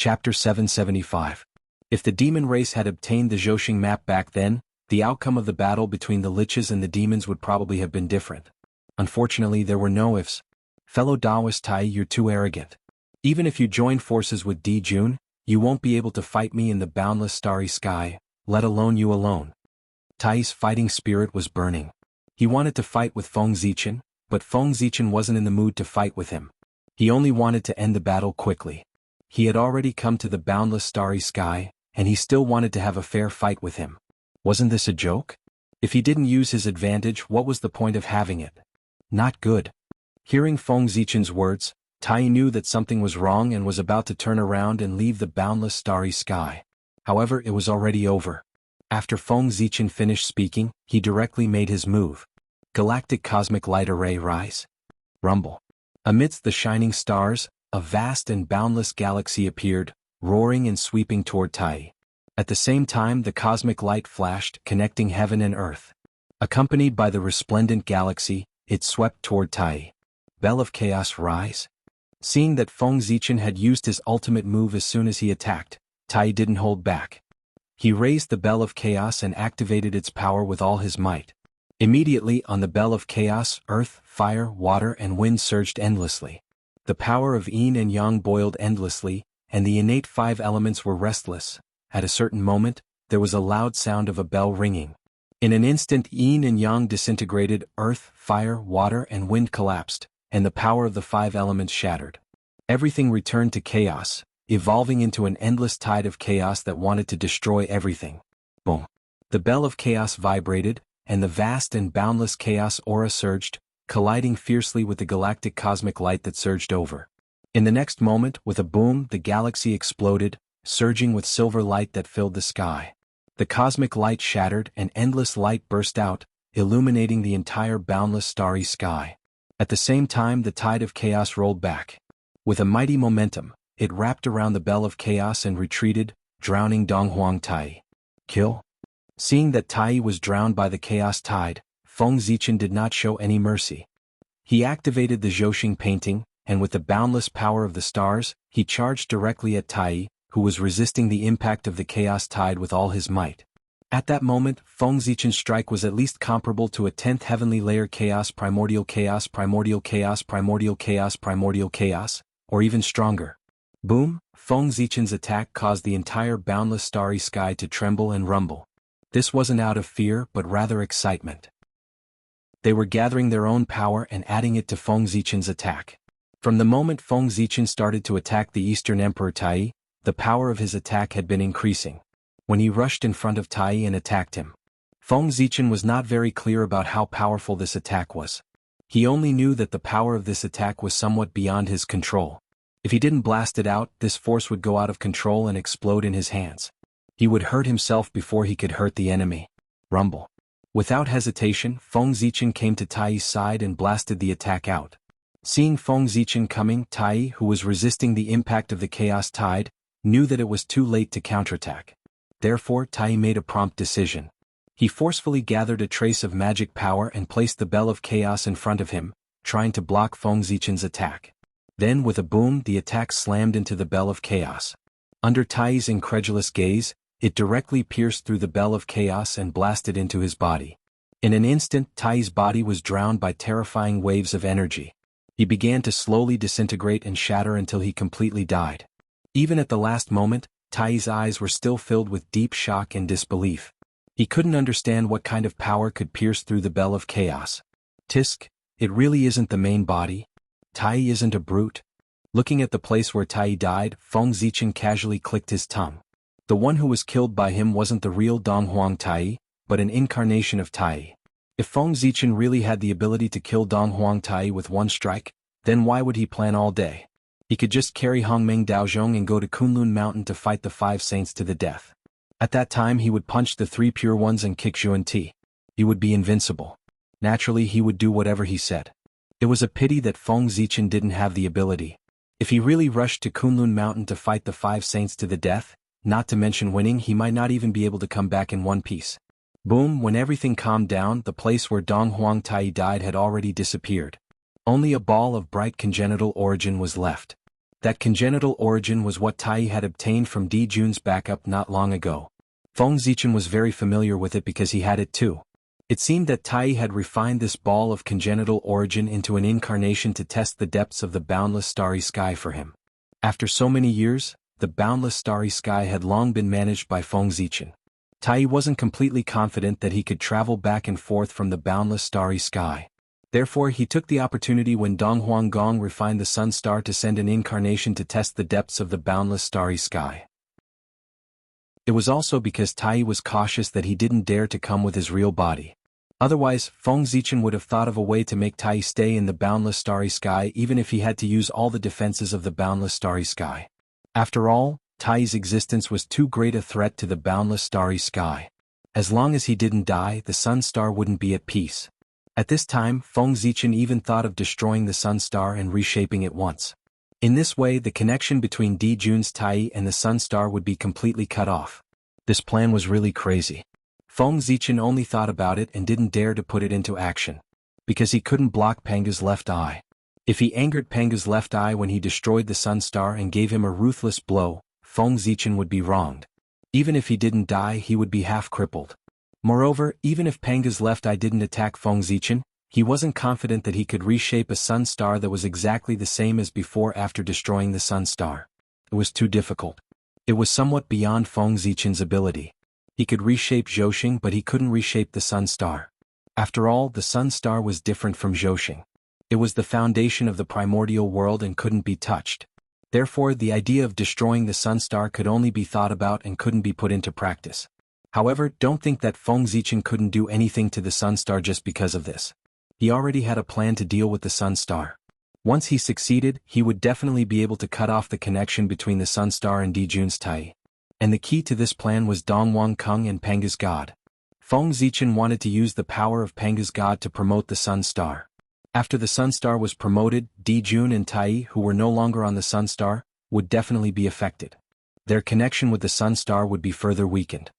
Chapter 775. If the demon race had obtained the Zhoxing map back then, the outcome of the battle between the liches and the demons would probably have been different. Unfortunately, there were no ifs. Fellow Taoist Tai, you're too arrogant. Even if you join forces with Di Jun, you won't be able to fight me in the boundless starry sky, let alone you alone. Tai's fighting spirit was burning. He wanted to fight with Feng Zichen, but Feng Zichen wasn't in the mood to fight with him. He only wanted to end the battle quickly. He had already come to the boundless starry sky, and he still wanted to have a fair fight with him. Wasn't this a joke? If he didn't use his advantage, what was the point of having it? Not good. Hearing Feng Zichen's words, Tai knew that something was wrong and was about to turn around and leave the boundless starry sky. However, it was already over. After Feng Zichen finished speaking, he directly made his move. Galactic Cosmic Light Array rise. Rumble. Amidst the shining stars, a vast and boundless galaxy appeared, roaring and sweeping toward Tai. At the same time, the cosmic light flashed, connecting heaven and earth. Accompanied by the resplendent galaxy, it swept toward Tai. Bell of Chaos rise. Seeing that Feng Zichen had used his ultimate move as soon as he attacked, Tai didn't hold back. He raised the Bell of Chaos and activated its power with all his might. Immediately on the Bell of Chaos, earth, fire, water and wind surged endlessly. The power of yin and yang boiled endlessly, and the innate five elements were restless. At a certain moment, there was a loud sound of a bell ringing. In an instant, yin and yang disintegrated, earth, fire, water and wind collapsed, and the power of the five elements shattered. Everything returned to chaos, evolving into an endless tide of chaos that wanted to destroy everything. Boom. The Bell of Chaos vibrated, and the vast and boundless chaos aura surged, colliding fiercely with the galactic cosmic light that surged over. In the next moment, with a boom, the galaxy exploded, surging with silver light that filled the sky. The cosmic light shattered and endless light burst out, illuminating the entire boundless starry sky. At the same time, the tide of chaos rolled back. With a mighty momentum, it wrapped around the Bell of Chaos and retreated, drowning Donghuang Tai. Kill? Seeing that Tai was drowned by the chaos tide, Feng Zichen did not show any mercy. He activated the Zhoxing painting, and with the boundless power of the stars, he charged directly at Tai, who was resisting the impact of the chaos tide with all his might. At that moment, Feng Zichen's strike was at least comparable to a 10th heavenly layer chaos, primordial chaos, primordial chaos, primordial chaos, primordial chaos, or even stronger. Boom! Feng Zichen's attack caused the entire boundless starry sky to tremble and rumble. This wasn't out of fear, but rather excitement. They were gathering their own power and adding it to Feng Zichen's attack. From the moment Feng Zichen started to attack the Eastern Emperor Tai, the power of his attack had been increasing. When he rushed in front of Tai and attacked him, Feng Zichen was not very clear about how powerful this attack was. He only knew that the power of this attack was somewhat beyond his control. If he didn't blast it out, this force would go out of control and explode in his hands. He would hurt himself before he could hurt the enemy. Rumble. Without hesitation, Feng Zichen came to Tai's side and blasted the attack out. Seeing Feng Zichen coming, Tai, who was resisting the impact of the chaos tide, knew that it was too late to counterattack. Therefore, Tai made a prompt decision. He forcefully gathered a trace of magic power and placed the Bell of Chaos in front of him, trying to block Feng Zichen's attack. Then, with a boom, the attack slammed into the Bell of Chaos. Under Tai's incredulous gaze, it directly pierced through the Bell of Chaos and blasted into his body. In an instant, Tai's body was drowned by terrifying waves of energy. He began to slowly disintegrate and shatter until he completely died. Even at the last moment, Tai's eyes were still filled with deep shock and disbelief. He couldn't understand what kind of power could pierce through the Bell of Chaos. Tisk, it really isn't the main body? Tai isn't a brute? Looking at the place where Tai died, Feng Zichen casually clicked his tongue. The one who was killed by him wasn't the real Donghuang Tai, but an incarnation of Tai. If Feng Zichen really had the ability to kill Donghuang Tai with one strike, then why would he plan all day? He could just carry Hongmeng Daozhong and go to Kunlun Mountain to fight the 5 saints to the death. At that time he would punch the 3 pure ones and kick Xuan Ti. He would be invincible. Naturally he would do whatever he said. It was a pity that Feng Zichen didn't have the ability. If he really rushed to Kunlun Mountain to fight the 5 saints to the death, not to mention winning, he might not even be able to come back in one piece. Boom! When everything calmed down, the place where Donghuang Tai died had already disappeared. Only a ball of bright congenital origin was left. That congenital origin was what Tai had obtained from Di Jun's backup not long ago. Feng Zichen was very familiar with it because he had it too. It seemed that Tai had refined this ball of congenital origin into an incarnation to test the depths of the boundless starry sky for him. After so many years, the boundless starry sky had long been managed by Feng Zichen. Tai wasn't completely confident that he could travel back and forth from the boundless starry sky. Therefore he took the opportunity when Dong Huanggong refined the sun star to send an incarnation to test the depths of the boundless starry sky. It was also because Tai was cautious that he didn't dare to come with his real body. Otherwise, Feng Zichen would have thought of a way to make Tai stay in the boundless starry sky even if he had to use all the defenses of the boundless starry sky. After all, Tai's existence was too great a threat to the boundless starry sky. As long as he didn't die, the sun star wouldn't be at peace. At this time, Feng Zichen even thought of destroying the sun star and reshaping it once. In this way, the connection between Di Jun's Tai and the sun star would be completely cut off. This plan was really crazy. Feng Zichen only thought about it and didn't dare to put it into action. Because he couldn't block Panga's left eye. If he angered Panga's left eye when he destroyed the sun star and gave him a ruthless blow, Feng Zichen would be wronged. Even if he didn't die, he would be half crippled. Moreover, even if Panga's left eye didn't attack Feng Zichen, he wasn't confident that he could reshape a sun star that was exactly the same as before after destroying the sun star. It was too difficult. It was somewhat beyond Feng Zichen's ability. He could reshape Zhouxing, but he couldn't reshape the sun star. After all, the sun star was different from Zhouxing. It was the foundation of the primordial world and couldn't be touched. Therefore, the idea of destroying the sun star could only be thought about and couldn't be put into practice. However, don't think that Feng Zichen couldn't do anything to the sun star just because of this. He already had a plan to deal with the sun star. Once he succeeded, he would definitely be able to cut off the connection between the sun star and Di Jun's Tai. And the key to this plan was Dong Huangkong and Panga's god. Feng Zichen wanted to use the power of Panga's god to promote the sun star. After the sun star was promoted, Di Jun and Tai, who were no longer on the sun star, would definitely be affected. Their connection with the sun star would be further weakened.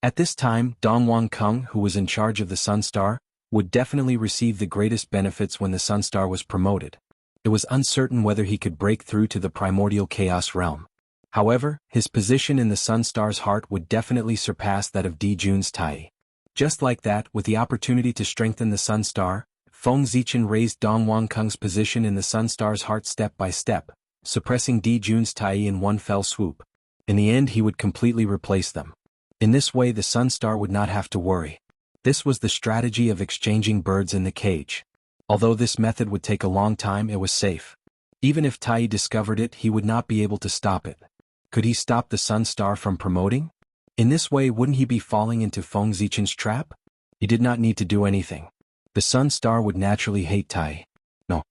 At this time, Dong Huangkong, who was in charge of the sun star, would definitely receive the greatest benefits when the sun star was promoted. It was uncertain whether he could break through to the primordial chaos realm. However, his position in the sun star's heart would definitely surpass that of Di Jun's Tai. Just like that, with the opportunity to strengthen the sun star, Feng Zichen raised Dong Huangkong's position in the sun star's heart step by step, suppressing Di Jun's Tai in one fell swoop. In the end, he would completely replace them. In this way, the sun star would not have to worry. This was the strategy of exchanging birds in the cage. Although this method would take a long time, it was safe. Even if Tai discovered it, he would not be able to stop it. Could he stop the sun star from promoting? In this way, wouldn't he be falling into Feng Zichen's trap? He did not need to do anything. The sun star would naturally hate Tai. No.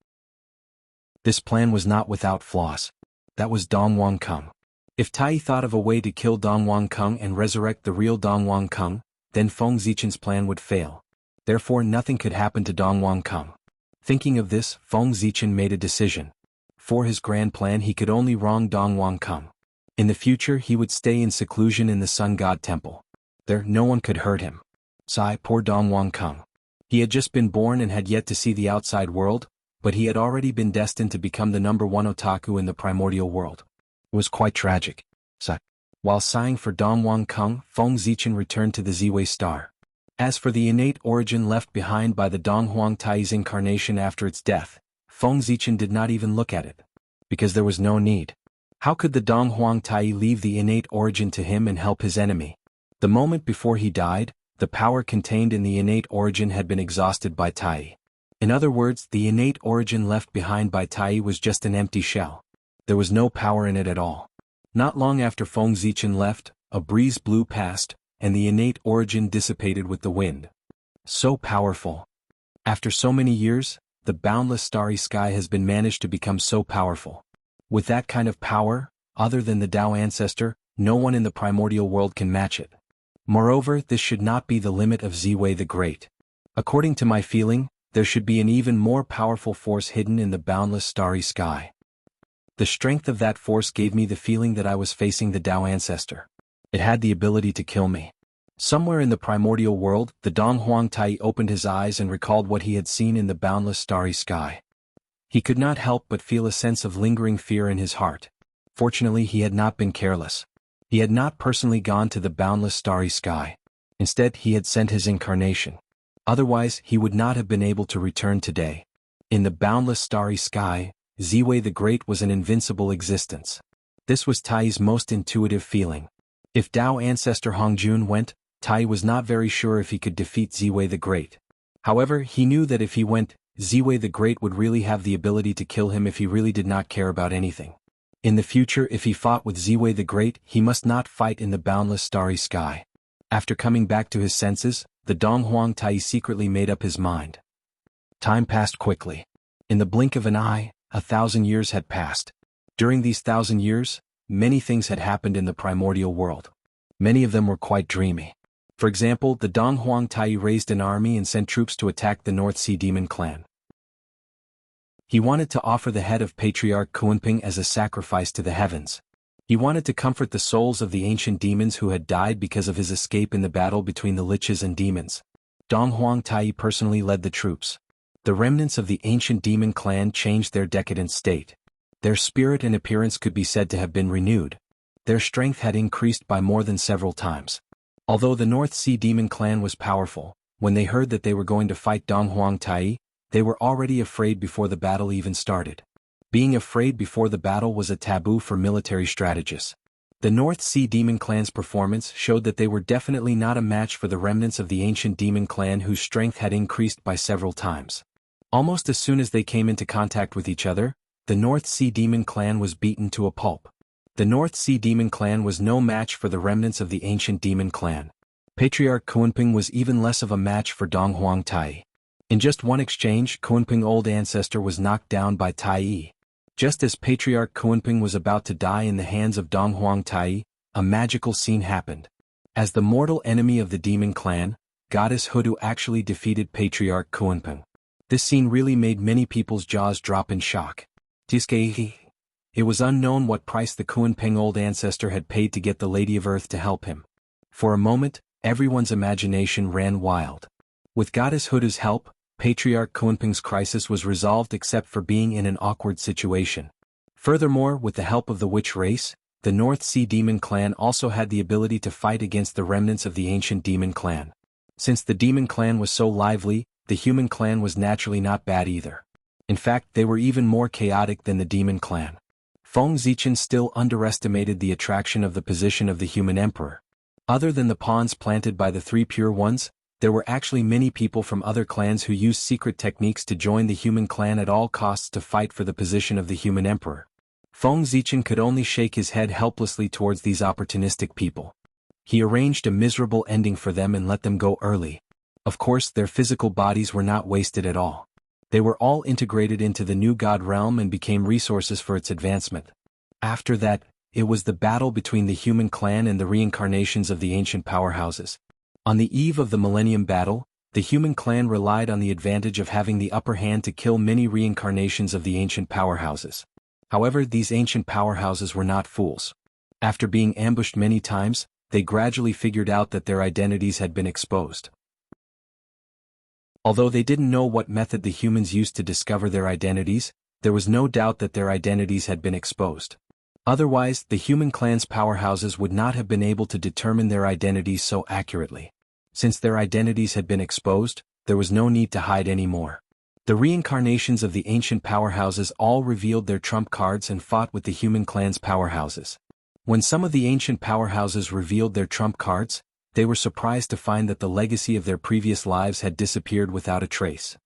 This plan was not without flaws. That was Dong Huangkong. If Tai thought of a way to kill Dong Huangkong and resurrect the real Dong Huangkong, then Feng Zichen's plan would fail. Therefore, nothing could happen to Dong Huangkong. Thinking of this, Feng Zichen made a decision. For his grand plan, he could only wrong Dong Huangkong. In the future, he would stay in seclusion in the Sun God Temple. There, no one could hurt him. Sigh, poor Dong Huangkong. He had just been born and had yet to see the outside world, but he had already been destined to become the #1 otaku in the primordial world. It was quite tragic. Sigh. While sighing for Dong Huangkong, Feng Zichen returned to the Ziwei star. As for the innate origin left behind by the Dong Huang Tai's incarnation after its death, Feng Zichen did not even look at it. Because there was no need. How could the Dong Huang Tai leave the innate origin to him and help his enemy? The moment before he died, the power contained in the innate origin had been exhausted by Tai. In other words, the innate origin left behind by Tai was just an empty shell. There was no power in it at all. Not long after Feng Zichen left, a breeze blew past, and the innate origin dissipated with the wind. So powerful. After so many years, the boundless starry sky has been managed to become so powerful. With that kind of power, other than the Tao ancestor, no one in the primordial world can match it. Moreover, this should not be the limit of Ziwei the Great. According to my feeling, there should be an even more powerful force hidden in the boundless starry sky. The strength of that force gave me the feeling that I was facing the Tao ancestor. It had the ability to kill me. Somewhere in the primordial world, the Dong Huang Tai opened his eyes and recalled what he had seen in the boundless starry sky. He could not help but feel a sense of lingering fear in his heart. Fortunately, he had not been careless. He had not personally gone to the boundless starry sky. Instead, he had sent his incarnation. Otherwise, he would not have been able to return today. In the boundless starry sky, Ziwei the Great was an invincible existence. This was Tai's most intuitive feeling. If Tao ancestor Hongjun went, Tai was not very sure if he could defeat Ziwei the Great. However, he knew that if he went, Ziwei the Great would really have the ability to kill him if he really did not care about anything. In the future, if he fought with Ziwei the Great, he must not fight in the boundless starry sky. After coming back to his senses, the Donghuang Tai secretly made up his mind. Time passed quickly. In the blink of an eye, 1,000 years had passed. During these 1,000 years, many things had happened in the primordial world. Many of them were quite dreamy. For example, the Donghuang Tai raised an army and sent troops to attack the North Sea Demon clan. He wanted to offer the head of Patriarch Kuanping as a sacrifice to the heavens. He wanted to comfort the souls of the ancient demons who had died because of his escape in the battle between the liches and demons. Donghuang Tai personally led the troops. The remnants of the ancient demon clan changed their decadent state. Their spirit and appearance could be said to have been renewed. Their strength had increased by more than several times. Although the North Sea Demon clan was powerful, when they heard that they were going to fight Donghuang Tai, they were already afraid before the battle even started. Being afraid before the battle was a taboo for military strategists. The North Sea Demon clan's performance showed that they were definitely not a match for the remnants of the ancient demon clan whose strength had increased by several times. Almost as soon as they came into contact with each other, the North Sea Demon clan was beaten to a pulp. The North Sea Demon clan was no match for the remnants of the ancient demon clan. Patriarch Kuanping was even less of a match for Donghuang Tai. In just one exchange, Kuanping's old ancestor was knocked down by Tai. Just as Patriarch Kuanping was about to die in the hands of Donghuang Tai, a magical scene happened. As the mortal enemy of the demon clan, Goddess Hoodoo actually defeated Patriarch Kuanping. This scene really made many people's jaws drop in shock. It was unknown what price the Kuanping old ancestor had paid to get the Lady of Earth to help him. For a moment, everyone's imagination ran wild. With Goddess Hoodoo's help, Patriarch Kuanping's crisis was resolved except for being in an awkward situation. Furthermore, with the help of the witch race, the North Sea Demon clan also had the ability to fight against the remnants of the ancient demon clan. Since the demon clan was so lively, the human clan was naturally not bad either. In fact, they were even more chaotic than the demon clan. Feng Zichen still underestimated the attraction of the position of the human emperor. Other than the pawns planted by the three pure ones, there were actually many people from other clans who used secret techniques to join the human clan at all costs to fight for the position of the human emperor. Feng Zichen could only shake his head helplessly towards these opportunistic people. He arranged a miserable ending for them and let them go early. Of course, their physical bodies were not wasted at all. They were all integrated into the new god realm and became resources for its advancement. After that, it was the battle between the human clan and the reincarnations of the ancient powerhouses. On the eve of the Millennium Battle, the human clan relied on the advantage of having the upper hand to kill many reincarnations of the ancient powerhouses. However, these ancient powerhouses were not fools. After being ambushed many times, they gradually figured out that their identities had been exposed. Although they didn't know what method the humans used to discover their identities, there was no doubt that their identities had been exposed. Otherwise, the human clan's powerhouses would not have been able to determine their identities so accurately. Since their identities had been exposed, there was no need to hide anymore. The reincarnations of the ancient powerhouses all revealed their trump cards and fought with the human clan's powerhouses. When some of the ancient powerhouses revealed their trump cards, they were surprised to find that the legacy of their previous lives had disappeared without a trace.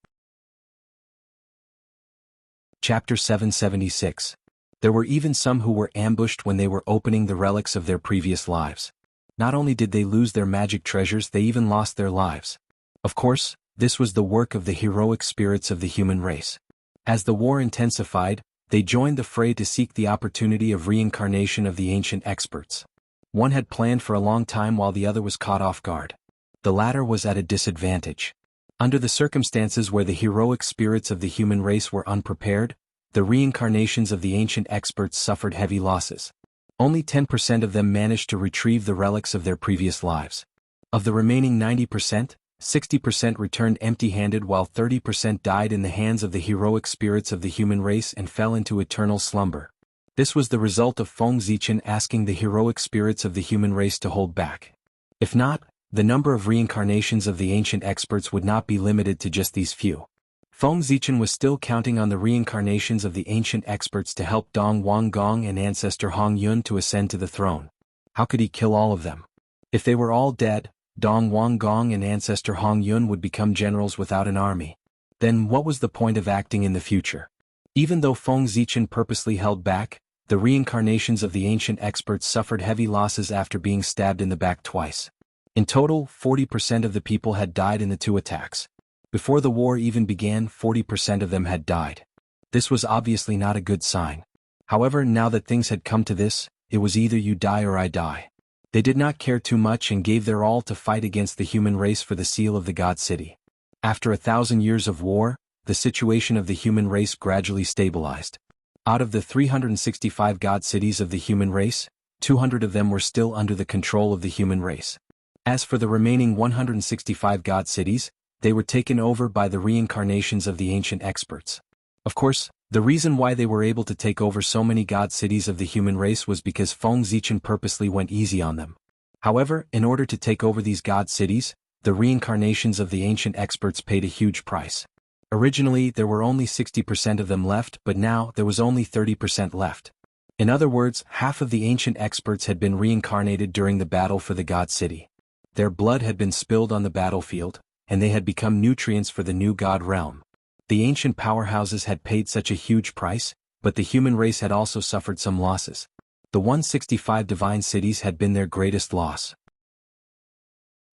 Chapter 776. There were even some who were ambushed when they were opening the relics of their previous lives. Not only did they lose their magic treasures, they even lost their lives. Of course, this was the work of the heroic spirits of the human race. As the war intensified, they joined the fray to seek the opportunity of reincarnation of the ancient experts. One had planned for a long time while the other was caught off guard. The latter was at a disadvantage. Under the circumstances where the heroic spirits of the human race were unprepared, the reincarnations of the ancient experts suffered heavy losses. Only 10% of them managed to retrieve the relics of their previous lives. Of the remaining 90%, 60% returned empty-handed while 30% died in the hands of the heroic spirits of the human race and fell into eternal slumber. This was the result of Feng Zichen asking the heroic spirits of the human race to hold back. If not, the number of reincarnations of the ancient experts would not be limited to just these few. Feng Zichen was still counting on the reincarnations of the ancient experts to help Dong Wanggong and ancestor Hong Yun to ascend to the throne. How could he kill all of them? If they were all dead, Dong Wanggong and ancestor Hong Yun would become generals without an army. Then what was the point of acting in the future? Even though Feng Zichen purposely held back, the reincarnations of the ancient experts suffered heavy losses after being stabbed in the back twice. In total, 40% of the people had died in the two attacks. Before the war even began, 40% of them had died. This was obviously not a good sign. However, now that things had come to this, it was either you die or I die. They did not care too much and gave their all to fight against the human race for the seal of the God City. After 1,000 years of war, the situation of the human race gradually stabilized. Out of the 365 God Cities of the human race, 200 of them were still under the control of the human race. As for the remaining 165 God Cities, they were taken over by the reincarnations of the ancient experts. Of course, the reason why they were able to take over so many God Cities of the human race was because Feng Zichen purposely went easy on them. However, in order to take over these God Cities, the reincarnations of the ancient experts paid a huge price. Originally, there were only 60% of them left, but now there was only 30% left. In other words, half of the ancient experts had been reincarnated during the battle for the God City. Their blood had been spilled on the battlefield, and they had become nutrients for the new God realm. The ancient powerhouses had paid such a huge price, but the human race had also suffered some losses. The 165 divine cities had been their greatest loss.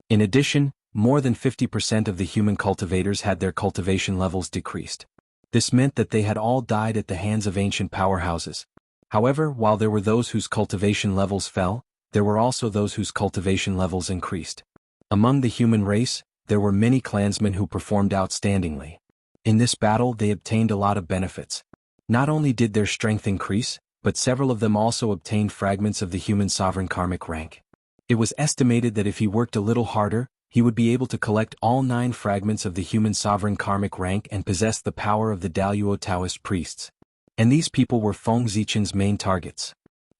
In addition, more than 50% of the human cultivators had their cultivation levels decreased. This meant that they had all died at the hands of ancient powerhouses. However, while there were those whose cultivation levels fell, there were also those whose cultivation levels increased. Among the human race, there were many clansmen who performed outstandingly. In this battle they obtained a lot of benefits. Not only did their strength increase, but several of them also obtained fragments of the human sovereign karmic rank. It was estimated that if he worked a little harder, he would be able to collect all 9 fragments of the human sovereign karmic rank and possess the power of the Daluo Taoist priests. And these people were Feng Zichen's main targets.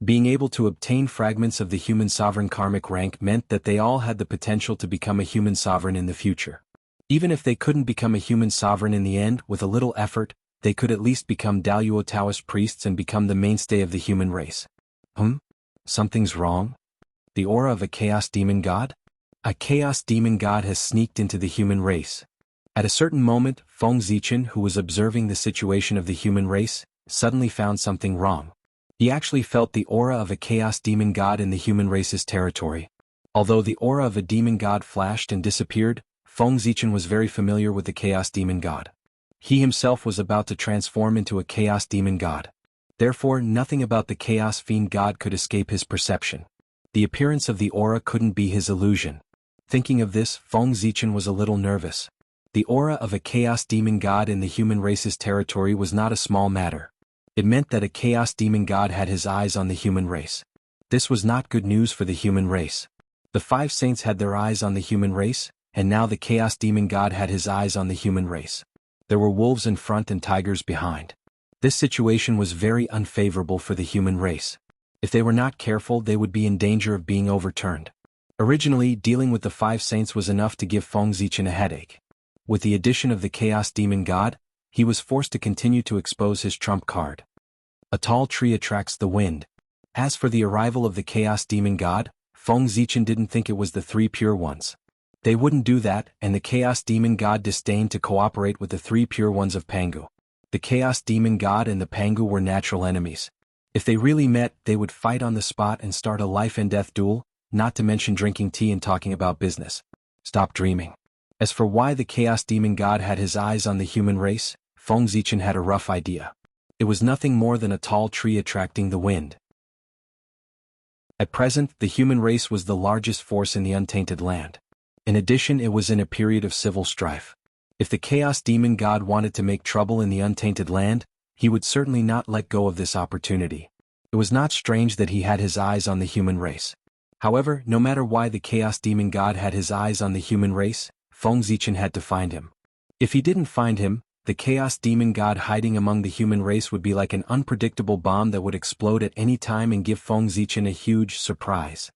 Being able to obtain fragments of the human sovereign karmic rank meant that they all had the potential to become a human sovereign in the future. Even if they couldn't become a human sovereign in the end, with a little effort, they could at least become Daluo Taoist priests and become the mainstay of the human race. Something's wrong? The aura of a chaos demon god? A chaos demon god has sneaked into the human race. At a certain moment, Feng Zichen, who was observing the situation of the human race, suddenly found something wrong. He actually felt the aura of a chaos demon god in the human race's territory. Although the aura of a demon god flashed and disappeared, Feng Zichen was very familiar with the chaos demon god. He himself was about to transform into a chaos demon god. Therefore, nothing about the chaos fiend god could escape his perception. The appearance of the aura couldn't be his illusion. Thinking of this, Feng Zichen was a little nervous. The aura of a chaos demon god in the human race's territory was not a small matter. It meant that a chaos demon god had his eyes on the human race. This was not good news for the human race. The 5 saints had their eyes on the human race, and now the chaos demon god had his eyes on the human race. There were wolves in front and tigers behind. This situation was very unfavorable for the human race. If they were not careful, they would be in danger of being overturned. Originally, dealing with the 5 saints was enough to give Feng Zichen a headache. With the addition of the chaos demon god, he was forced to continue to expose his trump card. A tall tree attracts the wind. As for the arrival of the chaos demon god, Feng Zichen didn't think it was the 3 pure ones. They wouldn't do that, and the chaos demon god disdained to cooperate with the 3 pure ones of Pangu. The chaos demon god and the Pangu were natural enemies. If they really met, they would fight on the spot and start a life and death duel, not to mention drinking tea and talking about business. Stop dreaming. As for why the chaos demon god had his eyes on the human race, Feng Zichen had a rough idea. It was nothing more than a tall tree attracting the wind. At present, the human race was the largest force in the untainted land. In addition, it was in a period of civil strife. If the chaos demon god wanted to make trouble in the untainted land, he would certainly not let go of this opportunity. It was not strange that he had his eyes on the human race. However, no matter why the chaos demon god had his eyes on the human race, Feng Zichen had to find him. If he didn't find him, the Chaos Demon God hiding among the human race would be like an unpredictable bomb that would explode at any time and give Feng Zichen a huge surprise.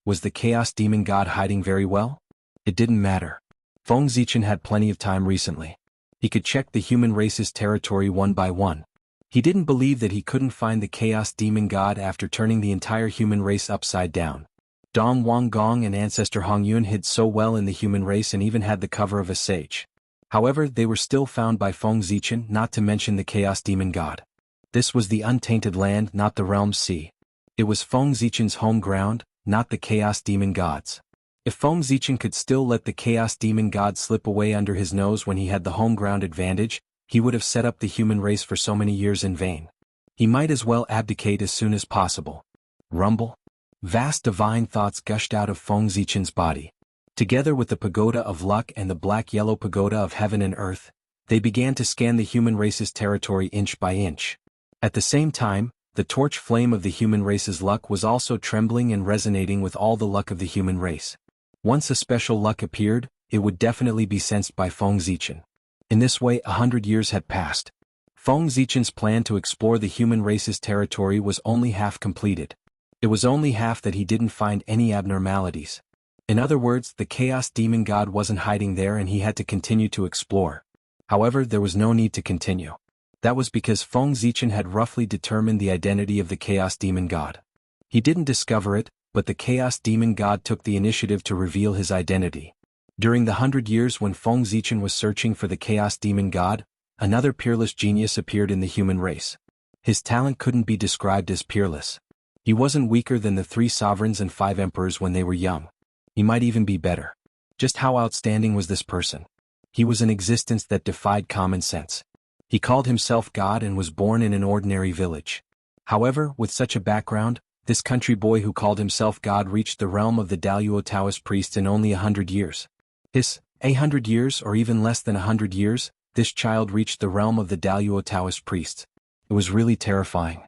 Was the Chaos Demon God hiding very well? It didn't matter. Feng Zichen had plenty of time recently. He could check the human race's territory one by one. He didn't believe that he couldn't find the Chaos Demon God after turning the entire human race upside down. Dong Wanggong and ancestor Hongyun hid so well in the human race and even had the cover of a sage. However, they were still found by Feng Zichen, not to mention the Chaos Demon God. This was the untainted land, not the realm's sea. It was Feng Zichen's home ground, not the Chaos Demon God's. If Feng Zichen could still let the Chaos Demon God slip away under his nose when he had the home ground advantage, he would have set up the human race for so many years in vain. He might as well abdicate as soon as possible. Rumble. Vast divine thoughts gushed out of Feng Zichen's body. Together with the Pagoda of Luck and the black-yellow Pagoda of Heaven and Earth, they began to scan the human race's territory inch by inch. At the same time, the torch flame of the human race's luck was also trembling and resonating with all the luck of the human race. Once a special luck appeared, it would definitely be sensed by Feng Zichen. In this way 100 years had passed. Feng Zichen's plan to explore the human race's territory was only half completed. It was only half that he didn't find any abnormalities. In other words, the Chaos Demon God wasn't hiding there and he had to continue to explore. However, there was no need to continue. That was because Feng Zichen had roughly determined the identity of the Chaos Demon God. He didn't discover it, but the Chaos Demon God took the initiative to reveal his identity. During the 100 years when Feng Zichen was searching for the Chaos Demon God, another peerless genius appeared in the human race. His talent couldn't be described as peerless. He wasn't weaker than the 3 sovereigns and 5 emperors when they were young. He might even be better. Just how outstanding was this person? He was an existence that defied common sense. He called himself God and was born in an ordinary village. However, with such a background, this country boy who called himself God reached the realm of the Daluo Taoist priests in only 100 years. 100 years or even less than 100 years, this child reached the realm of the Daluo Taoist priests. It was really terrifying.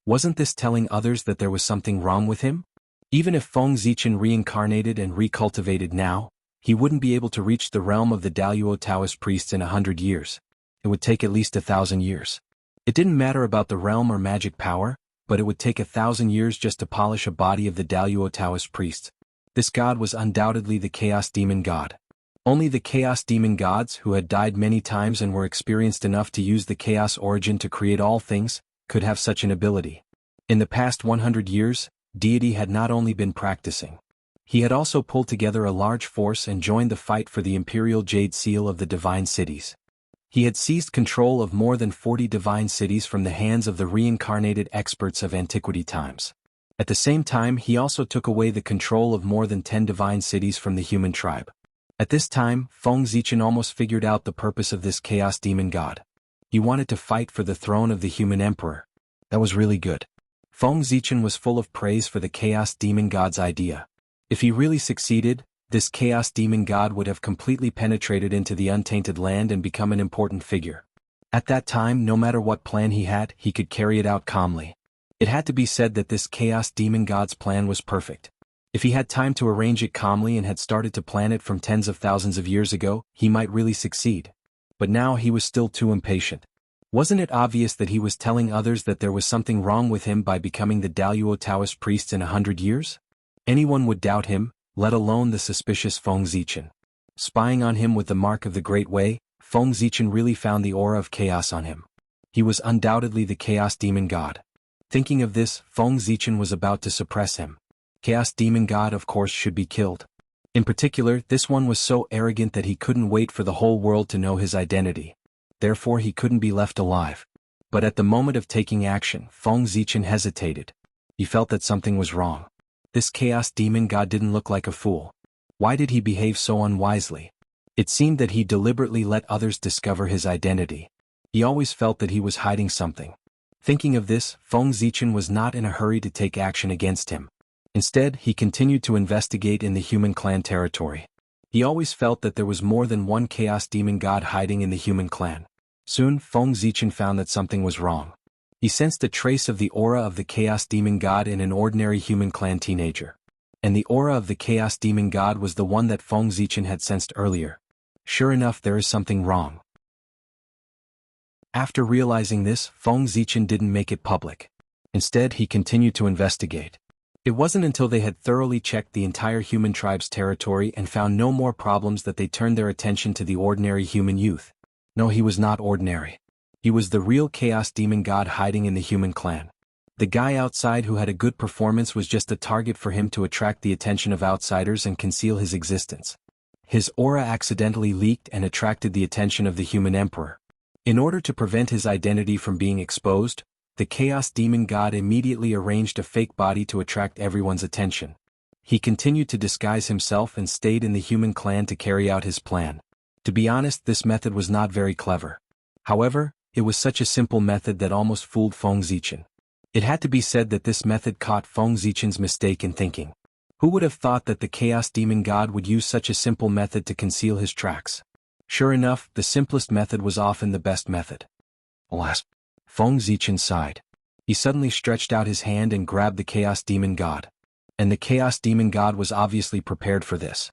Wasn't this telling others that there was something wrong with him? Even if Feng Zichen reincarnated and recultivated now, he wouldn't be able to reach the realm of the Daluo Taoist priests in 100 years. It would take at least 1,000 years. It didn't matter about the realm or magic power, but it would take 1,000 years just to polish a body of the Daluo Taoist priests. This god was undoubtedly the Chaos Demon God. Only the Chaos Demon Gods, who had died many times and were experienced enough to use the Chaos Origin to create all things, could have such an ability. In the past 100 years, deity had not only been practicing. He had also pulled together a large force and joined the fight for the Imperial Jade Seal of the Divine Cities. He had seized control of more than 40 divine cities from the hands of the reincarnated experts of antiquity times. At the same time, he also took away the control of more than 10 divine cities from the human tribe. At this time, Feng Zichen almost figured out the purpose of this Chaos Demon God. He wanted to fight for the throne of the human emperor. That was really good. Feng Zichen was full of praise for the Chaos Demon God's idea. If he really succeeded, this Chaos Demon God would have completely penetrated into the untainted land and become an important figure. At that time, no matter what plan he had, he could carry it out calmly. It had to be said that this Chaos Demon God's plan was perfect. If he had time to arrange it calmly and had started to plan it from tens of thousands of years ago, he might really succeed. But now he was still too impatient. Wasn't it obvious that he was telling others that there was something wrong with him by becoming the Daluo Taoist priests in 100 years? Anyone would doubt him, let alone the suspicious Feng Zichen. Spying on him with the mark of the Great Way, Feng Zichen really found the aura of chaos on him. He was undoubtedly the Chaos Demon God. Thinking of this, Feng Zichen was about to suppress him. Chaos Demon God of course should be killed. In particular, this one was so arrogant that he couldn't wait for the whole world to know his identity. Therefore he couldn't be left alive. But at the moment of taking action, Feng Zichen hesitated. He felt that something was wrong. This Chaos Demon God didn't look like a fool. Why did he behave so unwisely? It seemed that he deliberately let others discover his identity. He always felt that he was hiding something. Thinking of this, Feng Zichen was not in a hurry to take action against him. Instead, he continued to investigate in the human clan territory. He always felt that there was more than one Chaos Demon God hiding in the human clan. Soon, Feng Zichen found that something was wrong. He sensed a trace of the aura of the Chaos Demon God in an ordinary human clan teenager. And the aura of the Chaos Demon God was the one that Feng Zichen had sensed earlier. Sure enough, there is something wrong. After realizing this, Feng Zichen didn't make it public. Instead, he continued to investigate. It wasn't until they had thoroughly checked the entire human tribe's territory and found no more problems that they turned their attention to the ordinary human youth. No, he was not ordinary. He was the real Chaos Demon God hiding in the human clan. The guy outside who had a good performance was just a target for him to attract the attention of outsiders and conceal his existence. His aura accidentally leaked and attracted the attention of the human emperor. In order to prevent his identity from being exposed, the Chaos Demon God immediately arranged a fake body to attract everyone's attention. He continued to disguise himself and stayed in the human clan to carry out his plan. To be honest, this method was not very clever. However, it was such a simple method that almost fooled Feng Zichen. It had to be said that this method caught Feng Zichen's mistake in thinking. Who would have thought that the Chaos Demon God would use such a simple method to conceal his tracks? Sure enough, the simplest method was often the best method. Alas! Feng Zichen sighed. He suddenly stretched out his hand and grabbed the Chaos Demon God. And the Chaos Demon God was obviously prepared for this.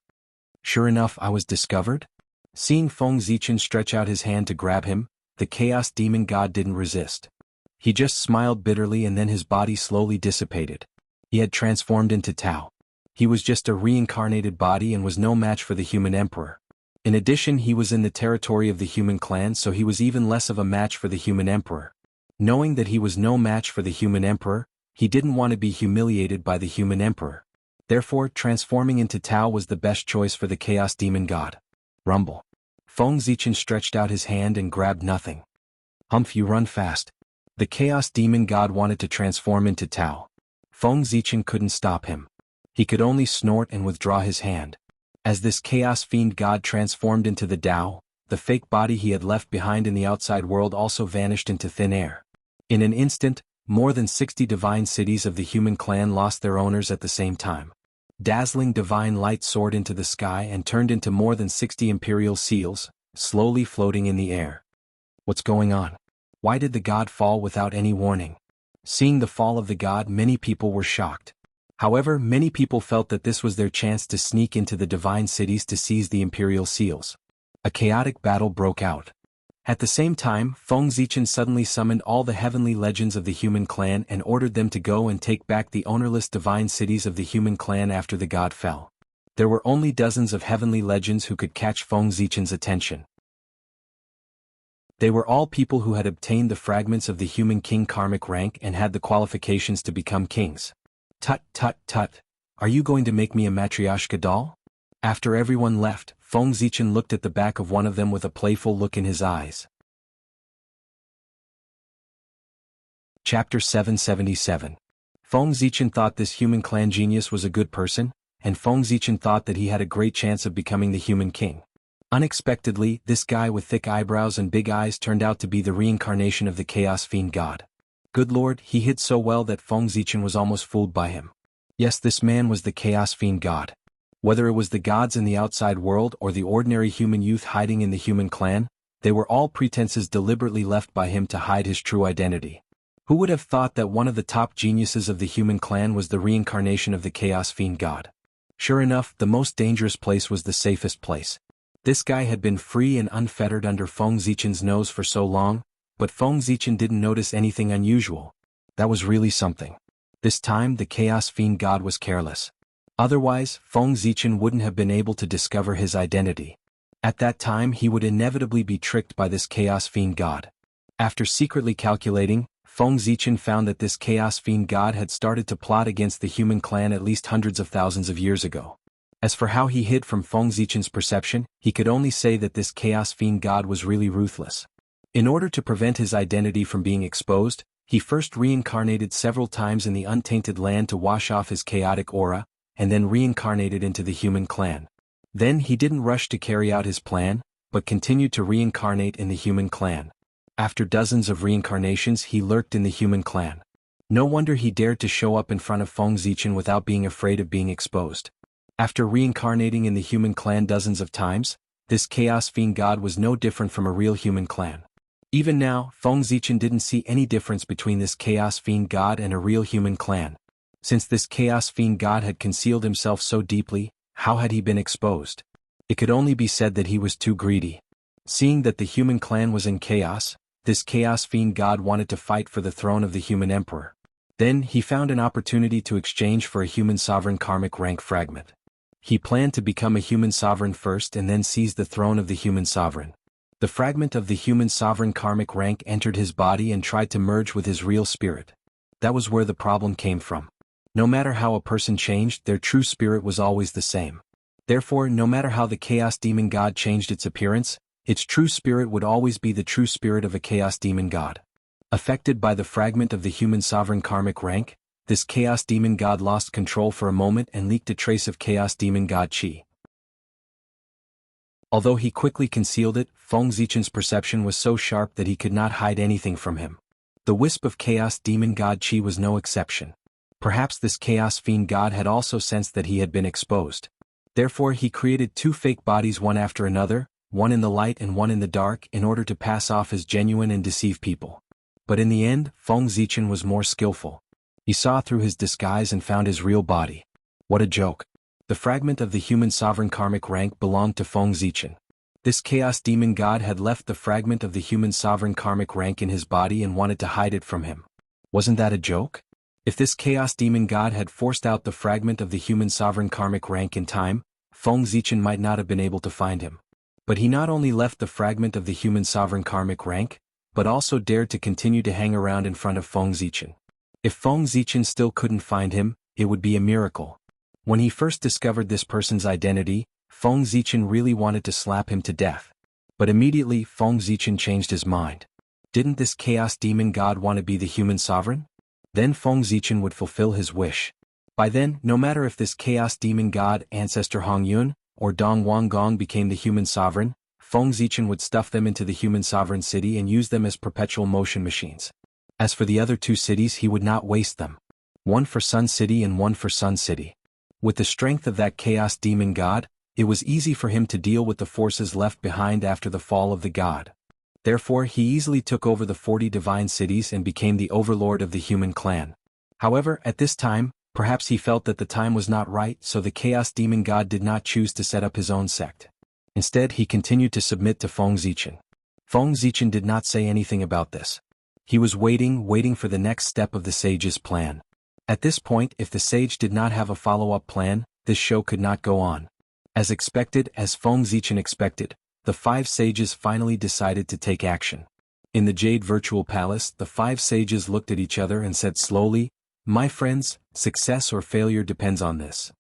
Sure enough, I was discovered? Seeing Feng Zichen stretch out his hand to grab him, the Chaos Demon God didn't resist. He just smiled bitterly and then his body slowly dissipated. He had transformed into Tao. He was just a reincarnated body and was no match for the human emperor. In addition, he was in the territory of the human clan, so he was even less of a match for the human emperor. Knowing that he was no match for the human emperor, he didn't want to be humiliated by the human emperor. Therefore, transforming into Tao was the best choice for the Chaos Demon God. Rumble. Feng Zichen stretched out his hand and grabbed nothing. Humph, you run fast. The Chaos Demon God wanted to transform into Tao. Feng Zichen couldn't stop him. He could only snort and withdraw his hand. As this Chaos Fiend God transformed into the Tao, the fake body he had left behind in the outside world also vanished into thin air. In an instant, more than 60 divine cities of the human clan lost their owners at the same time. Dazzling divine light soared into the sky and turned into more than 60 imperial seals, slowly floating in the air. What's going on? Why did the god fall without any warning? Seeing the fall of the god, many people were shocked. However, many people felt that this was their chance to sneak into the divine cities to seize the imperial seals. A chaotic battle broke out. At the same time, Feng Zichen suddenly summoned all the heavenly legends of the human clan and ordered them to go and take back the ownerless divine cities of the human clan after the god fell. There were only dozens of heavenly legends who could catch Feng Zichen's attention. They were all people who had obtained the fragments of the human king karmic rank and had the qualifications to become kings. Tut tut tut, are you going to make me a matryoshka doll? After everyone left, Feng Zichen looked at the back of one of them with a playful look in his eyes. Chapter 777. Feng Zichen thought this human clan genius was a good person, and Feng Zichen thought that he had a great chance of becoming the human king. Unexpectedly, this guy with thick eyebrows and big eyes turned out to be the reincarnation of the Chaos Fiend God. Good lord, he hid so well that Feng Zichen was almost fooled by him. Yes, this man was the Chaos Fiend God. Whether it was the gods in the outside world or the ordinary human youth hiding in the human clan, they were all pretenses deliberately left by him to hide his true identity. Who would have thought that one of the top geniuses of the human clan was the reincarnation of the Chaos Fiend God? Sure enough, the most dangerous place was the safest place. This guy had been free and unfettered under Feng Zichen's nose for so long, but Feng Zichen didn't notice anything unusual. That was really something. This time the Chaos Fiend God was careless. Otherwise, Feng Zichen wouldn't have been able to discover his identity. At that time he would inevitably be tricked by this Chaos Fiend God. After secretly calculating, Feng Zichen found that this Chaos Fiend God had started to plot against the human clan at least hundreds of thousands of years ago. As for how he hid from Feng Zichen's perception, he could only say that this Chaos Fiend God was really ruthless. In order to prevent his identity from being exposed, he first reincarnated several times in the untainted land to wash off his chaotic aura, and then reincarnated into the human clan. Then he didn't rush to carry out his plan, but continued to reincarnate in the human clan. After dozens of reincarnations he lurked in the human clan. No wonder he dared to show up in front of Feng Zichen without being afraid of being exposed. After reincarnating in the human clan dozens of times, this Chaos Fiend God was no different from a real human clan. Even now, Feng Zichen didn't see any difference between this Chaos Fiend God and a real human clan. Since this chaos fiend god had concealed himself so deeply, how had he been exposed? It could only be said that he was too greedy. Seeing that the human clan was in chaos, this chaos fiend god wanted to fight for the throne of the human emperor. Then he found an opportunity to exchange for a human sovereign karmic rank fragment. He planned to become a human sovereign first and then seize the throne of the human sovereign. The fragment of the human sovereign karmic rank entered his body and tried to merge with his real spirit. That was where the problem came from. No matter how a person changed, their true spirit was always the same. Therefore, no matter how the chaos demon god changed its appearance, its true spirit would always be the true spirit of a chaos demon god. Affected by the fragment of the human sovereign karmic rank, this chaos demon god lost control for a moment and leaked a trace of chaos demon god chi. Although he quickly concealed it, Feng Zichen's perception was so sharp that he could not hide anything from him. The wisp of chaos demon god chi was no exception. Perhaps this chaos fiend god had also sensed that he had been exposed. Therefore he created two fake bodies one after another, one in the light and one in the dark, in order to pass off as genuine and deceive people. But in the end, Feng Zichen was more skillful. He saw through his disguise and found his real body. What a joke. The fragment of the human sovereign karmic rank belonged to Feng Zichen. This chaos demon god had left the fragment of the human sovereign karmic rank in his body and wanted to hide it from him. Wasn't that a joke? If this chaos demon god had forced out the fragment of the human sovereign karmic rank in time, Feng Zichen might not have been able to find him. But he not only left the fragment of the human sovereign karmic rank, but also dared to continue to hang around in front of Feng Zichen. If Feng Zichen still couldn't find him, it would be a miracle. When he first discovered this person's identity, Feng Zichen really wanted to slap him to death. But immediately Feng Zichen changed his mind. Didn't this chaos demon god want to be the human sovereign? Then Feng Zichen would fulfill his wish. By then, no matter if this chaos demon god ancestor Hong Yun or Dong Wang Gong became the human sovereign, Feng Zichen would stuff them into the human sovereign city and use them as perpetual motion machines. As for the other two cities, he would not waste them. One for Sun City and one for Sun City. With the strength of that chaos demon god, it was easy for him to deal with the forces left behind after the fall of the god. Therefore he easily took over the 40 divine cities and became the overlord of the human clan. However, at this time, perhaps he felt that the time was not right, so the chaos demon god did not choose to set up his own sect. Instead he continued to submit to Feng Zichen. Feng Zichen did not say anything about this. He was waiting for the next step of the sage's plan. At this point, if the sage did not have a follow-up plan, this show could not go on. As expected, as Feng Zichen expected, the 5 sages finally decided to take action. In the Jade Virtual Palace, the 5 sages looked at each other and said slowly, "My friends, success or failure depends on this."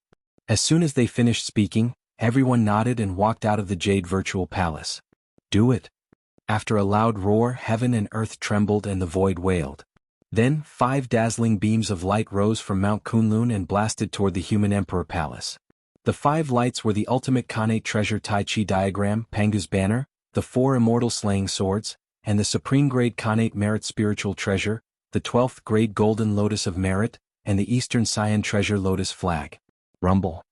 As soon as they finished speaking, everyone nodded and walked out of the Jade Virtual Palace. Do it. After a loud roar, heaven and earth trembled and the void wailed. Then 5 dazzling beams of light rose from Mount Kunlun and blasted toward the human emperor palace. The 5 lights were the ultimate Khanate treasure Tai Chi diagram, Pangu's banner, the 4 immortal slaying swords, and the supreme grade Khanate merit spiritual treasure, the 12th grade golden lotus of merit, and the eastern Cyan treasure lotus flag. Rumble.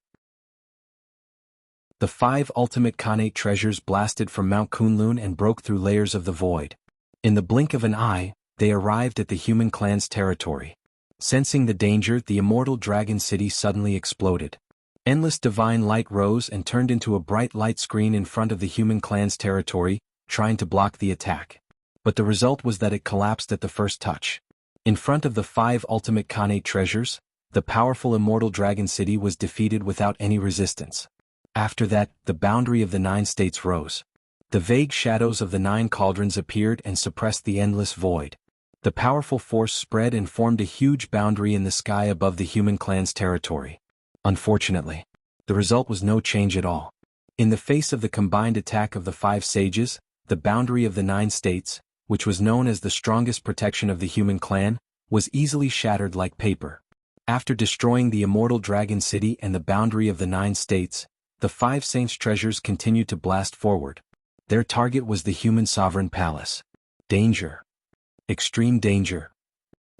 The 5 ultimate Khanate treasures blasted from Mount Kunlun and broke through layers of the void. In the blink of an eye, they arrived at the human clan's territory. Sensing the danger, the immortal dragon city suddenly exploded. Endless divine light rose and turned into a bright light screen in front of the human clan's territory, trying to block the attack. But the result was that it collapsed at the first touch. In front of the 5 ultimate Khanate treasures, the powerful immortal dragon city was defeated without any resistance. After that, the boundary of the 9 states rose. The vague shadows of the 9 cauldrons appeared and suppressed the endless void. The powerful force spread and formed a huge boundary in the sky above the human clan's territory. Unfortunately, the result was no change at all. In the face of the combined attack of the 5 sages, the boundary of the 9 states, which was known as the strongest protection of the human clan, was easily shattered like paper. After destroying the immortal dragon city and the boundary of the 9 states, the 5 saints' treasures continued to blast forward. Their target was the human sovereign palace. Danger. Extreme danger.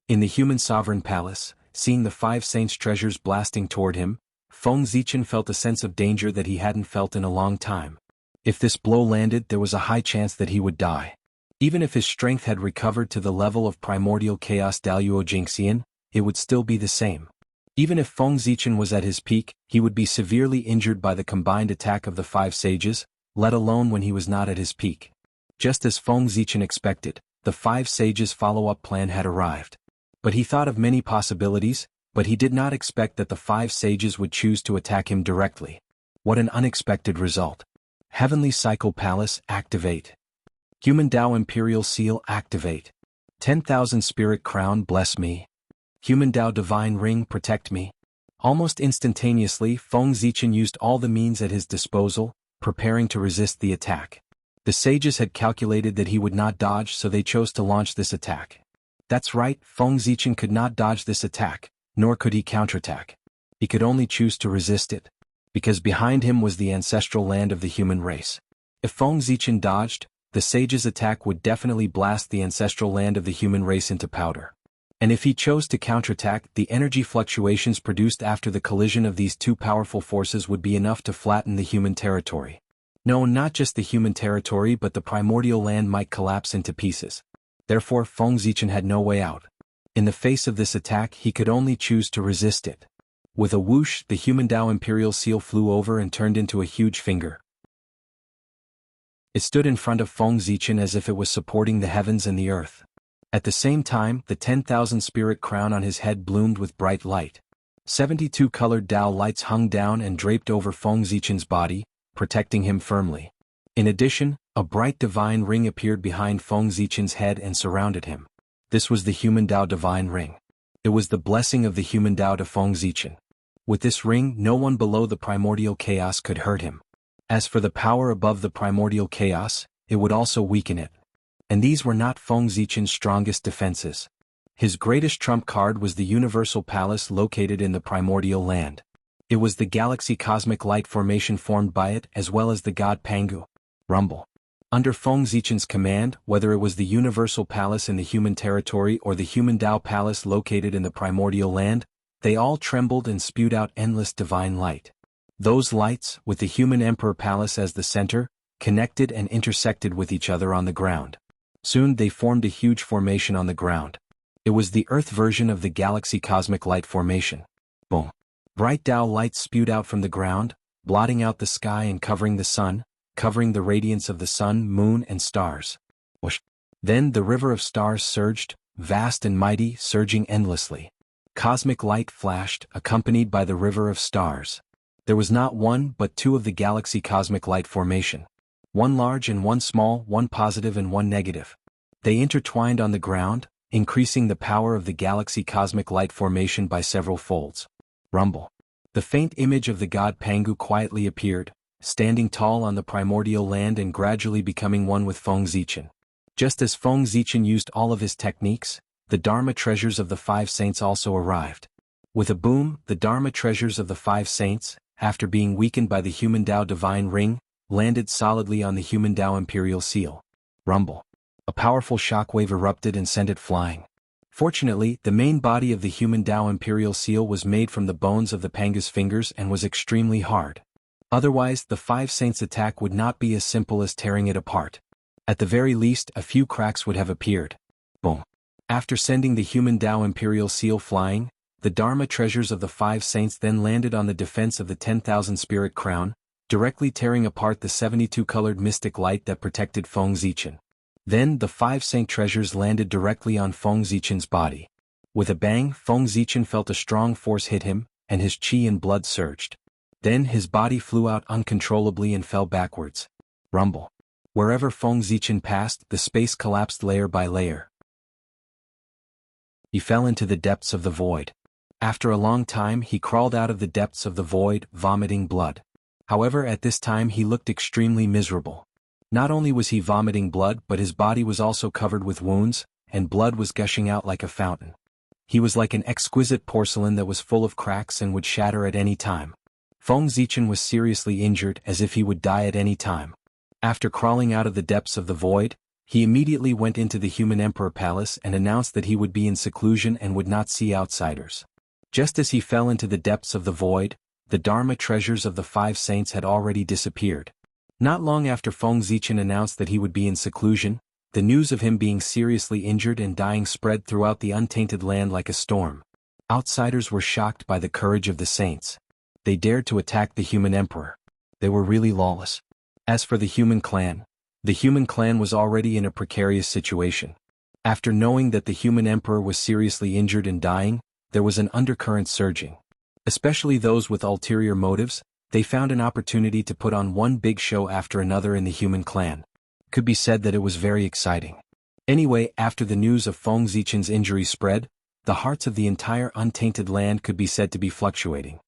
In the human sovereign palace, seeing the 5 saints' treasures blasting toward him, Feng Zichen felt a sense of danger that he hadn't felt in a long time. If this blow landed, there was a high chance that he would die. Even if his strength had recovered to the level of primordial chaos Daluo Jingxian, it would still be the same. Even if Feng Zichen was at his peak, he would be severely injured by the combined attack of the 5 sages, let alone when he was not at his peak. Just as Feng Zichen expected, the 5 sages' follow-up plan had arrived. But he thought of many possibilities, but he did not expect that the 5 sages would choose to attack him directly. What an unexpected result. Heavenly Cycle Palace, activate. Human Dao Imperial Seal, activate. 10,000 Spirit Crown, bless me. Human Dao Divine Ring, protect me. Almost instantaneously, Feng Zichen used all the means at his disposal, preparing to resist the attack. The sages had calculated that he would not dodge, so they chose to launch this attack. That's right, Feng Zichen could not dodge this attack, nor could he counterattack. He could only choose to resist it, because behind him was the ancestral land of the human race. If Feng Zichen dodged, the sages' attack would definitely blast the ancestral land of the human race into powder. And if he chose to counterattack, the energy fluctuations produced after the collision of these two powerful forces would be enough to flatten the human territory. No, not just the human territory, but the primordial land might collapse into pieces. Therefore, Feng Zichen had no way out. In the face of this attack, he could only choose to resist it. With a whoosh, the human Dao Imperial Seal flew over and turned into a huge finger. It stood in front of Feng Zichen as if it was supporting the heavens and the earth. At the same time, the 10,000 spirit crown on his head bloomed with bright light. 72 colored Dao lights hung down and draped over Feng Zichen's body, protecting him firmly. In addition, a bright divine ring appeared behind Feng Zichen's head and surrounded him. This was the human Dao divine ring. It was the blessing of the human Dao to Feng Zichen. With this ring, no one below the primordial chaos could hurt him. As for the power above the primordial chaos, it would also weaken it. And these were not Feng Zichen's strongest defenses. His greatest trump card was the Universal Palace located in the primordial land. It was the galaxy cosmic light formation formed by it, as well as the god Pangu. Rumble. Under Feng Zichen's command, whether it was the Universal Palace in the human territory or the human Dao Palace located in the primordial land, they all trembled and spewed out endless divine light. Those lights, with the human Emperor Palace as the center, connected and intersected with each other on the ground. Soon they formed a huge formation on the ground. It was the Earth version of the galaxy cosmic light formation. Boom. Bright Dao lights spewed out from the ground, blotting out the sky and covering the sun, covering the radiance of the sun, moon, and stars. Whoosh. Then the river of stars surged, vast and mighty, surging endlessly. Cosmic light flashed, accompanied by the river of stars. There was not one but two of the galaxy cosmic light formation. One large and one small, one positive and one negative. They intertwined on the ground, increasing the power of the galaxy cosmic light formation by several folds. Rumble. The faint image of the god Pangu quietly appeared, standing tall on the primordial land and gradually becoming one with Feng Zichen. Just as Feng Zichen used all of his techniques, the Dharma treasures of the 5 saints also arrived. With a boom, the Dharma treasures of the 5 saints, after being weakened by the human Dao divine ring, landed solidly on the human Dao Imperial Seal. Rumble. A powerful shockwave erupted and sent it flying. Fortunately, the main body of the human Dao Imperial Seal was made from the bones of the Pangu's fingers and was extremely hard. Otherwise, the 5 saints' attack would not be as simple as tearing it apart. At the very least, a few cracks would have appeared. Boom. After sending the human Dao Imperial Seal flying, the Dharma treasures of the 5 saints then landed on the defense of the 10,000 spirit crown, directly tearing apart the 72-colored mystic light that protected Feng Zichen. Then the 5 saint treasures landed directly on Feng Zichen's body. With a bang, Feng Zichen felt a strong force hit him, and his qi and blood surged. Then his body flew out uncontrollably and fell backwards. Rumble. Wherever Feng Zichen passed, the space collapsed layer by layer. He fell into the depths of the void. After a long time he crawled out of the depths of the void, vomiting blood. However, at this time he looked extremely miserable. Not only was he vomiting blood, but his body was also covered with wounds, and blood was gushing out like a fountain. He was like an exquisite porcelain that was full of cracks and would shatter at any time. Feng Zichen was seriously injured, as if he would die at any time. After crawling out of the depths of the void, he immediately went into the human Emperor Palace and announced that he would be in seclusion and would not see outsiders. Just as he fell into the depths of the void, the Dharma treasures of the 5 saints had already disappeared. Not long after Feng Zichen announced that he would be in seclusion, the news of him being seriously injured and dying spread throughout the untainted land like a storm. Outsiders were shocked by the courage of the saints. They dared to attack the human emperor. They were really lawless. As for the human clan was already in a precarious situation. After knowing that the human emperor was seriously injured and dying, there was an undercurrent surging. Especially those with ulterior motives, they found an opportunity to put on one big show after another in the human clan. Could be said that it was very exciting. Anyway, after the news of Feng Zichen's injury spread, the hearts of the entire untainted land could be said to be fluctuating.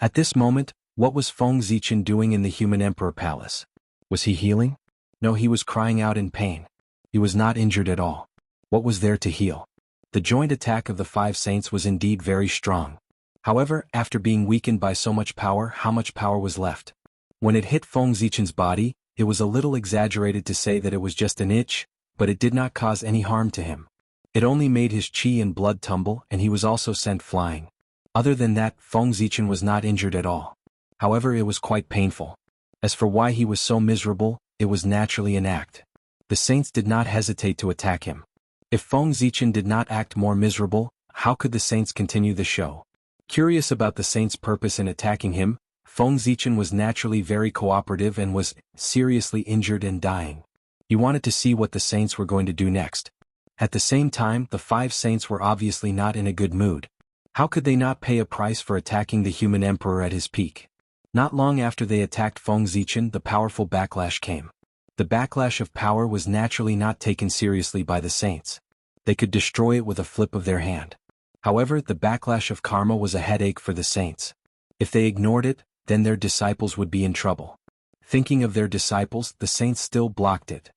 At this moment, what was Feng Zichen doing in the human emperor palace? Was he healing? No, he was crying out in pain. He was not injured at all. What was there to heal? The joint attack of the five saints was indeed very strong. However, after being weakened by so much power, how much power was left? When it hit Feng Zichen's body, it was a little exaggerated to say that it was just an itch, but it did not cause any harm to him. It only made his qi and blood tumble, and he was also sent flying. Other than that, Feng Zichen was not injured at all. However, it was quite painful. As for why he was so miserable, it was naturally an act. The saints did not hesitate to attack him. If Feng Zichen did not act more miserable, how could the saints continue the show? Curious about the saints' purpose in attacking him, Feng Zichen was naturally very cooperative and was seriously injured and dying. He wanted to see what the saints were going to do next. At the same time, the five saints were obviously not in a good mood. How could they not pay a price for attacking the human emperor at his peak? Not long after they attacked Feng Zichen, the powerful backlash came. The backlash of power was naturally not taken seriously by the saints. They could destroy it with a flip of their hand. However, the backlash of karma was a headache for the saints. If they ignored it, then their disciples would be in trouble. Thinking of their disciples, the saints still blocked it.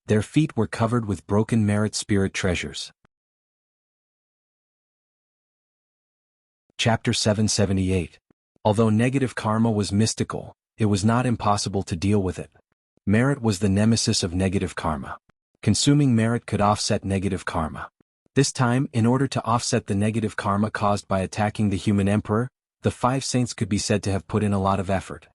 Their feet were covered with broken merit spirit treasures. Chapter 778. Although negative karma was mystical, it was not impossible to deal with it. Merit was the nemesis of negative karma. Consuming merit could offset negative karma. This time, in order to offset the negative karma caused by attacking the human emperor, the five saints could be said to have put in a lot of effort.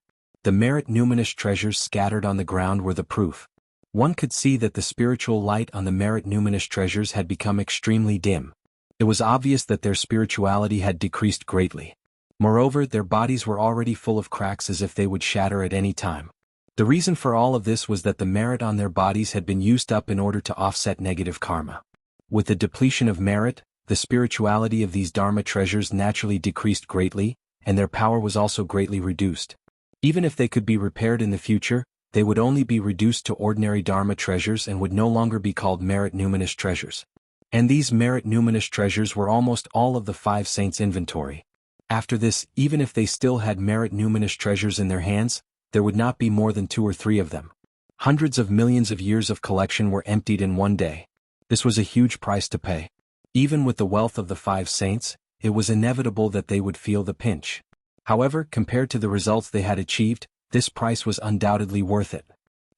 The merit numinous treasures scattered on the ground were the proof. One could see that the spiritual light on the merit numinous treasures had become extremely dim. It was obvious that their spirituality had decreased greatly. Moreover, their bodies were already full of cracks as if they would shatter at any time. The reason for all of this was that the merit on their bodies had been used up in order to offset negative karma. With the depletion of merit, the spirituality of these dharma treasures naturally decreased greatly, and their power was also greatly reduced. Even if they could be repaired in the future, they would only be reduced to ordinary dharma treasures and would no longer be called merit numinous treasures. And these merit numinous treasures were almost all of the five saints' inventory. After this, even if they still had merit numinous treasures in their hands, there would not be more than 2 or 3 of them. Hundreds of millions of years of collection were emptied in one day. This was a huge price to pay. Even with the wealth of the five saints, it was inevitable that they would feel the pinch. However, compared to the results they had achieved, this price was undoubtedly worth it.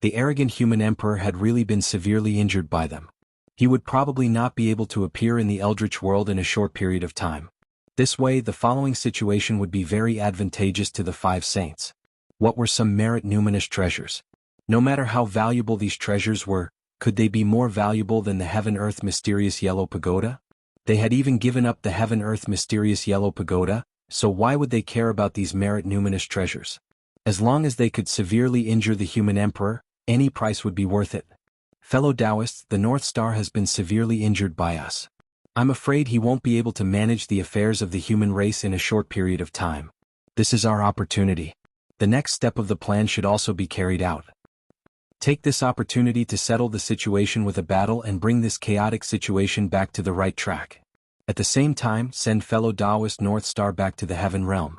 The arrogant human emperor had really been severely injured by them. He would probably not be able to appear in the eldritch world in a short period of time. This way, the following situation would be very advantageous to the five saints. What were some merit numinous treasures? No matter how valuable these treasures were, could they be more valuable than the heaven-earth mysterious yellow pagoda? They had even given up the heaven-earth mysterious yellow pagoda, so why would they care about these merit numinous treasures? As long as they could severely injure the human emperor, any price would be worth it. Fellow Taoists, the North Star has been severely injured by us. I'm afraid he won't be able to manage the affairs of the human race in a short period of time. This is our opportunity. The next step of the plan should also be carried out. Take this opportunity to settle the situation with a battle and bring this chaotic situation back to the right track. At the same time, send fellow Taoist North Star back to the heaven realm,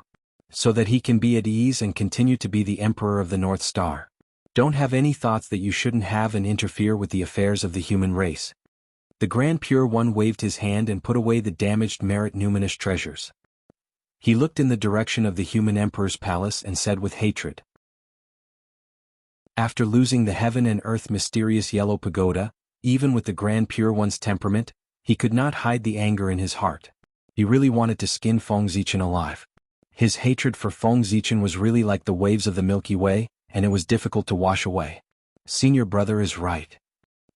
so that he can be at ease and continue to be the emperor of the North Star. Don't have any thoughts that you shouldn't have and interfere with the affairs of the human race. The Grand Pure One waved his hand and put away the damaged merit numinous treasures. He looked in the direction of the human emperor's palace and said with hatred, after losing the heaven and earth mysterious yellow pagoda, even with the Grand Pure One's temperament, he could not hide the anger in his heart. He really wanted to skin Feng Zichen alive. His hatred for Feng Zichen was really like the waves of the Milky Way, and it was difficult to wash away. Senior brother is right.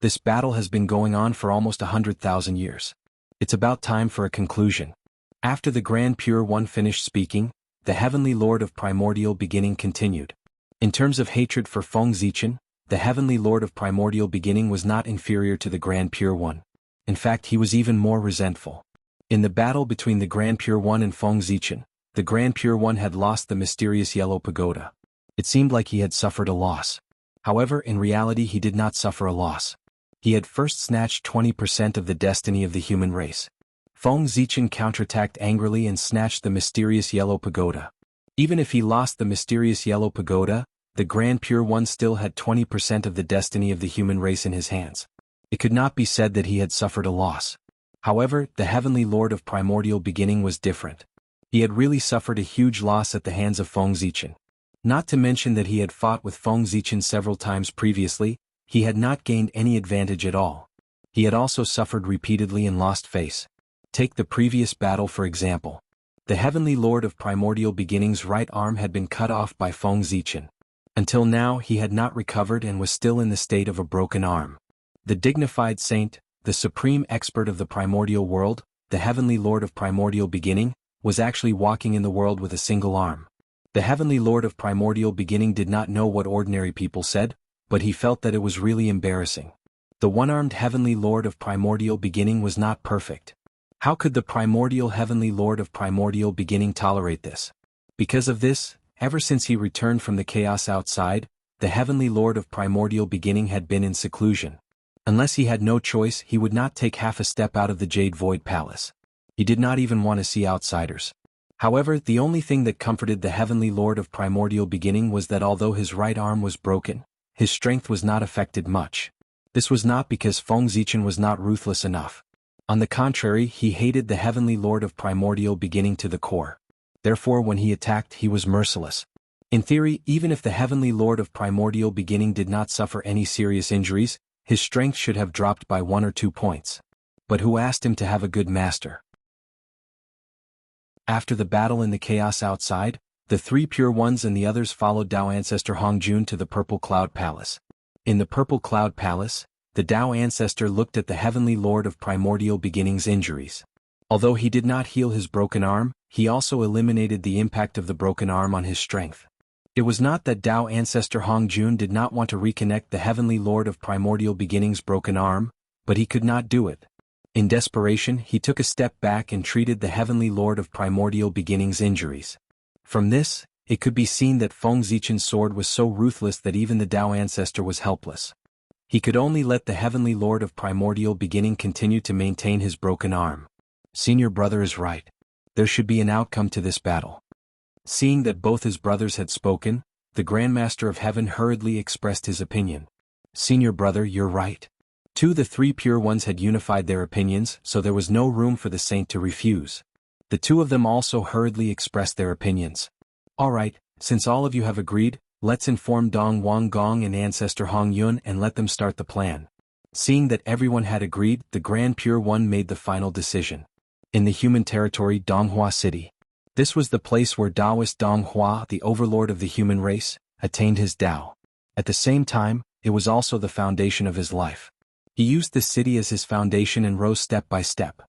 This battle has been going on for almost 100,000 years. It's about time for a conclusion. After the Grand Pure One finished speaking, the Heavenly Lord of Primordial Beginning continued. In terms of hatred for Feng Zichen, the Heavenly Lord of Primordial Beginning was not inferior to the Grand Pure One. In fact, he was even more resentful. In the battle between the Grand Pure One and Feng Zichen, the Grand Pure One had lost the mysterious yellow pagoda. It seemed like he had suffered a loss. However, in reality he did not suffer a loss. He had first snatched 20% of the destiny of the human race. Feng Zichen counterattacked angrily and snatched the mysterious yellow pagoda. Even if he lost the mysterious yellow pagoda, the Grand Pure One still had 20% of the destiny of the human race in his hands. It could not be said that he had suffered a loss. However, the Heavenly Lord of Primordial Beginning was different. He had really suffered a huge loss at the hands of Feng Zichen. Not to mention that he had fought with Feng Zichen several times previously, he had not gained any advantage at all. He had also suffered repeatedly and lost face. Take the previous battle for example. The Heavenly Lord of Primordial Beginning's right arm had been cut off by Feng Zichen. Until now he had not recovered and was still in the state of a broken arm. The dignified saint, the supreme expert of the primordial world, the Heavenly Lord of Primordial Beginning, was actually walking in the world with a single arm. The Heavenly Lord of Primordial Beginning did not know what ordinary people said, but he felt that it was really embarrassing. The one-armed Heavenly Lord of Primordial Beginning was not perfect. How could the primordial Heavenly Lord of Primordial Beginning tolerate this? Because of this, ever since he returned from the chaos outside, the Heavenly Lord of Primordial Beginning had been in seclusion. Unless he had no choice, he would not take half a step out of the Jade Void Palace. He did not even want to see outsiders. However, the only thing that comforted the Heavenly Lord of Primordial Beginning was that although his right arm was broken, his strength was not affected much. This was not because Feng Zichen was not ruthless enough. On the contrary, he hated the Heavenly Lord of Primordial Beginning to the core. Therefore, when he attacked, he was merciless. In theory, even if the Heavenly Lord of Primordial Beginning did not suffer any serious injuries, his strength should have dropped by 1 or 2 points. But who asked him to have a good master? After the battle in the chaos outside, the 3 Pure Ones and the others followed Dao Ancestor Hongjun to the Purple Cloud Palace. In the Purple Cloud Palace, the Dao Ancestor looked at the Heavenly Lord of Primordial Beginning's injuries. Although he did not heal his broken arm, he also eliminated the impact of the broken arm on his strength. It was not that Dao Ancestor Hongjun did not want to reconnect the Heavenly Lord of Primordial Beginning's broken arm, but he could not do it. In desperation, he took a step back and treated the Heavenly Lord of Primordial Beginning's injuries. From this, it could be seen that Feng Zichen's sword was so ruthless that even the Dao Ancestor was helpless. He could only let the Heavenly Lord of Primordial Beginning continue to maintain his broken arm. Senior brother is right. There should be an outcome to this battle. Seeing that both his brothers had spoken, the Grandmaster of Heaven hurriedly expressed his opinion. Senior brother, you're right. The 3 Pure Ones had unified their opinions, so there was no room for the saint to refuse. The 2 of them also hurriedly expressed their opinions. Alright, since all of you have agreed, let's inform Dong Wang Gong and Ancestor Hong Yun and let them start the plan. Seeing that everyone had agreed, the Grand Pure One made the final decision. In the human territory Donghua City. This was the place where Taoist Donghua, the overlord of the human race, attained his Tao. At the same time, it was also the foundation of his life. He used this city as his foundation and rose step by step.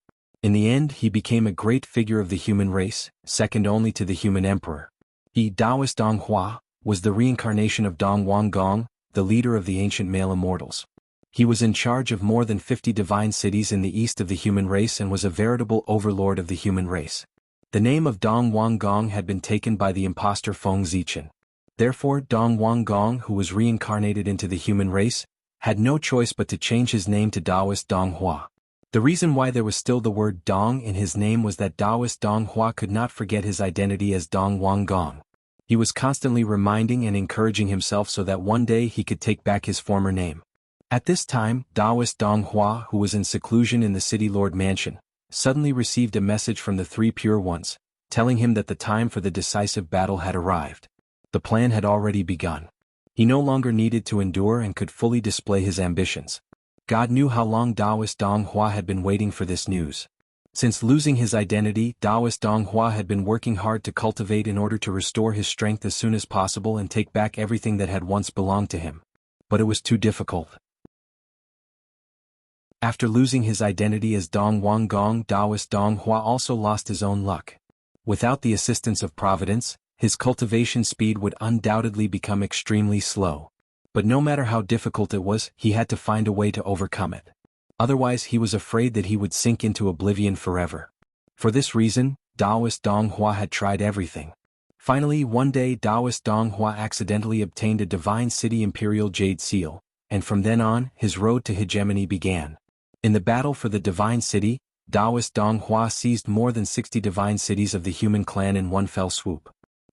In the end, he became a great figure of the human race, second only to the human emperor. He, Taoist Donghua, was the reincarnation of Dong Wang Gong, the leader of the ancient male immortals. He was in charge of more than 50 divine cities in the east of the human race and was a veritable overlord of the human race. The name of Dong Wang Gong had been taken by the impostor Feng Zichen. Therefore, Dong Wang Gong, who was reincarnated into the human race, had no choice but to change his name to Taoist Donghua. The reason why there was still the word Dong in his name was that Taoist Donghua could not forget his identity as Dong Wang Gong. He was constantly reminding and encouraging himself so that one day he could take back his former name. At this time, Taoist Donghua, who was in seclusion in the City Lord Mansion, suddenly received a message from the 3 Pure Ones, telling him that the time for the decisive battle had arrived. The plan had already begun. He no longer needed to endure and could fully display his ambitions. God knew how long Taoist Donghua had been waiting for this news. Since losing his identity, Taoist Donghua had been working hard to cultivate in order to restore his strength as soon as possible and take back everything that had once belonged to him. But it was too difficult. After losing his identity as Dong Wanggong, Taoist Dong Hua also lost his own luck. Without the assistance of Providence, his cultivation speed would undoubtedly become extremely slow. But no matter how difficult it was, he had to find a way to overcome it. Otherwise he was afraid that he would sink into oblivion forever. For this reason, Taoist Dong Hua had tried everything. Finally, one day Taoist Dong Hua accidentally obtained a divine city imperial jade seal, and from then on, his road to hegemony began. In the battle for the divine city, Taoist Dong Hua seized more than 60 divine cities of the human clan in one fell swoop.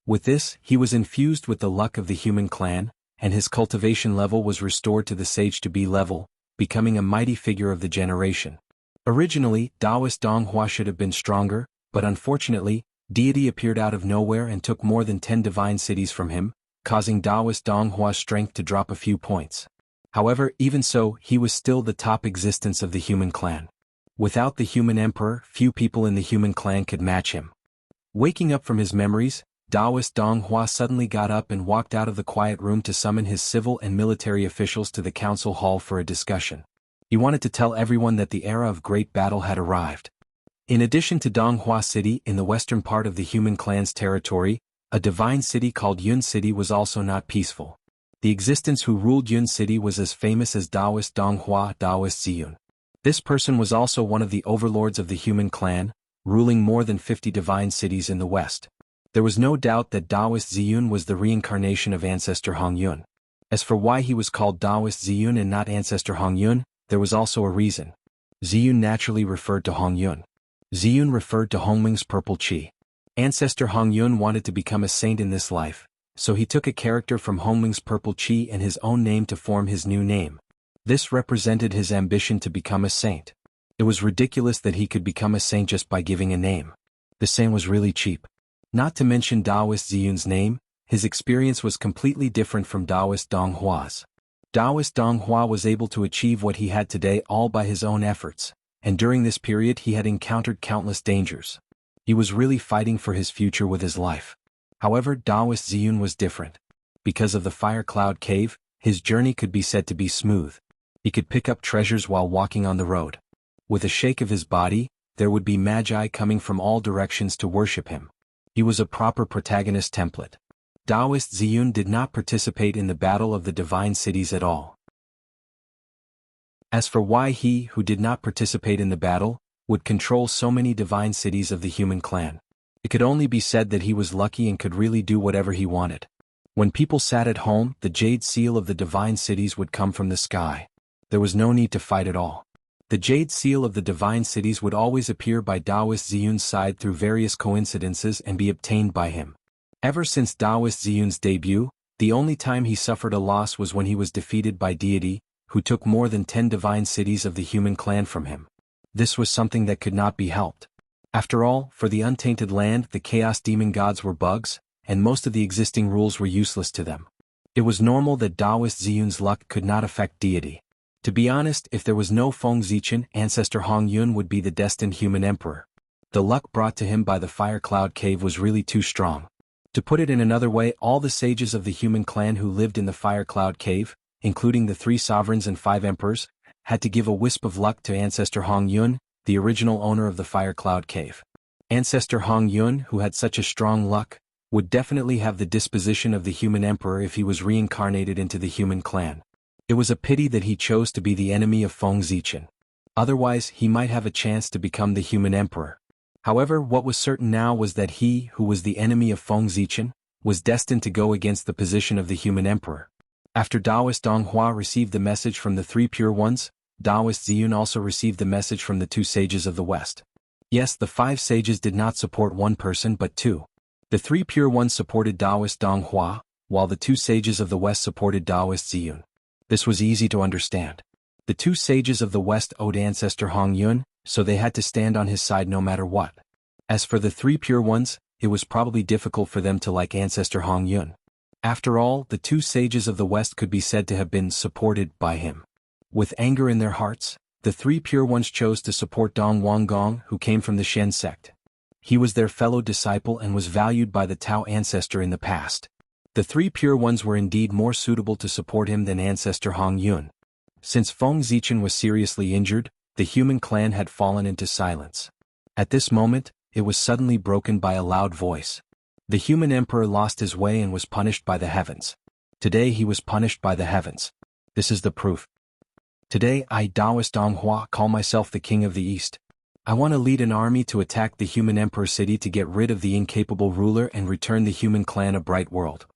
With this, he was infused with the luck of the human clan, and his cultivation level was restored to the sage-to-be level, becoming a mighty figure of the generation. Originally, Taoist Dong Hua should have been stronger, but unfortunately, deity appeared out of nowhere and took more than 10 divine cities from him, causing Taoist Dong Hua's strength to drop a few points. However, even so, he was still the top existence of the human clan. Without the human emperor, few people in the human clan could match him. Waking up from his memories, Taoist Dong Hua suddenly got up and walked out of the quiet room to summon his civil and military officials to the council hall for a discussion. He wanted to tell everyone that the era of great battle had arrived. In addition to Dong Hua City in the western part of the human clan's territory, a divine city called Yun City was also not peaceful. The existence who ruled Yun City was as famous as Taoist Dong Hua, Taoist Ziyun. This person was also one of the overlords of the human clan, ruling more than 50 divine cities in the west. There was no doubt that Taoist Ziyun was the reincarnation of ancestor Hong Yun. As for why he was called Taoist Ziyun and not ancestor Hong Yun, there was also a reason. Ziyun naturally referred to Hong Yun. Ziyun referred to Hongming's purple qi. Ancestor Hong Yun wanted to become a saint in this life, so he took a character from Hongming's purple qi and his own name to form his new name. This represented his ambition to become a saint. It was ridiculous that he could become a saint just by giving a name. The saint was really cheap. Not to mention Taoist Ziyun's name, his experience was completely different from Taoist Dong Hua's. Taoist Dong Hua was able to achieve what he had today all by his own efforts, and during this period he had encountered countless dangers. He was really fighting for his future with his life. However, Taoist Ziyun was different. Because of the fire cloud cave, his journey could be said to be smooth. He could pick up treasures while walking on the road. With a shake of his body, there would be magi coming from all directions to worship him. He was a proper protagonist template. Taoist Ziyun did not participate in the battle of the divine cities at all. As for why he, who did not participate in the battle, would control so many divine cities of the human clan, it could only be said that he was lucky and could really do whatever he wanted. When people sat at home, the jade seal of the divine cities would come from the sky. There was no need to fight at all. The jade seal of the divine cities would always appear by Taoist Ziyun's side through various coincidences and be obtained by him. Ever since Taoist Ziyun's debut, the only time he suffered a loss was when he was defeated by deity, who took more than 10 divine cities of the human clan from him. This was something that could not be helped. After all, for the untainted land, the chaos demon gods were bugs, and most of the existing rules were useless to them. It was normal that Taoist Ziyun's luck could not affect deity. To be honest, if there was no Feng Zichen, ancestor Hong Yun would be the destined human emperor. The luck brought to him by the fire cloud cave was really too strong. To put it in another way, all the sages of the human clan who lived in the fire cloud cave, including the 3 sovereigns and 5 emperors, had to give a wisp of luck to ancestor Hong Yun, the original owner of the fire cloud cave. Ancestor Hong Yun, who had such a strong luck, would definitely have the disposition of the human emperor if he was reincarnated into the human clan. It was a pity that he chose to be the enemy of Feng Zichen. Otherwise, he might have a chance to become the human emperor. However, what was certain now was that he, who was the enemy of Feng Zichen, was destined to go against the position of the human emperor. After Taoist Dong Hua received the message from the 3 pure ones, Taoist Ziyun also received the message from the 2 sages of the West. Yes, the 5 sages did not support one person but 2. The 3 pure ones supported Taoist Dong Hua, while the 2 sages of the West supported Taoist Ziyun. This was easy to understand. The 2 sages of the West owed ancestor Hong Yun, so they had to stand on his side no matter what. As for the 3 pure ones, it was probably difficult for them to like ancestor Hong Yun. After all, the 2 sages of the West could be said to have been supported by him. With anger in their hearts, the 3 pure ones chose to support Dong Wanggong, who came from the Shen sect. He was their fellow disciple and was valued by the Tao ancestor in the past. The 3 pure ones were indeed more suitable to support him than ancestor Hong Yun. Since Feng Zichen was seriously injured, the human clan had fallen into silence. At this moment, it was suddenly broken by a loud voice. The human emperor lost his way and was punished by the heavens. Today he was punished by the heavens. This is the proof. Today I, Taoist Dong Hua, call myself the King of the East. I want to lead an army to attack the human emperor city to get rid of the incapable ruler and return the human clan a bright world.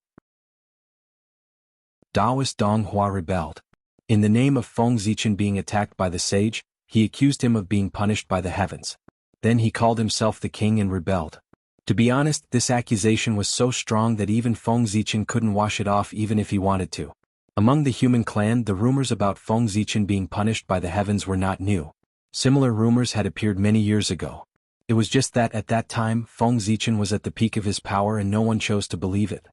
Taoist Dong Hua rebelled. In the name of Feng Zichen being attacked by the sage, he accused him of being punished by the heavens. Then he called himself the king and rebelled. To be honest, this accusation was so strong that even Feng Zichen couldn't wash it off even if he wanted to. Among the human clan, the rumors about Feng Zichen being punished by the heavens were not new. Similar rumors had appeared many years ago. It was just that at that time, Feng Zichen was at the peak of his power and no one chose to believe it.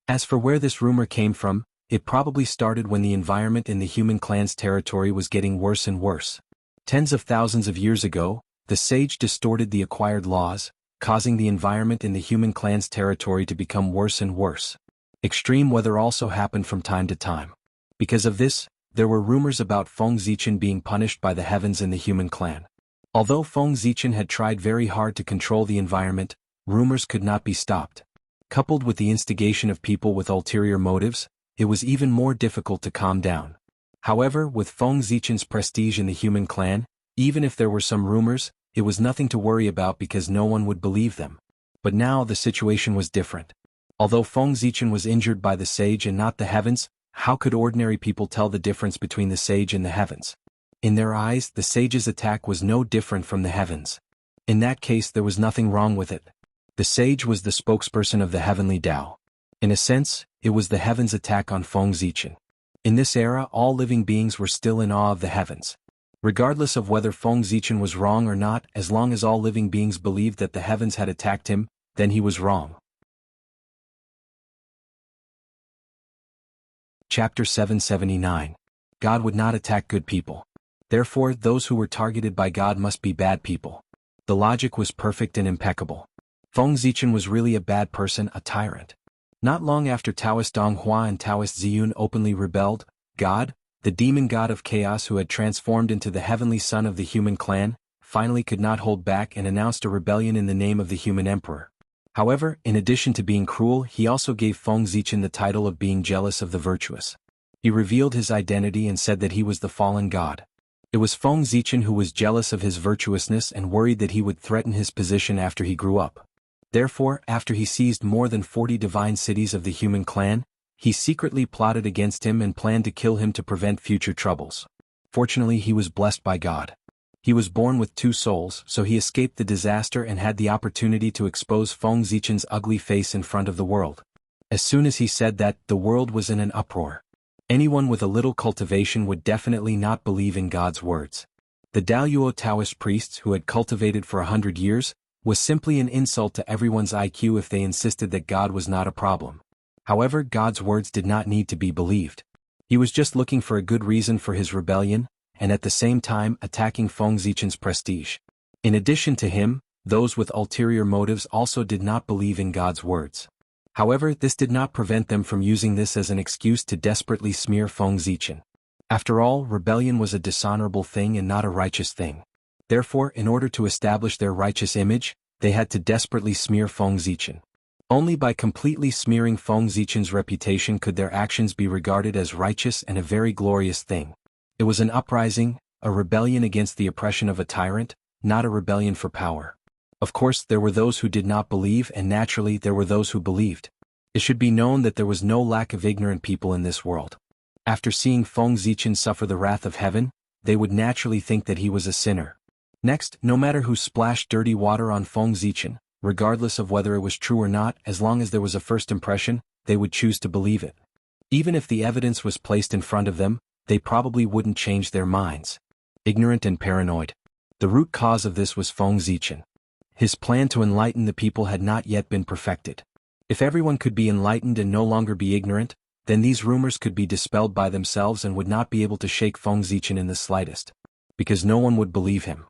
As for where this rumor came from, it probably started when the environment in the human clan's territory was getting worse and worse. Tens of thousands of years ago, the sage distorted the acquired laws, causing the environment in the human clan's territory to become worse and worse. Extreme weather also happened from time to time. Because of this, there were rumors about Feng Zichen being punished by the heavens in the human clan. Although Feng Zichen had tried very hard to control the environment, rumors could not be stopped. Coupled with the instigation of people with ulterior motives, it was even more difficult to calm down. However, with Feng Zichen's prestige in the human clan, even if there were some rumors, it was nothing to worry about because no one would believe them. But now the situation was different. Although Feng Zichen was injured by the sage and not the heavens, how could ordinary people tell the difference between the sage and the heavens? In their eyes, the sage's attack was no different from the heavens. In that case, there was nothing wrong with it. The sage was the spokesperson of the heavenly Tao. In a sense, it was the heavens' attack on Feng Zichen. In this era, all living beings were still in awe of the heavens. Regardless of whether Feng Zichen was wrong or not, as long as all living beings believed that the heavens had attacked him, then he was wrong. Chapter 779. God would not attack good people. Therefore, those who were targeted by God must be bad people. The logic was perfect and impeccable. Feng Zichen was really a bad person, a tyrant. Not long after Taoist Dong Hua and Taoist Ziyun openly rebelled, God, the demon god of chaos who had transformed into the heavenly son of the human clan, finally could not hold back and announced a rebellion in the name of the human emperor. However, in addition to being cruel, he also gave Feng Zichen the title of being jealous of the virtuous. He revealed his identity and said that he was the fallen god. It was Feng Zichen who was jealous of his virtuousness and worried that he would threaten his position after he grew up. Therefore, after he seized more than 40 divine cities of the human clan, he secretly plotted against him and planned to kill him to prevent future troubles. Fortunately, he was blessed by God. He was born with 2 souls, so he escaped the disaster and had the opportunity to expose Feng Zichen's ugly face in front of the world. As soon as he said that, the world was in an uproar. Anyone with a little cultivation would definitely not believe in God's words. The Daoyuo Taoist priests who had cultivated for 100 years was simply an insult to everyone's IQ if they insisted that God was not a problem. However, God's words did not need to be believed. He was just looking for a good reason for his rebellion, and at the same time attacking Feng Zichen's prestige. In addition to him, those with ulterior motives also did not believe in God's words. However, this did not prevent them from using this as an excuse to desperately smear Feng Zichen. After all, rebellion was a dishonorable thing and not a righteous thing. Therefore, in order to establish their righteous image, they had to desperately smear Feng Zichen. Only by completely smearing Feng Zichen's reputation could their actions be regarded as righteous and a very glorious thing. It was an uprising, a rebellion against the oppression of a tyrant, not a rebellion for power. Of course, there were those who did not believe and naturally there were those who believed. It should be known that there was no lack of ignorant people in this world. After seeing Feng Zichen suffer the wrath of heaven, they would naturally think that he was a sinner. Next, no matter who splashed dirty water on Feng Zichen, regardless of whether it was true or not, as long as there was a first impression, they would choose to believe it. Even if the evidence was placed in front of them, they probably wouldn't change their minds. Ignorant and paranoid. The root cause of this was Feng Zichen. His plan to enlighten the people had not yet been perfected. If everyone could be enlightened and no longer be ignorant, then these rumors could be dispelled by themselves and would not be able to shake Feng Zichen in the slightest. Because no one would believe him.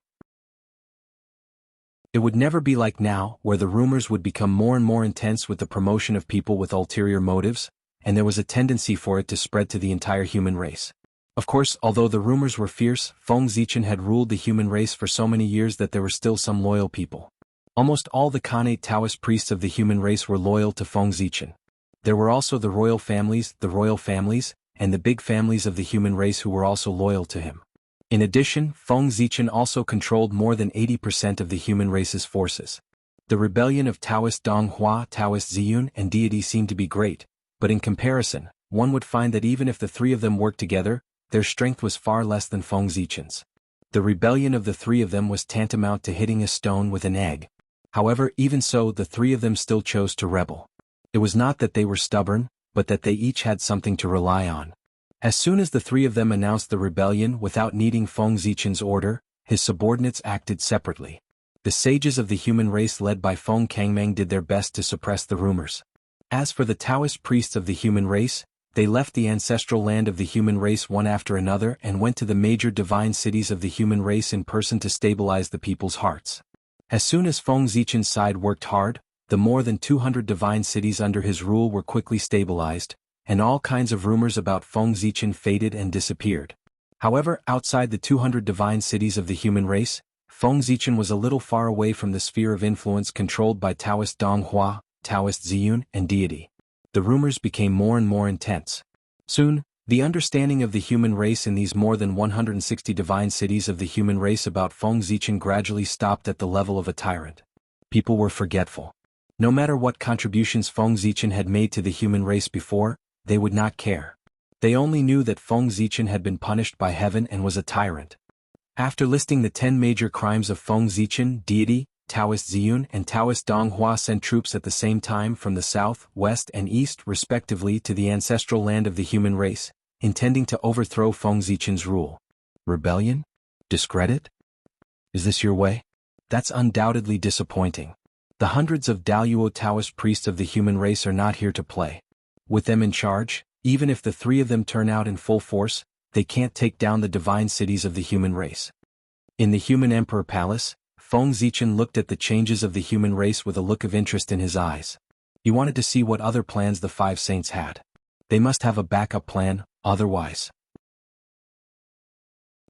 It would never be like now, where the rumors would become more and more intense with the promotion of people with ulterior motives, and there was a tendency for it to spread to the entire human race. Of course, although the rumors were fierce, Feng Zichen had ruled the human race for so many years that there were still some loyal people. Almost all the Khanate Taoist priests of the human race were loyal to Feng Zichen. There were also the royal families, and the big families of the human race who were also loyal to him. In addition, Feng Zichen also controlled more than 80% of the human race's forces. The rebellion of Taoist Donghua, Taoist Ziyun, and Deity seemed to be great, but in comparison, one would find that even if the three of them worked together, their strength was far less than Feng Zichen's. The rebellion of the three of them was tantamount to hitting a stone with an egg. However, even so, the three of them still chose to rebel. It was not that they were stubborn, but that they each had something to rely on. As soon as the three of them announced the rebellion without needing Feng Zichen's order, his subordinates acted separately. The sages of the human race led by Feng Kangmeng did their best to suppress the rumors. As for the Taoist priests of the human race, they left the ancestral land of the human race one after another and went to the major divine cities of the human race in person to stabilize the people's hearts. As soon as Feng Zichen's side worked hard, the more than 200 divine cities under his rule were quickly stabilized, and all kinds of rumors about Feng Zichen faded and disappeared. However, outside the 200 divine cities of the human race, Feng Zichen was a little far away from the sphere of influence controlled by Taoist Donghua, Taoist Ziyun, and Deity. The rumors became more and more intense. Soon, the understanding of the human race in these more than 160 divine cities of the human race about Feng Zichen gradually stopped at the level of a tyrant. People were forgetful. No matter what contributions Feng Zichen had made to the human race before, they would not care. They only knew that Feng Zichen had been punished by heaven and was a tyrant. After listing the 10 major crimes of Feng Zichen, Deity, Taoist Ziyun, and Taoist Donghua sent troops at the same time from the south, west, and east respectively to the ancestral land of the human race, intending to overthrow Feng Zichen's rule. Rebellion? Discredit? Is this your way? That's undoubtedly disappointing. The hundreds of Daluo Taoist priests of the human race are not here to play. With them in charge, even if the three of them turn out in full force, they can't take down the divine cities of the human race. In the human emperor palace, Feng Zichen looked at the changes of the human race with a look of interest in his eyes. He wanted to see what other plans the five saints had. They must have a backup plan, otherwise.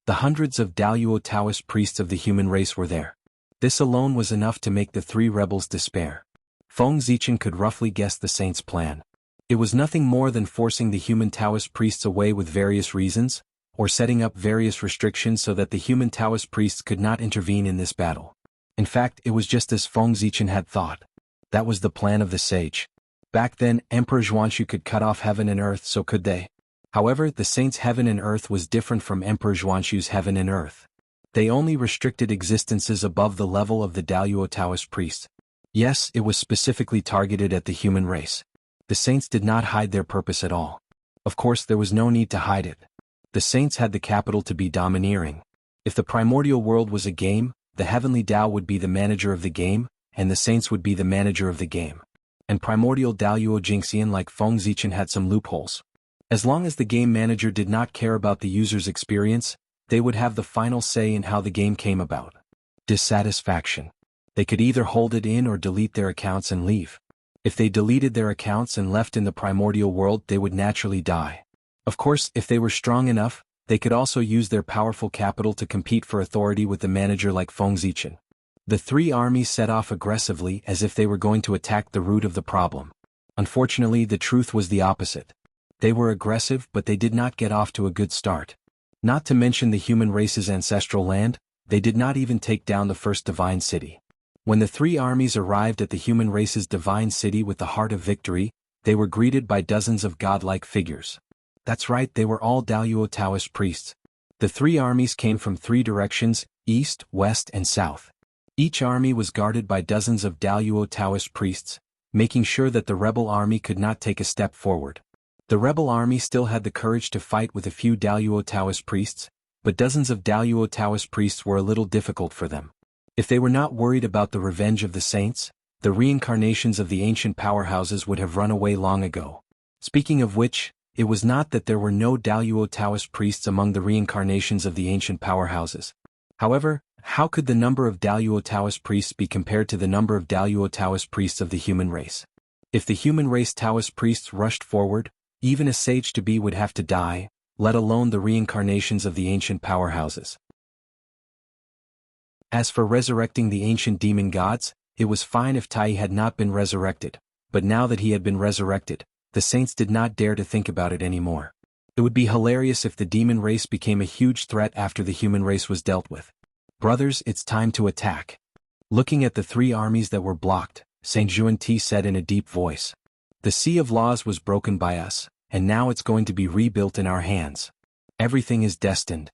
The hundreds of Daluo Taoist priests of the human race were there. This alone was enough to make the three rebels despair. Feng Zichen could roughly guess the saints' plan. It was nothing more than forcing the human Taoist priests away with various reasons, or setting up various restrictions so that the human Taoist priests could not intervene in this battle. In fact, it was just as Feng Zichen had thought. That was the plan of the sage. Back then, Emperor Zhuanshu could cut off heaven and earth, so could they. However, the saints' heaven and earth was different from Emperor Zhuanshu's heaven and earth. They only restricted existences above the level of the Daluo Taoist priests. Yes, it was specifically targeted at the human race. The saints did not hide their purpose at all. Of course, there was no need to hide it. The saints had the capital to be domineering. If the primordial world was a game, the heavenly Tao would be the manager of the game, and the saints would be the manager of the game. And primordial Daluo Jingxian like Feng Zichen had some loopholes. As long as the game manager did not care about the user's experience, they would have the final say in how the game came about. Dissatisfaction. They could either hold it in or delete their accounts and leave. If they deleted their accounts and left in the primordial world, they would naturally die. Of course, if they were strong enough, they could also use their powerful capital to compete for authority with the manager like Feng Zichen. The three armies set off aggressively as if they were going to attack the root of the problem. Unfortunately, the truth was the opposite. They were aggressive, but they did not get off to a good start. Not to mention the human race's ancestral land, they did not even take down the first divine city. When the three armies arrived at the human race's divine city with the heart of victory, they were greeted by dozens of godlike figures. That's right, they were all Daluo Taoist priests. The three armies came from three directions, east, west, and south. Each army was guarded by dozens of Daluo Taoist priests, making sure that the rebel army could not take a step forward. The rebel army still had the courage to fight with a few Daluo Taoist priests, but dozens of Daluo Taoist priests were a little difficult for them. If they were not worried about the revenge of the saints, the reincarnations of the ancient powerhouses would have run away long ago. Speaking of which, it was not that there were no Daluo Taoist priests among the reincarnations of the ancient powerhouses. However, how could the number of Daluo Taoist priests be compared to the number of Daluo Taoist priests of the human race? If the human race Taoist priests rushed forward, even a sage-to-be would have to die, let alone the reincarnations of the ancient powerhouses. As for resurrecting the ancient demon gods, it was fine if Tai had not been resurrected, but now that he had been resurrected, the saints did not dare to think about it anymore. It would be hilarious if the demon race became a huge threat after the human race was dealt with. Brothers, it's time to attack. Looking at the three armies that were blocked, Saint Xuanti said in a deep voice. The Sea of Laws was broken by us, and now it's going to be rebuilt in our hands. Everything is destined.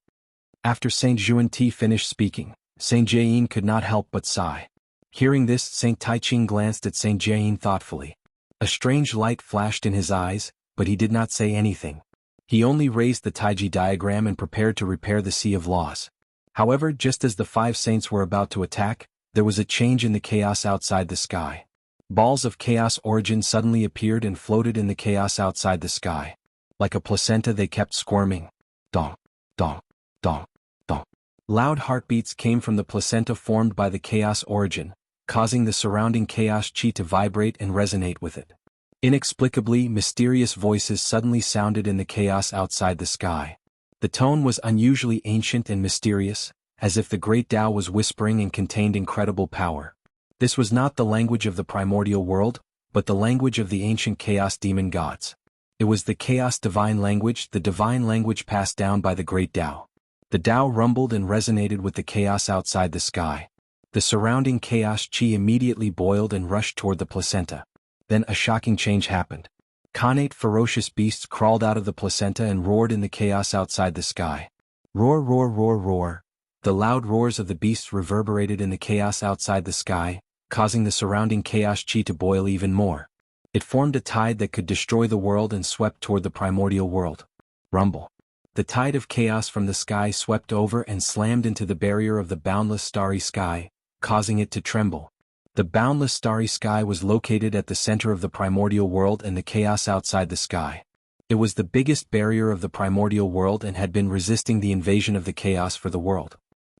After Saint Xuanti finished speaking, Saint Jiayin could not help but sigh. Hearing this, Saint Taiching glanced at Saint Jiayin thoughtfully. A strange light flashed in his eyes, but he did not say anything. He only raised the Taiji diagram and prepared to repair the Sea of Laws. However, just as the five saints were about to attack, there was a change in the chaos outside the sky. Balls of chaos origin suddenly appeared and floated in the chaos outside the sky. Like a placenta, they kept squirming. Dong, dong, dong, dong. Loud heartbeats came from the placenta formed by the chaos origin, causing the surrounding chaos chi to vibrate and resonate with it. Inexplicably, mysterious voices suddenly sounded in the chaos outside the sky. The tone was unusually ancient and mysterious, as if the great Tao was whispering and contained incredible power. This was not the language of the primordial world, but the language of the ancient chaos demon gods. It was the chaos divine language, the divine language passed down by the great Tao. The Tao rumbled and resonated with the chaos outside the sky. The surrounding chaos chi immediately boiled and rushed toward the placenta. Then a shocking change happened. Connate ferocious beasts crawled out of the placenta and roared in the chaos outside the sky. Roar, roar, roar, roar. The loud roars of the beasts reverberated in the chaos outside the sky, causing the surrounding chaos chi to boil even more. It formed a tide that could destroy the world and swept toward the primordial world. Rumble. The tide of chaos from the sky swept over and slammed into the barrier of the boundless starry sky, causing it to tremble. The boundless starry sky was located at the center of the primordial world and the chaos outside the sky. It was the biggest barrier of the primordial world and had been resisting the invasion of the chaos for the world.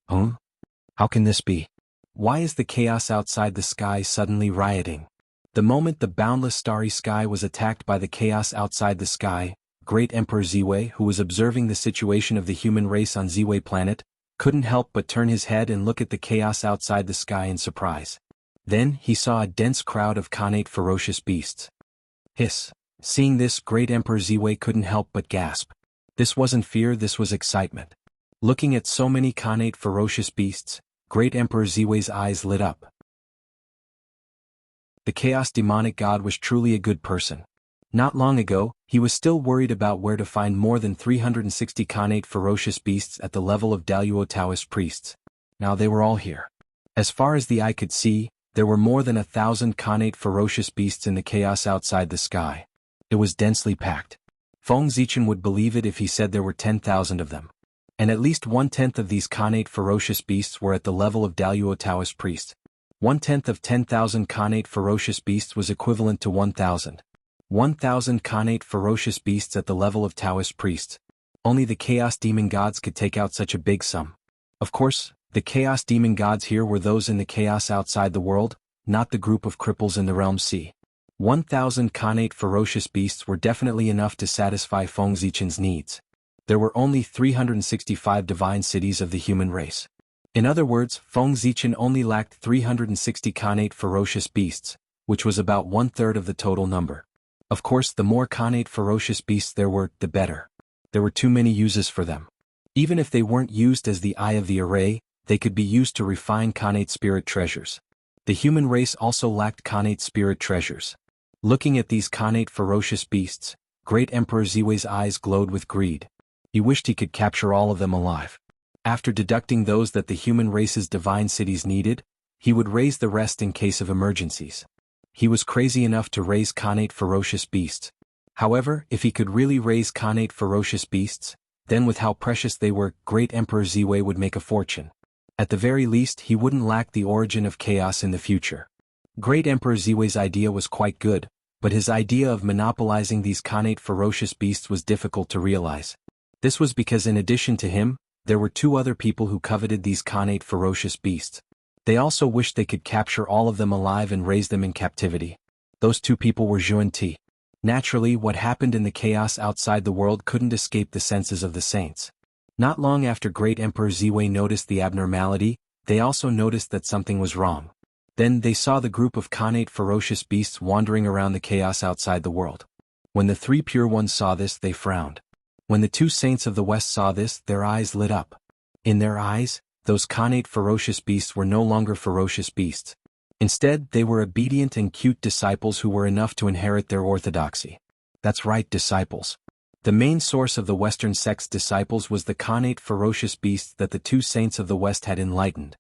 Huh? How can this be? Why is the chaos outside the sky suddenly rioting? The moment the boundless starry sky was attacked by the chaos outside the sky, Great Emperor Ziwei, who was observing the situation of the human race on Ziwei planet, couldn't help but turn his head and look at the chaos outside the sky in surprise. Then he saw a dense crowd of connate ferocious beasts. Hiss. Seeing this, Great Emperor Ziwei couldn't help but gasp. This wasn't fear, this was excitement. Looking at so many connate ferocious beasts, Great Emperor Ziwei's eyes lit up. The chaos demonic god was truly a good person. Not long ago, he was still worried about where to find more than 360 connate ferocious beasts at the level of Daluo Taoist priests. Now they were all here. As far as the eye could see, there were more than 1,000 connate ferocious beasts in the chaos outside the sky. It was densely packed. Feng Zichen would believe it if he said there were 10,000 of them. And at least 1/10 of these connate ferocious beasts were at the level of Daluo Taoist priests. 1/10 of 10,000 connate ferocious beasts was equivalent to 1,000. 1,000 connate ferocious beasts at the level of Taoist priests. Only the chaos demon gods could take out such a big sum. Of course, the chaos demon gods here were those in the chaos outside the world, not the group of cripples in the realm sea. 1,000 connate ferocious beasts were definitely enough to satisfy Feng Zichen's needs. There were only 365 divine cities of the human race. In other words, Feng Zichen only lacked 360 connate ferocious beasts, which was about 1/3 of the total number. Of course, the more connate ferocious beasts there were, the better. There were too many uses for them. Even if they weren't used as the eye of the array, they could be used to refine connate spirit treasures. The human race also lacked connate spirit treasures. Looking at these connate ferocious beasts, Great Emperor Ziwei's eyes glowed with greed. He wished he could capture all of them alive. After deducting those that the human race's divine cities needed, he would raise the rest in case of emergencies. He was crazy enough to raise connate ferocious beasts. However, if he could really raise connate ferocious beasts, then with how precious they were, Great Emperor Ziwei would make a fortune. At the very least, he wouldn't lack the origin of chaos in the future. Great Emperor Ziwei's idea was quite good, but his idea of monopolizing these connate ferocious beasts was difficult to realize. This was because in addition to him, there were two other people who coveted these connate ferocious beasts. They also wished they could capture all of them alive and raise them in captivity. Those two people were Xuanti. Naturally, what happened in the chaos outside the world couldn't escape the senses of the saints. Not long after Great Emperor Ziwei noticed the abnormality, they also noticed that something was wrong. Then they saw the group of Khanate ferocious beasts wandering around the chaos outside the world. When the three pure ones saw this, they frowned. When the two saints of the west saw this, their eyes lit up. In their eyes, those Khanate ferocious beasts were no longer ferocious beasts. Instead, they were obedient and cute disciples who were enough to inherit their orthodoxy. That's right, disciples. The main source of the Western sect's disciples was the Khanate ferocious beasts that the two saints of the West had enlightened.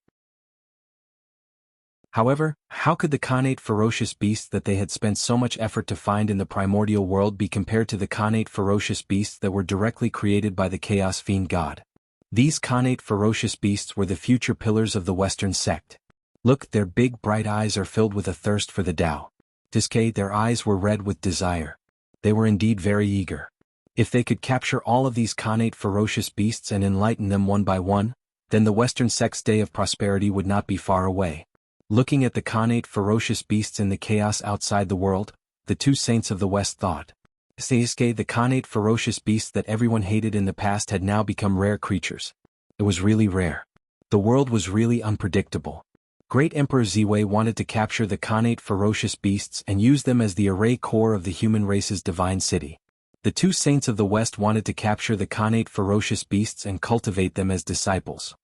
However, how could the Khanate ferocious beasts that they had spent so much effort to find in the primordial world be compared to the Khanate ferocious beasts that were directly created by the Chaos Fiend God? These Khanate ferocious beasts were the future pillars of the Western sect. Look, their big bright eyes are filled with a thirst for the Tao. Their eyes were red with desire. They were indeed very eager. If they could capture all of these Khanate ferocious beasts and enlighten them one by one, then the Western sect's day of prosperity would not be far away. Looking at the Khanate ferocious beasts in the chaos outside the world, the two saints of the West thought. The Khanate ferocious beasts that everyone hated in the past had now become rare creatures. It was really rare. The world was really unpredictable. Great Emperor Ziwei wanted to capture the Khanate ferocious beasts and use them as the array core of the human race's divine city. The two saints of the West wanted to capture the Khanate ferocious beasts and cultivate them as disciples.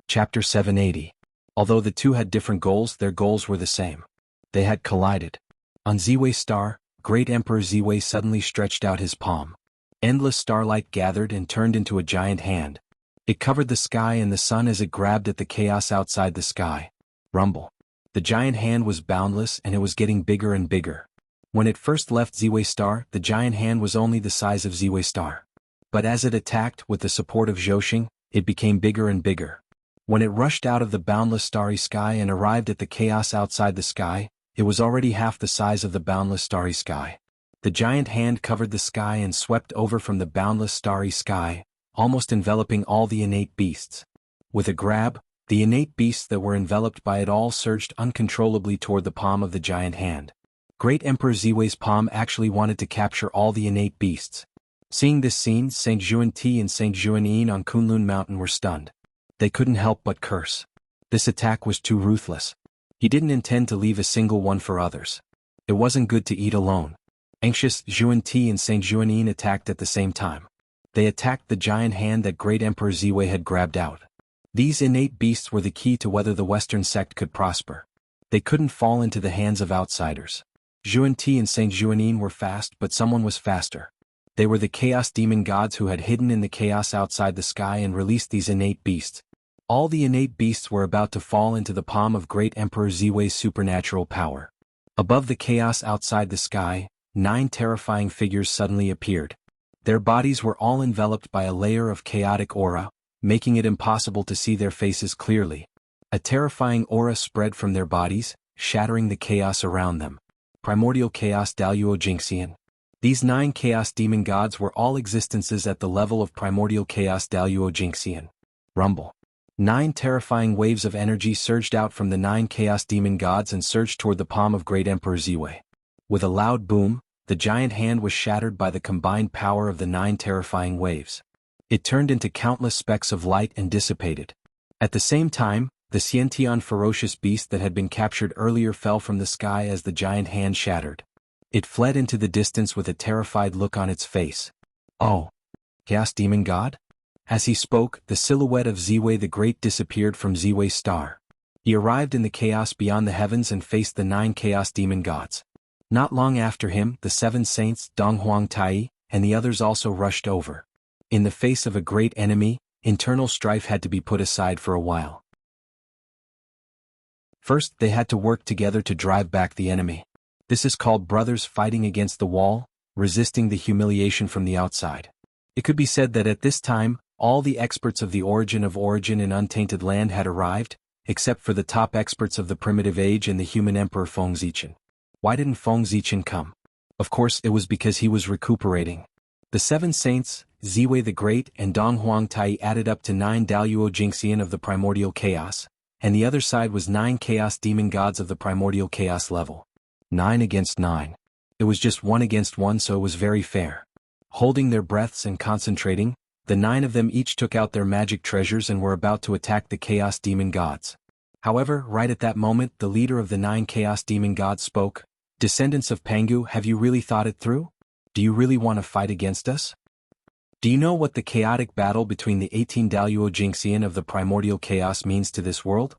Chapter 780. Although the two had different goals, their goals were the same. They had collided. On Ziwei's star, Great Emperor Ziwei suddenly stretched out his palm. Endless starlight gathered and turned into a giant hand. It covered the sky and the sun as it grabbed at the chaos outside the sky. Rumble. The giant hand was boundless and it was getting bigger and bigger. When it first left Ziwei's star, the giant hand was only the size of Ziwei's star. But as it attacked with the support of Zhoshing, it became bigger and bigger. When it rushed out of the boundless starry sky and arrived at the chaos outside the sky, it was already half the size of the boundless starry sky. The giant hand covered the sky and swept over from the boundless starry sky, almost enveloping all the innate beasts. With a grab, the innate beasts that were enveloped by it all surged uncontrollably toward the palm of the giant hand. Great Emperor Ziwei's palm actually wanted to capture all the innate beasts. Seeing this scene, Saint Xuan-Ti and Saint Xuan-Yin on Kunlun Mountain were stunned. They couldn't help but curse. This attack was too ruthless. He didn't intend to leave a single one for others. It wasn't good to eat alone. Anxious, Xuan-Ti and Saint Xuan-Yin attacked at the same time. They attacked the giant hand that Great Emperor Ziwei had grabbed out. These innate beasts were the key to whether the Western sect could prosper. They couldn't fall into the hands of outsiders. Xuan-Ti and Saint Xuan-Yin were fast, but someone was faster. They were the chaos demon gods who had hidden in the chaos outside the sky and released these innate beasts. All the innate beasts were about to fall into the palm of Great Emperor Ziwei's supernatural power. Above the chaos outside the sky, 9 terrifying figures suddenly appeared. Their bodies were all enveloped by a layer of chaotic aura, making it impossible to see their faces clearly. A terrifying aura spread from their bodies, shattering the chaos around them. Primordial Chaos Daluo Jinxian. These 9 chaos demon gods were all existences at the level of Primordial Chaos Daluo Jinxian. Rumble. 9 terrifying waves of energy surged out from the 9 chaos demon gods and surged toward the palm of Great Emperor Ziwei. With a loud boom, the giant hand was shattered by the combined power of the 9 terrifying waves. It turned into countless specks of light and dissipated. At the same time, the Xiantian ferocious beast that had been captured earlier fell from the sky as the giant hand shattered. It fled into the distance with a terrified look on its face. Oh! Chaos Demon God? As he spoke, the silhouette of Ziwei the Great disappeared from Ziwei's star. He arrived in the chaos beyond the heavens and faced the 9 chaos demon gods. Not long after him, the 7 saints, Donghuang Tai, and the others also rushed over. In the face of a great enemy, internal strife had to be put aside for a while. First, they had to work together to drive back the enemy. This is called brothers fighting against the wall, resisting the humiliation from the outside. It could be said that at this time, all the experts of the origin in untainted land had arrived, except for the top experts of the primitive age and the human emperor Feng Zichen. Why didn't Feng Zichen come? Of course, it was because he was recuperating. The 7 saints, Ziwei the Great and Donghuang Tai added up to 9 Daluo Jinxian of the primordial chaos, and the other side was 9 chaos demon gods of the primordial chaos level. 9 against 9. It was just 1 against 1, so it was very fair. Holding their breaths and concentrating, the 9 of them each took out their magic treasures and were about to attack the chaos demon gods. However, right at that moment, the leader of the 9 chaos demon gods spoke. Descendants of Pangu, have you really thought it through? Do you really want to fight against us? Do you know what the chaotic battle between the 18 Daluo Jinxian of the primordial chaos means to this world?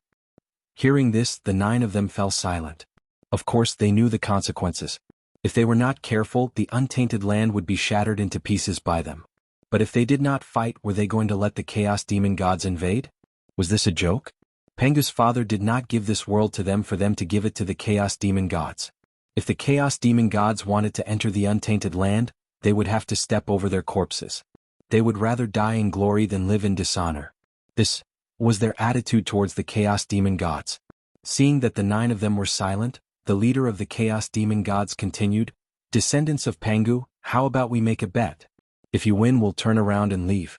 Hearing this, the 9 of them fell silent. Of course, they knew the consequences. If they were not careful, the untainted land would be shattered into pieces by them. But if they did not fight, were they going to let the chaos demon gods invade? Was this a joke? Pangu's father did not give this world to them for them to give it to the chaos demon gods. If the chaos demon gods wanted to enter the untainted land, they would have to step over their corpses. They would rather die in glory than live in dishonor. This was their attitude towards the chaos demon gods. Seeing that the 9 of them were silent, the leader of the chaos demon gods continued, Descendants of Pangu, how about we make a bet? If you win, we'll turn around and leave.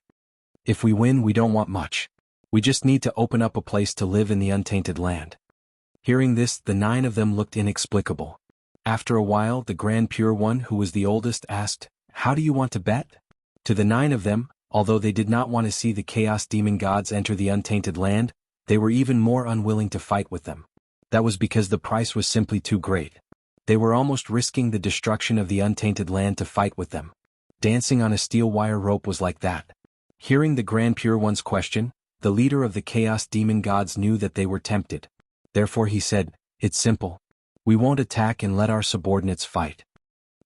If we win, we don't want much. We just need to open up a place to live in the untainted land. Hearing this, the 9 of them looked inexplicable. After a while, the Grand Pure One, who was the oldest, asked, How do you want to bet? To the 9 of them, although they did not want to see the chaos demon gods enter the untainted land, they were even more unwilling to fight with them. That was because the price was simply too great. They were almost risking the destruction of the untainted land to fight with them. Dancing on a steel wire rope was like that. Hearing the Grand Pure One's question, the leader of the chaos demon gods knew that they were tempted. Therefore he said, It's simple. We won't attack and let our subordinates fight.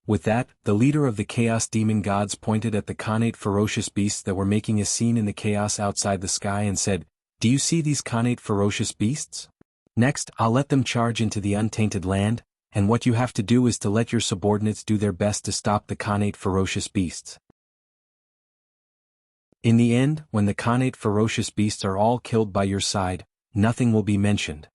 With that, the leader of the chaos demon gods pointed at the connate ferocious beasts that were making a scene in the chaos outside the sky and said, Do you see these connate ferocious beasts? Next, I'll let them charge into the untainted land, and what you have to do is to let your subordinates do their best to stop the connate ferocious beasts. In the end, when the connate ferocious beasts are all killed by your side, nothing will be mentioned.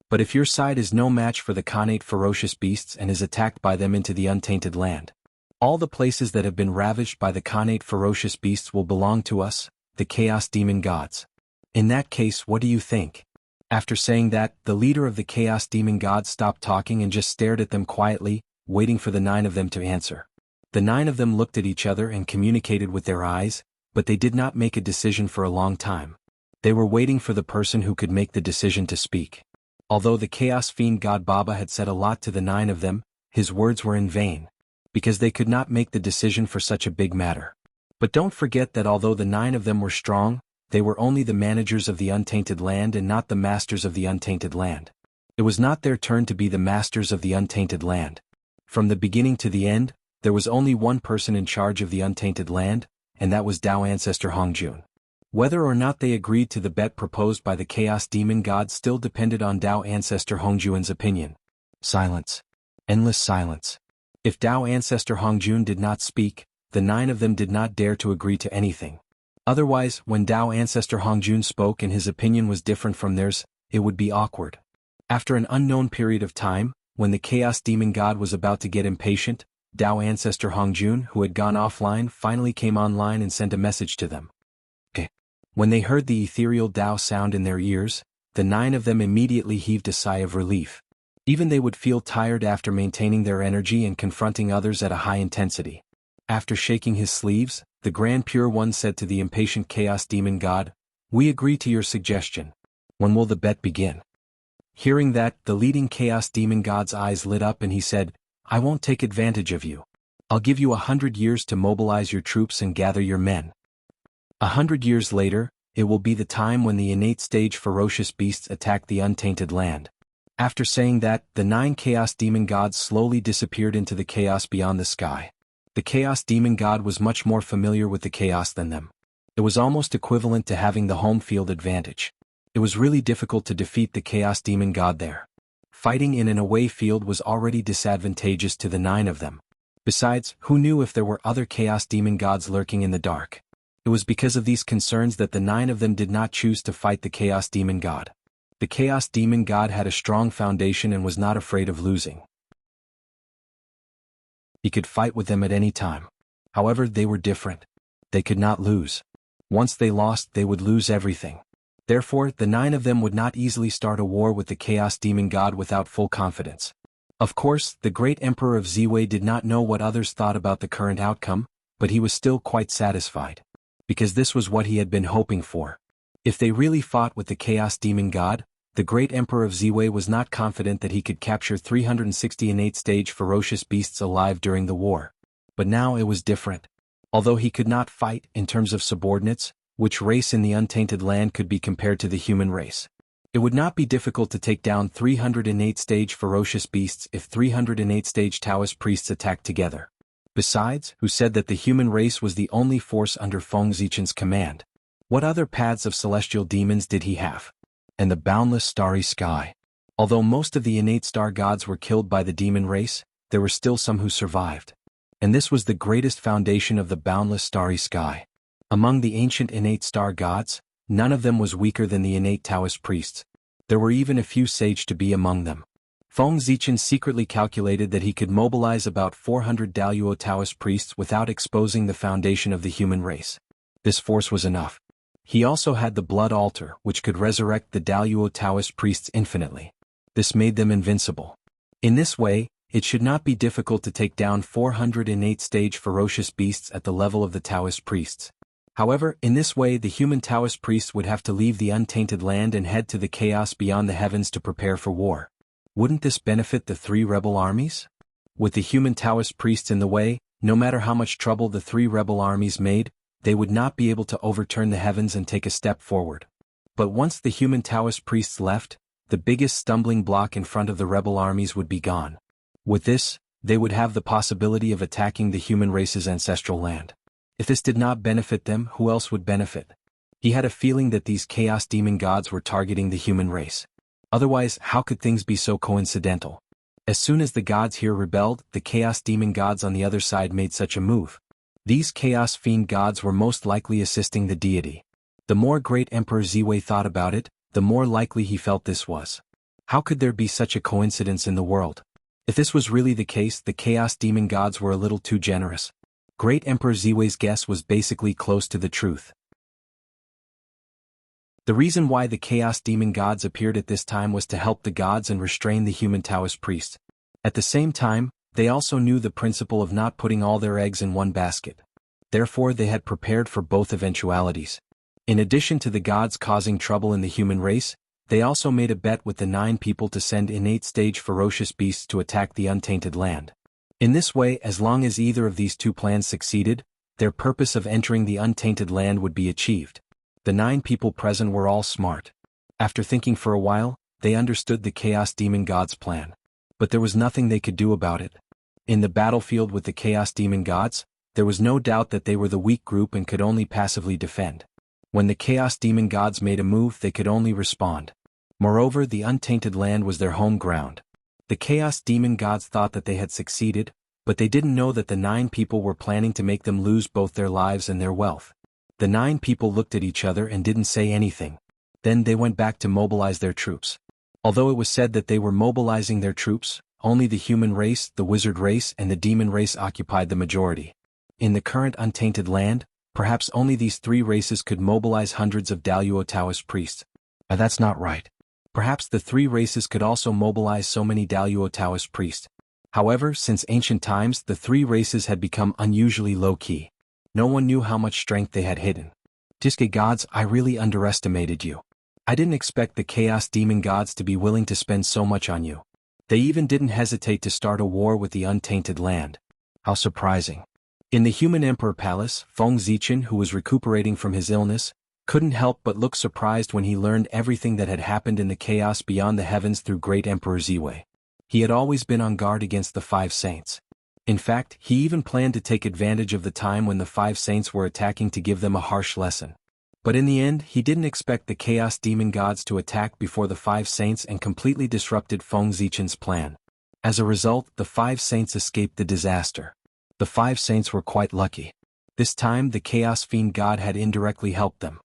But if your side is no match for the connate ferocious beasts and is attacked by them into the untainted land, all the places that have been ravaged by the connate ferocious beasts will belong to us, the chaos demon gods. In that case, what do you think? After saying that, the leader of the chaos demon gods stopped talking and just stared at them quietly, waiting for the 9 of them to answer. The 9 of them looked at each other and communicated with their eyes, but they did not make a decision for a long time. They were waiting for the person who could make the decision to speak. Although the Chaos Fiend God Baba had said a lot to the 9 of them, his words were in vain, because they could not make the decision for such a big matter. But don't forget that although the 9 of them were strong, they were only the managers of the untainted land and not the masters of the untainted land. It was not their turn to be the masters of the untainted land. From the beginning to the end, there was only one person in charge of the untainted land, and that was Tao Ancestor Hongjun. Whether or not they agreed to the bet proposed by the Chaos Demon God still depended on Tao Ancestor Hongjun's opinion. Silence. Endless silence. If Tao Ancestor Hongjun did not speak, the 9 of them did not dare to agree to anything. Otherwise, when Tao Ancestor Hongjun spoke and his opinion was different from theirs, it would be awkward. After an unknown period of time, when the Chaos Demon God was about to get impatient, Tao Ancestor Hongjun, who had gone offline, finally came online and sent a message to them. When they heard the ethereal Tao sound in their ears, the 9 of them immediately heaved a sigh of relief. Even they would feel tired after maintaining their energy and confronting others at a high intensity. After shaking his sleeves, the Grand Pure One said to the impatient Chaos Demon God, We agree to your suggestion. When will the bet begin? Hearing that, the leading Chaos Demon God's eyes lit up and he said, I won't take advantage of you. I'll give you 100 years to mobilize your troops and gather your men. 100 years later, it will be the time when the innate stage ferocious beasts attack the untainted land. After saying that, the 9 Chaos Demon Gods slowly disappeared into the chaos beyond the sky. The Chaos Demon God was much more familiar with the chaos than them. It was almost equivalent to having the home field advantage. It was really difficult to defeat the Chaos Demon God there. Fighting in an away field was already disadvantageous to the 9 of them. Besides, who knew if there were other Chaos Demon Gods lurking in the dark? It was because of these concerns that the 9 of them did not choose to fight the Chaos Demon God. The Chaos Demon God had a strong foundation and was not afraid of losing. He could fight with them at any time. However, they were different. They could not lose. Once they lost, they would lose everything. Therefore, the 9 of them would not easily start a war with the Chaos Demon God without full confidence. Of course, the great Emperor of Ziwei did not know what others thought about the current outcome, but he was still quite satisfied. Because this was what he had been hoping for. If they really fought with the Chaos Demon God, the great Emperor of Ziwei was not confident that he could capture 360 innate stage ferocious beasts alive during the war. But now it was different. Although he could not fight in terms of subordinates, which race in the untainted land could be compared to the human race? It would not be difficult to take down 300 innate stage ferocious beasts if 300 innate stage Taoist priests attacked together. Besides, who said that the human race was the only force under Feng Zichen's command? What other paths of celestial demons did he have? And the boundless starry sky. Although most of the innate star gods were killed by the demon race, there were still some who survived. And this was the greatest foundation of the boundless starry sky. Among the ancient innate star gods, none of them was weaker than the innate Taoist priests. There were even a few sage to be among them. Feng Zichen secretly calculated that he could mobilize about 400 Daluo Taoist priests without exposing the foundation of the human race. This force was enough. He also had the blood altar, which could resurrect the Daluo Taoist priests infinitely. This made them invincible. In this way, it should not be difficult to take down 400 innate stage ferocious beasts at the level of the Taoist priests. However, in this way the human Taoist priests would have to leave the untainted land and head to the chaos beyond the heavens to prepare for war. Wouldn't this benefit the 3 rebel armies? With the human Taoist priests in the way, no matter how much trouble the 3 rebel armies made, they would not be able to overturn the heavens and take a step forward. But once the human Taoist priests left, the biggest stumbling block in front of the rebel armies would be gone. With this, they would have the possibility of attacking the human race's ancestral land. If this did not benefit them, who else would benefit? He had a feeling that these chaos demon gods were targeting the human race. Otherwise, how could things be so coincidental? As soon as the gods here rebelled, the chaos demon gods on the other side made such a move. These chaos fiend gods were most likely assisting the deity. The more great Emperor Ziwei thought about it, the more likely he felt this was. How could there be such a coincidence in the world? If this was really the case, the chaos demon gods were a little too generous. Great Emperor Ziwei's guess was basically close to the truth. The reason why the Chaos Demon gods appeared at this time was to help the gods and restrain the human Taoist priests. At the same time, they also knew the principle of not putting all their eggs in one basket. Therefore they had prepared for both eventualities. In addition to the gods causing trouble in the human race, they also made a bet with the 9 people to send innate stage ferocious beasts to attack the untainted land. In this way, as long as either of these 2 plans succeeded, their purpose of entering the untainted land would be achieved. The 9 people present were all smart. After thinking for a while, they understood the Chaos Demon God's plan. But there was nothing they could do about it. In the battlefield with the Chaos Demon Gods, there was no doubt that they were the weak group and could only passively defend. When the Chaos Demon Gods made a move, they could only respond. Moreover, the untainted land was their home ground. The Chaos Demon Gods thought that they had succeeded, but they didn't know that the 9 people were planning to make them lose both their lives and their wealth. The 9 people looked at each other and didn't say anything. Then they went back to mobilize their troops. Although it was said that they were mobilizing their troops, only the human race, the wizard race, and the demon race occupied the majority. In the current untainted land, perhaps only these 3 races could mobilize hundreds of Daluo Taoist priests. That's not right. Perhaps the 3 races could also mobilize so many Daluo Taoist priests. However, since ancient times, the 3 races had become unusually low-key. No one knew how much strength they had hidden. Disque gods, I really underestimated you. I didn't expect the Chaos Demon gods to be willing to spend so much on you. They even didn't hesitate to start a war with the untainted land. How surprising. In the human emperor palace, Feng Zichen, who was recuperating from his illness, couldn't help but look surprised when he learned everything that had happened in the chaos beyond the heavens through great Emperor Ziwei. He had always been on guard against the 5 saints. In fact, he even planned to take advantage of the time when the 5 saints were attacking to give them a harsh lesson. But in the end, he didn't expect the Chaos Demon gods to attack before the 5 saints and completely disrupted Feng Zichen's plan. As a result, the 5 saints escaped the disaster. The 5 saints were quite lucky. This time the Chaos Fiend god had indirectly helped them.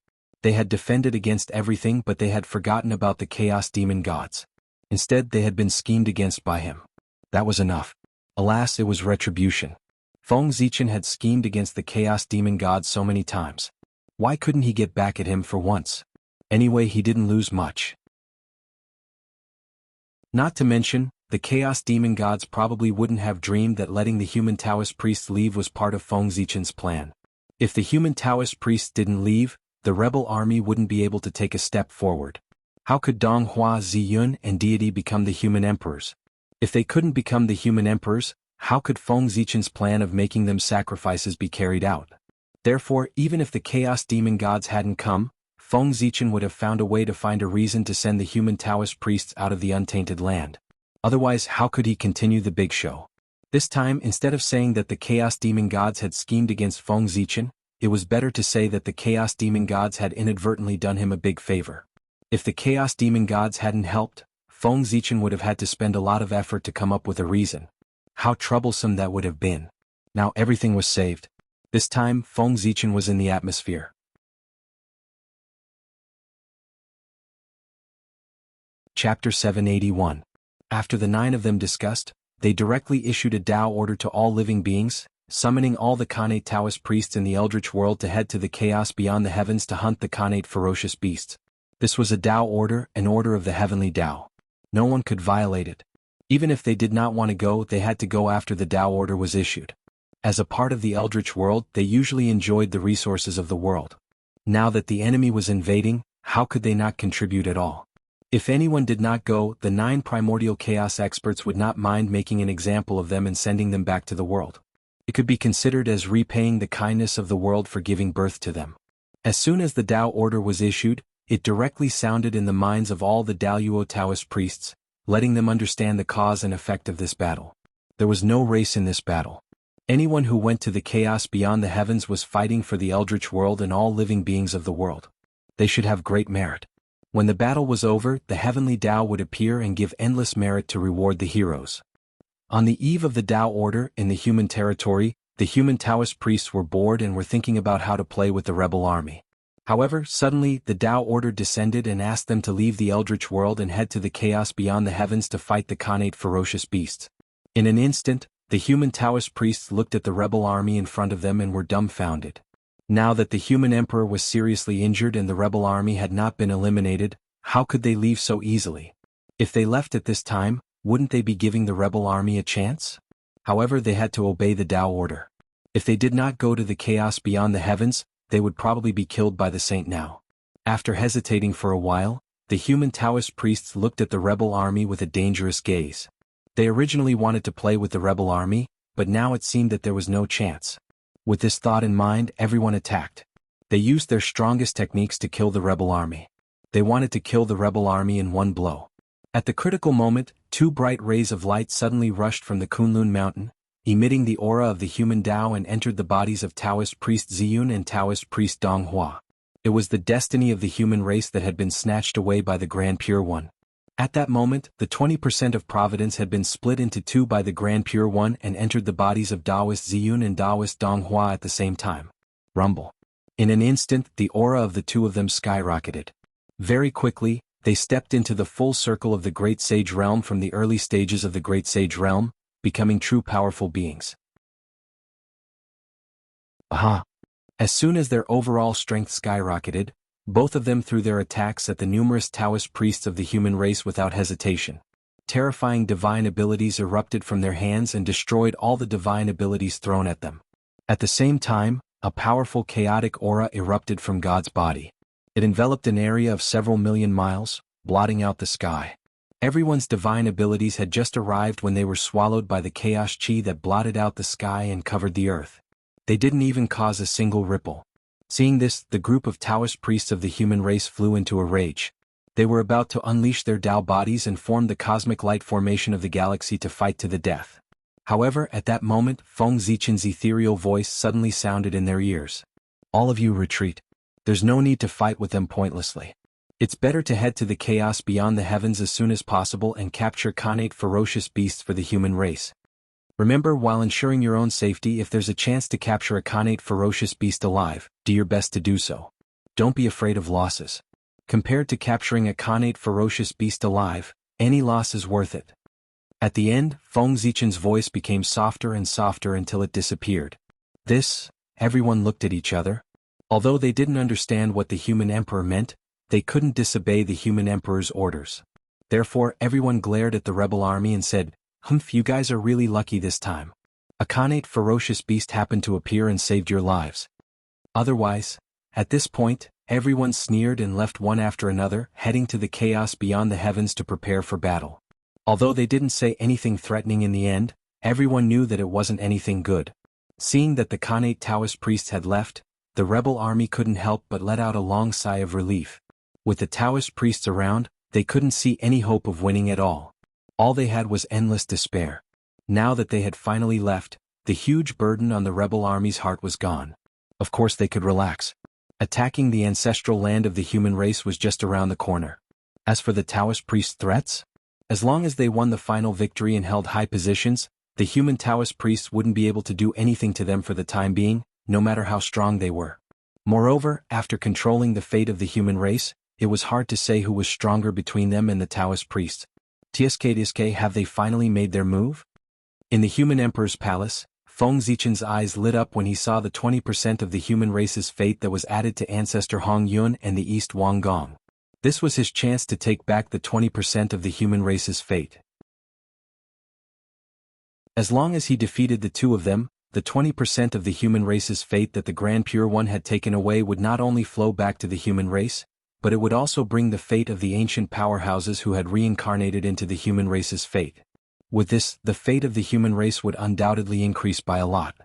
They had defended against everything, but they had forgotten about the Chaos Demon gods. Instead, they had been schemed against by him. That was enough. Alas, it was retribution. Feng Zichen had schemed against the Chaos Demon god so many times. Why couldn't he get back at him for once? Anyway, he didn't lose much. Not to mention, the Chaos Demon gods probably wouldn't have dreamed that letting the human Taoist priests leave was part of Feng Zichen's plan. If the human Taoist priests didn't leave, the rebel army wouldn't be able to take a step forward. How could Donghua Ziyun and Deity become the human emperors? If they couldn't become the human emperors, how could Feng Zichen's plan of making them sacrifices be carried out? Therefore, even if the Chaos Demon gods hadn't come, Feng Zichen would have found a way to find a reason to send the human Taoist priests out of the untainted land. Otherwise, how could he continue the big show? This time, instead of saying that the Chaos Demon gods had schemed against Feng Zichen, it was better to say that the Chaos Demon gods had inadvertently done him a big favor. If the Chaos Demon gods hadn't helped, Feng Zichen would have had to spend a lot of effort to come up with a reason. How troublesome that would have been. Now everything was saved. This time, Feng Zichen was in the atmosphere. Chapter 781. After the 9 of them discussed, they directly issued a Tao order to all living beings, summoning all the Khanate Taoist priests in the Eldritch world to head to the chaos beyond the heavens to hunt the Khanate ferocious beasts. This was a Tao order, an order of the heavenly Tao. No one could violate it. Even if they did not want to go, they had to go after the Tao order was issued. As a part of the Eldritch world, they usually enjoyed the resources of the world. Now that the enemy was invading, how could they not contribute at all? If anyone did not go, the 9 primordial chaos experts would not mind making an example of them and sending them back to the world. It could be considered as repaying the kindness of the world for giving birth to them. As soon as the Tao order was issued, it directly sounded in the minds of all the Daoyuo Taoist priests, letting them understand the cause and effect of this battle. There was no race in this battle. Anyone who went to the chaos beyond the heavens was fighting for the Eldritch world and all living beings of the world. They should have great merit. When the battle was over, the heavenly Tao would appear and give endless merit to reward the heroes. On the eve of the Tao order, in the human territory, the human Taoist priests were bored and were thinking about how to play with the rebel army. However, suddenly, the Tao order descended and asked them to leave the Eldritch world and head to the chaos beyond the heavens to fight the Khanate ferocious beasts. In an instant, the human Taoist priests looked at the rebel army in front of them and were dumbfounded. Now that the human emperor was seriously injured and the rebel army had not been eliminated, how could they leave so easily? If they left at this time, wouldn't they be giving the rebel army a chance? However, they had to obey the Tao order. If they did not go to the chaos beyond the heavens, they would probably be killed by the Saint now. After hesitating for a while, the human Taoist priests looked at the rebel army with a dangerous gaze. They originally wanted to play with the rebel army, but now it seemed that there was no chance. With this thought in mind, everyone attacked. They used their strongest techniques to kill the rebel army. They wanted to kill the rebel army in one blow. At the critical moment, 2 bright rays of light suddenly rushed from the Kunlun mountain, emitting the aura of the human Tao and entered the bodies of Taoist priest Ziyun and Taoist priest Donghua. It was the destiny of the human race that had been snatched away by the Grand Pure One. At that moment, the 20% of providence had been split into 2 by the Grand Pure One and entered the bodies of Taoist Ziyun and Taoist Donghua at the same time. Rumble. In an instant, the aura of the 2 of them skyrocketed. Very quickly, they stepped into the full circle of the Great Sage Realm from the early stages of the Great Sage Realm, becoming true powerful beings. Aha! As soon as their overall strength skyrocketed, both of them threw their attacks at the numerous Taoist priests of the human race without hesitation. Terrifying divine abilities erupted from their hands and destroyed all the divine abilities thrown at them. At the same time, a powerful chaotic aura erupted from God's body. It enveloped an area of several million miles, blotting out the sky. Everyone's divine abilities had just arrived when they were swallowed by the chaos chi that blotted out the sky and covered the earth. They didn't even cause a single ripple. Seeing this, the group of Taoist priests of the human race flew into a rage. They were about to unleash their Tao bodies and form the cosmic light formation of the galaxy to fight to the death. However, at that moment, Feng Zichen's ethereal voice suddenly sounded in their ears. All of you retreat. There's no need to fight with them pointlessly. It's better to head to the chaos beyond the heavens as soon as possible and capture Khanate ferocious beasts for the human race. Remember, while ensuring your own safety, if there's a chance to capture a Khanate ferocious beast alive, do your best to do so. Don't be afraid of losses. Compared to capturing a Khanate ferocious beast alive, any loss is worth it. At the end, Feng Zichen's voice became softer and softer until it disappeared. Everyone looked at each other. Although they didn't understand what the human emperor meant, they couldn't disobey the human emperor's orders. Therefore everyone glared at the rebel army and said, "Humph, you guys are really lucky this time. A Khanate ferocious beast happened to appear and saved your lives. Otherwise..." At this point, everyone sneered and left one after another, heading to the chaos beyond the heavens to prepare for battle. Although they didn't say anything threatening in the end, everyone knew that it wasn't anything good. Seeing that the Khanate Taoist priests had left, the rebel army couldn't help but let out a long sigh of relief. With the Taoist priests around, they couldn't see any hope of winning at all. All they had was endless despair. Now that they had finally left, the huge burden on the rebel army's heart was gone. Of course they could relax. Attacking the ancestral land of the human race was just around the corner. As for the Taoist priests' threats, as long as they won the final victory and held high positions, the human Taoist priests wouldn't be able to do anything to them for the time being, no matter how strong they were. Moreover, after controlling the fate of the human race, it was hard to say who was stronger between them and the Taoist priests. Tiske, have they finally made their move? In the human emperor's palace, Feng Zichen's eyes lit up when he saw the 20% of the human race's fate that was added to ancestor Hong Yun and the East Wang Gong. This was his chance to take back the 20% of the human race's fate. As long as he defeated the two of them, the 20% of the human race's fate that the Grand Pure One had taken away would not only flow back to the human race, but it would also bring the fate of the ancient powerhouses who had reincarnated into the human race's fate. With this, the fate of the human race would undoubtedly increase by a lot.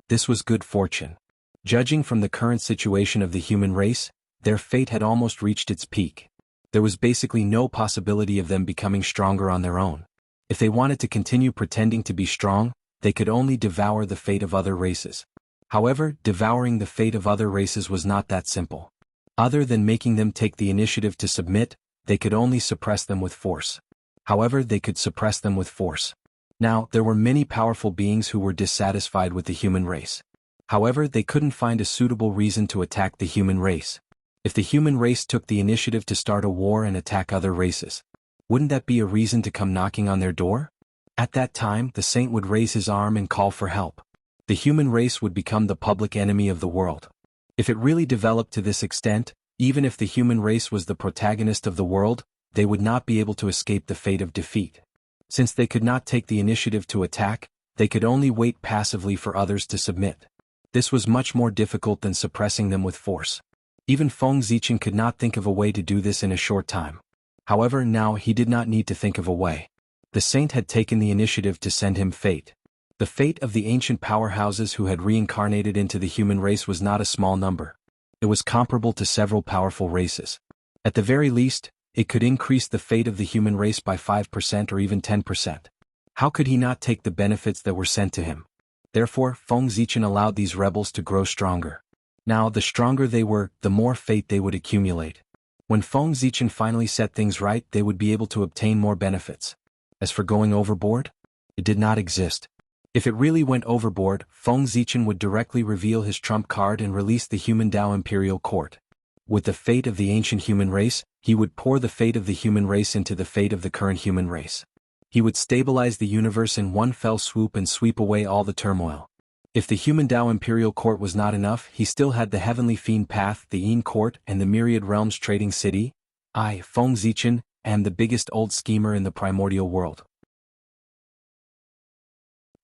This was good fortune. Judging from the current situation of the human race, their fate had almost reached its peak. There was basically no possibility of them becoming stronger on their own. If they wanted to continue pretending to be strong, they could only devour the fate of other races. However, devouring the fate of other races was not that simple. Other than making them take the initiative to submit, they could only suppress them with force. However, they could suppress them with force. Now, there were many powerful beings who were dissatisfied with the human race. However, they couldn't find a suitable reason to attack the human race. If the human race took the initiative to start a war and attack other races, wouldn't that be a reason to come knocking on their door? At that time, the saint would raise his arm and call for help. The human race would become the public enemy of the world. If it really developed to this extent, even if the human race was the protagonist of the world, they would not be able to escape the fate of defeat. Since they could not take the initiative to attack, they could only wait passively for others to submit. This was much more difficult than suppressing them with force. Even Feng Zichen could not think of a way to do this in a short time. However, now he did not need to think of a way. The saint had taken the initiative to send him fate. The fate of the ancient powerhouses who had reincarnated into the human race was not a small number. It was comparable to several powerful races. At the very least, it could increase the fate of the human race by 5% or even 10%. How could he not take the benefits that were sent to him? Therefore, Feng Zichen allowed these rebels to grow stronger. Now, the stronger they were, the more fate they would accumulate. When Feng Zichen finally set things right, they would be able to obtain more benefits. As for going overboard, it did not exist. If it really went overboard, Feng Zichen would directly reveal his trump card and release the human Dao Imperial Court. With the fate of the ancient human race, he would pour the fate of the human race into the fate of the current human race. He would stabilize the universe in one fell swoop and sweep away all the turmoil. If the human Dao Imperial Court was not enough, he still had the Heavenly Fiend Path, the Yin Court, and the Myriad Realms Trading City. I, Feng Zichen, am the biggest old schemer in the primordial world.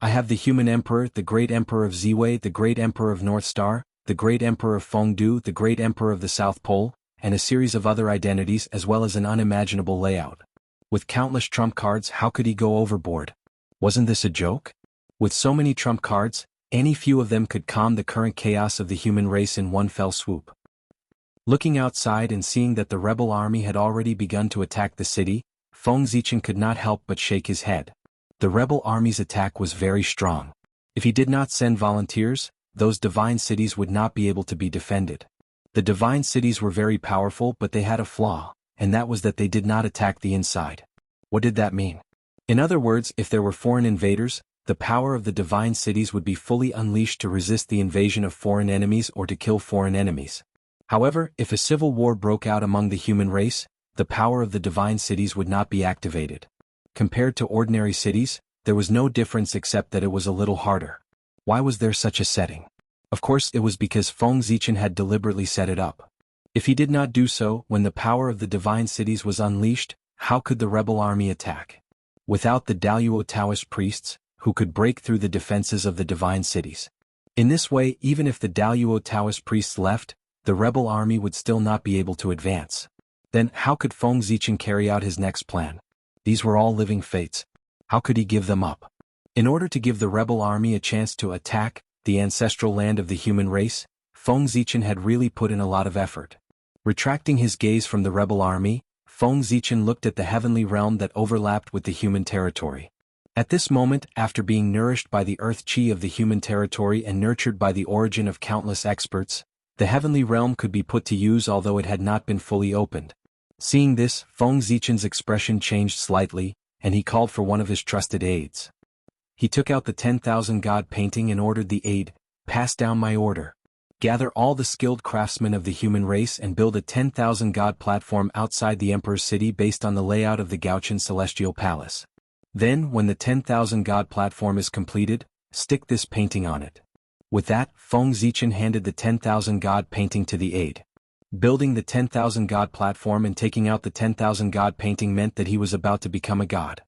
I have the human emperor, the great emperor of Ziwei, the great emperor of North Star, the great emperor of Fengdu, the great emperor of the South Pole, and a series of other identities as well as an unimaginable layout. With countless trump cards, how could he go overboard? Wasn't this a joke? With so many trump cards, any few of them could calm the current chaos of the human race in one fell swoop. Looking outside and seeing that the rebel army had already begun to attack the city, Feng Zichen could not help but shake his head. The rebel army's attack was very strong. If he did not send volunteers, those divine cities would not be able to be defended. The divine cities were very powerful, but they had a flaw, and that was that they did not attack the inside. What did that mean? In other words, if there were foreign invaders, the power of the divine cities would be fully unleashed to resist the invasion of foreign enemies or to kill foreign enemies. However, if a civil war broke out among the human race, the power of the divine cities would not be activated. Compared to ordinary cities, there was no difference except that it was a little harder. Why was there such a setting? Of course, it was because Feng Zichen had deliberately set it up. If he did not do so, when the power of the divine cities was unleashed, how could the rebel army attack? Without the Daluo Taoist priests, who could break through the defenses of the divine cities. In this way, even if the Daluo Taoist priests left, the rebel army would still not be able to advance. Then, how could Feng Zichen carry out his next plan? These were all living fates. How could he give them up? In order to give the rebel army a chance to attack the ancestral land of the human race, Feng Zichen had really put in a lot of effort. Retracting his gaze from the rebel army, Feng Zichen looked at the heavenly realm that overlapped with the human territory. At this moment, after being nourished by the earth chi of the human territory and nurtured by the origin of countless experts, the heavenly realm could be put to use although it had not been fully opened. Seeing this, Feng Zichen's expression changed slightly, and he called for one of his trusted aides. He took out the 10,000 god painting and ordered the aide, "Pass down my order. Gather all the skilled craftsmen of the human race and build a 10,000 god platform outside the Emperor's city based on the layout of the Gaochen Celestial Palace. Then, when the 10,000 god platform is completed, stick this painting on it." With that, Feng Zichen handed the 10,000 god painting to the aide. Building the 10,000 god platform and taking out the 10,000 god painting meant that he was about to become a god.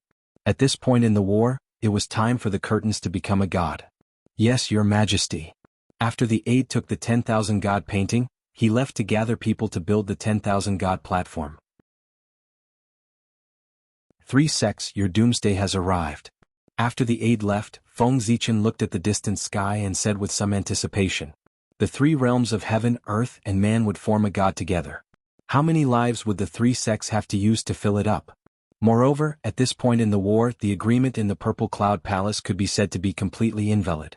At this point in the war, it was time for the curtains to become a god. "Yes, your majesty." After the aide took the 10,000 god painting, he left to gather people to build the 10,000 god platform. 3 Sex, your doomsday has arrived. After the aide left, Feng Zichen looked at the distant sky and said with some anticipation, "The 3 realms of heaven, earth, and man would form a god together. How many lives would the 3 sects have to use to fill it up?" Moreover, at this point in the war, the agreement in the Purple Cloud Palace could be said to be completely invalid.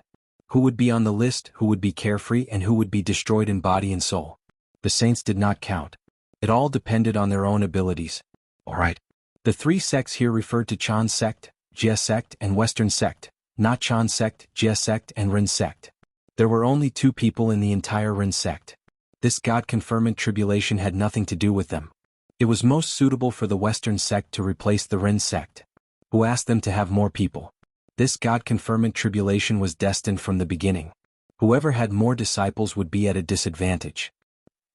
Who would be on the list, who would be carefree, and who would be destroyed in body and soul? The saints did not count. It all depended on their own abilities. Alright. The 3 sects here referred to Chan sect, Jie sect, and Western sect, not Chan sect, Jie sect, and Ren sect. There were only 2 people in the entire Ren sect. This God-conferment tribulation had nothing to do with them. It was most suitable for the Western sect to replace the Ren sect, who asked them to have more people. This God-conferment tribulation was destined from the beginning. Whoever had more disciples would be at a disadvantage.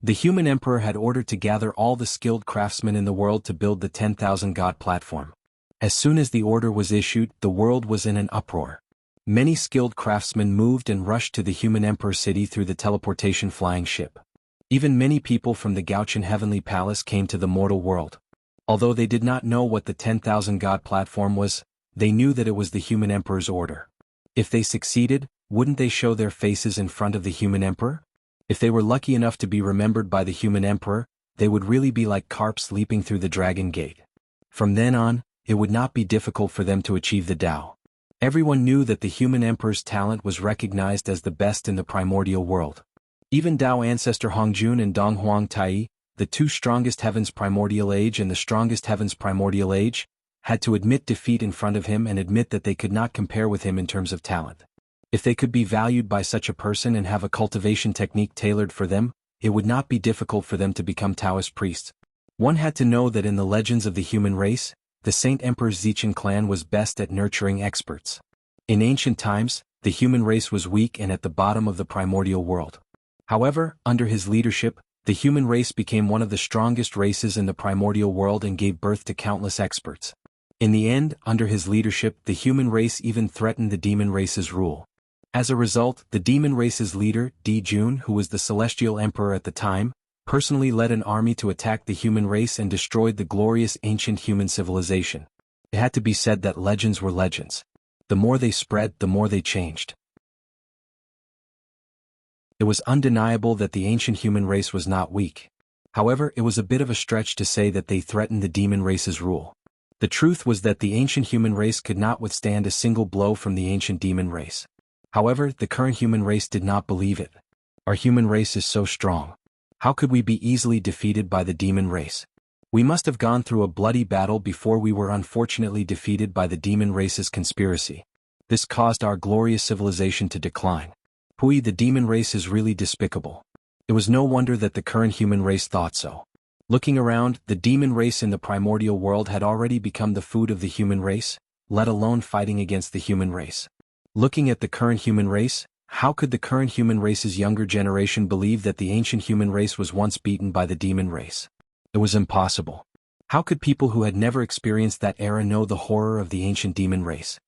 The human emperor had ordered to gather all the skilled craftsmen in the world to build the 10,000 god platform. As soon as the order was issued, the world was in an uproar. Many skilled craftsmen moved and rushed to the human emperor city through the teleportation flying ship. Even many people from the Gaochen Heavenly Palace came to the mortal world. Although they did not know what the 10,000 god platform was, they knew that it was the human emperor's order. If they succeeded, wouldn't they show their faces in front of the human emperor? If they were lucky enough to be remembered by the human emperor, they would really be like carps leaping through the dragon gate. From then on, it would not be difficult for them to achieve the Tao. Everyone knew that the human emperor's talent was recognized as the best in the primordial world. Even Tao ancestor Hongjun and Dong Huang Tai, the 2 strongest heavens primordial age and the strongest heavens primordial age, had to admit defeat in front of him and admit that they could not compare with him in terms of talent. If they could be valued by such a person and have a cultivation technique tailored for them, it would not be difficult for them to become Taoist priests. One had to know that in the legends of the human race, the Saint Emperor Zichen clan was best at nurturing experts. In ancient times, the human race was weak and at the bottom of the primordial world. However, under his leadership, the human race became one of the strongest races in the primordial world and gave birth to countless experts. In the end, under his leadership, the human race even threatened the demon race's rule. As a result, the demon race's leader, Di Jun, who was the celestial emperor at the time, personally led an army to attack the human race and destroyed the glorious ancient human civilization. It had to be said that legends were legends. The more they spread, the more they changed. It was undeniable that the ancient human race was not weak. However, it was a bit of a stretch to say that they threatened the demon race's rule. The truth was that the ancient human race could not withstand a single blow from the ancient demon race. However, the current human race did not believe it. Our human race is so strong. How could we be easily defeated by the demon race? We must have gone through a bloody battle before we were unfortunately defeated by the demon race's conspiracy. This caused our glorious civilization to decline. Hui, the demon race is really despicable. It was no wonder that the current human race thought so. Looking around, the demon race in the primordial world had already become the food of the human race, let alone fighting against the human race. Looking at the current human race, How could the current human race's younger generation believe that the ancient human race was once beaten by the demon race? It was impossible. How could people who had never experienced that era know the horror of the ancient demon race,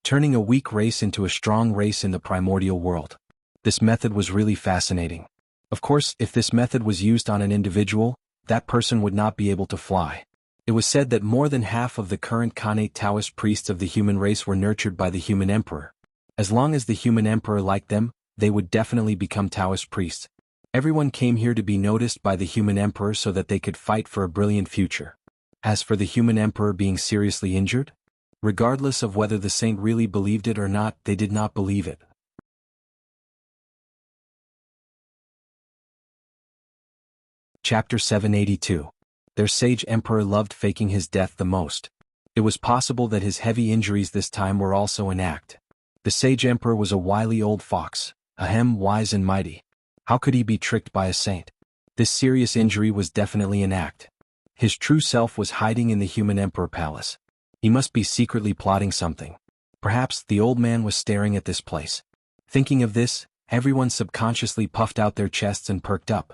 turning a weak race into a strong race in the primordial world? This method was really fascinating. Of course, if this method was used on an individual, that person would not be able to fly. It was said that more than half of the current Khanate Taoist priests of the human race were nurtured by the human emperor. As long as the human emperor liked them, they would definitely become Taoist priests. Everyone came here to be noticed by the human emperor so that they could fight for a brilliant future. As for the human emperor being seriously injured, regardless of whether the saint really believed it or not, they did not believe it. Chapter 782. Their sage emperor loved faking his death the most. It was possible that his heavy injuries this time were also an act. The sage emperor was a wily old fox, wise and mighty. How could he be tricked by a saint? This serious injury was definitely an act. His true self was hiding in the human emperor palace. He must be secretly plotting something. Perhaps the old man was staring at this place. Thinking of this, everyone subconsciously puffed out their chests and perked up.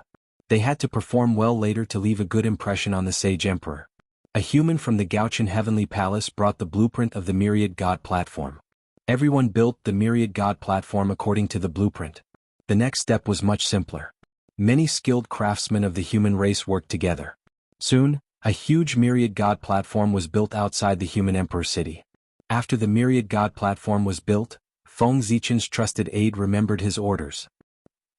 They had to perform well later to leave a good impression on the sage emperor. A human from the Gauchian heavenly palace brought the blueprint of the myriad god platform. Everyone built the myriad god platform according to the blueprint. The next step was much simpler. Many skilled craftsmen of the human race worked together. Soon, a huge myriad god platform was built outside the human emperor city. After the myriad god platform was built, Feng Zichen's trusted aide remembered his orders.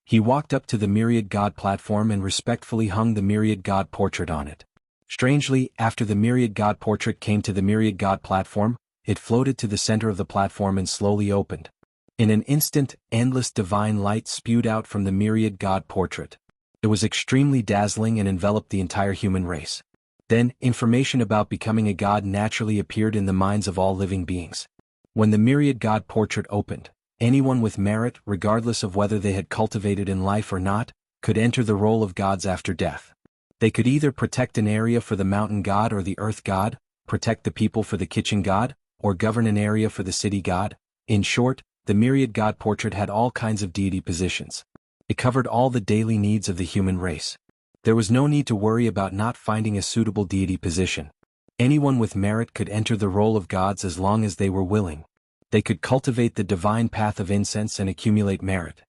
He walked up to the myriad god platform and respectfully hung the myriad god portrait on it. Strangely, after the myriad god portrait came to the myriad god platform, it floated to the center of the platform and slowly opened. In an instant, endless divine light spewed out from the myriad god portrait. It was extremely dazzling and enveloped the entire human race. Then, information about becoming a god naturally appeared in the minds of all living beings. When the myriad god portrait opened, anyone with merit, regardless of whether they had cultivated in life or not, could enter the role of gods after death. They could either protect an area for the mountain god or the earth god, protect the people for the kitchen god, or govern an area for the city god. In short, the myriad god portrait had all kinds of deity positions. It covered all the daily needs of the human race. There was no need to worry about not finding a suitable deity position. Anyone with merit could enter the role of gods as long as they were willing. They could cultivate the divine path of incense and accumulate merit.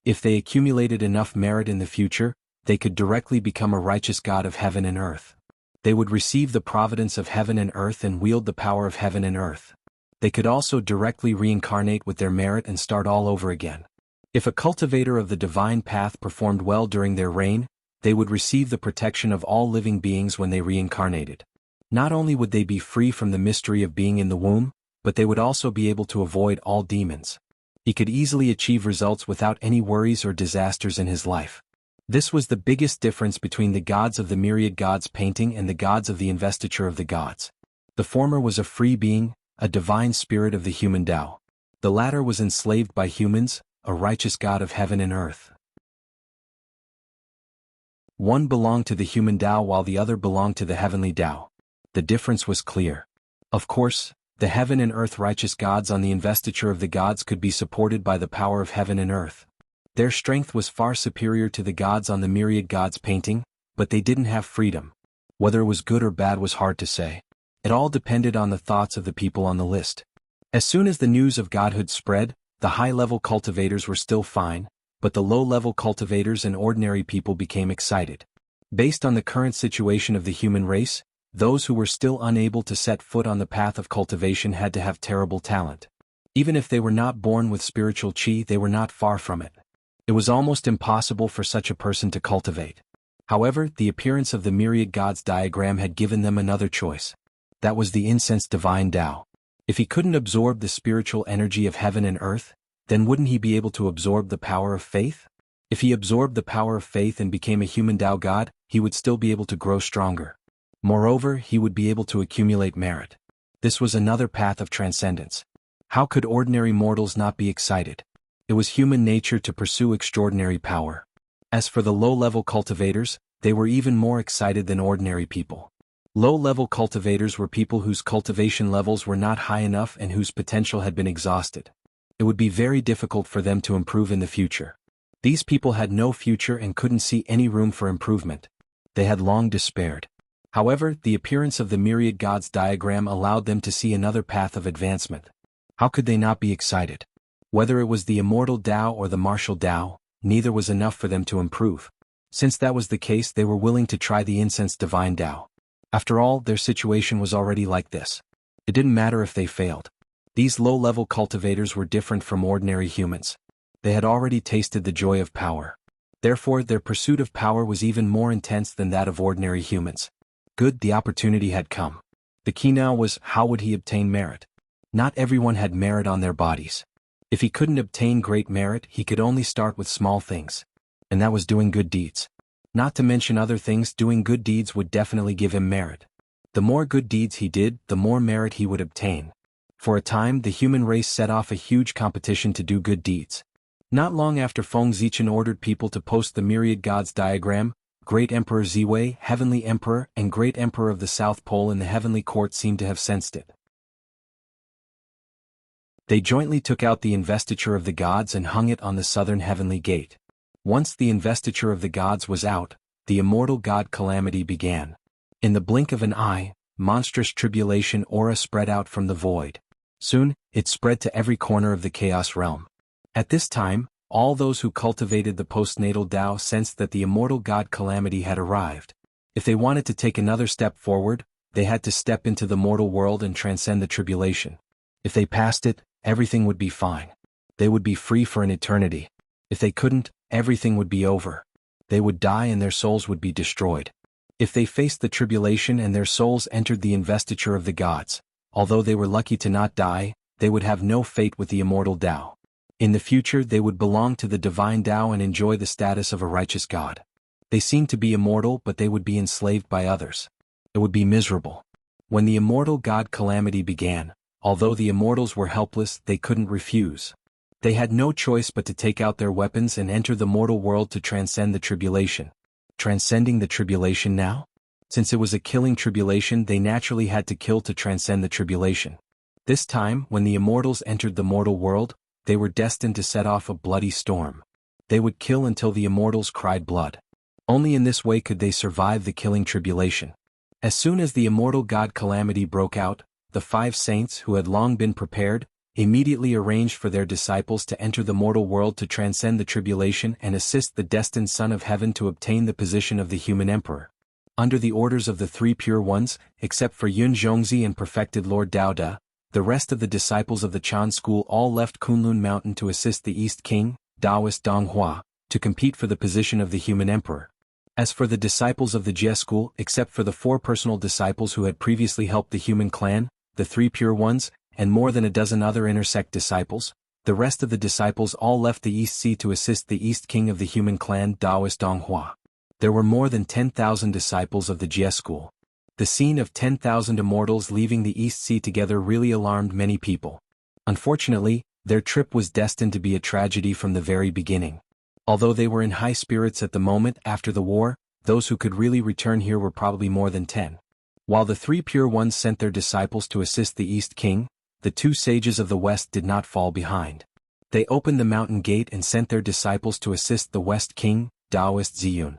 If they accumulated enough merit in the future, they could directly become a righteous god of heaven and earth. They would receive the providence of heaven and earth and wield the power of heaven and earth. They could also directly reincarnate with their merit and start all over again. If a cultivator of the divine path performed well during their reign, they would receive the protection of all living beings when they reincarnated. Not only would they be free from the mystery of being in the womb, but they would also be able to avoid all demons. He could easily achieve results without any worries or disasters in his life. This was the biggest difference between the gods of the myriad gods painting and the gods of the investiture of the gods. The former was a free being, a divine spirit of the human Tao. The latter was enslaved by humans, a righteous god of heaven and earth. One belonged to the human Tao while the other belonged to the heavenly Tao. The difference was clear. Of course, the heaven and earth righteous gods on the investiture of the gods could be supported by the power of heaven and earth. Their strength was far superior to the gods on the myriad gods painting, but they didn't have freedom. Whether it was good or bad was hard to say. It all depended on the thoughts of the people on the list. As soon as the news of godhood spread, the high-level cultivators were still fine, but the low-level cultivators and ordinary people became excited. Based on the current situation of the human race, those who were still unable to set foot on the path of cultivation had to have terrible talent. Even if they were not born with spiritual chi, they were not far from it. It was almost impossible for such a person to cultivate. However, the appearance of the myriad gods diagram had given them another choice. That was the incense divine Tao. If he couldn't absorb the spiritual energy of heaven and earth, then wouldn't he be able to absorb the power of faith? If he absorbed the power of faith and became a human Tao god, he would still be able to grow stronger. Moreover, he would be able to accumulate merit. This was another path of transcendence. How could ordinary mortals not be excited? It was human nature to pursue extraordinary power. As for the low-level cultivators, they were even more excited than ordinary people. Low-level cultivators were people whose cultivation levels were not high enough and whose potential had been exhausted. It would be very difficult for them to improve in the future. These people had no future and couldn't see any room for improvement. They had long despaired. However, the appearance of the myriad gods diagram allowed them to see another path of advancement. How could they not be excited? Whether it was the immortal Tao or the martial Tao, neither was enough for them to improve. Since that was the case, they were willing to try the incense divine Tao. After all, their situation was already like this. It didn't matter if they failed. These low-level cultivators were different from ordinary humans. They had already tasted the joy of power. Therefore, their pursuit of power was even more intense than that of ordinary humans. Good, the opportunity had come. The key now was, how would he obtain merit? Not everyone had merit on their bodies. If he couldn't obtain great merit, he could only start with small things. And that was doing good deeds. Not to mention other things, doing good deeds would definitely give him merit. The more good deeds he did, the more merit he would obtain. For a time, the human race set off a huge competition to do good deeds. Not long after Feng Zichen ordered people to post the myriad gods diagram, Great Emperor Ziwei, Heavenly Emperor, and Great Emperor of the South Pole in the Heavenly Court seemed to have sensed it. They jointly took out the investiture of the gods and hung it on the southern heavenly gate. Once the investiture of the gods was out, the immortal god calamity began. In the blink of an eye, monstrous tribulation aura spread out from the void. Soon, it spread to every corner of the chaos realm. At this time, all those who cultivated the postnatal Tao sensed that the immortal god calamity had arrived. If they wanted to take another step forward, they had to step into the mortal world and transcend the tribulation. If they passed it, everything would be fine. They would be free for an eternity. If they couldn't, everything would be over. They would die and their souls would be destroyed. If they faced the tribulation and their souls entered the investiture of the gods, although they were lucky to not die, they would have no fate with the immortal Tao. In the future they would belong to the divine Tao and enjoy the status of a righteous god. They seemed to be immortal, but they would be enslaved by others. It would be miserable. When the immortal god calamity began, although the immortals were helpless, they couldn't refuse. They had no choice but to take out their weapons and enter the mortal world to transcend the tribulation. Transcending the tribulation now? Since it was a killing tribulation, they naturally had to kill to transcend the tribulation. This time, when the immortals entered the mortal world, they were destined to set off a bloody storm. They would kill until the immortals cried blood. Only in this way could they survive the killing tribulation. As soon as the immortal god calamity broke out, the 5 saints who had long been prepared, immediately arranged for their disciples to enter the mortal world to transcend the tribulation and assist the destined Son of Heaven to obtain the position of the human emperor. Under the orders of the 3 pure ones, except for Yun Zhongzi and perfected Lord Daoda, the rest of the disciples of the Chan school all left Kunlun Mountain to assist the East King, Taoist Dong Hua, to compete for the position of the human emperor. As for the disciples of the Jie school, except for the 4 personal disciples who had previously helped the human clan, the 3 pure ones, and more than a dozen other intersect disciples, the rest of the disciples all left the East Sea to assist the East King of the human clan, Taoist Dong Hua. There were more than 10,000 disciples of the Jie school. The scene of 10,000 immortals leaving the East Sea together really alarmed many people. Unfortunately, their trip was destined to be a tragedy from the very beginning. Although they were in high spirits at the moment after the war, those who could really return here were probably more than 10. While the 3 pure ones sent their disciples to assist the East King, the 2 sages of the West did not fall behind. They opened the mountain gate and sent their disciples to assist the West King, Taoist Ziyun.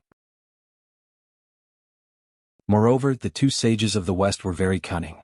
Moreover, the 2 sages of the West were very cunning.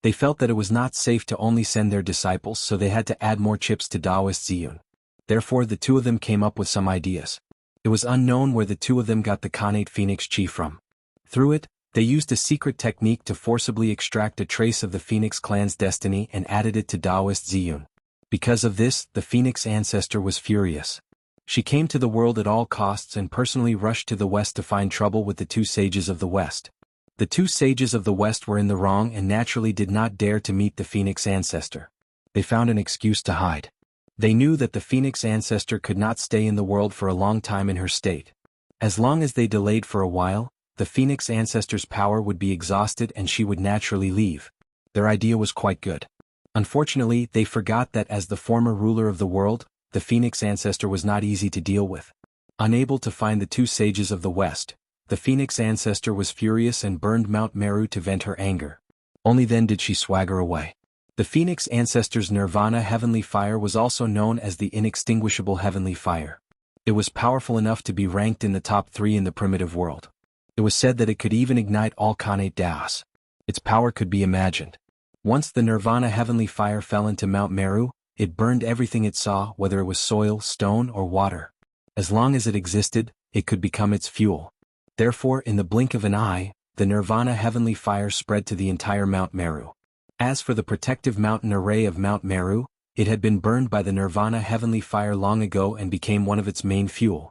They felt that it was not safe to only send their disciples, so they had to add more chips to Taoist Ziyun. Therefore the 2 of them came up with some ideas. It was unknown where the 2 of them got the Khanate Phoenix Chi from. Through it, they used a secret technique to forcibly extract a trace of the Phoenix clan's destiny and added it to Taoist Ziyun. Because of this, the Phoenix ancestor was furious. She came to the world at all costs and personally rushed to the West to find trouble with the 2 sages of the West. The 2 sages of the West were in the wrong and naturally did not dare to meet the Phoenix ancestor. They found an excuse to hide. They knew that the Phoenix ancestor could not stay in the world for a long time in her state. As long as they delayed for a while, the Phoenix ancestor's power would be exhausted and she would naturally leave. Their idea was quite good. Unfortunately, they forgot that as the former ruler of the world, the Phoenix ancestor was not easy to deal with. Unable to find the 2 sages of the West, the Phoenix ancestor was furious and burned Mount Meru to vent her anger. Only then did she swagger away. The Phoenix ancestors' Nirvana heavenly fire was also known as the inextinguishable heavenly fire. It was powerful enough to be ranked in the top 3 in the primitive world. It was said that it could even ignite all Khanate Daos. Its power could be imagined. Once the Nirvana heavenly fire fell into Mount Meru, it burned everything it saw, whether it was soil, stone, or water. As long as it existed, it could become its fuel. Therefore, in the blink of an eye, the Nirvana heavenly fire spread to the entire Mount Meru. As for the protective mountain array of Mount Meru, it had been burned by the Nirvana heavenly fire long ago and became one of its main fuel.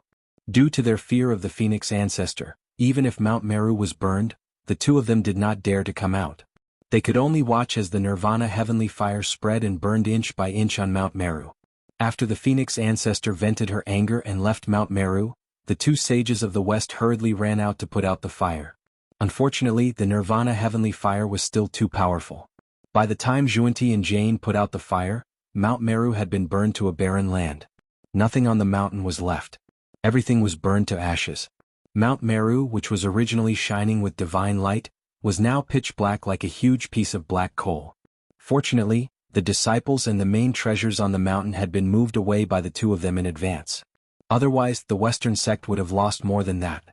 Due to their fear of the Phoenix ancestor, even if Mount Meru was burned, the two of them did not dare to come out. They could only watch as the Nirvana heavenly fire spread and burned inch by inch on Mount Meru. After the Phoenix ancestor vented her anger and left Mount Meru, the two sages of the west hurriedly ran out to put out the fire. Unfortunately, the Nirvana heavenly fire was still too powerful. By the time Xuanti and Jane put out the fire, Mount Meru had been burned to a barren land. Nothing on the mountain was left. Everything was burned to ashes. Mount Meru, which was originally shining with divine light, was now pitch black like a huge piece of black coal. Fortunately, the disciples and the main treasures on the mountain had been moved away by the two of them in advance. Otherwise, the Western sect would have lost more than that.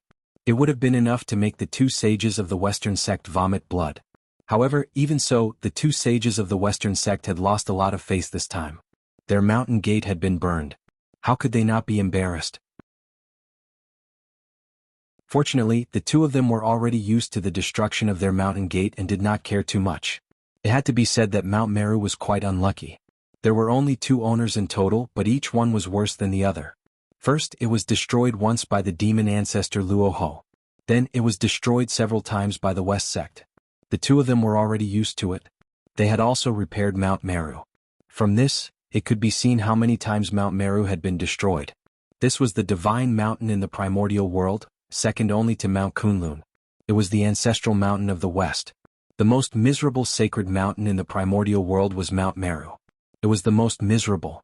It would have been enough to make the two sages of the Western sect vomit blood. However, even so, the two sages of the Western sect had lost a lot of face this time. Their mountain gate had been burned. How could they not be embarrassed? Fortunately, the two of them were already used to the destruction of their mountain gate and did not care too much. It had to be said that Mount Meru was quite unlucky. There were only 2 owners in total, but each one was worse than the other. First, it was destroyed once by the demon ancestor Luoho. Then, it was destroyed several times by the West sect. The two of them were already used to it. They had also repaired Mount Meru. From this, it could be seen how many times Mount Meru had been destroyed. This was the divine mountain in the primordial world, second only to Mount Kunlun. It was the ancestral mountain of the West. The most miserable sacred mountain in the primordial world was Mount Meru. It was the most miserable.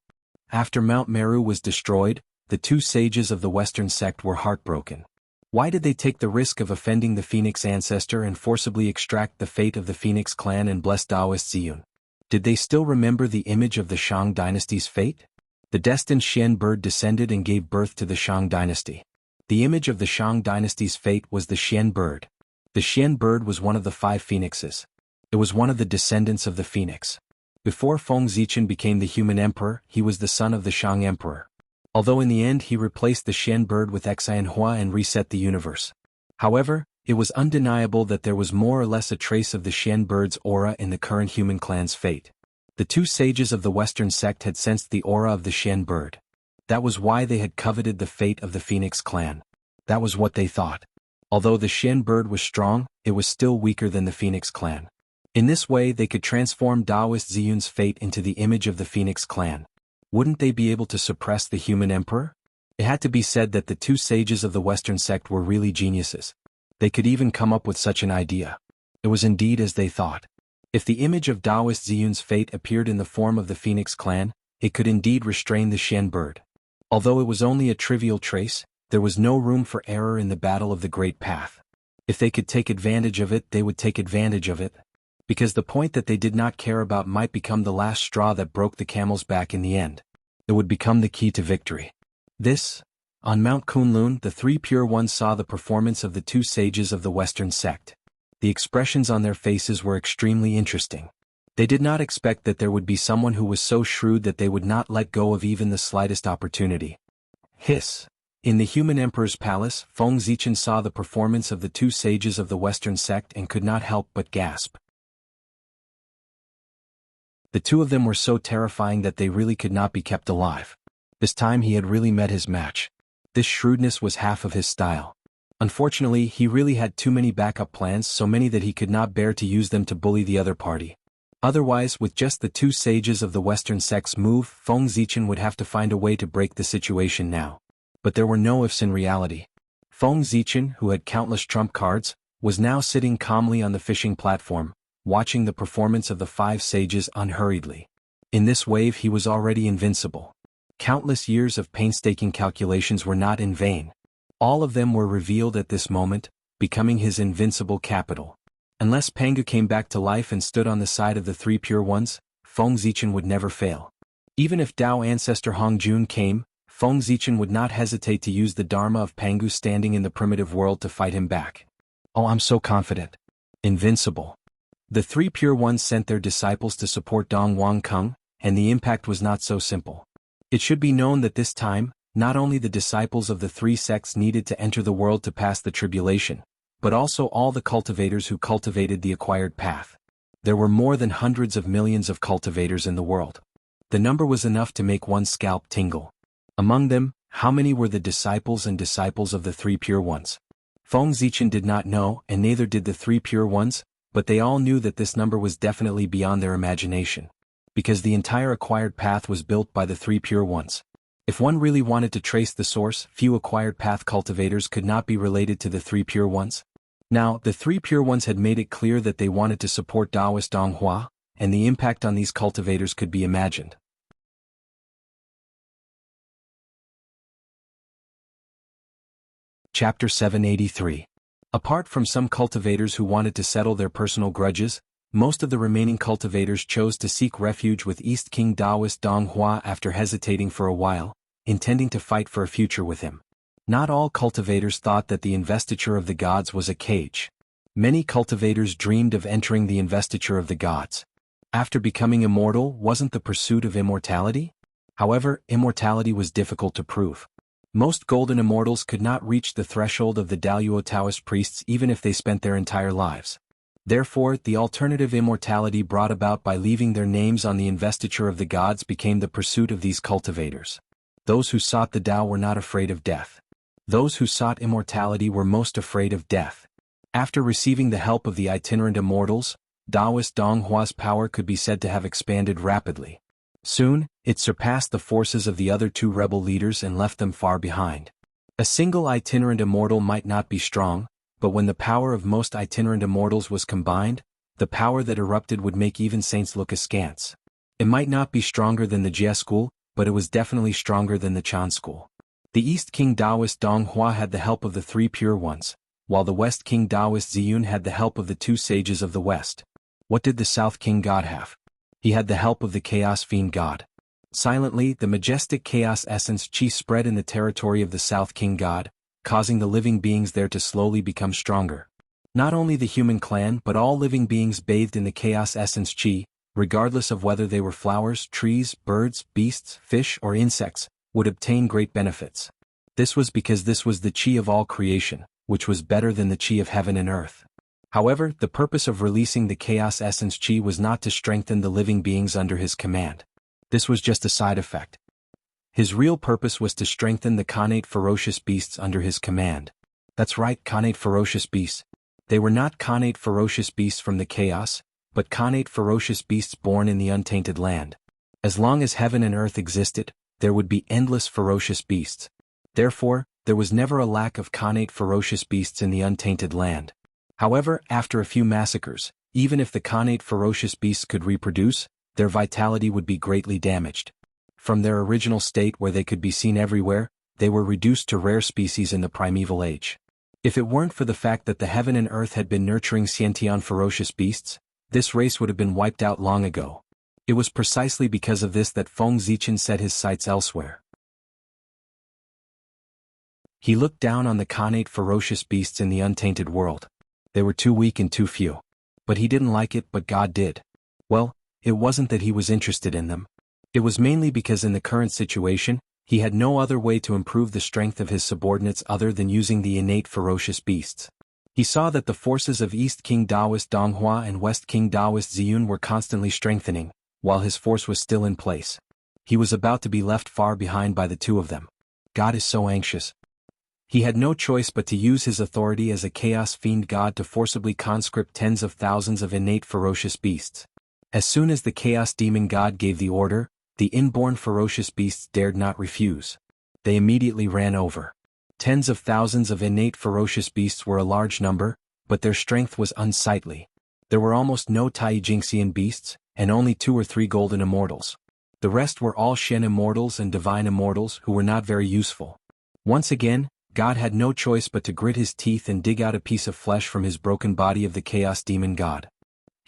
After Mount Meru was destroyed, the two sages of the Western sect were heartbroken. Why did they take the risk of offending the Phoenix ancestor and forcibly extract the fate of the Phoenix clan and bless Taoist Ziyun? Did they still remember the image of the Shang dynasty's fate? The destined Xian bird descended and gave birth to the Shang dynasty. The image of the Shang dynasty's fate was the Xian bird. The Xian bird was one of the 5 phoenixes. It was one of the descendants of the phoenix. Before Feng Zichen became the human emperor, he was the son of the Shang emperor. Although in the end he replaced the Xian bird with Xianhua and reset the universe. However, it was undeniable that there was more or less a trace of the Xian bird's aura in the current human clan's fate. The two sages of the Western sect had sensed the aura of the Xian bird. That was why they had coveted the fate of the Phoenix clan. That was what they thought. Although the Xian bird was strong, it was still weaker than the Phoenix clan. In this way they could transform Taoist Ziyun's fate into the image of the Phoenix clan. Wouldn't they be able to suppress the human emperor? It had to be said that the two sages of the Western sect were really geniuses. They could even come up with such an idea. It was indeed as they thought. If the image of Taoist Ziyun's fate appeared in the form of the Phoenix clan, it could indeed restrain the Xian bird. Although it was only a trivial trace, there was no room for error in the battle of the Great Path. If they could take advantage of it, they would take advantage of it. Because the point that they did not care about might become the last straw that broke the camel's back in the end. It would become the key to victory. On Mount Kunlun, the 3 pure ones saw the performance of the two sages of the Western sect. The expressions on their faces were extremely interesting. They did not expect that there would be someone who was so shrewd that they would not let go of even the slightest opportunity. Hiss. In the human emperor's palace, Feng Zichen saw the performance of the two sages of the Western sect and could not help but gasp. The two of them were so terrifying that they really could not be kept alive. This time he had really met his match. This shrewdness was half of his style. Unfortunately, he really had too many backup plans, so many that he could not bear to use them to bully the other party. Otherwise, with just the two sages of the Western sect's move, Feng Zichen would have to find a way to break the situation now. But there were no ifs in reality. Feng Zichen, who had countless trump cards, was now sitting calmly on the fishing platform, watching the performance of the 5 sages unhurriedly. In this wave he was already invincible. Countless years of painstaking calculations were not in vain. All of them were revealed at this moment, becoming his invincible capital. Unless Pangu came back to life and stood on the side of the 3 pure ones, Feng Zichen would never fail. Even if Tao ancestor Hong Jun came, Feng Zichen would not hesitate to use the Dharma of Pangu standing in the primitive world to fight him back. Oh, I'm so confident. Invincible. The three Pure Ones sent their disciples to support Dong Wang Kung, and the impact was not so simple. It should be known that this time, not only the disciples of the three sects needed to enter the world to pass the tribulation, but also all the cultivators who cultivated the acquired path. There were more than hundreds of millions of cultivators in the world. The number was enough to make one's scalp tingle. Among them, how many were the disciples and disciples of the three Pure Ones? Feng Zichen did not know, and neither did the three Pure Ones, but they all knew that this number was definitely beyond their imagination. Because the entire acquired path was built by the three Pure Ones. If one really wanted to trace the source, few acquired path cultivators could not be related to the three Pure Ones. Now, the three Pure Ones had made it clear that they wanted to support Taoist Donghua, and the impact on these cultivators could be imagined. Chapter 783. Apart from some cultivators who wanted to settle their personal grudges, most of the remaining cultivators chose to seek refuge with East King Taoist Donghua after hesitating for a while, intending to fight for a future with him. Not all cultivators thought that the investiture of the gods was a cage. Many cultivators dreamed of entering the investiture of the gods. After becoming immortal, wasn't the pursuit of immortality? However, immortality was difficult to prove. Most golden immortals could not reach the threshold of the Daluo Taoist priests even if they spent their entire lives. Therefore, the alternative immortality brought about by leaving their names on the investiture of the gods became the pursuit of these cultivators. Those who sought the Tao were not afraid of death. Those who sought immortality were most afraid of death. After receiving the help of the itinerant immortals, Taoist Donghua's power could be said to have expanded rapidly. Soon, it surpassed the forces of the other two rebel leaders and left them far behind. A single itinerant immortal might not be strong, but when the power of most itinerant immortals was combined, the power that erupted would make even saints look askance. It might not be stronger than the Jie school, but it was definitely stronger than the Chan school. The East King Taoist Donghua had the help of the three Pure Ones, while the West King Taoist Ziyun had the help of the two sages of the West. What did the South King God have? He had the help of the Chaos Fiend God. Silently, the majestic Chaos Essence Chi spread in the territory of the South King God, causing the living beings there to slowly become stronger. Not only the human clan but all living beings bathed in the Chaos Essence Chi, regardless of whether they were flowers, trees, birds, beasts, fish, or insects, would obtain great benefits. This was because this was the Chi of all creation, which was better than the Chi of heaven and earth. However, the purpose of releasing the Chaos Essence Chi was not to strengthen the living beings under his command. This was just a side effect. His real purpose was to strengthen the Khanate ferocious beasts under his command. That's right, Khanate ferocious beasts. They were not Khanate ferocious beasts from the chaos, but Khanate ferocious beasts born in the untainted land. As long as heaven and earth existed, there would be endless ferocious beasts. Therefore, there was never a lack of Khanate ferocious beasts in the untainted land. However, after a few massacres, even if the Khanate ferocious beasts could reproduce, their vitality would be greatly damaged. From their original state where they could be seen everywhere, they were reduced to rare species in the primeval age. If it weren't for the fact that the heaven and earth had been nurturing Xiantian ferocious beasts, this race would have been wiped out long ago. It was precisely because of this that Feng Zichen set his sights elsewhere. He looked down on the Khanate ferocious beasts in the untainted world. They were too weak and too few. But he didn't like it, but God did. Well, it wasn't that he was interested in them. It was mainly because in the current situation, he had no other way to improve the strength of his subordinates other than using the innate ferocious beasts. He saw that the forces of East King Taoist Donghua and West King Taoist Ziyun were constantly strengthening, while his force was still in place. He was about to be left far behind by the two of them. God is so anxious. He had no choice but to use his authority as a chaos fiend god to forcibly conscript tens of thousands of innate ferocious beasts. As soon as the chaos demon god gave the order, the inborn ferocious beasts dared not refuse. They immediately ran over. Tens of thousands of innate ferocious beasts were a large number, but their strength was unsightly. There were almost no Taijingxian beasts, and only 2 or 3 golden immortals. The rest were all Shen immortals and divine immortals who were not very useful. Once again, God had no choice but to grit his teeth and dig out a piece of flesh from his broken body of the chaos demon god.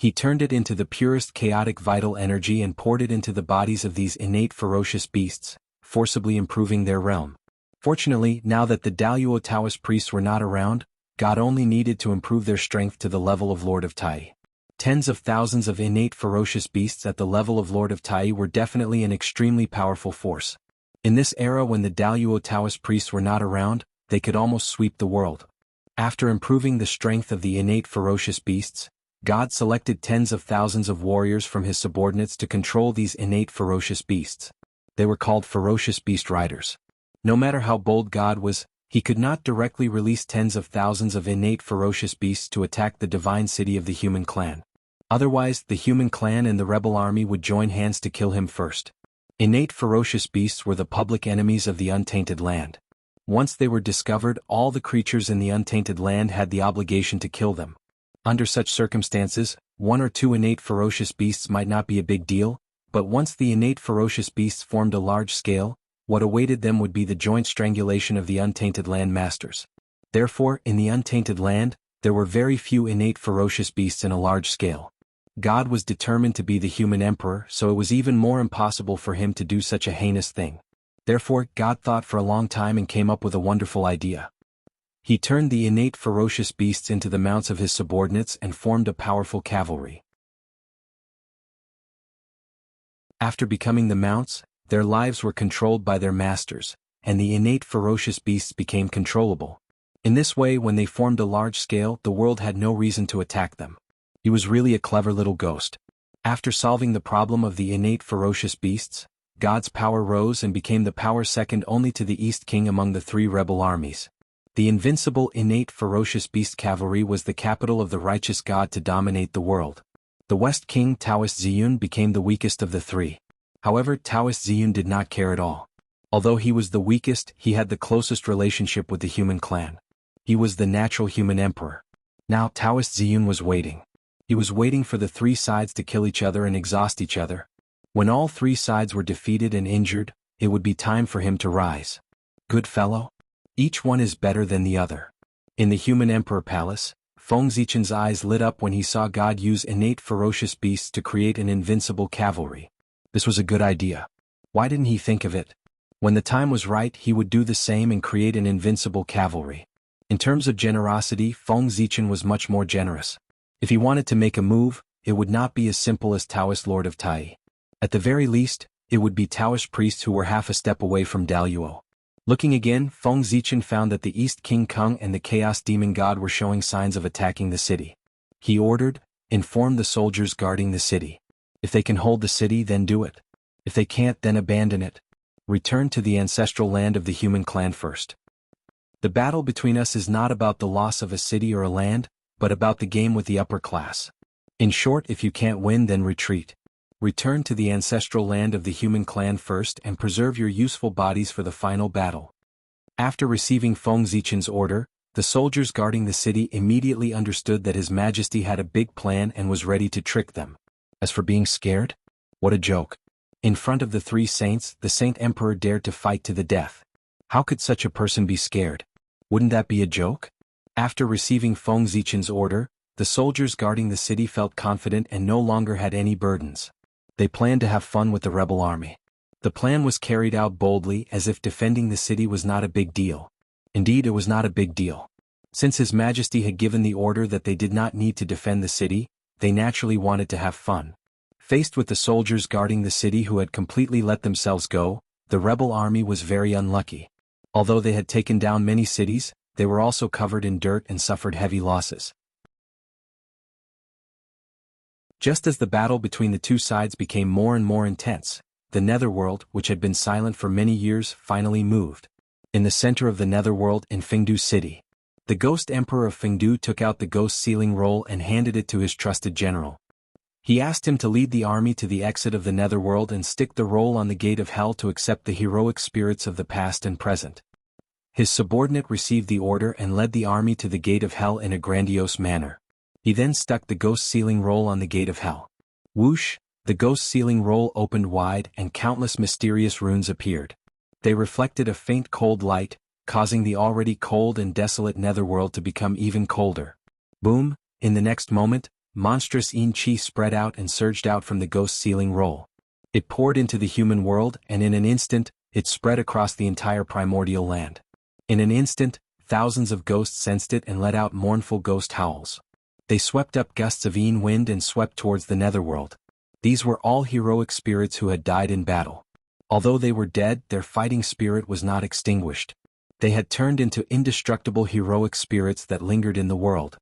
He turned it into the purest chaotic vital energy and poured it into the bodies of these innate ferocious beasts, forcibly improving their realm. Fortunately, now that the Daluo Taoist priests were not around, God only needed to improve their strength to the level of Lord of Tai. Tens of thousands of innate ferocious beasts at the level of Lord of Tai were definitely an extremely powerful force. In this era when the Daluo Taoist priests were not around, they could almost sweep the world. After improving the strength of the innate ferocious beasts, God selected tens of thousands of warriors from his subordinates to control these innate ferocious beasts. They were called ferocious beast riders. No matter how bold God was, he could not directly release tens of thousands of innate ferocious beasts to attack the divine city of the human clan. Otherwise, the human clan and the rebel army would join hands to kill him first. Innate ferocious beasts were the public enemies of the untainted land. Once they were discovered, all the creatures in the untainted land had the obligation to kill them. Under such circumstances, one or two innate ferocious beasts might not be a big deal, but once the innate ferocious beasts formed a large scale, what awaited them would be the joint strangulation of the untainted land masters. Therefore, in the untainted land, there were very few innate ferocious beasts in a large scale. God was determined to be the human emperor, so it was even more impossible for him to do such a heinous thing. Therefore, God thought for a long time and came up with a wonderful idea. He turned the innate ferocious beasts into the mounts of his subordinates and formed a powerful cavalry. After becoming the mounts, their lives were controlled by their masters, and the innate ferocious beasts became controllable. In this way, when they formed a large scale, the world had no reason to attack them. He was really a clever little ghost. After solving the problem of the innate ferocious beasts, God's power rose and became the power second only to the East King among the three rebel armies. The invincible innate ferocious beast cavalry was the capital of the righteous God to dominate the world. The West King Taoist Ziyun became the weakest of the three. However, Taoist Ziyun did not care at all. Although he was the weakest, he had the closest relationship with the human clan. He was the natural human emperor. Now Taoist Ziyun was waiting. He was waiting for the three sides to kill each other and exhaust each other. When all three sides were defeated and injured, it would be time for him to rise. Good fellow? Each one is better than the other. In the human emperor palace, Feng Zichen's eyes lit up when he saw God use innate ferocious beasts to create an invincible cavalry. This was a good idea. Why didn't he think of it? When the time was right, he would do the same and create an invincible cavalry. In terms of generosity, Feng Zichen was much more generous. If he wanted to make a move, it would not be as simple as Taoist Lord of Tai. At the very least, it would be Taoist priests who were half a step away from Daluo. Looking again, Feng Zichen found that the East King Kung and the Chaos Demon God were showing signs of attacking the city. He ordered, inform the soldiers guarding the city. If they can hold the city, then do it. If they can't, then abandon it. Return to the ancestral land of the human clan first. The battle between us is not about the loss of a city or a land, but about the game with the upper class. In short, if you can't win, then retreat. Return to the ancestral land of the human clan first and preserve your useful bodies for the final battle. After receiving Feng Zichen's order, the soldiers guarding the city immediately understood that His Majesty had a big plan and was ready to trick them. As for being scared? What a joke. In front of the three saints, the Saint Emperor dared to fight to the death. How could such a person be scared? Wouldn't that be a joke? After receiving Feng Zichen's order, the soldiers guarding the city felt confident and no longer had any burdens. They planned to have fun with the rebel army. The plan was carried out boldly as if defending the city was not a big deal. Indeed, it was not a big deal. Since His Majesty had given the order that they did not need to defend the city, they naturally wanted to have fun. Faced with the soldiers guarding the city who had completely let themselves go, the rebel army was very unlucky. Although they had taken down many cities, they were also covered in dirt and suffered heavy losses. Just as the battle between the two sides became more and more intense, the netherworld, which had been silent for many years, finally moved. In the center of the netherworld in Fengdu City, the Ghost Emperor of Fengdu took out the ghost sealing roll and handed it to his trusted general. He asked him to lead the army to the exit of the netherworld and stick the roll on the gate of hell to accept the heroic spirits of the past and present. His subordinate received the order and led the army to the gate of hell in a grandiose manner. He then stuck the ghost sealing roll on the gate of hell. Whoosh, the ghost sealing roll opened wide and countless mysterious runes appeared. They reflected a faint cold light, causing the already cold and desolate netherworld to become even colder. Boom, in the next moment, monstrous yin qi spread out and surged out from the ghost sealing roll. It poured into the human world, and in an instant, it spread across the entire primordial land. In an instant, thousands of ghosts sensed it and let out mournful ghost howls. They swept up gusts of yin wind and swept towards the netherworld. These were all heroic spirits who had died in battle. Although they were dead, their fighting spirit was not extinguished. They had turned into indestructible heroic spirits that lingered in the world.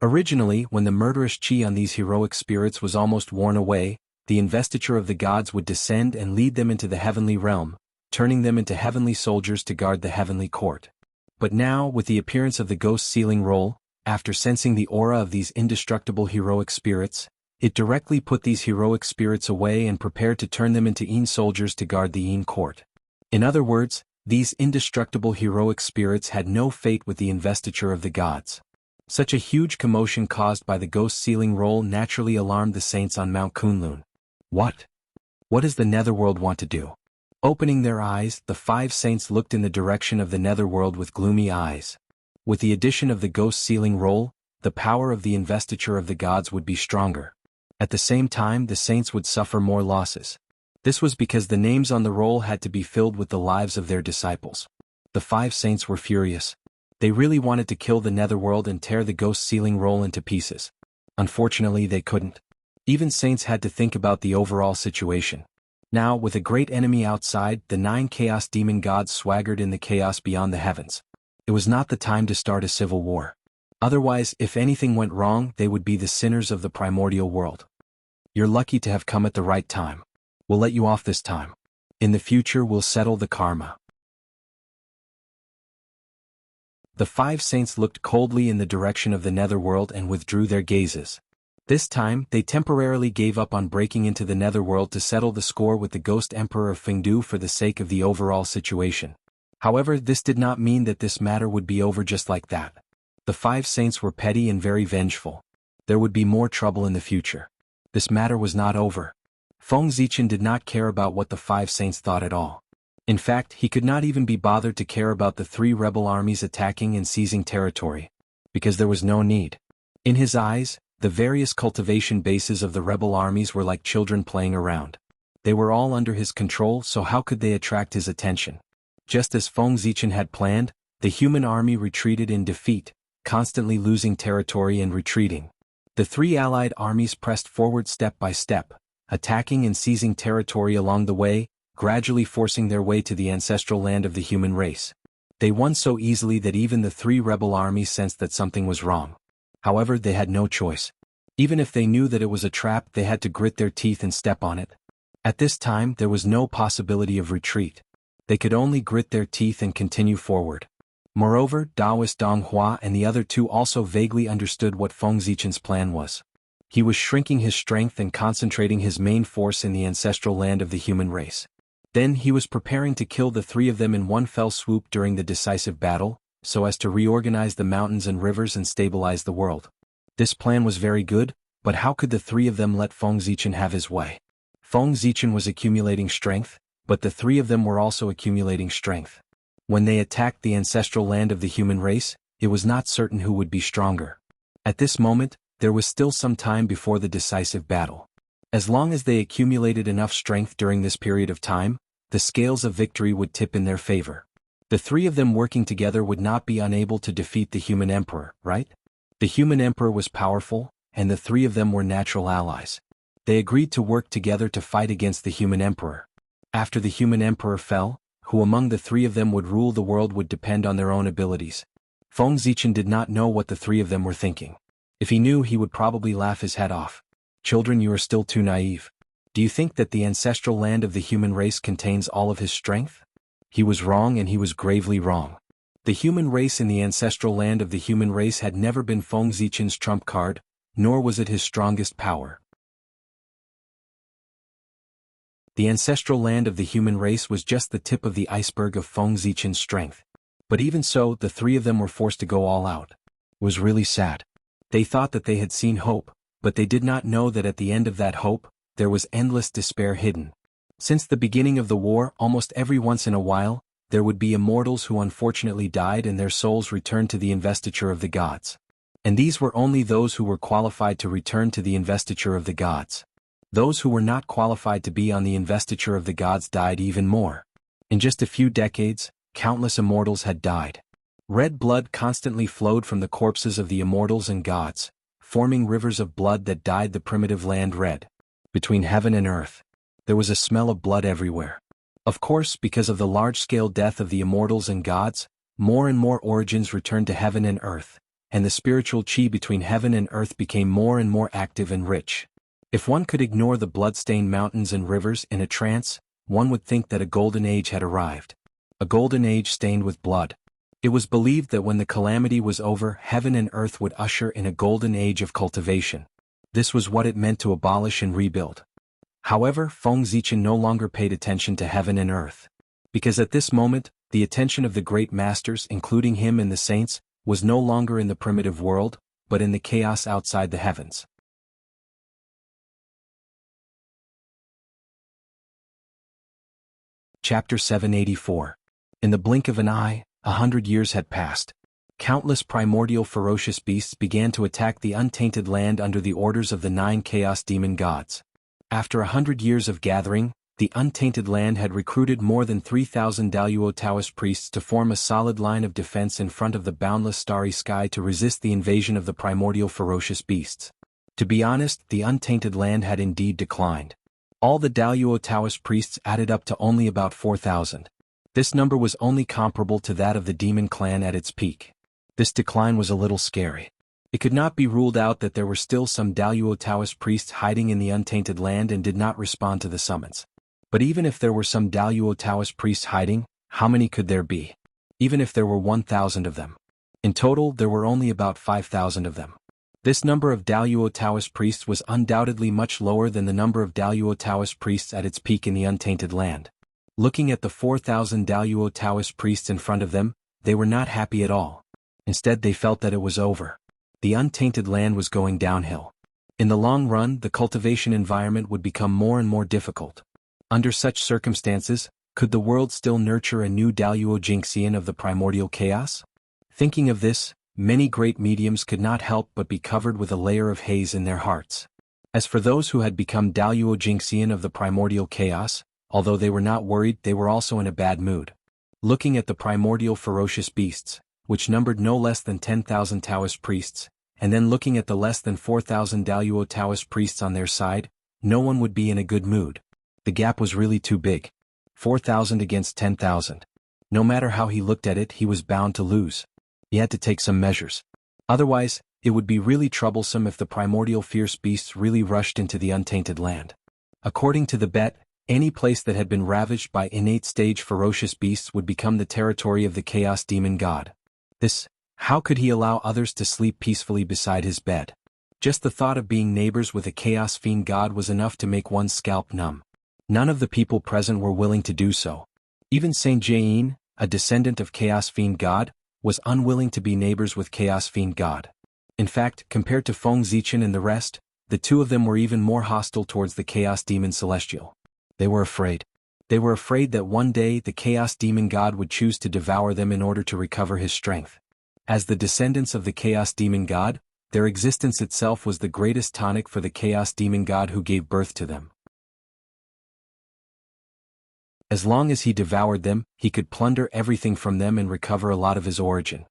Originally, when the murderous qi on these heroic spirits was almost worn away, the investiture of the gods would descend and lead them into the heavenly realm, turning them into heavenly soldiers to guard the heavenly court. But now, with the appearance of the ghost sealing roll, after sensing the aura of these indestructible heroic spirits, it directly put these heroic spirits away and prepared to turn them into yin soldiers to guard the yin court. In other words, these indestructible heroic spirits had no fate with the investiture of the gods. Such a huge commotion caused by the ghost sealing roll naturally alarmed the saints on Mount Kunlun. What? What does the netherworld want to do? Opening their eyes, the 5 saints looked in the direction of the netherworld with gloomy eyes. With the addition of the ghost sealing roll, the power of the investiture of the gods would be stronger. At the same time, the saints would suffer more losses. This was because the names on the roll had to be filled with the lives of their disciples. The 5 saints were furious. They really wanted to kill the netherworld and tear the ghost sealing roll into pieces. Unfortunately, they couldn't. Even saints had to think about the overall situation. Now, with a great enemy outside, the 9 chaos demon gods swaggered in the chaos beyond the heavens. It was not the time to start a civil war. Otherwise, if anything went wrong, they would be the sinners of the primordial world. You're lucky to have come at the right time. We'll let you off this time. In the future, we'll settle the karma. The 5 saints looked coldly in the direction of the netherworld and withdrew their gazes. This time, they temporarily gave up on breaking into the netherworld to settle the score with the ghost emperor of Fengdu for the sake of the overall situation. However, this did not mean that this matter would be over just like that. The 5 saints were petty and very vengeful. There would be more trouble in the future. This matter was not over. Feng Zichen did not care about what the 5 saints thought at all. In fact, he could not even be bothered to care about the 3 rebel armies attacking and seizing territory, because there was no need. In his eyes, the various cultivation bases of the rebel armies were like children playing around. They were all under his control, so how could they attract his attention? Just as Feng Zichen had planned, the human army retreated in defeat, constantly losing territory and retreating. The 3 allied armies pressed forward step by step, attacking and seizing territory along the way, gradually forcing their way to the ancestral land of the human race. They won so easily that even the 3 rebel armies sensed that something was wrong. However, they had no choice. Even if they knew that it was a trap, they had to grit their teeth and step on it. At this time, there was no possibility of retreat. They could only grit their teeth and continue forward. Moreover, Taoist Dong Hua and the other 2 also vaguely understood what Feng Zichen's plan was. He was shrinking his strength and concentrating his main force in the ancestral land of the human race. Then he was preparing to kill the 3 of them in one fell swoop during the decisive battle, so as to reorganize the mountains and rivers and stabilize the world. This plan was very good, but how could the 3 of them let Feng Zichen have his way? Feng Zichen was accumulating strength, but the 3 of them were also accumulating strength. When they attacked the ancestral land of the human race, it was not certain who would be stronger. At this moment, there was still some time before the decisive battle. As long as they accumulated enough strength during this period of time, the scales of victory would tip in their favor. The 3 of them working together would not be unable to defeat the human emperor, right? The human emperor was powerful, and the 3 of them were natural allies. They agreed to work together to fight against the human emperor. After the human emperor fell, who among the 3 of them would rule the world would depend on their own abilities. Feng Zichen did not know what the 3 of them were thinking. If he knew, he would probably laugh his head off. Children, you are still too naive. Do you think that the ancestral land of the human race contains all of his strength? He was wrong, and he was gravely wrong. The human race in the ancestral land of the human race had never been Feng Zichen's trump card, nor was it his strongest power. The ancestral land of the human race was just the tip of the iceberg of Feng Zichen's strength. But even so, the 3 of them were forced to go all out. It was really sad. They thought that they had seen hope, but they did not know that at the end of that hope, there was endless despair hidden. Since the beginning of the war, almost every once in a while, there would be immortals who unfortunately died and their souls returned to the investiture of the gods. And these were only those who were qualified to return to the investiture of the gods. Those who were not qualified to be on the investiture of the gods died even more. In just a few decades, countless immortals had died. Red blood constantly flowed from the corpses of the immortals and gods, forming rivers of blood that dyed the primitive land red. Between heaven and earth, there was a smell of blood everywhere. Of course, because of the large-scale death of the immortals and gods, more and more origins returned to heaven and earth, and the spiritual chi between heaven and earth became more and more active and rich. If one could ignore the blood-stained mountains and rivers in a trance, one would think that a golden age had arrived. A golden age stained with blood. It was believed that when the calamity was over, heaven and earth would usher in a golden age of cultivation. This was what it meant to abolish and rebuild. However, Feng Zichen no longer paid attention to heaven and earth. Because at this moment, the attention of the great masters, including him and the saints, was no longer in the primitive world, but in the chaos outside the heavens. Chapter 784. In the blink of an eye, 100 years had passed. Countless primordial ferocious beasts began to attack the untainted land under the orders of the 9 chaos demon gods. After 100 years of gathering, the untainted land had recruited more than 3,000 Daluo Taoist priests to form a solid line of defense in front of the boundless starry sky to resist the invasion of the primordial ferocious beasts. To be honest, the untainted land had indeed declined. All the Daluo Taoist priests added up to only about 4,000. This number was only comparable to that of the demon clan at its peak. This decline was a little scary. It could not be ruled out that there were still some Daluo Taoist priests hiding in the untainted land and did not respond to the summons. But even if there were some Daluo Taoist priests hiding, how many could there be? Even if there were 1,000 of them. In total, there were only about 5,000 of them. This number of Daluo Taoist priests was undoubtedly much lower than the number of Daluo Taoist priests at its peak in the untainted land. Looking at the 4,000 Daluo Taoist priests in front of them, they were not happy at all. Instead, they felt that it was over. The untainted land was going downhill. In the long run, the cultivation environment would become more and more difficult. Under such circumstances, could the world still nurture a new Daluo Jingxian of the primordial chaos? Thinking of this, many great mediums could not help but be covered with a layer of haze in their hearts. As for those who had become Daluo Jingxian of the primordial chaos, although they were not worried, they were also in a bad mood. Looking at the primordial ferocious beasts, which numbered no less than 10,000 Taoist priests, and then looking at the less than 4,000 Daluo Taoist priests on their side, no one would be in a good mood. The gap was really too big. 4,000 against 10,000. No matter how he looked at it, he was bound to lose. He had to take some measures. Otherwise, it would be really troublesome if the primordial fierce beasts really rushed into the untainted land. According to the bet, any place that had been ravaged by innate stage ferocious beasts would become the territory of the chaos demon god. How could he allow others to sleep peacefully beside his bed? Just the thought of being neighbors with a chaos fiend god was enough to make one's scalp numb. None of the people present were willing to do so. Even Saint Jain, a descendant of chaos fiend god, was unwilling to be neighbors with chaos fiend god. In fact, compared to Feng Zichen and the rest, the two of them were even more hostile towards the chaos demon celestial. They were afraid. They were afraid that one day the chaos demon god would choose to devour them in order to recover his strength. As the descendants of the chaos demon god, their existence itself was the greatest tonic for the chaos demon god who gave birth to them. As long as he devoured them, he could plunder everything from them and recover a lot of his origin.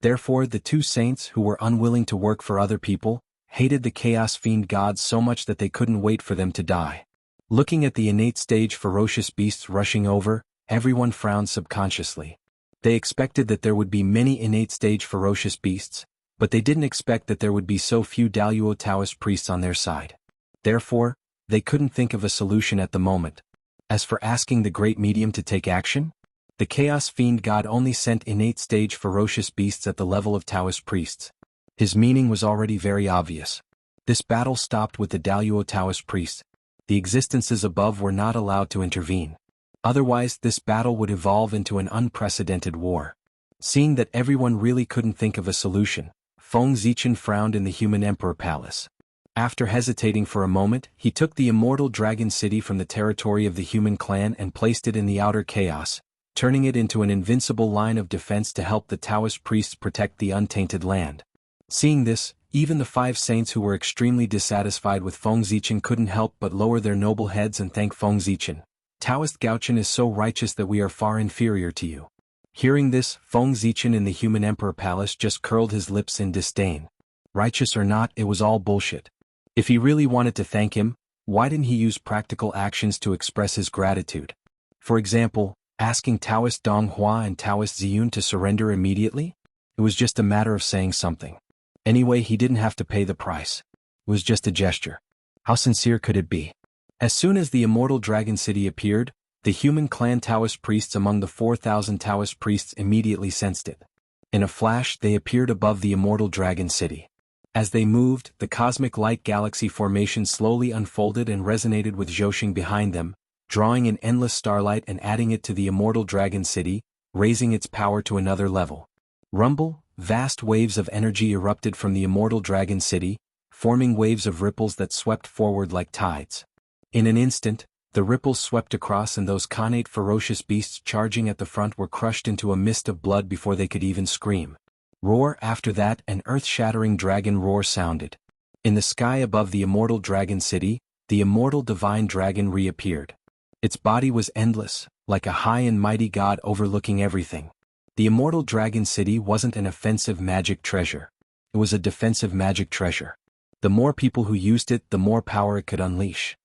Therefore, the two saints who were unwilling to work for other people, hated the chaos fiend gods so much that they couldn't wait for them to die. Looking at the innate stage ferocious beasts rushing over, everyone frowned subconsciously. They expected that there would be many innate stage ferocious beasts, but they didn't expect that there would be so few Daluo Taoist priests on their side. Therefore, they couldn't think of a solution at the moment. As for asking the great medium to take action, the chaos fiend god only sent innate stage ferocious beasts at the level of Taoist priests. His meaning was already very obvious. This battle stopped with the Daluo Taoist priests. The existences above were not allowed to intervene. Otherwise, this battle would evolve into an unprecedented war. Seeing that everyone really couldn't think of a solution, Feng Zichen frowned in the human emperor palace. After hesitating for a moment, he took the immortal dragon city from the territory of the human clan and placed it in the outer chaos, turning it into an invincible line of defense to help the Taoist priests protect the untainted land. Seeing this, even the 5 saints who were extremely dissatisfied with Feng Zichen couldn't help but lower their noble heads and thank Feng Zichen. Taoist Gaochen is so righteous that we are far inferior to you. Hearing this, Feng Zichen in the human emperor palace just curled his lips in disdain. Righteous or not, it was all bullshit. If he really wanted to thank him, why didn't he use practical actions to express his gratitude? For example, asking Taoist Dong Hua and Taoist Ziyun to surrender immediately? It was just a matter of saying something. Anyway, he didn't have to pay the price. It was just a gesture. How sincere could it be? As soon as the immortal Dragon City appeared, the human clan Taoist priests among the 4,000 Taoist priests immediately sensed it. In a flash, they appeared above the immortal Dragon City. As they moved, the cosmic light galaxy formation slowly unfolded and resonated with Zhoshing behind them, drawing in endless starlight and adding it to the immortal Dragon City, raising its power to another level. Rumble, vast waves of energy erupted from the immortal Dragon City, forming waves of ripples that swept forward like tides. In an instant, the ripples swept across and those connate ferocious beasts charging at the front were crushed into a mist of blood before they could even scream. Roar. After that, an earth-shattering dragon roar sounded. In the sky above the immortal Dragon City, the immortal divine dragon reappeared. Its body was endless, like a high and mighty god overlooking everything. The immortal Dragon City wasn't an offensive magic treasure. It was a defensive magic treasure. The more people who used it, the more power it could unleash.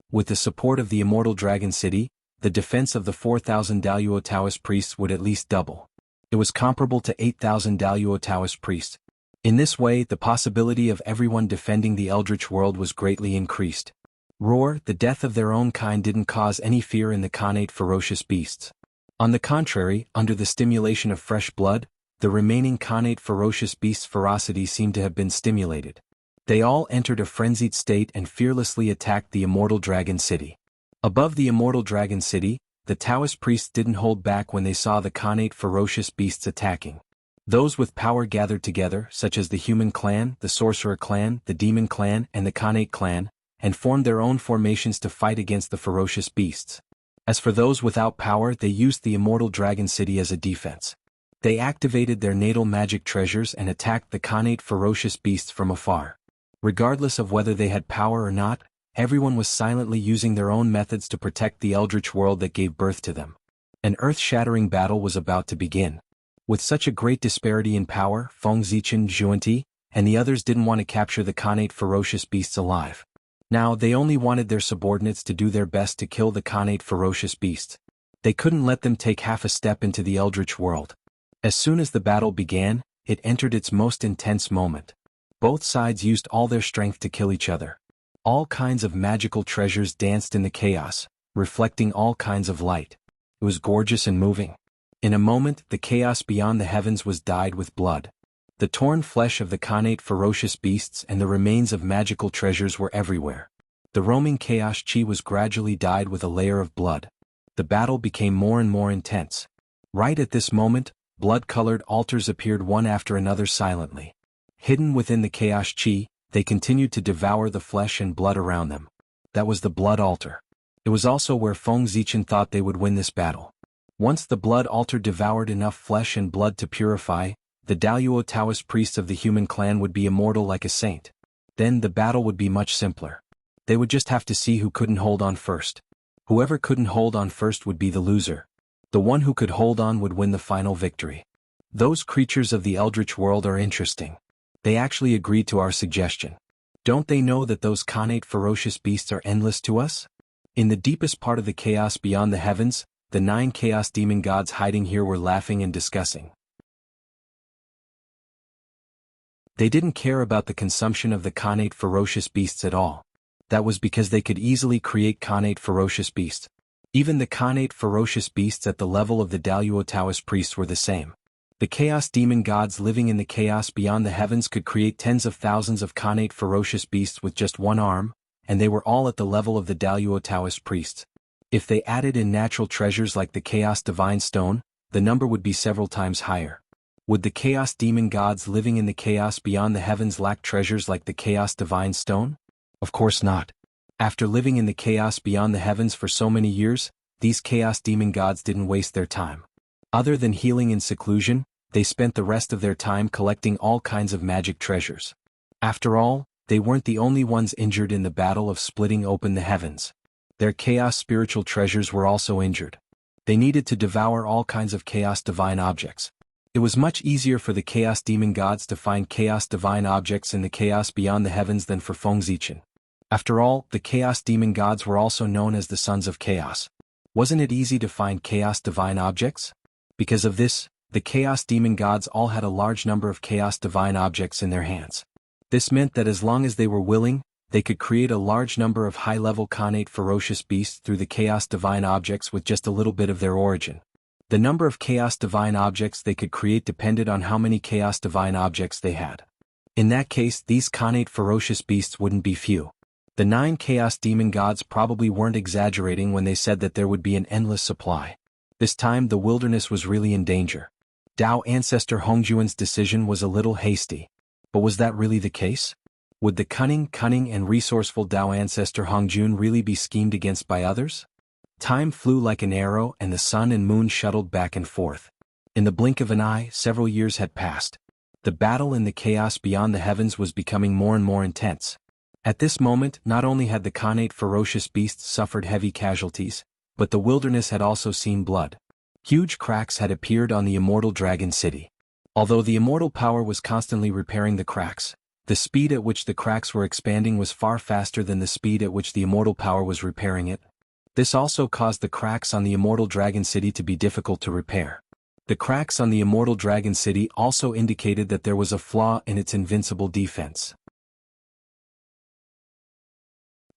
With the support of the immortal Dragon City, the defense of the 4,000 Daluo Taoist priests would at least double. It was comparable to 8,000 Daluo Taoist priests. In this way, the possibility of everyone defending the Eldritch world was greatly increased. Roar. The death of their own kind didn't cause any fear in the connate ferocious beasts. On the contrary, under the stimulation of fresh blood, the remaining connate ferocious beasts' ferocity seemed to have been stimulated. They all entered a frenzied state and fearlessly attacked the immortal Dragon City. Above the immortal Dragon City, the Taoist priests didn't hold back when they saw the connate ferocious beasts attacking. Those with power gathered together, such as the human clan, the sorcerer clan, the demon clan, and the connate clan, and formed their own formations to fight against the ferocious beasts. As for those without power, they used the immortal Dragon City as a defense. They activated their natal magic treasures and attacked the connate ferocious beasts from afar. Regardless of whether they had power or not, everyone was silently using their own methods to protect the eldritch world that gave birth to them. An earth-shattering battle was about to begin. With such a great disparity in power, Feng Zichen, Zhuanti, and the others didn't want to capture the connate ferocious beasts alive. Now they only wanted their subordinates to do their best to kill the connate ferocious beasts. They couldn't let them take half a step into the eldritch world. As soon as the battle began, it entered its most intense moment. Both sides used all their strength to kill each other. All kinds of magical treasures danced in the chaos, reflecting all kinds of light. It was gorgeous and moving. In a moment, the chaos beyond the heavens was dyed with blood. The torn flesh of the connate ferocious beasts and the remains of magical treasures were everywhere. The roaming chaos chi was gradually dyed with a layer of blood. The battle became more and more intense. Right at this moment, blood-colored altars appeared one after another silently. Hidden within the chaos chi, they continued to devour the flesh and blood around them. That was the blood altar. It was also where Feng Zichen thought they would win this battle. Once the blood altar devoured enough flesh and blood to purify, the Daluo Taoist priests of the human clan would be immortal like a saint. Then the battle would be much simpler. They would just have to see who couldn't hold on first. Whoever couldn't hold on first would be the loser. The one who could hold on would win the final victory. Those creatures of the eldritch world are interesting. They actually agreed to our suggestion. Don't they know that those connate ferocious beasts are endless to us? In the deepest part of the chaos beyond the heavens, the 9 chaos demon gods hiding here were laughing and discussing. They didn't care about the consumption of the connate ferocious beasts at all. That was because they could easily create connate ferocious beasts. Even the connate ferocious beasts at the level of the Daluo Taoist priests were the same. The chaos demon gods living in the chaos beyond the heavens could create tens of thousands of connate ferocious beasts with just one arm, and they were all at the level of the Daluo Taoist priests. If they added in natural treasures like the chaos divine stone, the number would be several times higher. Would the chaos demon gods living in the chaos beyond the heavens lack treasures like the chaos divine stone? Of course not. After living in the chaos beyond the heavens for so many years, these chaos demon gods didn't waste their time. Other than healing in seclusion, they spent the rest of their time collecting all kinds of magic treasures. After all, they weren't the only ones injured in the battle of splitting open the heavens. Their chaos spiritual treasures were also injured. They needed to devour all kinds of chaos divine objects. It was much easier for the chaos demon gods to find chaos divine objects in the chaos beyond the heavens than for Fengzichen. After all, the chaos demon gods were also known as the sons of chaos. Wasn't it easy to find chaos divine objects? Because of this, the chaos demon gods all had a large number of chaos divine objects in their hands. This meant that as long as they were willing, they could create a large number of high-level Khanate ferocious beasts through the chaos divine objects with just a little bit of their origin. The number of chaos divine objects they could create depended on how many chaos divine objects they had. In that case, these Khanate ferocious beasts wouldn't be few. The 9 chaos demon gods probably weren't exaggerating when they said that there would be an endless supply. This time the wilderness was really in danger. Dao ancestor Hongjuan's decision was a little hasty. But was that really the case? Would the cunning and resourceful Dao ancestor Hongjun really be schemed against by others? Time flew like an arrow and the sun and moon shuttled back and forth. In the blink of an eye, several years had passed. The battle in the chaos beyond the heavens was becoming more and more intense. At this moment, not only had the Khanate ferocious beasts suffered heavy casualties, but the wilderness had also seen blood. Huge cracks had appeared on the immortal dragon city. Although the immortal power was constantly repairing the cracks, the speed at which the cracks were expanding was far faster than the speed at which the immortal power was repairing it. This also caused the cracks on the immortal dragon city to be difficult to repair. The cracks on the immortal dragon city also indicated that there was a flaw in its invincible defense.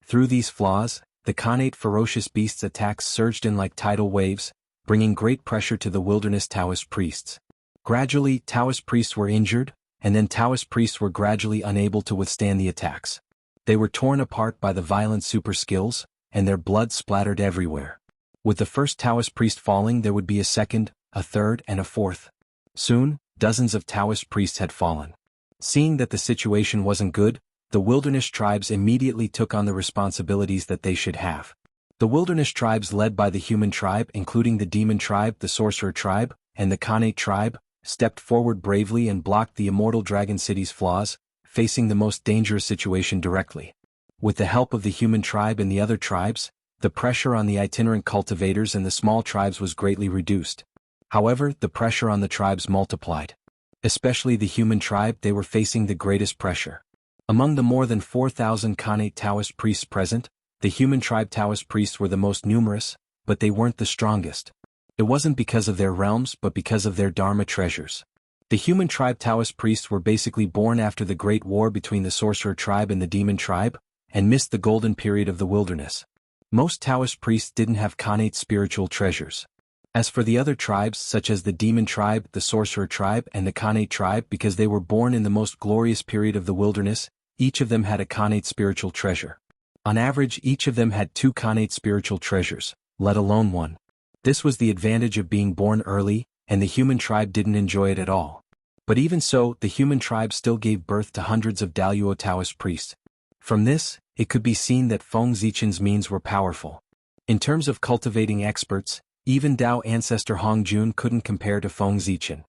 Through these flaws, the Khanate ferocious beasts' attacks surged in like tidal waves, bringing great pressure to the wilderness Taoist priests. Gradually, Taoist priests were injured, and then Taoist priests were gradually unable to withstand the attacks. They were torn apart by the violent super skills, and their blood splattered everywhere. With the first Taoist priest falling, there would be a second, a third, and a fourth. Soon, dozens of Taoist priests had fallen. Seeing that the situation wasn't good, the wilderness tribes immediately took on the responsibilities that they should have. The wilderness tribes led by the human tribe, including the demon tribe, the sorcerer tribe, and the Khanate tribe, stepped forward bravely and blocked the immortal dragon city's flaws, facing the most dangerous situation directly. With the help of the human tribe and the other tribes, the pressure on the itinerant cultivators and the small tribes was greatly reduced. However, the pressure on the tribes multiplied. Especially the human tribe, they were facing the greatest pressure. Among the more than 4,000 Khanate Taoist priests present, the human tribe Taoist priests were the most numerous, but they weren't the strongest. It wasn't because of their realms but because of their Dharma treasures. The human tribe Taoist priests were basically born after the Great War between the sorcerer tribe and the demon tribe, and missed the golden period of the wilderness. Most Taoist priests didn't have Khanate spiritual treasures. As for the other tribes such as the demon tribe, the sorcerer tribe, and the Khanate tribe, because they were born in the most glorious period of the wilderness, each of them had a Khanate spiritual treasure. On average, each of them had 2 Khanate spiritual treasures, let alone 1. This was the advantage of being born early, and the human tribe didn't enjoy it at all. But even so, the human tribe still gave birth to hundreds of Daluo Taoist priests. From this, it could be seen that Fengzichen's means were powerful. In terms of cultivating experts, even Dao ancestor Hongjun couldn't compare to Fengzichen.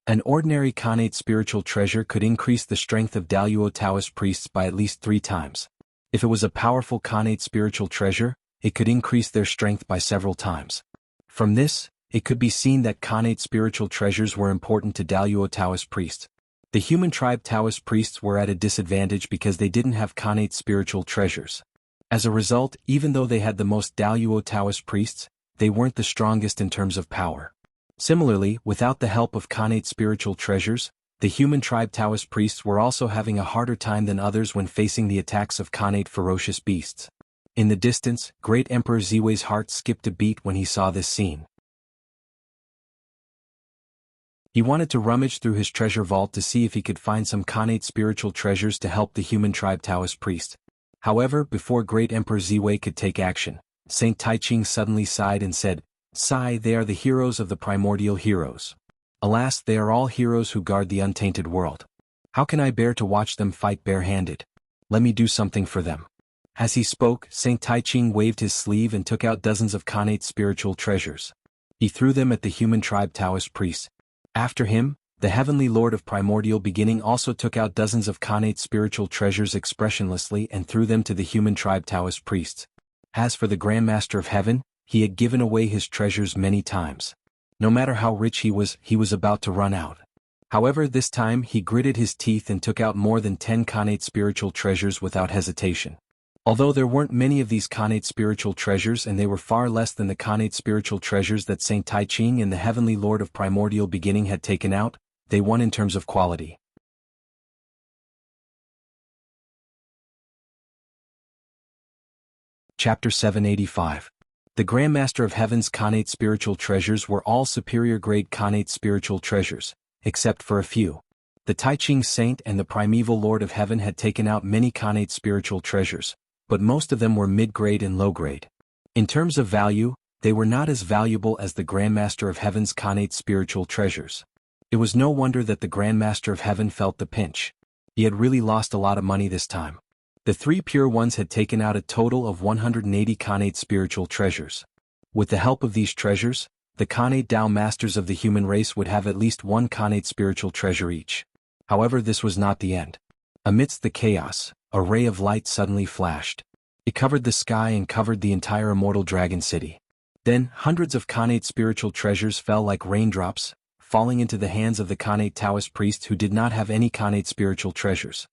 An ordinary Khanate spiritual treasure could increase the strength of Daluo Taoist priests by at least 3 times. If it was a powerful Khanate spiritual treasure, it could increase their strength by several times. From this, it could be seen that Khanate spiritual treasures were important to Daluo Taoist priests. The human tribe Taoist priests were at a disadvantage because they didn't have Khanate spiritual treasures. As a result, even though they had the most Daluo Taoist priests, they weren't the strongest in terms of power. Similarly, without the help of Khanate spiritual treasures, the human tribe Taoist priests were also having a harder time than others when facing the attacks of Khanate ferocious beasts. In the distance, Great Emperor Ziwei's heart skipped a beat when he saw this scene. He wanted to rummage through his treasure vault to see if he could find some Khanate spiritual treasures to help the human tribe Taoist priest. However, before Great Emperor Ziwei could take action, Saint Taiching suddenly sighed and said, "Sigh, they are the heroes of the primordial heroes. Alas, they are all heroes who guard the untainted world. How can I bear to watch them fight barehanded? Let me do something for them." As he spoke, Saint Taiching waved his sleeve and took out dozens of Khanate spiritual treasures. He threw them at the human tribe Taoist priest. After him, The heavenly lord of primordial beginning also took out dozens of Khanate spiritual treasures expressionlessly and threw them to the human tribe Taoist priests. As for the Grandmaster of Heaven, he had given away his treasures many times. No matter how rich he was about to run out. However, this time he gritted his teeth and took out more than 10 Khanate spiritual treasures without hesitation. Although there weren't many of these Khanate spiritual treasures and they were far less than the Khanate spiritual treasures that Saint Tai Ching and the Heavenly Lord of Primordial Beginning had taken out, they won in terms of quality. Chapter 785. The Grandmaster of Heaven's Khanate spiritual treasures were all superior-grade Khanate spiritual treasures, except for a few. The Tai Ching Saint and the Primeval Lord of Heaven had taken out many Khanate spiritual treasures, but most of them were mid-grade and low-grade. In terms of value, they were not as valuable as the Grandmaster of Heaven's Khanate spiritual treasures. It was no wonder that the Grandmaster of Heaven felt the pinch. He had really lost a lot of money this time. The three pure ones had taken out a total of 180 Khanate spiritual treasures. With the help of these treasures, the Khanate Tao masters of the human race would have at least one Khanate spiritual treasure each. However, this was not the end. Amidst the chaos, a ray of light suddenly flashed. It covered the sky and covered the entire immortal dragon city. Then, hundreds of Khanate spiritual treasures fell like raindrops, falling into the hands of the Khanate Taoist priests who did not have any Khanate spiritual treasures.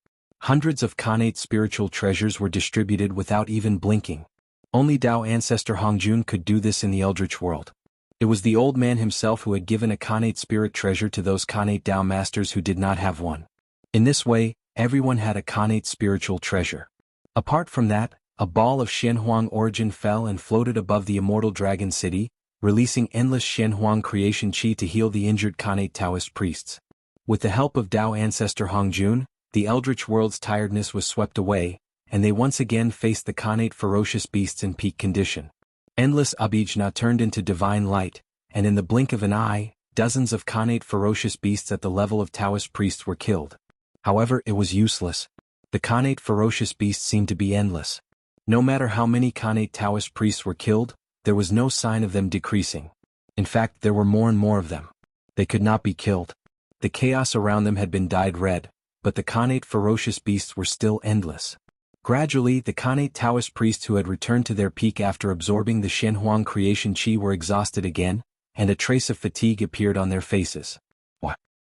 Hundreds of Khanate spiritual treasures were distributed without even blinking. Only Tao ancestor Hongjun could do this in the Eldritch world. It was the old man himself who had given a Khanate spirit treasure to those Khanate Tao masters who did not have one. In this way, everyone had a Khanate spiritual treasure. Apart from that, a ball of Xianhuang origin fell and floated above the immortal dragon city, releasing endless Xianhuang creation chi to heal the injured Khanate Taoist priests. With the help of Tao ancestor Hongjun, the Eldritch world's tiredness was swept away, and they once again faced the Khanate ferocious beasts in peak condition. Endless Abhijna turned into divine light, and in the blink of an eye, dozens of Khanate ferocious beasts at the level of Taoist priests were killed. However, it was useless. The Khanate ferocious beasts seemed to be endless. No matter how many Khanate Taoist priests were killed, there was no sign of them decreasing. In fact, there were more and more of them. They could not be killed. The chaos around them had been dyed red, but the Khanate ferocious beasts were still endless. Gradually, the Khanate Taoist priests who had returned to their peak after absorbing the Xianhuang creation chi were exhausted again, and a trace of fatigue appeared on their faces.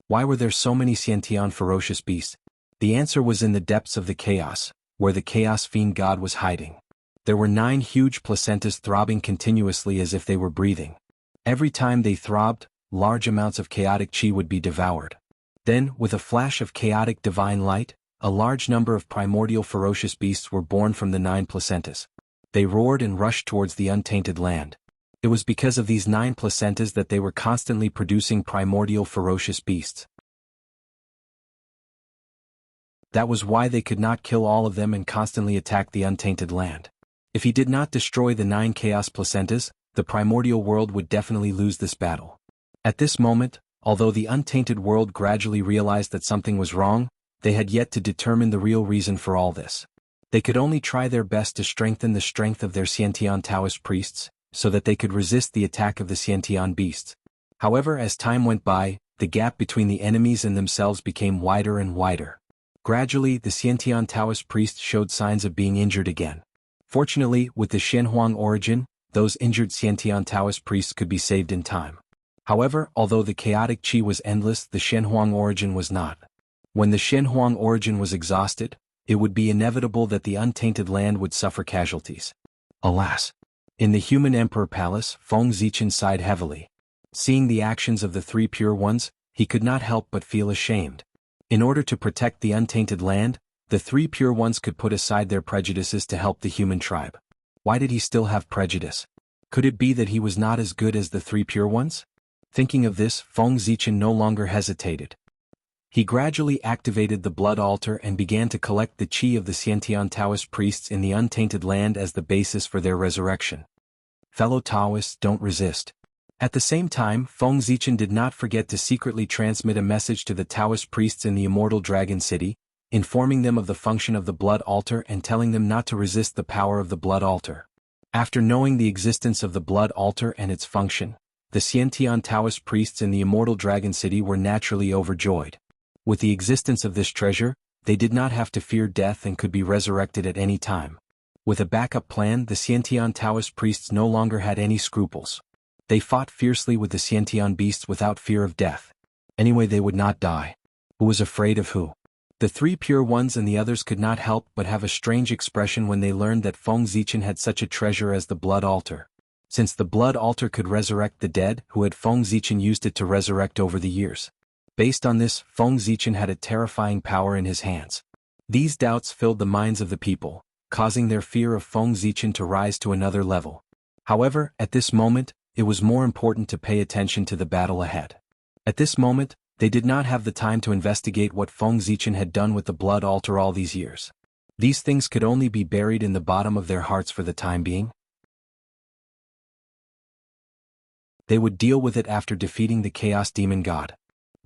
Why were there so many Xiantian ferocious beasts? The answer was in the depths of the chaos, where the chaos fiend god was hiding. There were 9 huge placentas throbbing continuously as if they were breathing. Every time they throbbed, large amounts of chaotic chi would be devoured. Then, with a flash of chaotic divine light, a large number of primordial ferocious beasts were born from the 9 placentas. They roared and rushed towards the untainted land. It was because of these 9 placentas that they were constantly producing primordial ferocious beasts. That was why they could not kill all of them and constantly attack the untainted land. If he did not destroy the 9 chaos placentas, the primordial world would definitely lose this battle. At this moment, although the untainted world gradually realized that something was wrong, they had yet to determine the real reason for all this. They could only try their best to strengthen the strength of their Xiantian Taoist priests, so that they could resist the attack of the Xiantian beasts. However, as time went by, the gap between the enemies and themselves became wider and wider. Gradually, the Xiantian Taoist priests showed signs of being injured again. Fortunately, with the Xianhuang origin, those injured Xiantian Taoist priests could be saved in time. However, although the chaotic chi was endless, the Xianhuang origin was not. When the Xianhuang origin was exhausted, it would be inevitable that the untainted land would suffer casualties. Alas! In the human emperor palace, Feng Zichen sighed heavily. Seeing the actions of the 3 pure ones, he could not help but feel ashamed. In order to protect the untainted land, the 3 pure ones could put aside their prejudices to help the human tribe. Why did he still have prejudice? Could it be that he was not as good as the 3 pure ones? Thinking of this, Feng Zichen no longer hesitated. He gradually activated the blood altar and began to collect the chi of the Xiantian Taoist priests in the untainted land as the basis for their resurrection. Fellow Taoists, don't resist. At the same time, Feng Zichen did not forget to secretly transmit a message to the Taoist priests in the immortal dragon city, informing them of the function of the blood altar and telling them not to resist the power of the blood altar. After knowing the existence of the blood altar and its function, the Xiantian Taoist priests in the immortal Dragon City were naturally overjoyed. With the existence of this treasure, they did not have to fear death and could be resurrected at any time. With a backup plan, the Xiantian Taoist priests no longer had any scruples. They fought fiercely with the Xiantian beasts without fear of death. Anyway, they would not die. Who was afraid of who? The three pure ones and the others could not help but have a strange expression when they learned that Feng Zichen had such a treasure as the blood altar. Since the blood altar could resurrect the dead, who had Feng Zichen used it to resurrect over the years? Based on this, Feng Zichen had a terrifying power in his hands. These doubts filled the minds of the people, causing their fear of Feng Zichen to rise to another level. However, at this moment, it was more important to pay attention to the battle ahead. At this moment, they did not have the time to investigate what Feng Zichen had done with the blood altar all these years. These things could only be buried in the bottom of their hearts for the time being. They would deal with it after defeating the Chaos Demon God.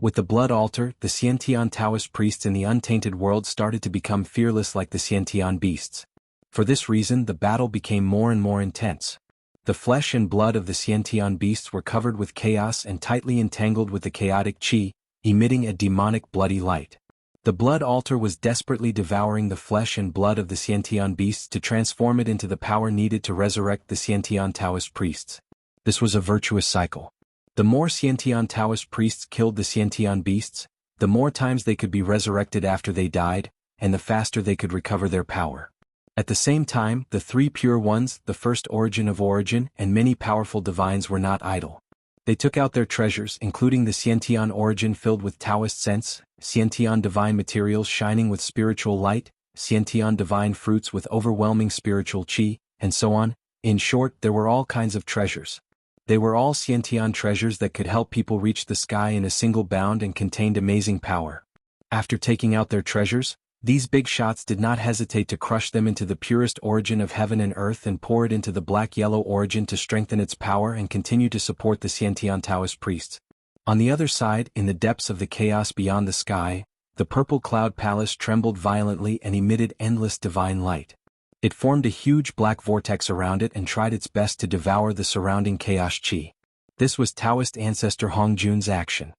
With the blood altar, the Xiantian Taoist priests in the untainted world started to become fearless like the Xiantian beasts. For this reason, the battle became more and more intense. The flesh and blood of the Xiantian beasts were covered with chaos and tightly entangled with the chaotic qi, emitting a demonic bloody light. The blood altar was desperately devouring the flesh and blood of the Xiantian beasts to transform it into the power needed to resurrect the Xiantian Taoist priests. This was a virtuous cycle. The more Xiantian Taoist priests killed the Xiantian beasts, the more times they could be resurrected after they died, and the faster they could recover their power. At the same time, the three pure ones, the first origin of origin, and many powerful divines were not idle. They took out their treasures, including the Xiantian origin filled with Taoist sense, Xiantian divine materials shining with spiritual light, Xiantian divine fruits with overwhelming spiritual qi, and so on. In short, there were all kinds of treasures. They were all Xiantian treasures that could help people reach the sky in a single bound and contained amazing power. After taking out their treasures, these big shots did not hesitate to crush them into the purest origin of heaven and earth and pour it into the black-yellow origin to strengthen its power and continue to support the Xiantian Taoist priests. On the other side, in the depths of the chaos beyond the sky, the purple cloud palace trembled violently and emitted endless divine light. It formed a huge black vortex around it and tried its best to devour the surrounding chaos qi. This was Taoist ancestor Hongjun's action.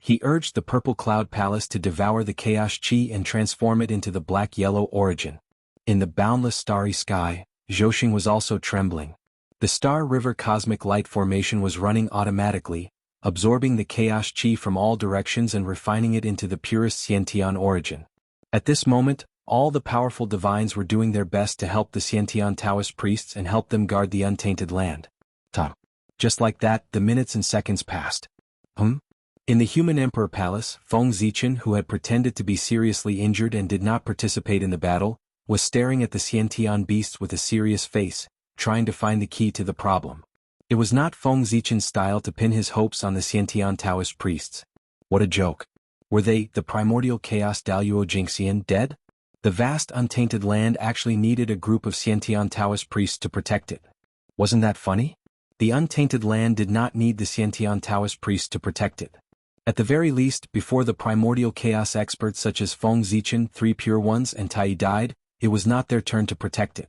He urged the purple cloud palace to devour the chaos qi and transform it into the black-yellow origin. In the boundless starry sky, Zhousing was also trembling. The Star River cosmic light formation was running automatically, absorbing the chaos qi from all directions and refining it into the purest Xiantian origin. At this moment, all the powerful divines were doing their best to help the Xiantian Taoist priests and help them guard the untainted land. Just like that, the minutes and seconds passed. In the human emperor palace, Feng Zichen, who had pretended to be seriously injured and did not participate in the battle, was staring at the Xiantian beasts with a serious face, trying to find the key to the problem. It was not Feng Zichen's style to pin his hopes on the Xiantian Taoist priests. What a joke. Were they, the primordial chaos Daluo Jingxian, dead? The vast untainted land actually needed a group of Xiantian Taoist priests to protect it. Wasn't that funny? The untainted land did not need the Xiantian Taoist priests to protect it. At the very least, before the primordial chaos experts such as Feng Zichen, Three Pure Ones, and Tai died, it was not their turn to protect it.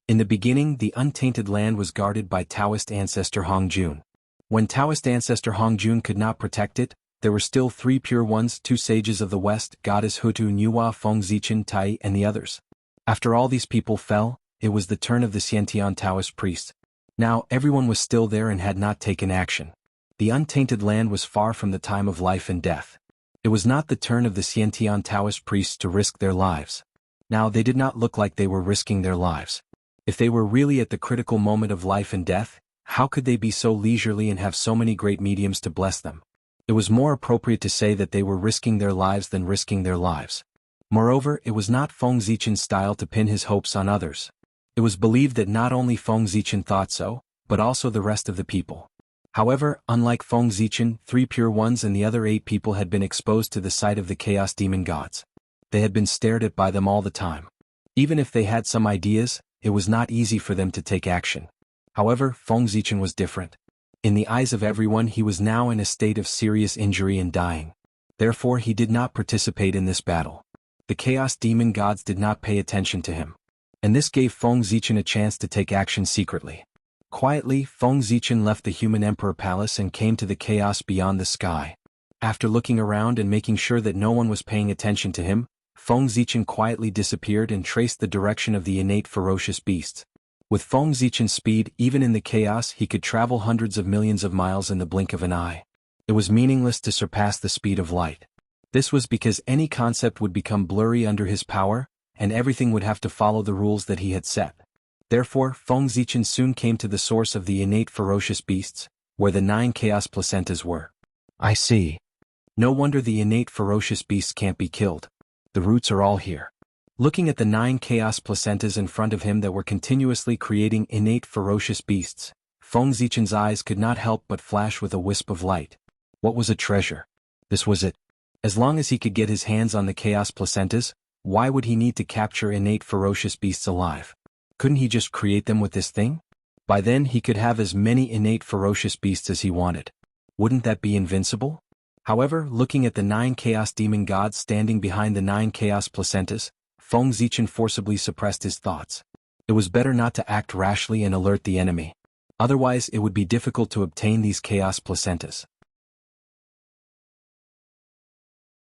In the beginning, the untainted land was guarded by Taoist ancestor Hongjun. When Taoist ancestor Hongjun could not protect it, there were still Three Pure Ones, two sages of the West, Goddess Hutu Nuwa, Feng Zichen, Tai, and the others. After all these people fell, it was the turn of the Xiantian Taoist priests. Now, everyone was still there and had not taken action. The untainted land was far from the time of life and death. It was not the turn of the Xiantian Taoist priests to risk their lives. Now, they did not look like they were risking their lives. If they were really at the critical moment of life and death, how could they be so leisurely and have so many great mediums to bless them? It was more appropriate to say that they were risking their lives than risking their lives. Moreover, it was not Feng Zichen's style to pin his hopes on others. It was believed that not only Feng Zichen thought so, but also the rest of the people. However, unlike Feng Zichen, Three Pure Ones and the other 8 people had been exposed to the sight of the Chaos Demon Gods. They had been stared at by them all the time. Even if they had some ideas, it was not easy for them to take action. However, Feng Zichen was different. In the eyes of everyone, he was now in a state of serious injury and dying. Therefore, he did not participate in this battle. The Chaos Demon Gods did not pay attention to him. And this gave Feng Zichen a chance to take action secretly. Quietly, Feng Zichen left the human emperor palace and came to the chaos beyond the sky. After looking around and making sure that no one was paying attention to him, Feng Zichen quietly disappeared and traced the direction of the innate ferocious beasts. With Feng Zichen's speed, even in the chaos he could travel hundreds of millions of miles in the blink of an eye. It was meaningless to surpass the speed of light. This was because any concept would become blurry under his power, and everything would have to follow the rules that he had set. Therefore, Feng Zichen soon came to the source of the innate ferocious beasts, where the 9 chaos placentas were. I see. No wonder the innate ferocious beasts can't be killed. The roots are all here. Looking at the 9 chaos placentas in front of him that were continuously creating innate ferocious beasts, Feng Zichen's eyes could not help but flash with a wisp of light. What was a treasure? This was it. As long as he could get his hands on the chaos placentas, why would he need to capture innate ferocious beasts alive? Couldn't he just create them with this thing? By then he could have as many innate ferocious beasts as he wanted. Wouldn't that be invincible? However, looking at the 9 chaos demon gods standing behind the 9 chaos placentas, Feng Zichen forcibly suppressed his thoughts. It was better not to act rashly and alert the enemy. Otherwise it would be difficult to obtain these chaos placentas.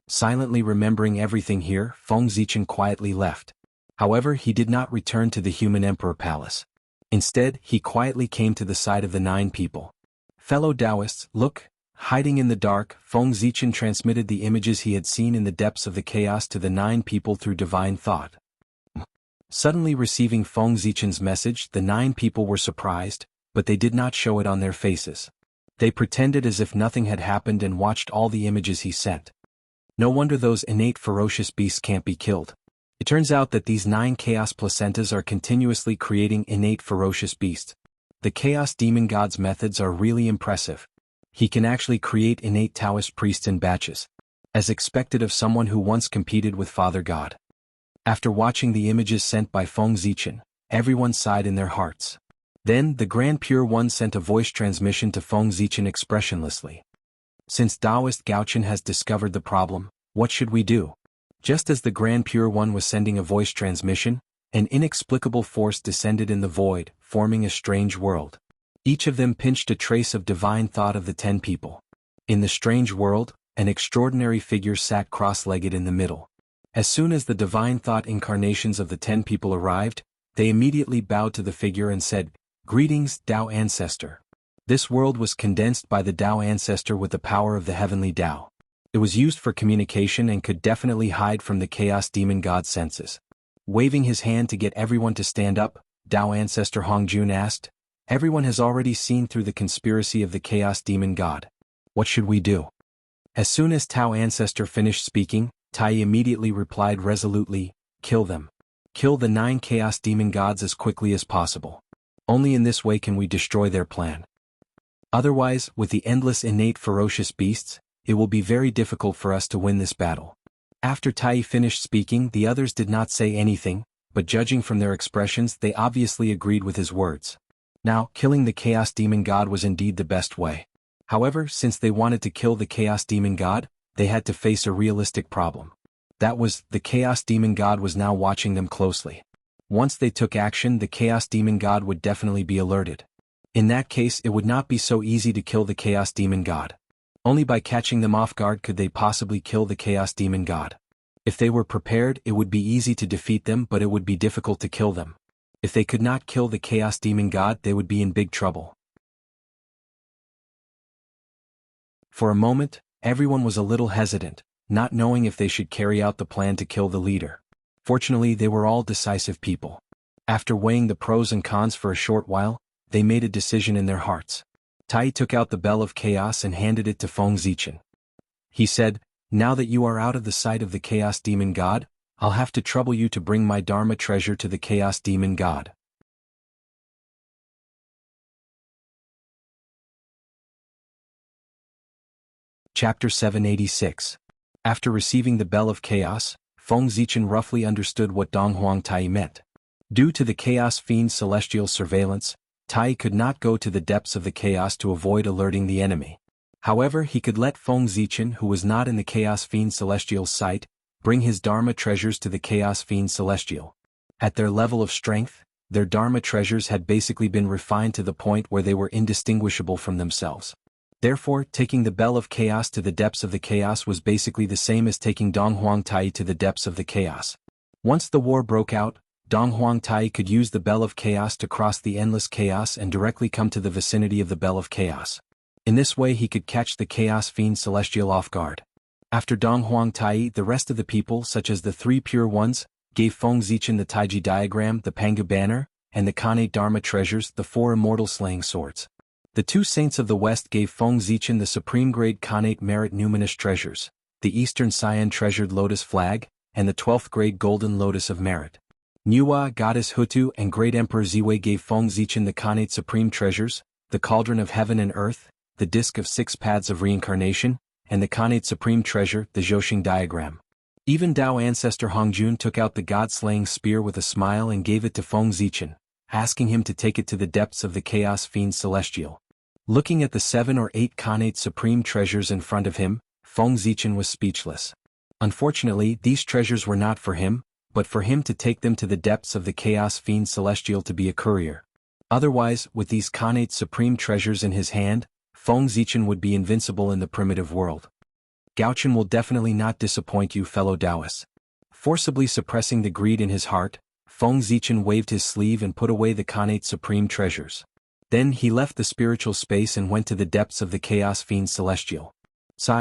Silently remembering everything here, Feng Zichen quietly left. However, he did not return to the human emperor palace. Instead, he quietly came to the side of the 9 people. Fellow Taoists, look. Hiding in the dark, Feng Zichen transmitted the images he had seen in the depths of the chaos to the 9 people through divine thought. Suddenly receiving Feng Zichen's message, the 9 people were surprised, but they did not show it on their faces. They pretended as if nothing had happened and watched all the images he sent. No wonder those innate ferocious beasts can't be killed. It turns out that these 9 chaos placentas are continuously creating innate ferocious beasts. The chaos demon god's methods are really impressive. He can actually create innate Taoist priests in batches, as expected of someone who once competed with Father God. After watching the images sent by Feng Zichen, everyone sighed in their hearts. Then, the Grand Pure One sent a voice transmission to Feng Zichen expressionlessly. Since Taoist Gaochen has discovered the problem, what should we do? Just as the Grand Pure One was sending a voice transmission, an inexplicable force descended in the void, forming a strange world. Each of them pinched a trace of divine thought of the 10 people. In the strange world, an extraordinary figure sat cross-legged in the middle. As soon as the divine thought incarnations of the 10 people arrived, they immediately bowed to the figure and said, "Greetings, Tao Ancestor." This world was condensed by the Tao Ancestor with the power of the heavenly Tao. It was used for communication and could definitely hide from the chaos demon god's senses. Waving his hand to get everyone to stand up, Tao Ancestor Hongjun asked, "Everyone has already seen through the conspiracy of the chaos demon god. What should we do?" As soon as Tao Ancestor finished speaking, Tai immediately replied resolutely, "Kill them. Kill the 9 chaos demon gods as quickly as possible. Only in this way can we destroy their plan. Otherwise, with the endless innate ferocious beasts, it will be very difficult for us to win this battle." After Tai finished speaking, the others did not say anything, but judging from their expressions they obviously agreed with his words. Now, killing the chaos demon god was indeed the best way. However, since they wanted to kill the chaos demon god, they had to face a realistic problem. That was, the chaos demon god was now watching them closely. Once they took action, the chaos demon god would definitely be alerted. In that case, it would not be so easy to kill the chaos demon god. Only by catching them off guard could they possibly kill the chaos demon god. If they were prepared, it would be easy to defeat them, but it would be difficult to kill them. If they could not kill the chaos demon god, they would be in big trouble. For a moment, everyone was a little hesitant, not knowing if they should carry out the plan to kill the leader. Fortunately, they were all decisive people. After weighing the pros and cons for a short while, they made a decision in their hearts. Tai took out the Bell of Chaos and handed it to Feng Zichen. He said, "Now that you are out of the sight of the Chaos Demon God, I'll have to trouble you to bring my Dharma treasure to the Chaos Demon God." Chapter 786. After receiving the Bell of Chaos, Feng Zichen roughly understood what Donghuang Tai meant. Due to the Chaos Fiend's celestial surveillance, Tai could not go to the depths of the chaos to avoid alerting the enemy. However, he could let Feng Zichen, who was not in the Chaos Fiend Celestial's sight, bring his Dharma treasures to the Chaos Fiend Celestial. At their level of strength, their Dharma treasures had basically been refined to the point where they were indistinguishable from themselves. Therefore, taking the Bell of Chaos to the depths of the chaos was basically the same as taking Dong Huang Tai to the depths of the chaos. Once the war broke out, Dong Huang Tai could use the Bell of Chaos to cross the endless chaos and directly come to the vicinity of the Bell of Chaos. In this way he could catch the Chaos Fiend Celestial off guard. After Dong Huang Tai, the rest of the people, such as the three pure ones, gave Feng Zichen the Taiji diagram, the Panga banner, and the Khanate Dharma treasures, the four immortal slaying swords. The two saints of the West gave Feng Zichen the supreme grade Khanate merit numinous treasures, the Eastern Cyan treasured lotus flag, and the 12th grade golden lotus of merit. Nuwa, Goddess Hutu, and Great Emperor Ziwei gave Feng Zichen the Khanate supreme treasures, the Cauldron of Heaven and Earth, the Disc of 6 Paths of Reincarnation, and the Khanate supreme treasure, the Zhoxing diagram. Even Dao ancestor Hongjun took out the god-slaying spear with a smile and gave it to Feng Zichen, asking him to take it to the depths of the Chaos Fiend Celestial. Looking at the 7 or 8 Khanate supreme treasures in front of him, Feng Zichen was speechless. Unfortunately, these treasures were not for him, but for him to take them to the depths of the Chaos Fiend Celestial to be a courier. Otherwise, with these Khanate supreme treasures in his hand, Feng Zichen would be invincible in the primitive world. Gaochen will definitely not disappoint you, fellow Taoists. Forcibly suppressing the greed in his heart, Feng Zichen waved his sleeve and put away the Khanate supreme treasures. Then he left the spiritual space and went to the depths of the Chaos Fiend Celestial.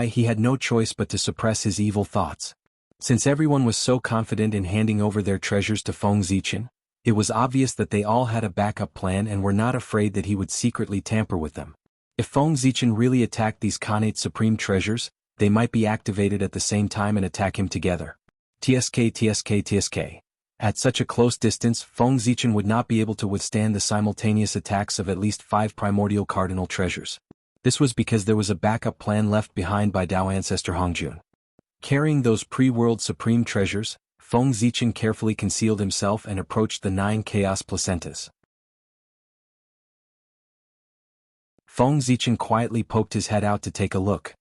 He had no choice but to suppress his evil thoughts. Since everyone was so confident in handing over their treasures to Feng Zichen, it was obvious that they all had a backup plan and were not afraid that he would secretly tamper with them. If Feng Zichen really attacked these Khanate supreme treasures, they might be activated at the same time and attack him together. TSK. At such a close distance, Feng Zichen would not be able to withstand the simultaneous attacks of at least 5 primordial cardinal treasures. This was because there was a backup plan left behind by Dao ancestor Hongjun. Carrying those pre-world supreme treasures, Feng Zichen carefully concealed himself and approached the 9 chaos placentas. Feng Zichen quietly poked his head out to take a look.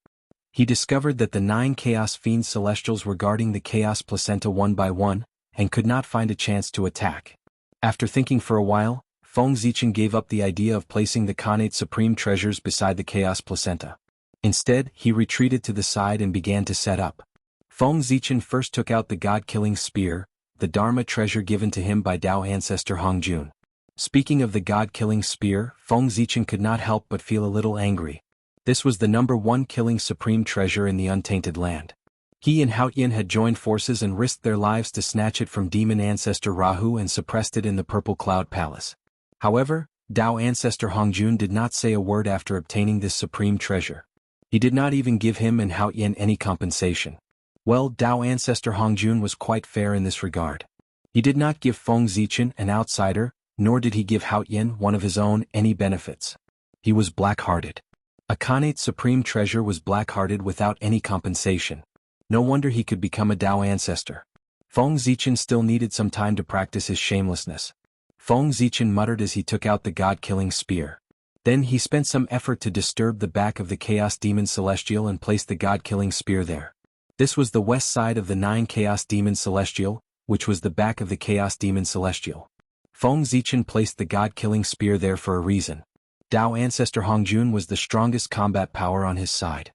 He discovered that the 9 chaos fiend celestials were guarding the chaos placenta one by one, and could not find a chance to attack. After thinking for a while, Feng Zichen gave up the idea of placing the Khanate supreme treasures beside the chaos placenta. Instead, he retreated to the side and began to set up. Feng Zichen first took out the god-killing spear, the Dharma treasure given to him by Dao ancestor Hongjun. Speaking of the god-killing spear, Feng Zichen could not help but feel a little angry. This was the #1 killing supreme treasure in the untainted land. He and Haotian had joined forces and risked their lives to snatch it from demon ancestor Rahu and suppressed it in the Purple Cloud Palace. However, Dao ancestor Hongjun did not say a word after obtaining this supreme treasure. He did not even give him and Haotian any compensation. Well, Dao ancestor Hongjun was quite fair in this regard. He did not give Feng Zichen, an outsider, nor did he give Haotian, one of his own, any benefits. He was black-hearted. A Khanate supreme treasure was black-hearted without any compensation. No wonder he could become a Dao ancestor. Feng Zichen still needed some time to practice his shamelessness. Feng Zichen muttered as he took out the god-killing spear. Then he spent some effort to disturb the back of the Chaos Demon Celestial and placed the god-killing spear there. This was the west side of the 9 Chaos Demon Celestial, which was the back of the Chaos Demon Celestial. Feng Zichen placed the god-killing spear there for a reason. Dao ancestor Hongjun was the strongest combat power on his side.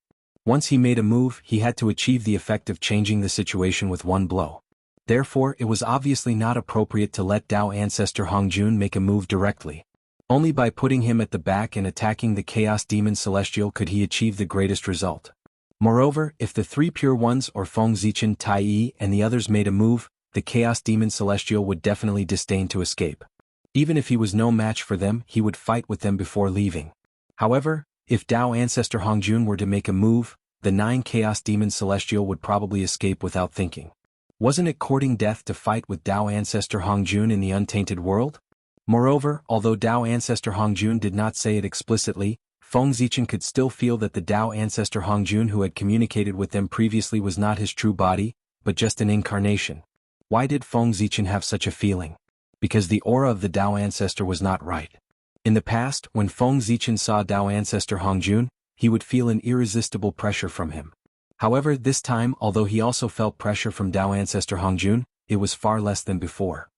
Once he made a move, he had to achieve the effect of changing the situation with one blow. Therefore, it was obviously not appropriate to let Dao ancestor Hongjun make a move directly. Only by putting him at the back and attacking the Chaos Demon Celestial could he achieve the greatest result. Moreover, if the 3 pure ones or Feng Zichen, Tai Yi, and the others made a move, the Chaos Demon Celestial would definitely disdain to escape. Even if he was no match for them, he would fight with them before leaving. However, if Dao ancestor Hongjun were to make a move, the 9 Chaos Demon Celestial would probably escape without thinking. Wasn't it courting death to fight with Dao ancestor Hongjun in the untainted world? Moreover, although Dao ancestor Hongjun did not say it explicitly, Feng Zichen could still feel that the Dao ancestor Hongjun who had communicated with them previously was not his true body, but just an incarnation. Why did Feng Zichen have such a feeling? Because the aura of the Dao ancestor was not right. In the past, when Feng Zichen saw Dao ancestor Hongjun, he would feel an irresistible pressure from him. However, this time, although he also felt pressure from Dao ancestor Hongjun, it was far less than before.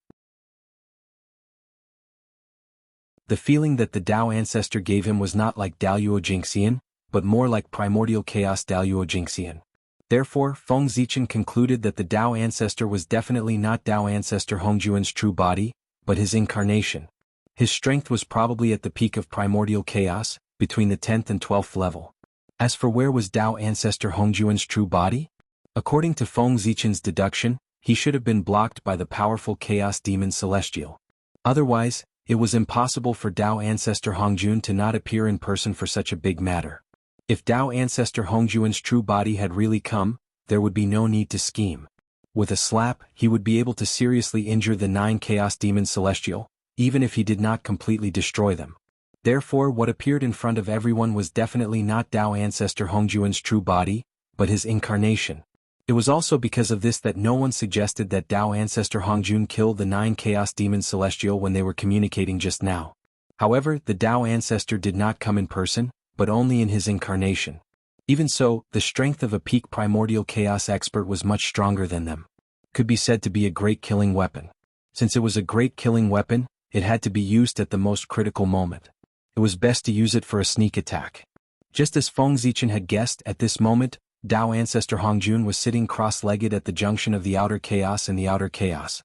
The feeling that the Tao ancestor gave him was not like Daluo Jingxian, but more like primordial chaos Daluo Jingxian. Therefore, Feng Zichen concluded that the Tao ancestor was definitely not Tao ancestor Hongjuan's true body, but his incarnation. His strength was probably at the peak of primordial chaos, between the 10th and 12th level. As for where was Tao ancestor Hongjuan's true body? According to Feng Zichen's deduction, he should have been blocked by the powerful chaos demon Celestial. Otherwise, it was impossible for Tao ancestor Hongjun to not appear in person for such a big matter. If Tao ancestor Hongjuan's true body had really come, there would be no need to scheme. With a slap, he would be able to seriously injure the 9 chaos demons Celestial, even if he did not completely destroy them. Therefore, what appeared in front of everyone was definitely not Tao ancestor Hongjuan's true body, but his incarnation. It was also because of this that no one suggested that Tao ancestor Hongjun kill the 9 chaos demons Celestial when they were communicating just now. However, the Tao ancestor did not come in person, but only in his incarnation. Even so, the strength of a peak primordial chaos expert was much stronger than them. Could be said to be a great killing weapon. Since it was a great killing weapon, it had to be used at the most critical moment. It was best to use it for a sneak attack. Just as Feng Zichen had guessed, at this moment, Tao ancestor Hongjun was sitting cross-legged at the junction of the outer chaos and the outer chaos.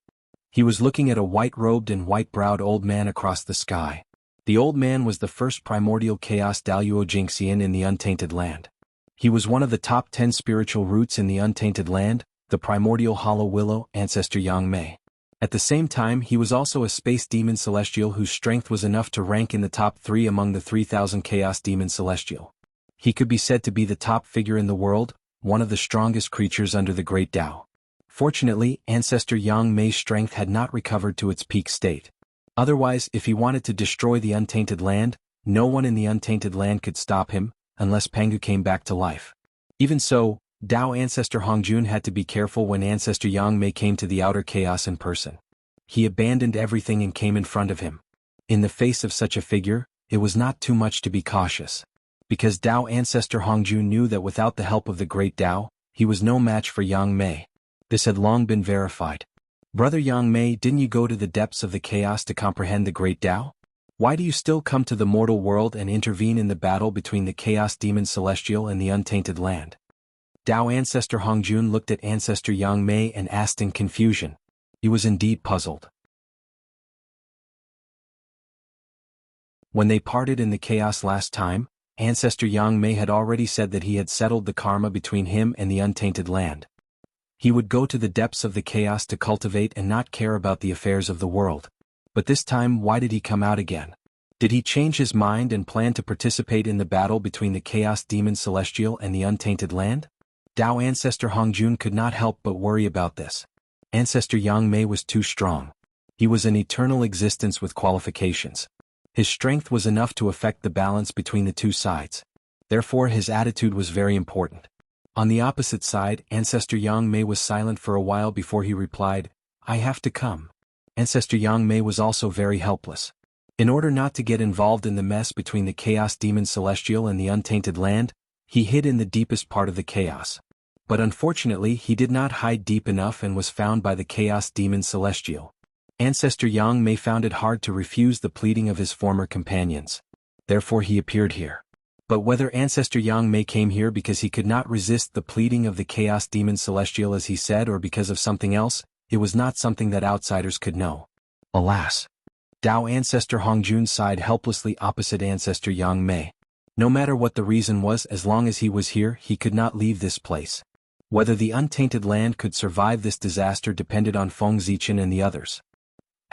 He was looking at a white-robed and white-browed old man across the sky. The old man was the first primordial chaos Daluo Jingxian in the Untainted Land. He was one of the top 10 spiritual roots in the Untainted Land, the primordial hollow willow, ancestor Yang Mei. At the same time, he was also a space demon celestial whose strength was enough to rank in the top 3 among the 3,000 chaos demons celestial. He could be said to be the top figure in the world, one of the strongest creatures under the Great Tao. Fortunately, ancestor Yang Mei's strength had not recovered to its peak state. Otherwise, if he wanted to destroy the Untainted Land, no one in the Untainted Land could stop him, unless Pangu came back to life. Even so, Tao ancestor Hongjun had to be careful when ancestor Yang Mei came to the outer chaos in person. He abandoned everything and came in front of him. In the face of such a figure, it was not too much to be cautious. Because Tao ancestor Hongjun knew that without the help of the Great Tao, he was no match for Yang Mei. This had long been verified. Brother Yang Mei, didn't you go to the depths of the chaos to comprehend the Great Tao? Why do you still come to the mortal world and intervene in the battle between the chaos demon celestial and the Untainted Land? Tao ancestor Hongjun looked at ancestor Yang Mei and asked in confusion. He was indeed puzzled. When they parted in the chaos last time, ancestor Yang Mei had already said that he had settled the karma between him and the Untainted Land. He would go to the depths of the chaos to cultivate and not care about the affairs of the world. But this time, why did he come out again? Did he change his mind and plan to participate in the battle between the chaos demon celestial and the Untainted Land? Tao ancestor Hongjun could not help but worry about this. Ancestor Yang Mei was too strong. He was an eternal existence with qualifications. His strength was enough to affect the balance between the two sides. Therefore, his attitude was very important. On the opposite side, ancestor Yang Mei was silent for a while before he replied, "I have to come." Ancestor Yang Mei was also very helpless. In order not to get involved in the mess between the chaos demon celestial and the Untainted Land, he hid in the deepest part of the chaos. But unfortunately, he did not hide deep enough and was found by the chaos demon celestial. Ancestor Yang Mei found it hard to refuse the pleading of his former companions. Therefore he appeared here. But whether ancestor Yang Mei came here because he could not resist the pleading of the chaos demon celestial as he said or because of something else, it was not something that outsiders could know. Alas! Tao ancestor Hongjun sighed helplessly opposite ancestor Yang Mei. No matter what the reason was, as long as he was here, he could not leave this place. Whether the Untainted Land could survive this disaster depended on Feng Zichen and the others.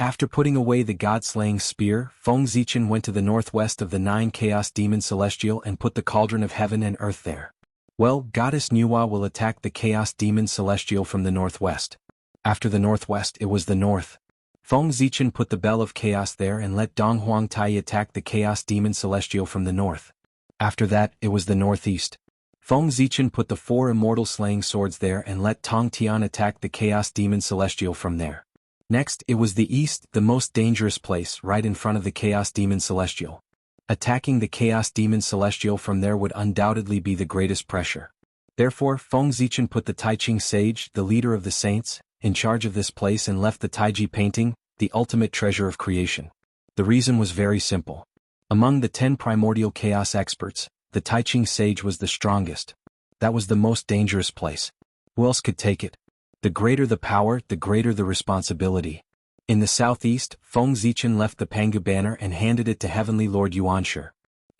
After putting away the god-slaying spear, Feng Zichen went to the northwest of the 9 chaos demon celestial and put the cauldron of heaven and earth there. Well, goddess Nuwa will attack the chaos demon celestial from the northwest. After the northwest, it was the north. Feng Zichen put the bell of chaos there and let Dong Huang Tai attack the chaos demon celestial from the north. After that, it was the northeast. Feng Zichen put the 4 immortal slaying swords there and let Tong Tian attack the chaos demon celestial from there. Next, it was the east, the most dangerous place, right in front of the chaos demon celestial. Attacking the chaos demon celestial from there would undoubtedly be the greatest pressure. Therefore, Feng Zichen put the Taiching sage, the leader of the saints, in charge of this place and left the Taiji painting, the ultimate treasure of creation. The reason was very simple. Among the 10 primordial chaos experts, the Taiching sage was the strongest. That was the most dangerous place. Who else could take it? The greater the power, the greater the responsibility. In the southeast, Feng Zichen left the Pangu banner and handed it to Heavenly Lord Yuanshi.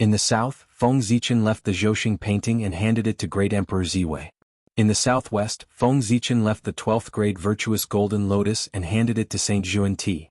In the south, Feng Zichen left the Zhousing painting and handed it to Great Emperor Ziwei. In the southwest, Feng Zichen left the 12th grade Virtuous Golden Lotus and handed it to Saint Xuanti.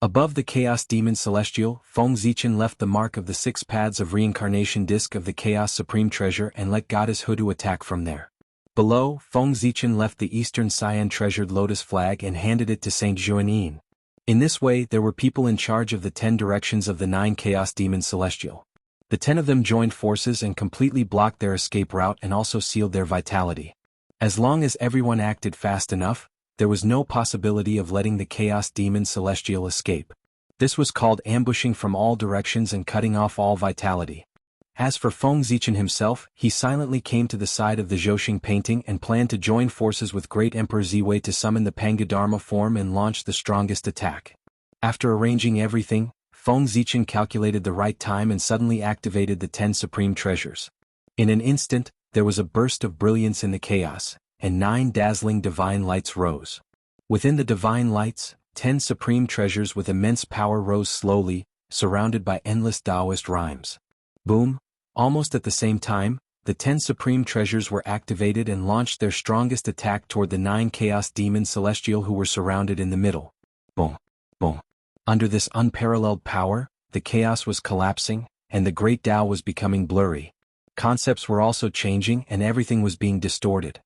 Above the Chaos Demon Celestial, Feng Zichen left the mark of the 6 paths of reincarnation disc of the Chaos Supreme Treasure and let Goddess Hudu attack from there. Below, Feng Zichen left the Eastern Cyan Treasured Lotus flag and handed it to Saint Xuanyin. In this way, there were people in charge of the 10 directions of the 9 Chaos Demon Celestial. The 10 of them joined forces and completely blocked their escape route and also sealed their vitality. As long as everyone acted fast enough, there was no possibility of letting the Chaos Demon Celestial escape. This was called ambushing from all directions and cutting off all vitality. As for Feng Zichen himself, he silently came to the side of the Zhousing painting and planned to join forces with Great Emperor Ziwei to summon the Pangadharma form and launch the strongest attack. After arranging everything, Feng Zichen calculated the right time and suddenly activated the 10 supreme treasures. In an instant, there was a burst of brilliance in the chaos, and 9 dazzling divine lights rose. Within the divine lights, 10 supreme treasures with immense power rose slowly, surrounded by endless Taoist rhymes. Boom! Almost at the same time, the 10 supreme treasures were activated and launched their strongest attack toward the 9 Chaos Demon Celestial who were surrounded in the middle. Boom! Boom! Under this unparalleled power, the chaos was collapsing, and the great Tao was becoming blurry. Concepts were also changing and everything was being distorted.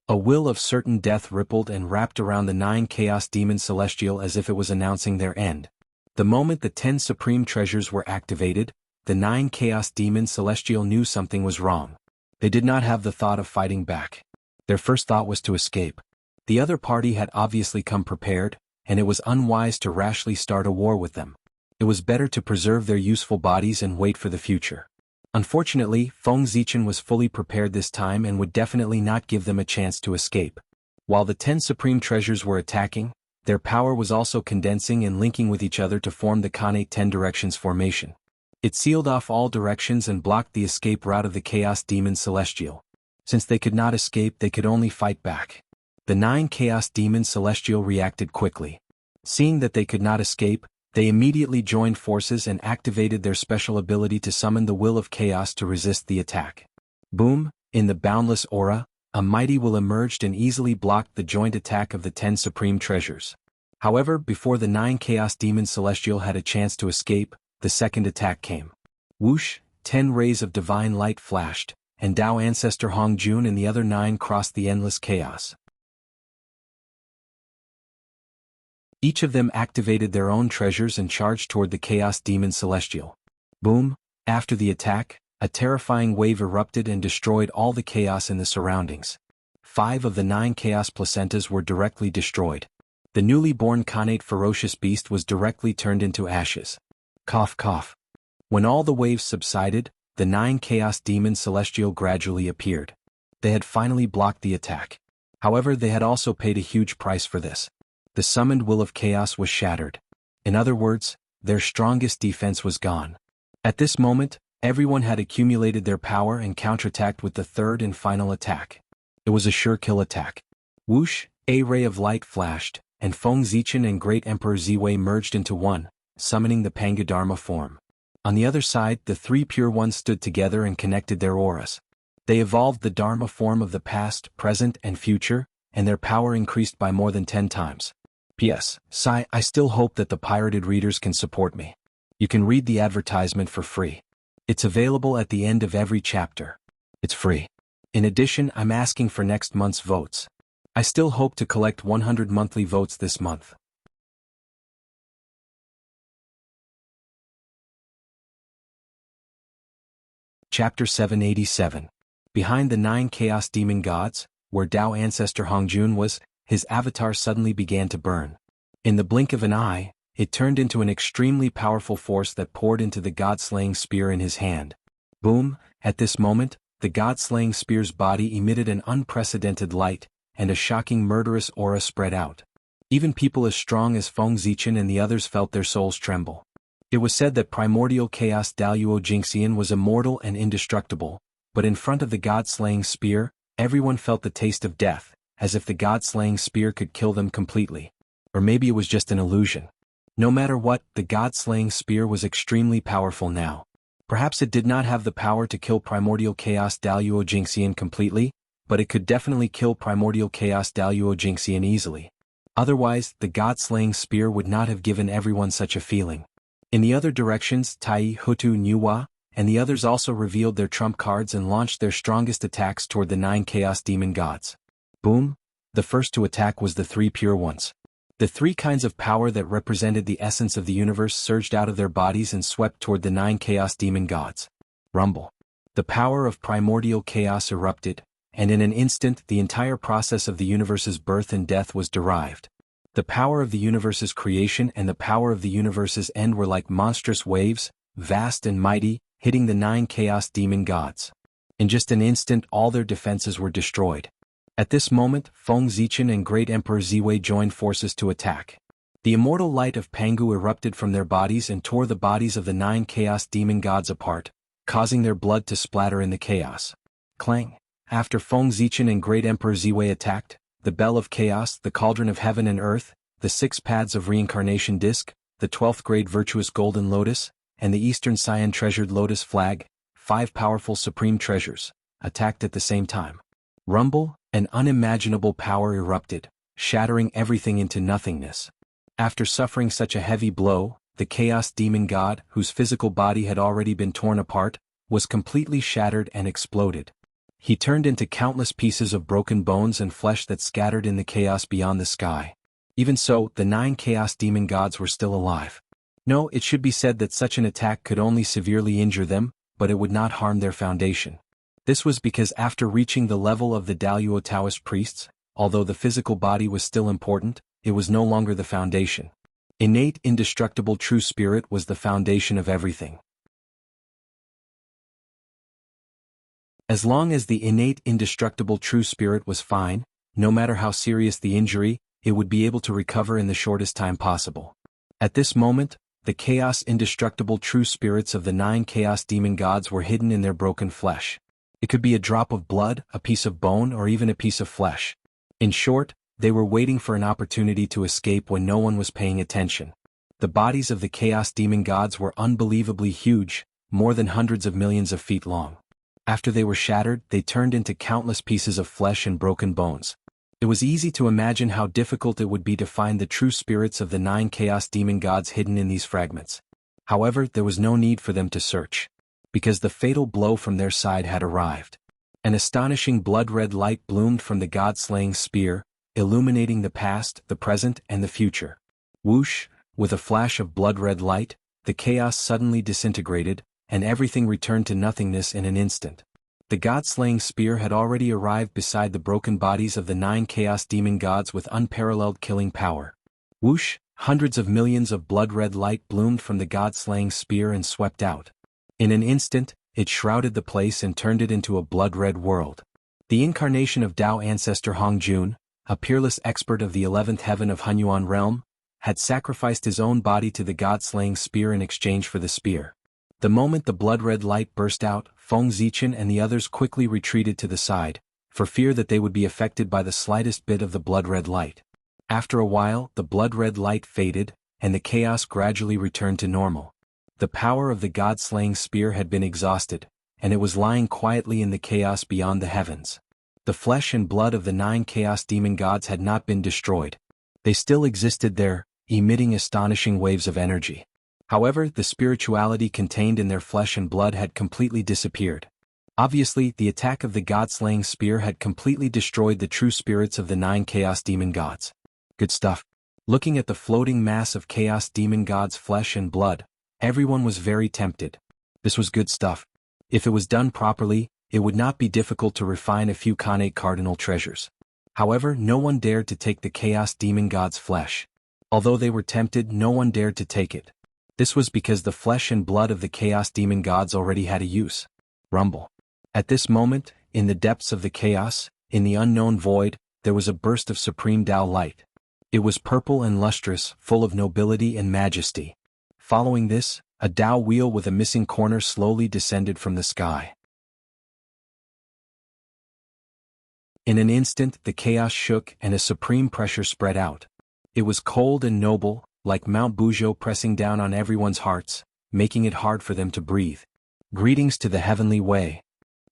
A will of certain death rippled and wrapped around the 9 Chaos Demon Celestial as if it was announcing their end. The moment the 10 supreme treasures were activated, the 9 Chaos Demon Celestial knew something was wrong. They did not have the thought of fighting back. Their first thought was to escape. The other party had obviously come prepared, and it was unwise to rashly start a war with them. It was better to preserve their useful bodies and wait for the future. Unfortunately, Feng Zichen was fully prepared this time and would definitely not give them a chance to escape. While the 10 supreme treasures were attacking, their power was also condensing and linking with each other to form the Khanate 10 Directions formation. It sealed off all directions and blocked the escape route of the Chaos Demon Celestial. Since they could not escape, they could only fight back. The 9 Chaos Demon Celestial reacted quickly. Seeing that they could not escape, they immediately joined forces and activated their special ability to summon the Will of Chaos to resist the attack. Boom! In the boundless aura, a mighty will emerged and easily blocked the joint attack of the 10 supreme treasures. However, before the 9 Chaos Demon Celestial had a chance to escape, the second attack came. Whoosh! 10 rays of divine light flashed, and Tao Ancestor Hongjun and the other 9 crossed the endless chaos. Each of them activated their own treasures and charged toward the Chaos Demon Celestial. Boom! After the attack, a terrifying wave erupted and destroyed all the chaos in the surroundings. 5 of the 9 chaos placentas were directly destroyed. The newly born Khanate ferocious beast was directly turned into ashes. Cough cough. When all the waves subsided, the 9 Chaos Demon Celestial gradually appeared. They had finally blocked the attack. However, they had also paid a huge price for this. The summoned Will of Chaos was shattered. In other words, their strongest defense was gone. At this moment, everyone had accumulated their power and counterattacked with the third and final attack. It was a sure kill attack. Whoosh! A ray of light flashed, and Feng Zichen and Great Emperor Ziwei merged into one, summoning the Pangadharma form. On the other side, the 3 pure ones stood together and connected their auras. They evolved the Dharma form of the past, present, and future, and their power increased by more than 10 times. P.S. I still hope that the pirated readers can support me. You can read the advertisement for free. It's available at the end of every chapter. It's free. In addition, I'm asking for next month's votes. I still hope to collect 100 monthly votes this month. Chapter 787. Behind the 9 Chaos Demon Gods, where Tao Ancestor Hongjun was, his avatar suddenly began to burn. In the blink of an eye, it turned into an extremely powerful force that poured into the god-slaying spear in his hand. Boom! At this moment, the god-slaying spear's body emitted an unprecedented light, and a shocking murderous aura spread out. Even people as strong as Feng Zichen and the others felt their souls tremble. It was said that primordial chaos Daluo Jingxian was immortal and indestructible, but in front of the god-slaying spear, everyone felt the taste of death, as if the god-slaying spear could kill them completely. Or maybe it was just an illusion. No matter what, the god-slaying spear was extremely powerful now. Perhaps it did not have the power to kill primordial chaos Daluo Jingxian completely, but it could definitely kill primordial chaos Daluo Jingxian easily. Otherwise, the god-slaying spear would not have given everyone such a feeling. In the other directions, Tai, Hutu, Nuwa, and the others also revealed their trump cards and launched their strongest attacks toward the 9 Chaos Demon Gods. Boom! The first to attack was the 3 Pure Ones. The 3 kinds of power that represented the essence of the universe surged out of their bodies and swept toward the 9 Chaos Demon Gods. Rumble. The power of primordial chaos erupted, and in an instant the entire process of the universe's birth and death was derived. The power of the universe's creation and the power of the universe's end were like monstrous waves, vast and mighty, hitting the 9 Chaos Demon Gods. In just an instant all their defenses were destroyed. At this moment, Feng Zichen and Great Emperor Ziwei joined forces to attack. The immortal light of Pangu erupted from their bodies and tore the bodies of the 9 Chaos Demon Gods apart, causing their blood to splatter in the chaos. Clang! After Feng Zichen and Great Emperor Ziwei attacked, the Bell of Chaos, the Cauldron of Heaven and Earth, the 6 Paths of Reincarnation Disc, the 12th Grade Virtuous Golden Lotus, and the Eastern Cyan Treasured Lotus Flag, 5 powerful supreme treasures, attacked at the same time. Rumble, an unimaginable power erupted, shattering everything into nothingness. After suffering such a heavy blow, the Chaos Demon God, whose physical body had already been torn apart, was completely shattered and exploded. He turned into countless pieces of broken bones and flesh that scattered in the chaos beyond the sky. Even so, the 9 Chaos Demon Gods were still alive. No, it should be said that such an attack could only severely injure them, but it would not harm their foundation. This was because after reaching the level of the Daluo Taoist priests, although the physical body was still important, it was no longer the foundation. Innate indestructible true spirit was the foundation of everything. As long as the innate indestructible true spirit was fine, no matter how serious the injury, it would be able to recover in the shortest time possible. At this moment, the chaos indestructible true spirits of the 9 Chaos Demon Gods were hidden in their broken flesh. It could be a drop of blood, a piece of bone, or even a piece of flesh. In short, they were waiting for an opportunity to escape when no one was paying attention. The bodies of the Chaos Demon Gods were unbelievably huge, more than hundreds of millions of feet long. After they were shattered, they turned into countless pieces of flesh and broken bones. It was easy to imagine how difficult it would be to find the true spirits of the 9 Chaos Demon Gods hidden in these fragments. However, there was no need for them to search, because the fatal blow from their side had arrived. An astonishing blood-red light bloomed from the god-slaying spear, illuminating the past, the present, and the future. Whoosh! With a flash of blood-red light, the chaos suddenly disintegrated, and everything returned to nothingness in an instant. The god-slaying spear had already arrived beside the broken bodies of the 9 Chaos Demon Gods with unparalleled killing power. Whoosh! Hundreds of millions of blood-red light bloomed from the god-slaying spear and swept out. In an instant, it shrouded the place and turned it into a blood-red world. The incarnation of Tao ancestor Hongjun, a peerless expert of the 11th heaven of Hunyuan realm, had sacrificed his own body to the god-slaying spear in exchange for the spear. The moment the blood-red light burst out, Feng Zichen and the others quickly retreated to the side, for fear that they would be affected by the slightest bit of the blood-red light. After a while, the blood-red light faded, and the chaos gradually returned to normal. The power of the god-slaying spear had been exhausted, and it was lying quietly in the chaos beyond the heavens. The flesh and blood of the 9 Chaos Demon Gods had not been destroyed. They still existed there, emitting astonishing waves of energy. However, the spirituality contained in their flesh and blood had completely disappeared. Obviously, the attack of the god-slaying spear had completely destroyed the true spirits of the 9 Chaos Demon Gods. Good stuff. Looking at the floating mass of Chaos Demon Gods' flesh and blood, everyone was very tempted. This was good stuff. If it was done properly, it would not be difficult to refine a few Khanate cardinal treasures. However, no one dared to take the Chaos Demon Gods' flesh. Although they were tempted, no one dared to take it. This was because the flesh and blood of the Chaos Demon Gods already had a use. Rumble. At this moment, in the depths of the chaos, in the unknown void, there was a burst of supreme Tao light. It was purple and lustrous, full of nobility and majesty. Following this, a Tao wheel with a missing corner slowly descended from the sky. In an instant the chaos shook and a supreme pressure spread out. It was cold and noble, like Mount Buzhou pressing down on everyone's hearts, making it hard for them to breathe. Greetings to the heavenly way.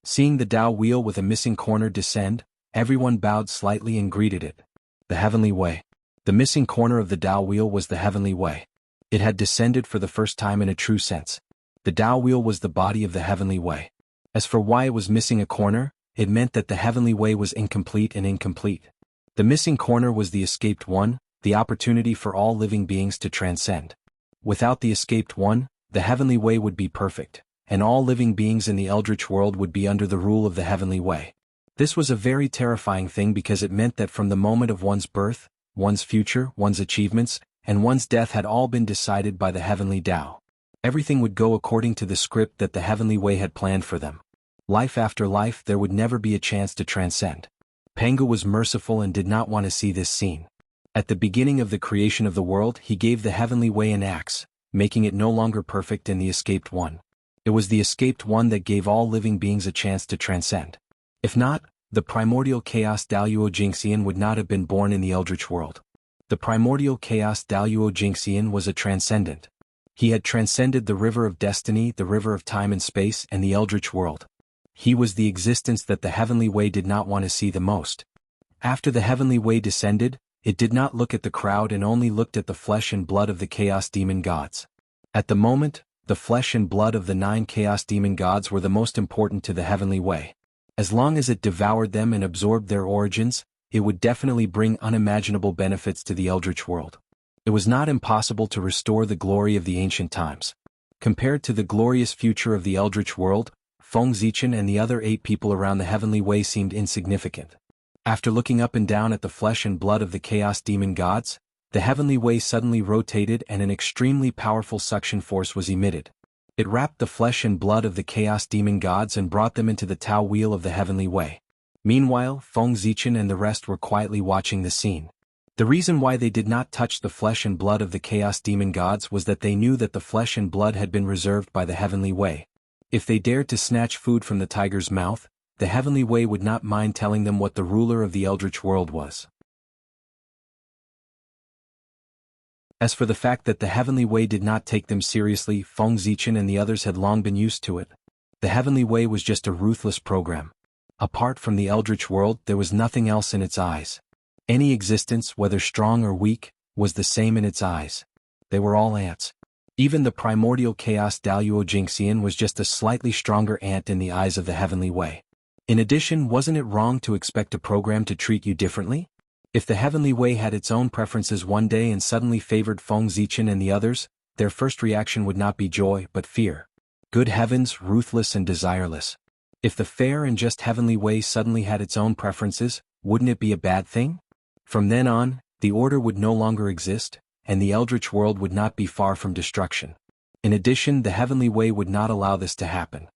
Seeing the Tao wheel with a missing corner descend, everyone bowed slightly and greeted it. The heavenly way. The missing corner of the Tao wheel was the heavenly way. It had descended for the first time in a true sense. The Tao wheel was the body of the heavenly way. As for why it was missing a corner, it meant that the heavenly way was incomplete and incomplete. The missing corner was the escaped one, the opportunity for all living beings to transcend. Without the escaped one, the heavenly way would be perfect, and all living beings in the eldritch world would be under the rule of the heavenly way. This was a very terrifying thing because it meant that from the moment of one's birth, one's future, one's achievements, and one's death had all been decided by the heavenly Tao. Everything would go according to the script that the heavenly way had planned for them. Life after life there would never be a chance to transcend. Pangu was merciful and did not want to see this scene. At the beginning of the creation of the world he gave the heavenly way an axe, making it no longer perfect in the escaped one. It was the escaped one that gave all living beings a chance to transcend. If not, the primordial chaos Daluo Jingxian would not have been born in the eldritch world. The primordial chaos Daluo Jingxian was a transcendent. He had transcended the river of destiny, the river of time and space, and the eldritch world. He was the existence that the heavenly way did not want to see the most. After the heavenly way descended, it did not look at the crowd and only looked at the flesh and blood of the chaos demon gods. At the moment, the flesh and blood of the 9 chaos demon gods were the most important to the heavenly way. As long as it devoured them and absorbed their origins, it would definitely bring unimaginable benefits to the eldritch world. It was not impossible to restore the glory of the ancient times. Compared to the glorious future of the eldritch world, Feng Zichen and the other 8 people around the heavenly way seemed insignificant. After looking up and down at the flesh and blood of the chaos demon gods, the heavenly way suddenly rotated and an extremely powerful suction force was emitted. It wrapped the flesh and blood of the chaos demon gods and brought them into the Tao wheel of the heavenly way. Meanwhile, Feng Zichen and the rest were quietly watching the scene. The reason why they did not touch the flesh and blood of the chaos demon gods was that they knew that the flesh and blood had been reserved by the heavenly way. If they dared to snatch food from the tiger's mouth, the heavenly way would not mind telling them what the ruler of the eldritch world was. As for the fact that the heavenly way did not take them seriously, Feng Zichen and the others had long been used to it. The heavenly way was just a ruthless program. Apart from the eldritch world, there was nothing else in its eyes. Any existence, whether strong or weak, was the same in its eyes. They were all ants. Even the primordial chaos Daluo Jingxian was just a slightly stronger ant in the eyes of the heavenly way. In addition, wasn't it wrong to expect a program to treat you differently? If the heavenly way had its own preferences one day and suddenly favored Feng Zichen and the others, their first reaction would not be joy but fear. Good heavens, ruthless and desireless. If the fair and just heavenly way suddenly had its own preferences, wouldn't it be a bad thing? From then on, the order would no longer exist, and the eldritch world would not be far from destruction. In addition, the heavenly way would not allow this to happen.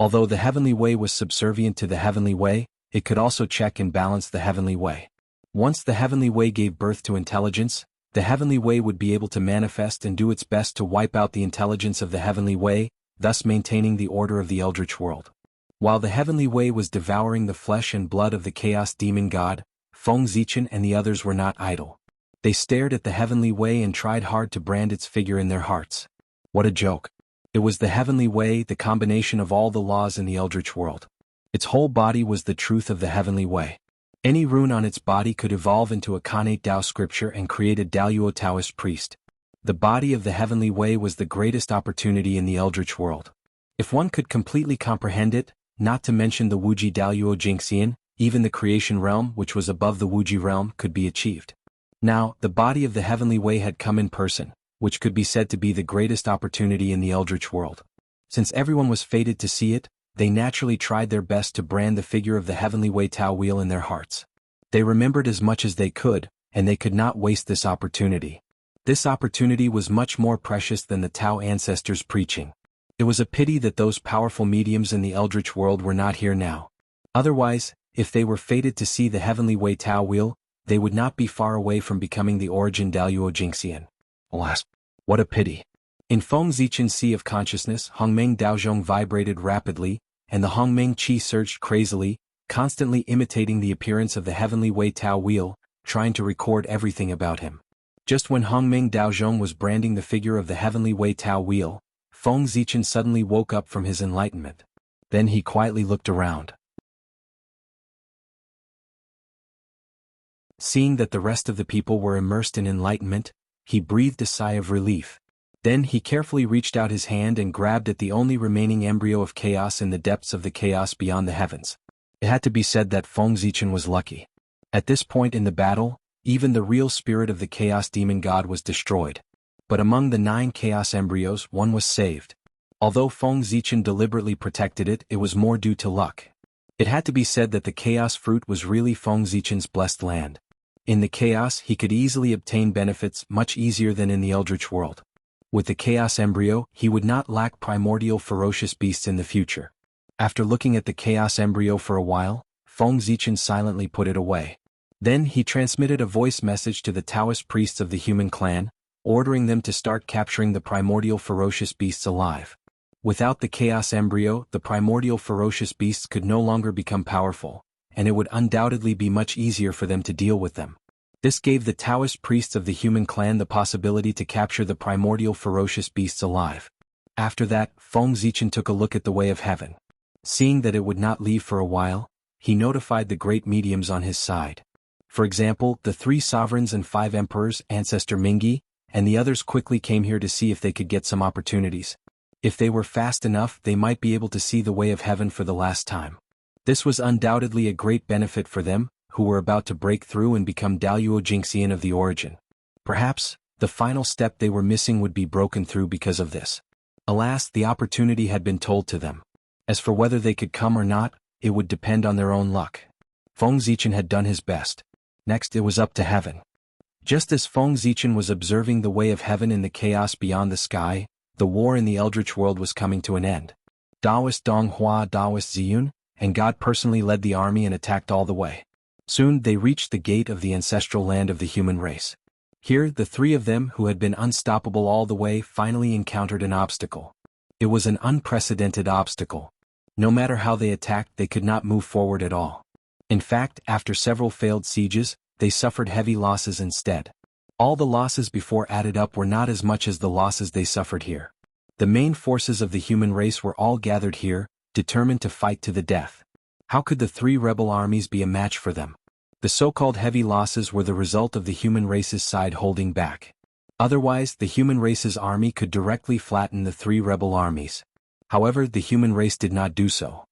Although the heavenly way was subservient to the heavenly way, it could also check and balance the heavenly way. Once the heavenly way gave birth to intelligence, the heavenly way would be able to manifest and do its best to wipe out the intelligence of the heavenly way, thus maintaining the order of the eldritch world. While the heavenly way was devouring the flesh and blood of the chaos demon god, Feng Zichen and the others were not idle. They stared at the heavenly way and tried hard to brand its figure in their hearts. What a joke. It was the heavenly way, the combination of all the laws in the eldritch world. Its whole body was the truth of the heavenly way. Any rune on its body could evolve into a Kanate Tao scripture and create a Daluo Taoist priest. The body of the heavenly way was the greatest opportunity in the eldritch world. If one could completely comprehend it, not to mention the Wuji Daluo Jingxian, even the creation realm, which was above the Wuji realm, could be achieved. Now, the body of the heavenly way had come in person, which could be said to be the greatest opportunity in the eldritch world. Since everyone was fated to see it, they naturally tried their best to brand the figure of the heavenly way Tao wheel in their hearts. They remembered as much as they could, and they could not waste this opportunity. This opportunity was much more precious than the Tao ancestors' preaching. It was a pity that those powerful mediums in the eldritch world were not here now. Otherwise, if they were fated to see the heavenly way Tao wheel, they would not be far away from becoming the origin Daluo Jingxian. Alas, what a pity. In Feng Zichen's sea of consciousness, Hongmeng Daozhong vibrated rapidly, and the Hongmeng Qi surged crazily, constantly imitating the appearance of the heavenly Wei Tao wheel, trying to record everything about him. Just when Hongmeng Daozhong was branding the figure of the heavenly Wei Tao wheel, Feng Zichen suddenly woke up from his enlightenment. Then he quietly looked around. Seeing that the rest of the people were immersed in enlightenment, he breathed a sigh of relief. Then he carefully reached out his hand and grabbed at the only remaining embryo of chaos in the depths of the chaos beyond the heavens. It had to be said that Feng Zichen was lucky. At this point in the battle, even the real spirit of the chaos demon god was destroyed. But among the 9 chaos embryos, one was saved. Although Feng Zichen deliberately protected it, it was more due to luck. It had to be said that the chaos fruit was really Feng Zichen's blessed land. In the chaos, he could easily obtain benefits much easier than in the eldritch world. With the chaos embryo, he would not lack primordial ferocious beasts in the future. After looking at the chaos embryo for a while, Feng Zichen silently put it away. Then he transmitted a voice message to the Taoist priests of the human clan, ordering them to start capturing the primordial ferocious beasts alive. Without the chaos embryo, the primordial ferocious beasts could no longer become powerful, and it would undoubtedly be much easier for them to deal with them. This gave the Taoist priests of the human clan the possibility to capture the primordial ferocious beasts alive. After that, Feng Zichen took a look at the way of heaven. Seeing that it would not leave for a while, he notified the great mediums on his side. For example, the 3 sovereigns and 5 emperors, Ancestor Mingi, and the others quickly came here to see if they could get some opportunities. If they were fast enough, they might be able to see the way of heaven for the last time. This was undoubtedly a great benefit for them, who were about to break through and become Daluo Jingxian of the origin. Perhaps, the final step they were missing would be broken through because of this. Alas, the opportunity had been told to them. As for whether they could come or not, it would depend on their own luck. Feng Zichen had done his best. Next it was up to heaven. Just as Feng Zichen was observing the way of heaven in the chaos beyond the sky, the war in the eldritch world was coming to an end. Daoist Dong Hua Daoist Ziyun, and God personally led the army and attacked all the way. Soon they reached the gate of the ancestral land of the human race. Here the 3 of them who had been unstoppable all the way finally encountered an obstacle. It was an unprecedented obstacle. No matter how they attacked, they could not move forward at all. In fact, after several failed sieges, they suffered heavy losses instead. All the losses before added up were not as much as the losses they suffered here. The main forces of the human race were all gathered here, determined to fight to the death. How could the 3 rebel armies be a match for them? The so-called heavy losses were the result of the human race's side holding back. Otherwise, the human race's army could directly flatten the 3 rebel armies. However, the human race did not do so.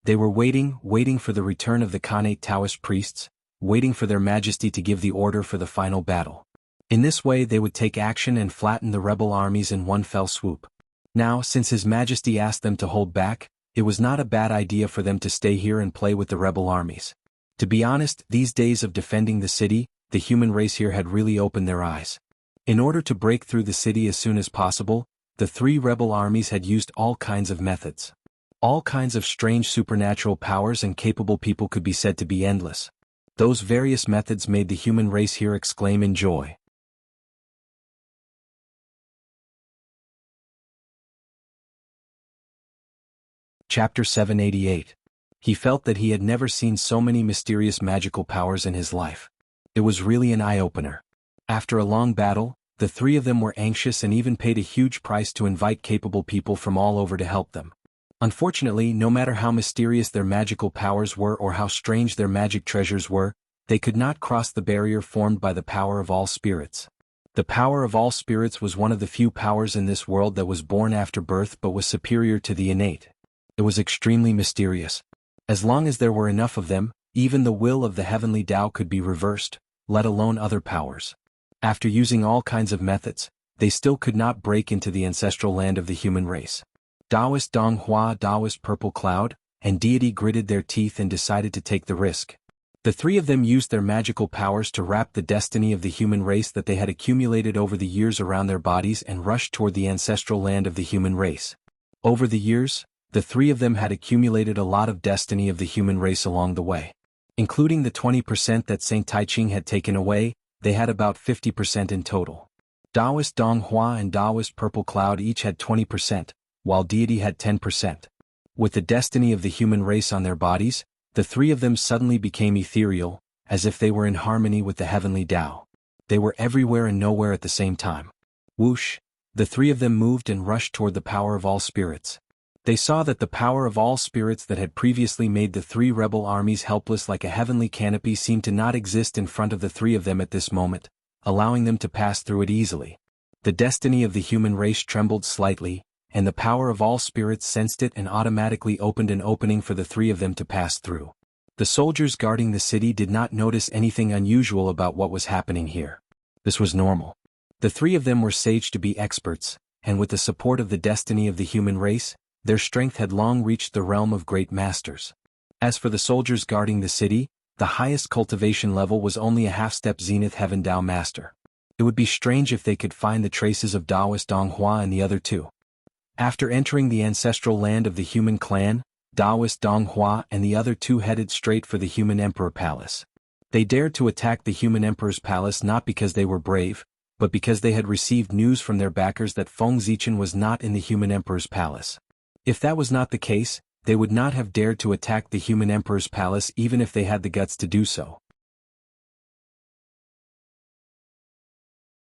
They were waiting for the return of the Khanate Taoist priests, waiting for their majesty to give the order for the final battle. In this way they would take action and flatten the rebel armies in one fell swoop. Now, since His Majesty asked them to hold back, it was not a bad idea for them to stay here and play with the rebel armies. To be honest, these days of defending the city, the human race here had really opened their eyes. In order to break through the city as soon as possible, the 3 rebel armies had used all kinds of methods. All kinds of strange supernatural powers and capable people could be said to be endless. Those various methods made the human race here exclaim in joy. Chapter 788. He felt that he had never seen so many mysterious magical powers in his life. It was really an eye-opener. After a long battle, the 3 of them were anxious and even paid a huge price to invite capable people from all over to help them. Unfortunately, no matter how mysterious their magical powers were or how strange their magic treasures were, they could not cross the barrier formed by the power of all spirits. The power of all spirits was one of the few powers in this world that was born after birth but was superior to the innate. It was extremely mysterious. As long as there were enough of them, even the will of the heavenly Tao could be reversed, let alone other powers. After using all kinds of methods, they still could not break into the ancestral land of the human race. Taoist Dong Hua, Taoist Purple Cloud, and Deity gritted their teeth and decided to take the risk. The 3 of them used their magical powers to wrap the destiny of the human race that they had accumulated over the years around their bodies and rushed toward the ancestral land of the human race. Over the years, The three of them had accumulated a lot of destiny of the human race along the way. Including the 20% that Saint Taiching had taken away, they had about 50% in total. Taoist Donghua and Taoist Purple Cloud each had 20%, while Deity had 10%. With the destiny of the human race on their bodies, the three of them suddenly became ethereal, as if they were in harmony with the heavenly Tao. They were everywhere and nowhere at the same time. Whoosh! The three of them moved and rushed toward the power of all spirits. They saw that the power of all spirits that had previously made the three rebel armies helpless like a heavenly canopy seemed to not exist in front of the three of them at this moment, allowing them to pass through it easily. The destiny of the human race trembled slightly, and the power of all spirits sensed it and automatically opened an opening for the three of them to pass through. The soldiers guarding the city did not notice anything unusual about what was happening here. This was normal. The three of them were saged to be experts, and with the support of the destiny of the human race, their strength had long reached the realm of great masters. As for the soldiers guarding the city, the highest cultivation level was only a half-step Zenith Heaven Tao Master. It would be strange if they could find the traces of Taoist Donghua and the other two. After entering the ancestral land of the human clan, Taoist Donghua and the other two headed straight for the human emperor palace. They dared to attack the human emperor's palace not because they were brave, but because they had received news from their backers that Feng Zichen was not in the human emperor's palace. If that was not the case, they would not have dared to attack the human emperor's palace even if they had the guts to do so.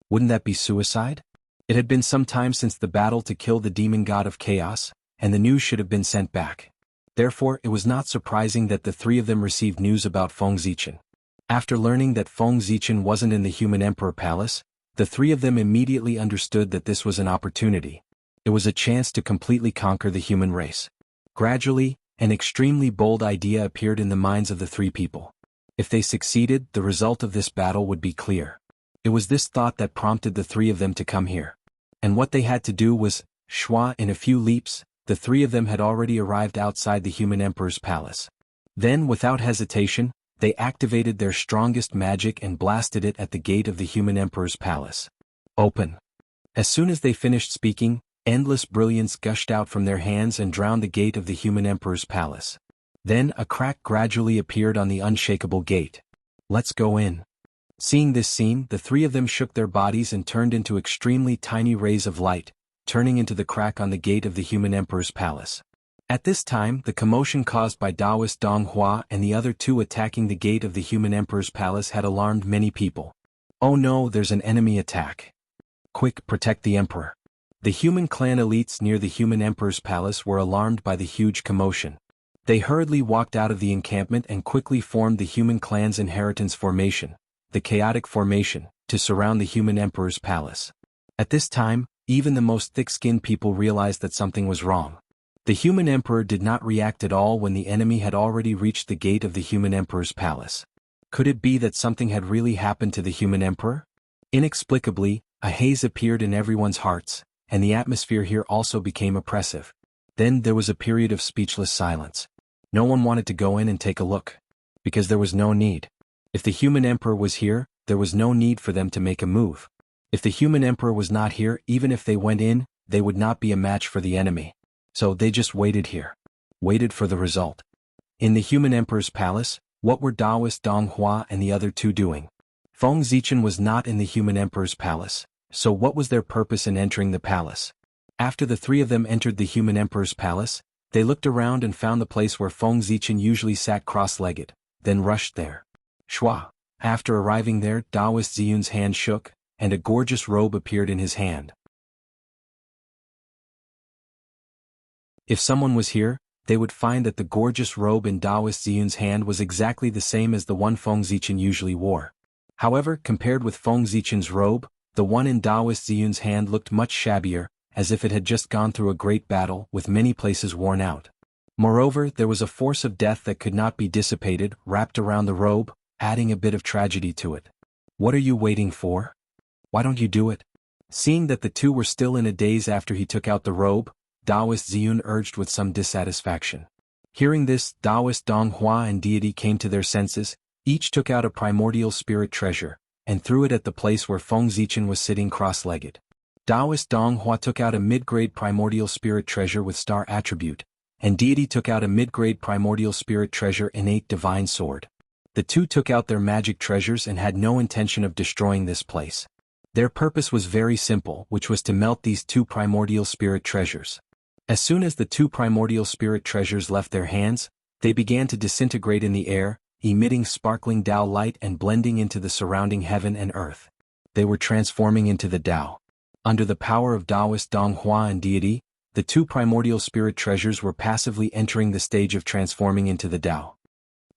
Wouldn't that be suicide? It had been some time since the battle to kill the demon god of chaos, and the news should have been sent back. Therefore, it was not surprising that the three of them received news about Feng Zichen. After learning that Feng Zichen wasn't in the human emperor palace, the three of them immediately understood that this was an opportunity. It was a chance to completely conquer the human race. Gradually, an extremely bold idea appeared in the minds of the three people. If they succeeded, the result of this battle would be clear. It was this thought that prompted the three of them to come here. And what they had to do was, shwa, in a few leaps, the three of them had already arrived outside the human emperor's palace. Then, without hesitation, they activated their strongest magic and blasted it at the gate of the human emperor's palace. Open! As soon as they finished speaking, endless brilliance gushed out from their hands and drowned the gate of the human emperor's palace. Then a crack gradually appeared on the unshakable gate. Let's go in. Seeing this scene, the three of them shook their bodies and turned into extremely tiny rays of light, turning into the crack on the gate of the human emperor's palace. At this time, the commotion caused by Taoist Donghua and the other two attacking the gate of the human emperor's palace had alarmed many people. Oh no, there's an enemy attack. Quick, protect the emperor. The human clan elites near the human emperor's palace were alarmed by the huge commotion. They hurriedly walked out of the encampment and quickly formed the human clan's inheritance formation, the chaotic formation, to surround the human emperor's palace. At this time, even the most thick-skinned people realized that something was wrong. The human emperor did not react at all when the enemy had already reached the gate of the human emperor's palace. Could it be that something had really happened to the human emperor? Inexplicably, a haze appeared in everyone's hearts, and the atmosphere here also became oppressive. Then there was a period of speechless silence. No one wanted to go in and take a look. Because there was no need. If the human emperor was here, there was no need for them to make a move. If the human emperor was not here, even if they went in, they would not be a match for the enemy. So they just waited here. Waited for the result. In the human emperor's palace, what were Taoist Donghua and the other two doing? Feng Zichen was not in the human emperor's palace, so what was their purpose in entering the palace? After the three of them entered the human emperor's palace, they looked around and found the place where Feng Zichen usually sat cross-legged, then rushed there. Shwa. After arriving there, Taoist Ziyun's hand shook, and a gorgeous robe appeared in his hand. If someone was here, they would find that the gorgeous robe in Taoist Ziyun's hand was exactly the same as the one Feng Zichen usually wore. However, compared with Feng Zichen's robe, the one in Taoist Ziyun's hand looked much shabbier, as if it had just gone through a great battle with many places worn out. Moreover, there was a force of death that could not be dissipated, wrapped around the robe, adding a bit of tragedy to it. What are you waiting for? Why don't you do it? Seeing that the two were still in a daze after he took out the robe, Taoist Ziyun urged with some dissatisfaction. Hearing this, Taoist Donghua and Deity came to their senses, each took out a primordial spirit treasure, and threw it at the place where Feng Zichen was sitting cross-legged. Taoist Donghua took out a mid-grade primordial spirit treasure with star attribute, and Deity took out a mid-grade primordial spirit treasure innate divine sword. The two took out their magic treasures and had no intention of destroying this place. Their purpose was very simple, which was to melt these two primordial spirit treasures. As soon as the two primordial spirit treasures left their hands, they began to disintegrate in the air, emitting sparkling Tao light and blending into the surrounding heaven and earth. They were transforming into the Tao. Under the power of Taoist Donghua and Deity, the two primordial spirit treasures were passively entering the stage of transforming into the Tao.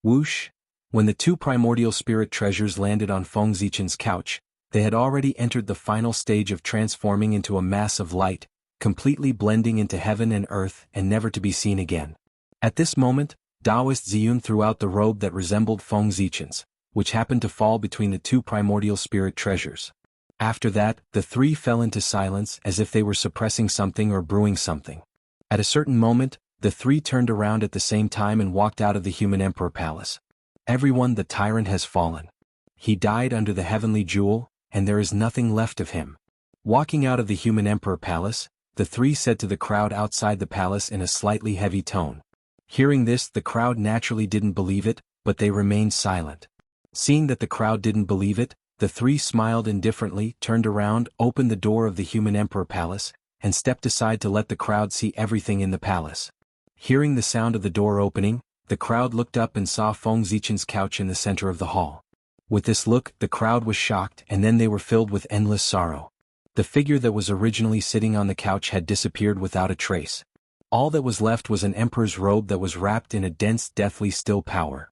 Whoosh! When the two primordial spirit treasures landed on Feng Zichen's couch, they had already entered the final stage of transforming into a mass of light, completely blending into heaven and earth and never to be seen again. At this moment, Taoist Ziyun threw out the robe that resembled Feng Zichen's, which happened to fall between the two primordial spirit treasures. After that, the three fell into silence as if they were suppressing something or brewing something. At a certain moment, the three turned around at the same time and walked out of the human emperor palace. Everyone, the tyrant has fallen. He died under the heavenly jewel, and there is nothing left of him. Walking out of the human emperor palace, the three said to the crowd outside the palace in a slightly heavy tone. Hearing this, the crowd naturally didn't believe it, but they remained silent. Seeing that the crowd didn't believe it, the three smiled indifferently, turned around, opened the door of the human emperor palace, and stepped aside to let the crowd see everything in the palace. Hearing the sound of the door opening, the crowd looked up and saw Feng Zichen's couch in the center of the hall. With this look, the crowd was shocked, and then they were filled with endless sorrow. The figure that was originally sitting on the couch had disappeared without a trace. All that was left was an emperor's robe that was wrapped in a dense, deathly still power.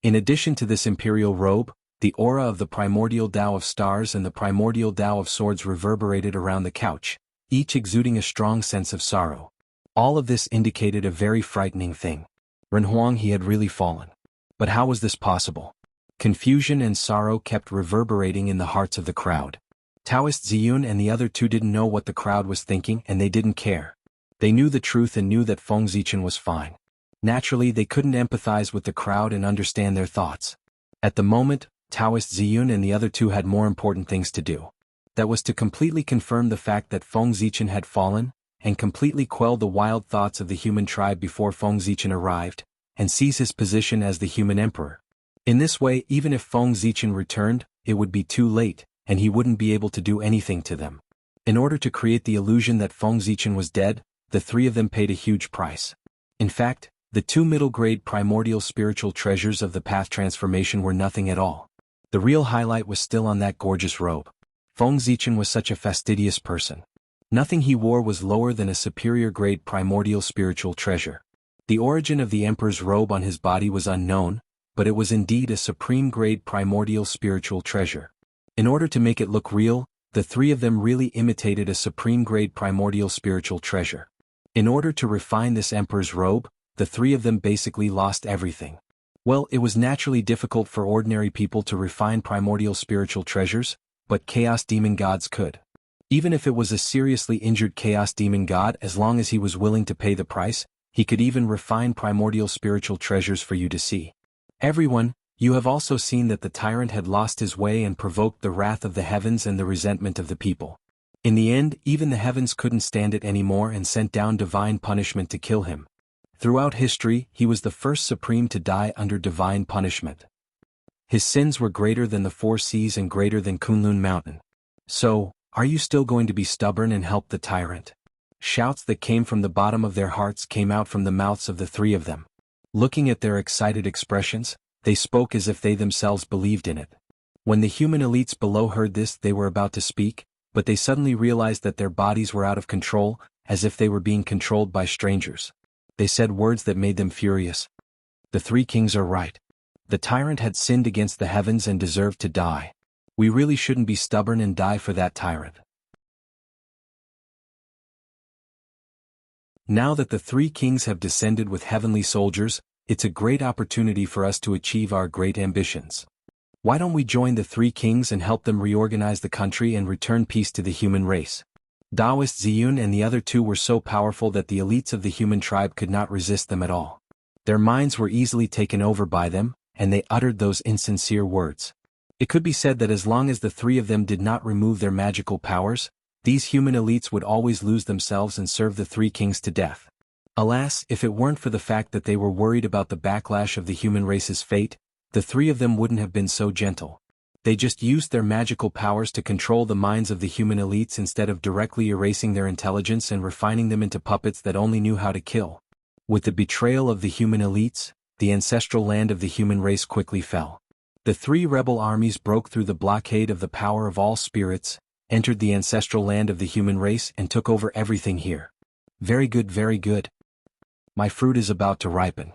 In addition to this imperial robe, the aura of the primordial Tao of stars and the primordial Tao of swords reverberated around the couch, each exuding a strong sense of sorrow. All of this indicated a very frightening thing. Renhuang, he had really fallen. But how was this possible? Confusion and sorrow kept reverberating in the hearts of the crowd. Taoist Ziyun and the other two didn't know what the crowd was thinking, and they didn't care. They knew the truth and knew that Feng Zichen was fine. Naturally, they couldn't empathize with the crowd and understand their thoughts. At the moment, Taoist Ziyun and the other two had more important things to do. That was to completely confirm the fact that Feng Zichen had fallen, and completely quell the wild thoughts of the human tribe before Feng Zichen arrived, and seize his position as the human emperor. In this way, even if Feng Zichen returned, it would be too late, and he wouldn't be able to do anything to them. In order to create the illusion that Feng Zichen was dead, the three of them paid a huge price. In fact, the two middle-grade primordial spiritual treasures of the path transformation were nothing at all. The real highlight was still on that gorgeous robe. Feng Zichen was such a fastidious person. Nothing he wore was lower than a superior-grade primordial spiritual treasure. The origin of the emperor's robe on his body was unknown, but it was indeed a supreme-grade primordial spiritual treasure. In order to make it look real, the three of them really imitated a supreme-grade primordial spiritual treasure. In order to refine this emperor's robe, the three of them basically lost everything. Well, it was naturally difficult for ordinary people to refine primordial spiritual treasures, but Chaos Demon Gods could. Even if it was a seriously injured Chaos Demon God, as long as he was willing to pay the price, he could even refine primordial spiritual treasures for you to see. Everyone, you have also seen that the tyrant had lost his way and provoked the wrath of the heavens and the resentment of the people. In the end, even the heavens couldn't stand it anymore and sent down divine punishment to kill him. Throughout history, he was the first supreme to die under divine punishment. His sins were greater than the four seas and greater than Kunlun Mountain. So, are you still going to be stubborn and help the tyrant? Shouts that came from the bottom of their hearts came out from the mouths of the three of them. Looking at their excited expressions, they spoke as if they themselves believed in it. When the human elites below heard this, they were about to speak, but they suddenly realized that their bodies were out of control, as if they were being controlled by strangers. They said words that made them furious. The three kings are right. The tyrant had sinned against the heavens and deserved to die. We really shouldn't be stubborn and die for that tyrant. Now that the three kings have descended with heavenly soldiers, it's a great opportunity for us to achieve our great ambitions. Why don't we join the three kings and help them reorganize the country and return peace to the human race? Taoist Ziyun and the other two were so powerful that the elites of the human tribe could not resist them at all. Their minds were easily taken over by them, and they uttered those insincere words. It could be said that as long as the three of them did not remove their magical powers, these human elites would always lose themselves and serve the three kings to death. Alas, if it weren't for the fact that they were worried about the backlash of the human race's fate, the three of them wouldn't have been so gentle. They just used their magical powers to control the minds of the human elites instead of directly erasing their intelligence and refining them into puppets that only knew how to kill. With the betrayal of the human elites, the ancestral land of the human race quickly fell. The three rebel armies broke through the blockade of the power of all spirits, entered the ancestral land of the human race and took over everything here. Very good, very good. My fruit is about to ripen.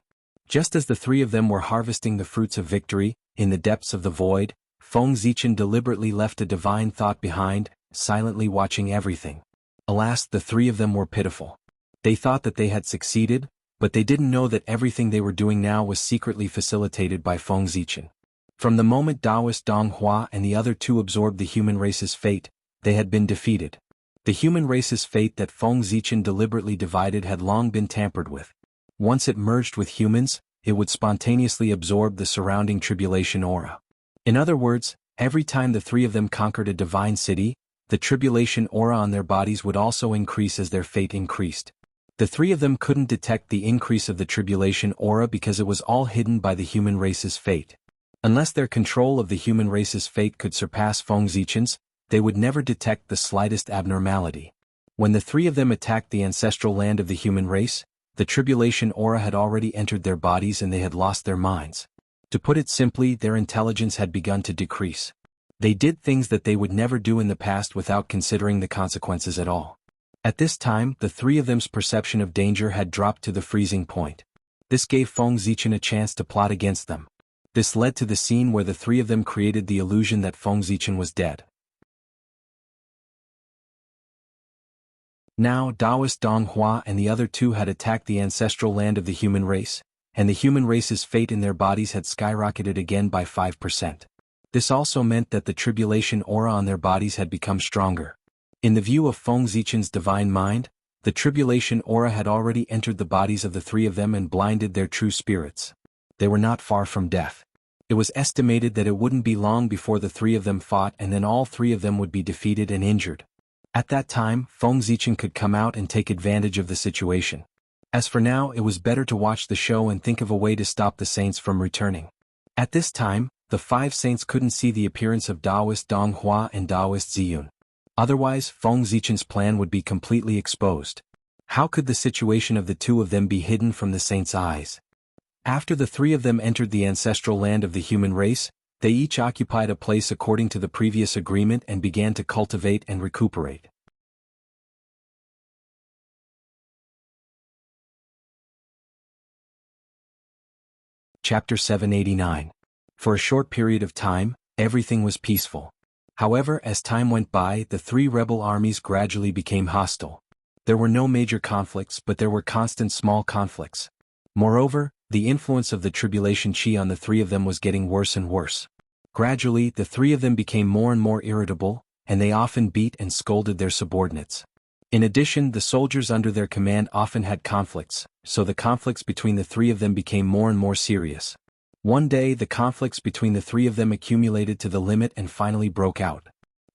Just as the three of them were harvesting the fruits of victory, in the depths of the void, Feng Zichen deliberately left a divine thought behind, silently watching everything. Alas, the three of them were pitiful. They thought that they had succeeded, but they didn't know that everything they were doing now was secretly facilitated by Feng Zichen. From the moment Taoist Dong Hua and the other two absorbed the human race's fate, they had been defeated. The human race's fate that Feng Zichen deliberately divided had long been tampered with. Once it merged with humans, it would spontaneously absorb the surrounding tribulation aura. In other words, every time the three of them conquered a divine city, the tribulation aura on their bodies would also increase as their fate increased. The three of them couldn't detect the increase of the tribulation aura because it was all hidden by the human race's fate. Unless their control of the human race's fate could surpass Feng Zichen's, they would never detect the slightest abnormality. When the three of them attacked the ancestral land of the human race, the tribulation aura had already entered their bodies and they had lost their minds. To put it simply, their intelligence had begun to decrease. They did things that they would never do in the past without considering the consequences at all. At this time, the three of them's perception of danger had dropped to the freezing point. This gave Feng Zichen a chance to plot against them. This led to the scene where the three of them created the illusion that Feng Zichen was dead. Now, Taoist Dong Hua and the other two had attacked the ancestral land of the human race, and the human race's fate in their bodies had skyrocketed again by 5%. This also meant that the tribulation aura on their bodies had become stronger. In the view of Feng Zichen's divine mind, the tribulation aura had already entered the bodies of the three of them and blinded their true spirits. They were not far from death. It was estimated that it wouldn't be long before the three of them fought and then all three of them would be defeated and injured. At that time, Feng Zichen could come out and take advantage of the situation. As for now, it was better to watch the show and think of a way to stop the saints from returning. At this time, the five saints couldn't see the appearance of Taoist Dong Hua and Taoist Ziyun. Otherwise, Feng Zichen's plan would be completely exposed. How could the situation of the two of them be hidden from the saints' eyes? After the three of them entered the ancestral land of the human race, they each occupied a place according to the previous agreement and began to cultivate and recuperate. Chapter 789. For a short period of time, everything was peaceful. However, as time went by, the three rebel armies gradually became hostile. There were no major conflicts, but there were constant small conflicts. Moreover, the influence of the tribulation chi on the three of them was getting worse and worse. Gradually, the three of them became more and more irritable, and they often beat and scolded their subordinates. In addition, the soldiers under their command often had conflicts, so the conflicts between the three of them became more and more serious. One day, the conflicts between the three of them accumulated to the limit and finally broke out.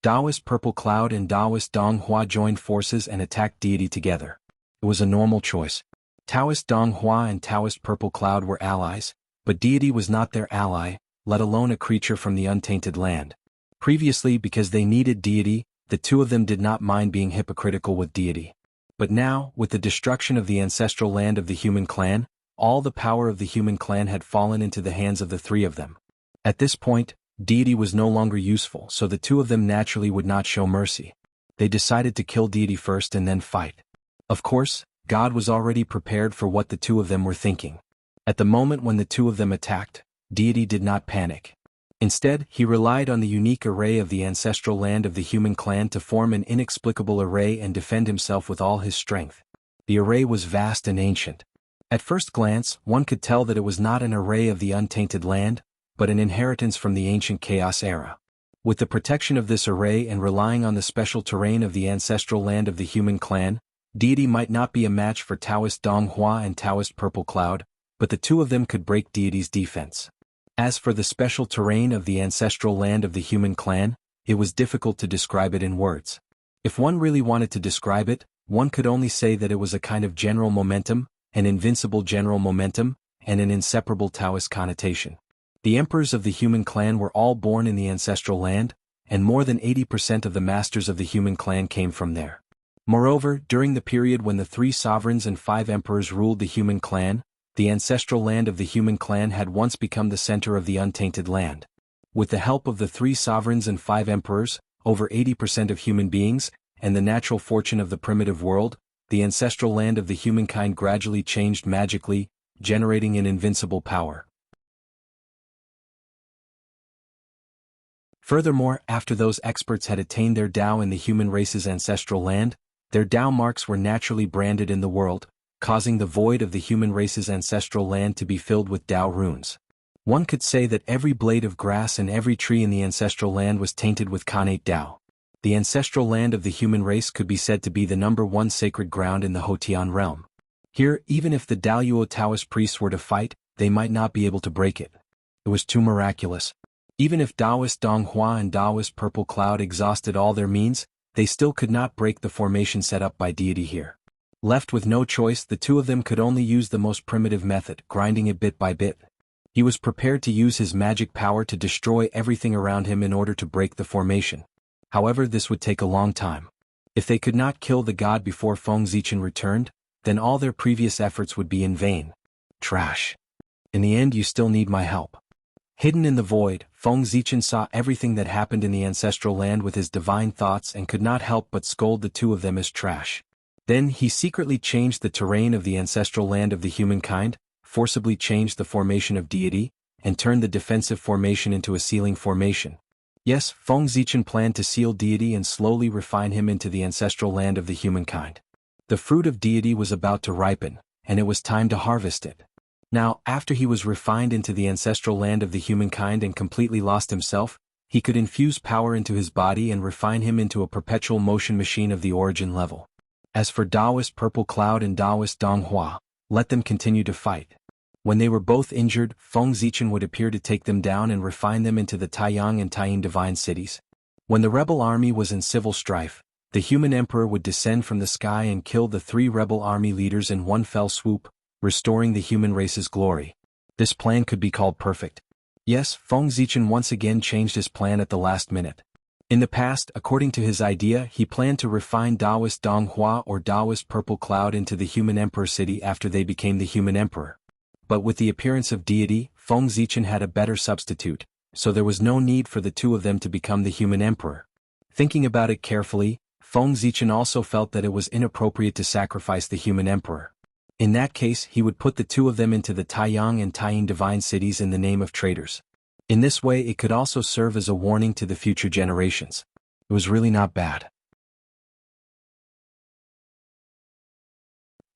Taoist Purple Cloud and Taoist Dong Hua joined forces and attacked deity together. It was a normal choice. Taoist Dong Hua and Taoist Purple Cloud were allies, but deity was not their ally, let alone a creature from the untainted land. Previously, because they needed deity, the two of them did not mind being hypocritical with deity. But now, with the destruction of the ancestral land of the human clan, all the power of the human clan had fallen into the hands of the three of them. At this point, deity was no longer useful, so the two of them naturally would not show mercy. They decided to kill deity first and then fight. Of course, God was already prepared for what the two of them were thinking. At the moment when the two of them attacked, deity did not panic. Instead, he relied on the unique array of the ancestral land of the human clan to form an inexplicable array and defend himself with all his strength. The array was vast and ancient. At first glance, one could tell that it was not an array of the untainted land, but an inheritance from the ancient chaos era. With the protection of this array and relying on the special terrain of the ancestral land of the human clan, deity might not be a match for Taoist Dong Hua and Taoist Purple Cloud, but the two of them could break deity's defense. As for the special terrain of the ancestral land of the human clan, it was difficult to describe it in words. If one really wanted to describe it, one could only say that it was a kind of general momentum, an invincible general momentum, and an inseparable Taoist connotation. The emperors of the human clan were all born in the ancestral land, and more than 80% of the masters of the human clan came from there. Moreover, during the period when the 3 sovereigns and 5 emperors ruled the human clan, the ancestral land of the human clan had once become the center of the untainted land. With the help of the 3 sovereigns and 5 emperors, over 80% of human beings, and the natural fortune of the primitive world, the ancestral land of the humankind gradually changed magically, generating an invincible power. Furthermore, after those experts had attained their Tao in the human race's ancestral land, their Tao marks were naturally branded in the world, causing the void of the human race's ancestral land to be filled with Tao runes. One could say that every blade of grass and every tree in the ancestral land was tainted with Khanate Tao. The ancestral land of the human race could be said to be the #1 sacred ground in the Hotian realm. Here, even if the Daoyuo Taoist priests were to fight, they might not be able to break it. It was too miraculous. Even if Taoist Donghua and Taoist Purple Cloud exhausted all their means, they still could not break the formation set up by deity here. Left with no choice, the 2 of them could only use the most primitive method, grinding it bit by bit. He was prepared to use his magic power to destroy everything around him in order to break the formation. However, this would take a long time. If they could not kill the god before Feng Zichen returned, then all their previous efforts would be in vain. Trash. In the end, you still need my help. Hidden in the void, Feng Zichen saw everything that happened in the ancestral land with his divine thoughts and could not help but scold the 2 of them as trash. Then he secretly changed the terrain of the ancestral land of the humankind, forcibly changed the formation of deity, and turned the defensive formation into a sealing formation. Yes, Feng Zichen planned to seal deity and slowly refine him into the ancestral land of the humankind. The fruit of deity was about to ripen, and it was time to harvest it. Now, after he was refined into the ancestral land of the humankind and completely lost himself, he could infuse power into his body and refine him into a perpetual motion machine of the origin level. As for Taoist Purple Cloud and Taoist Donghua, let them continue to fight. When they were both injured, Feng Zichen would appear to take them down and refine them into the Taiyang and Taiyin divine cities. When the rebel army was in civil strife, the human emperor would descend from the sky and kill the 3 rebel army leaders in one fell swoop, restoring the human race's glory. This plan could be called perfect. Yes, Feng Zichen once again changed his plan at the last minute. In the past, according to his idea, he planned to refine Taoist Donghua or Taoist Purple Cloud into the human emperor city after they became the human emperor. But with the appearance of deity, Feng Zichen had a better substitute, so there was no need for the 2 of them to become the human emperor. Thinking about it carefully, Feng Zichen also felt that it was inappropriate to sacrifice the human emperor. In that case, he would put the 2 of them into the Taiyang and Taiyin divine cities in the name of traitors. In this way, it could also serve as a warning to the future generations. It was really not bad.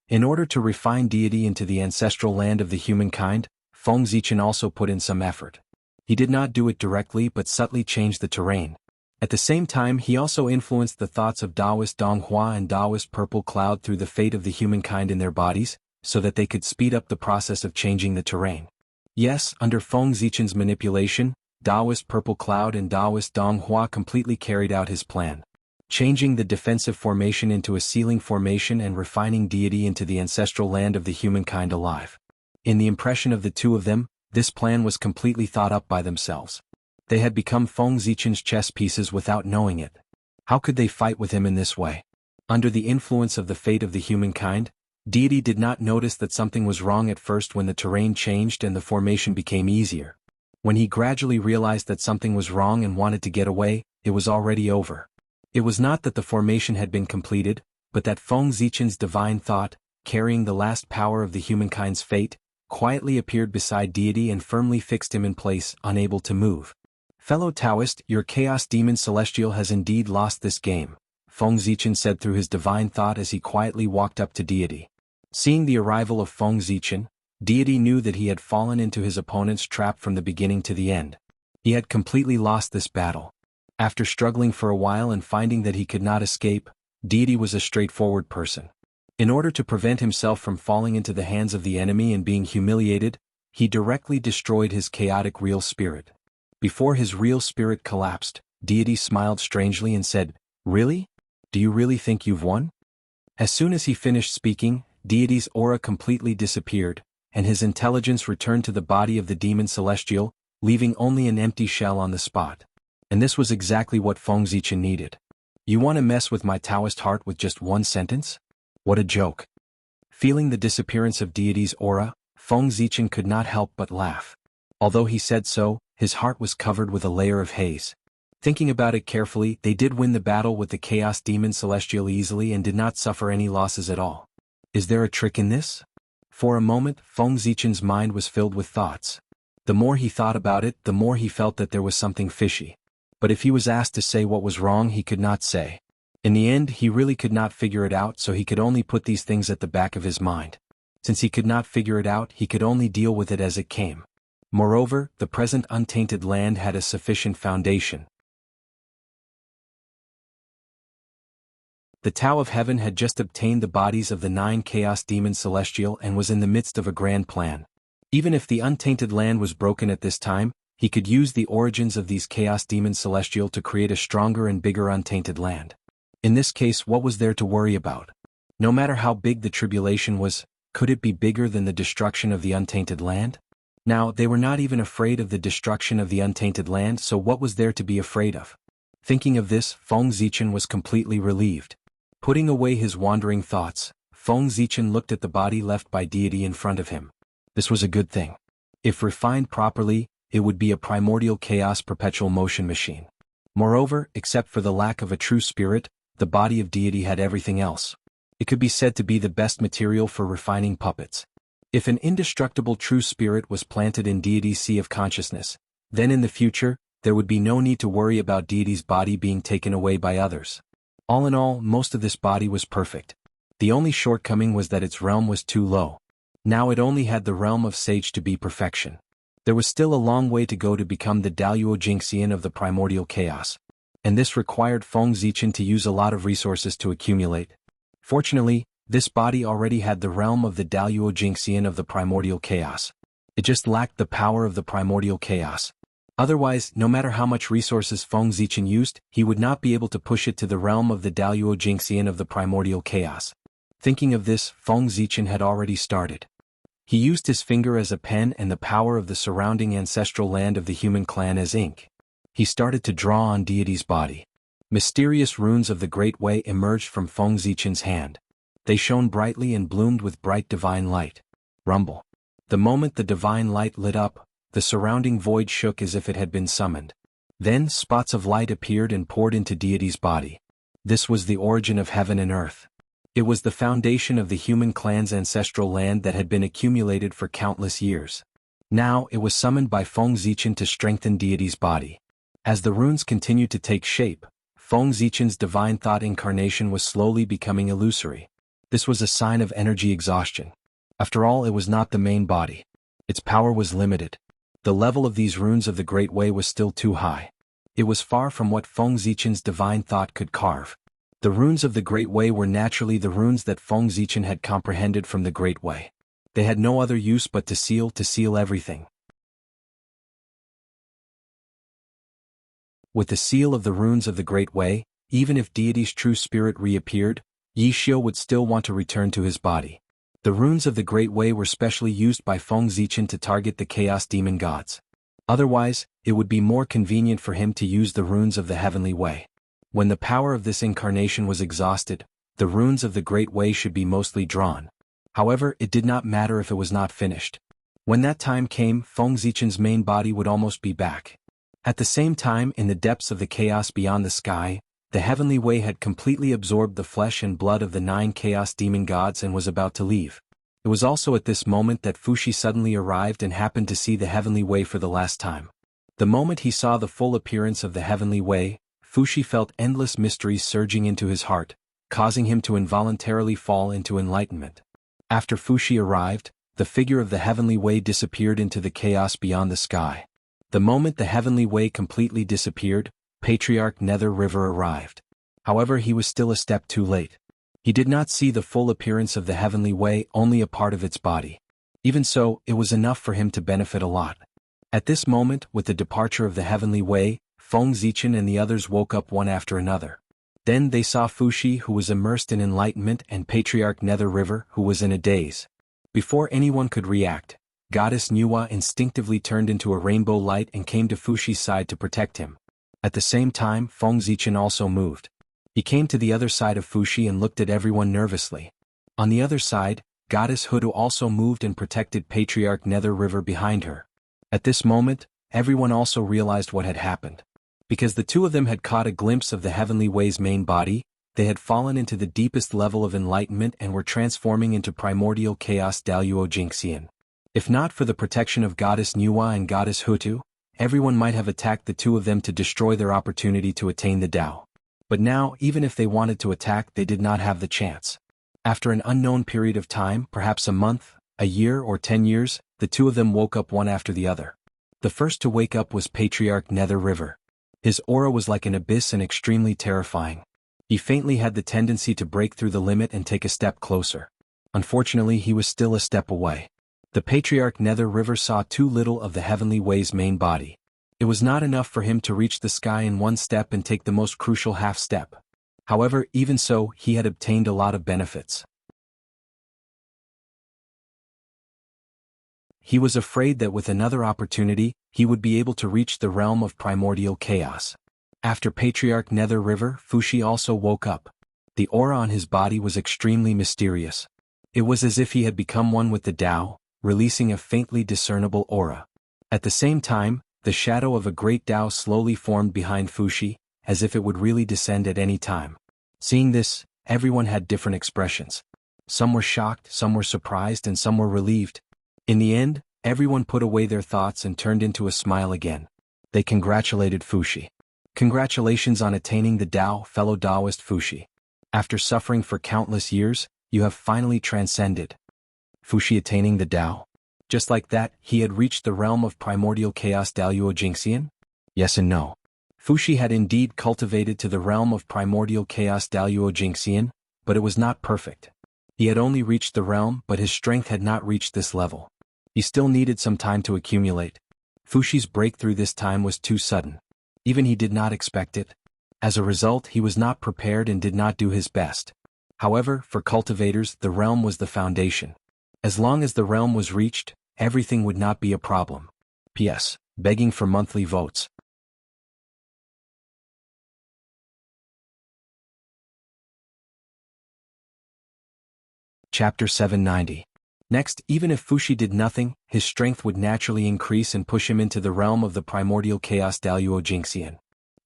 In order to refine deity into the ancestral land of the humankind, Feng Zichen also put in some effort. He did not do it directly but subtly changed the terrain. At the same time, he also influenced the thoughts of Taoist Donghua and Taoist Purple Cloud through the fate of the humankind in their bodies, so that they could speed up the process of changing the terrain. Yes, under Feng Zichen's manipulation, Taoist Purple Cloud and Taoist Donghua completely carried out his plan. Changing the defensive formation into a sealing formation and refining deity into the ancestral land of the humankind alive. In the impression of the 2 of them, this plan was completely thought up by themselves. They had become Feng Zichen's chess pieces without knowing it. How could they fight with him in this way? Under the influence of the fate of the humankind, deity did not notice that something was wrong at first when the terrain changed and the formation became easier. When he gradually realized that something was wrong and wanted to get away, it was already over. It was not that the formation had been completed, but that Feng Zichen's divine thought, carrying the last power of the humankind's fate, quietly appeared beside deity and firmly fixed him in place, unable to move. Fellow Taoist, your Chaos Demon Celestial has indeed lost this game, Feng Zichen said through his divine thought as he quietly walked up to deity. Seeing the arrival of Feng Zichen, deity knew that he had fallen into his opponent's trap from the beginning to the end. He had completely lost this battle. After struggling for a while and finding that he could not escape, deity was a straightforward person. In order to prevent himself from falling into the hands of the enemy and being humiliated, he directly destroyed his chaotic real spirit. Before his real spirit collapsed, deity smiled strangely and said, "Really? Do you really think you've won? As soon as he finished speaking, Deity's aura completely disappeared, and his intelligence returned to the body of the demon celestial, leaving only an empty shell on the spot. And this was exactly what Feng Zichen needed. You want to mess with my Taoist heart with just one sentence? What a joke. Feeling the disappearance of Deity's aura, Feng Zichen could not help but laugh. Although he said so, his heart was covered with a layer of haze. Thinking about it carefully, they did win the battle with the Chaos Demon Celestial easily and did not suffer any losses at all. Is there a trick in this? For a moment, Feng Zichen's mind was filled with thoughts. The more he thought about it, the more he felt that there was something fishy. But if he was asked to say what was wrong, he could not say. In the end, he really could not figure it out, so he could only put these things at the back of his mind. Since he could not figure it out, he could only deal with it as it came. Moreover, the present untainted land had a sufficient foundation. The Tao of Heaven had just obtained the bodies of the 9 Chaos Demons Celestial and was in the midst of a grand plan. Even if the untainted land was broken at this time, he could use the origins of these Chaos Demons Celestial to create a stronger and bigger untainted land. In this case, what was there to worry about? No matter how big the tribulation was, could it be bigger than the destruction of the untainted land? Now, they were not even afraid of the destruction of the untainted land, so what was there to be afraid of? Thinking of this, Feng Zichen was completely relieved. Putting away his wandering thoughts, Feng Zichen looked at the body left by Deity in front of him. This was a good thing. If refined properly, it would be a primordial chaos perpetual motion machine. Moreover, except for the lack of a true spirit, the body of Deity had everything else. It could be said to be the best material for refining puppets. If an indestructible true spirit was planted in Deity's sea of consciousness, then in the future, there would be no need to worry about Deity's body being taken away by others. All in all, most of this body was perfect. The only shortcoming was that its realm was too low. Now it only had the realm of Sage to be perfection. There was still a long way to go to become the Daluo Jingxian of the primordial chaos. And this required Feng Zichen to use a lot of resources to accumulate. Fortunately, this body already had the realm of the Daluo Jingxian of the primordial chaos. It just lacked the power of the primordial chaos. Otherwise, no matter how much resources Feng Zichen used, he would not be able to push it to the realm of the Daluo Jingxian of the primordial chaos. Thinking of this, Feng Zichen had already started. He used his finger as a pen and the power of the surrounding ancestral land of the human clan as ink. He started to draw on Deity's body. Mysterious runes of the Great Way emerged from Feng Zichen's hand. They shone brightly and bloomed with bright divine light. Rumble. The moment the divine light lit up, the surrounding void shook as if it had been summoned. Then spots of light appeared and poured into Deity's body. This was the origin of heaven and earth. It was the foundation of the human clan's ancestral land that had been accumulated for countless years. Now it was summoned by Feng Zichen to strengthen Deity's body. As the runes continued to take shape, Feng Zichen's divine thought incarnation was slowly becoming illusory. This was a sign of energy exhaustion. After all, it was not the main body. Its power was limited. The level of these runes of the Great Way was still too high. It was far from what Feng Zichen's divine thought could carve. The runes of the Great Way were naturally the runes that Feng Zichen had comprehended from the Great Way. They had no other use but to seal everything. With the seal of the runes of the Great Way, even if Deity's true spirit reappeared, Yi Xiu would still want to return to his body. The runes of the Great Way were specially used by Feng Zichen to target the Chaos Demon Gods. Otherwise, it would be more convenient for him to use the runes of the Heavenly Way. When the power of this incarnation was exhausted, the runes of the Great Way should be mostly drawn. However, it did not matter if it was not finished. When that time came, Feng Zichen's main body would almost be back. At the same time, in the depths of the chaos beyond the sky, the Heavenly Way had completely absorbed the flesh and blood of the 9 Chaos Demon Gods and was about to leave. It was also at this moment that Fuxi suddenly arrived and happened to see the Heavenly Way for the last time. The moment he saw the full appearance of the Heavenly Way, Fuxi felt endless mysteries surging into his heart, causing him to involuntarily fall into enlightenment. After Fuxi arrived, the figure of the Heavenly Way disappeared into the chaos beyond the sky. The moment the Heavenly Way completely disappeared, Patriarch Nether River arrived. However, he was still a step too late. He did not see the full appearance of the Heavenly Way, only a part of its body. Even so, it was enough for him to benefit a lot. At this moment, with the departure of the Heavenly Way, Feng Zichen and the others woke up one after another. Then they saw Fuxi, who was immersed in enlightenment, and Patriarch Nether River, who was in a daze. Before anyone could react, Goddess Nuwa instinctively turned into a rainbow light and came to Fuxi's side to protect him. At the same time, Feng Zichen also moved. He came to the other side of Fuxi and looked at everyone nervously. On the other side, Goddess Hudu also moved and protected Patriarch Nether River behind her. At this moment, everyone also realized what had happened. Because the two of them had caught a glimpse of the Heavenly Way's main body, they had fallen into the deepest level of enlightenment and were transforming into primordial chaos Daluo Jingxian. If not for the protection of Goddess Nuwa and Goddess Hutu, everyone might have attacked the two of them to destroy their opportunity to attain the Tao. But now, even if they wanted to attack, they did not have the chance. After an unknown period of time, perhaps a month, a year or 10 years, the two of them woke up one after the other. The first to wake up was Patriarch Nether River. His aura was like an abyss and extremely terrifying. He faintly had the tendency to break through the limit and take a step closer. Unfortunately, he was still a step away. The Patriarch Nether River saw too little of the Heavenly Way's main body. It was not enough for him to reach the sky in one step and take the most crucial half step. However, even so, he had obtained a lot of benefits. He was afraid that with another opportunity, he would be able to reach the realm of primordial chaos. After Patriarch Nether River, Fuxi also woke up. The aura on his body was extremely mysterious. It was as if he had become one with the Tao, releasing a faintly discernible aura. At the same time, the shadow of a great Tao slowly formed behind Fuxi, as if it would really descend at any time. Seeing this, everyone had different expressions. Some were shocked, some were surprised, and some were relieved. In the end, everyone put away their thoughts and turned into a smile again. They congratulated Fuxi. Congratulations on attaining the Tao, fellow Taoist Fuxi. After suffering for countless years, you have finally transcended. Fuxi attaining the Tao. Just like that, he had reached the realm of primordial chaos Daluo Jingxian? Yes and no. Fuxi had indeed cultivated to the realm of primordial chaos Daluo Jingxian, but it was not perfect. He had only reached the realm, but his strength had not reached this level. He still needed some time to accumulate. Fuxi's breakthrough this time was too sudden. Even he did not expect it. As a result, he was not prepared and did not do his best. However, for cultivators, the realm was the foundation. As long as the realm was reached, everything would not be a problem. P.S. Begging for monthly votes. Chapter 790. Next, even if Fuxi did nothing, his strength would naturally increase and push him into the realm of the primordial chaos Daluo Jingxian.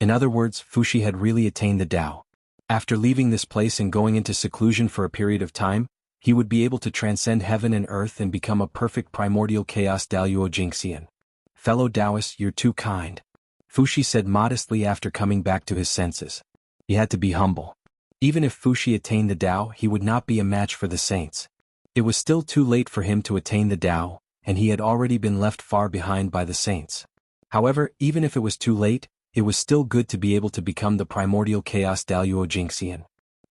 In other words, Fuxi had really attained the Tao. After leaving this place and going into seclusion for a period of time, he would be able to transcend heaven and earth and become a perfect primordial chaos Daluo Jingxian. Fellow Taoists, you're too kind. Fuxi said modestly after coming back to his senses. He had to be humble. Even if Fuxi attained the Tao, he would not be a match for the saints. It was still too late for him to attain the Tao, and he had already been left far behind by the saints. However, even if it was too late, it was still good to be able to become the primordial chaos Daluo Jingxian.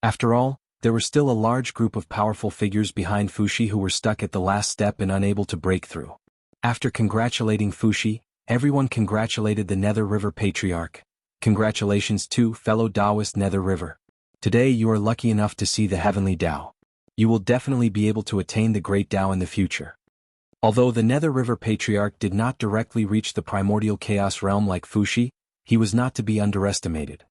After all, there were still a large group of powerful figures behind Fuxi who were stuck at the last step and unable to break through. After congratulating Fuxi, everyone congratulated the Nether River Patriarch. Congratulations to fellow Taoist Nether River. Today you are lucky enough to see the heavenly Tao. You will definitely be able to attain the great Tao in the future. Although the Nether River Patriarch did not directly reach the primordial chaos realm like Fuxi, he was not to be underestimated.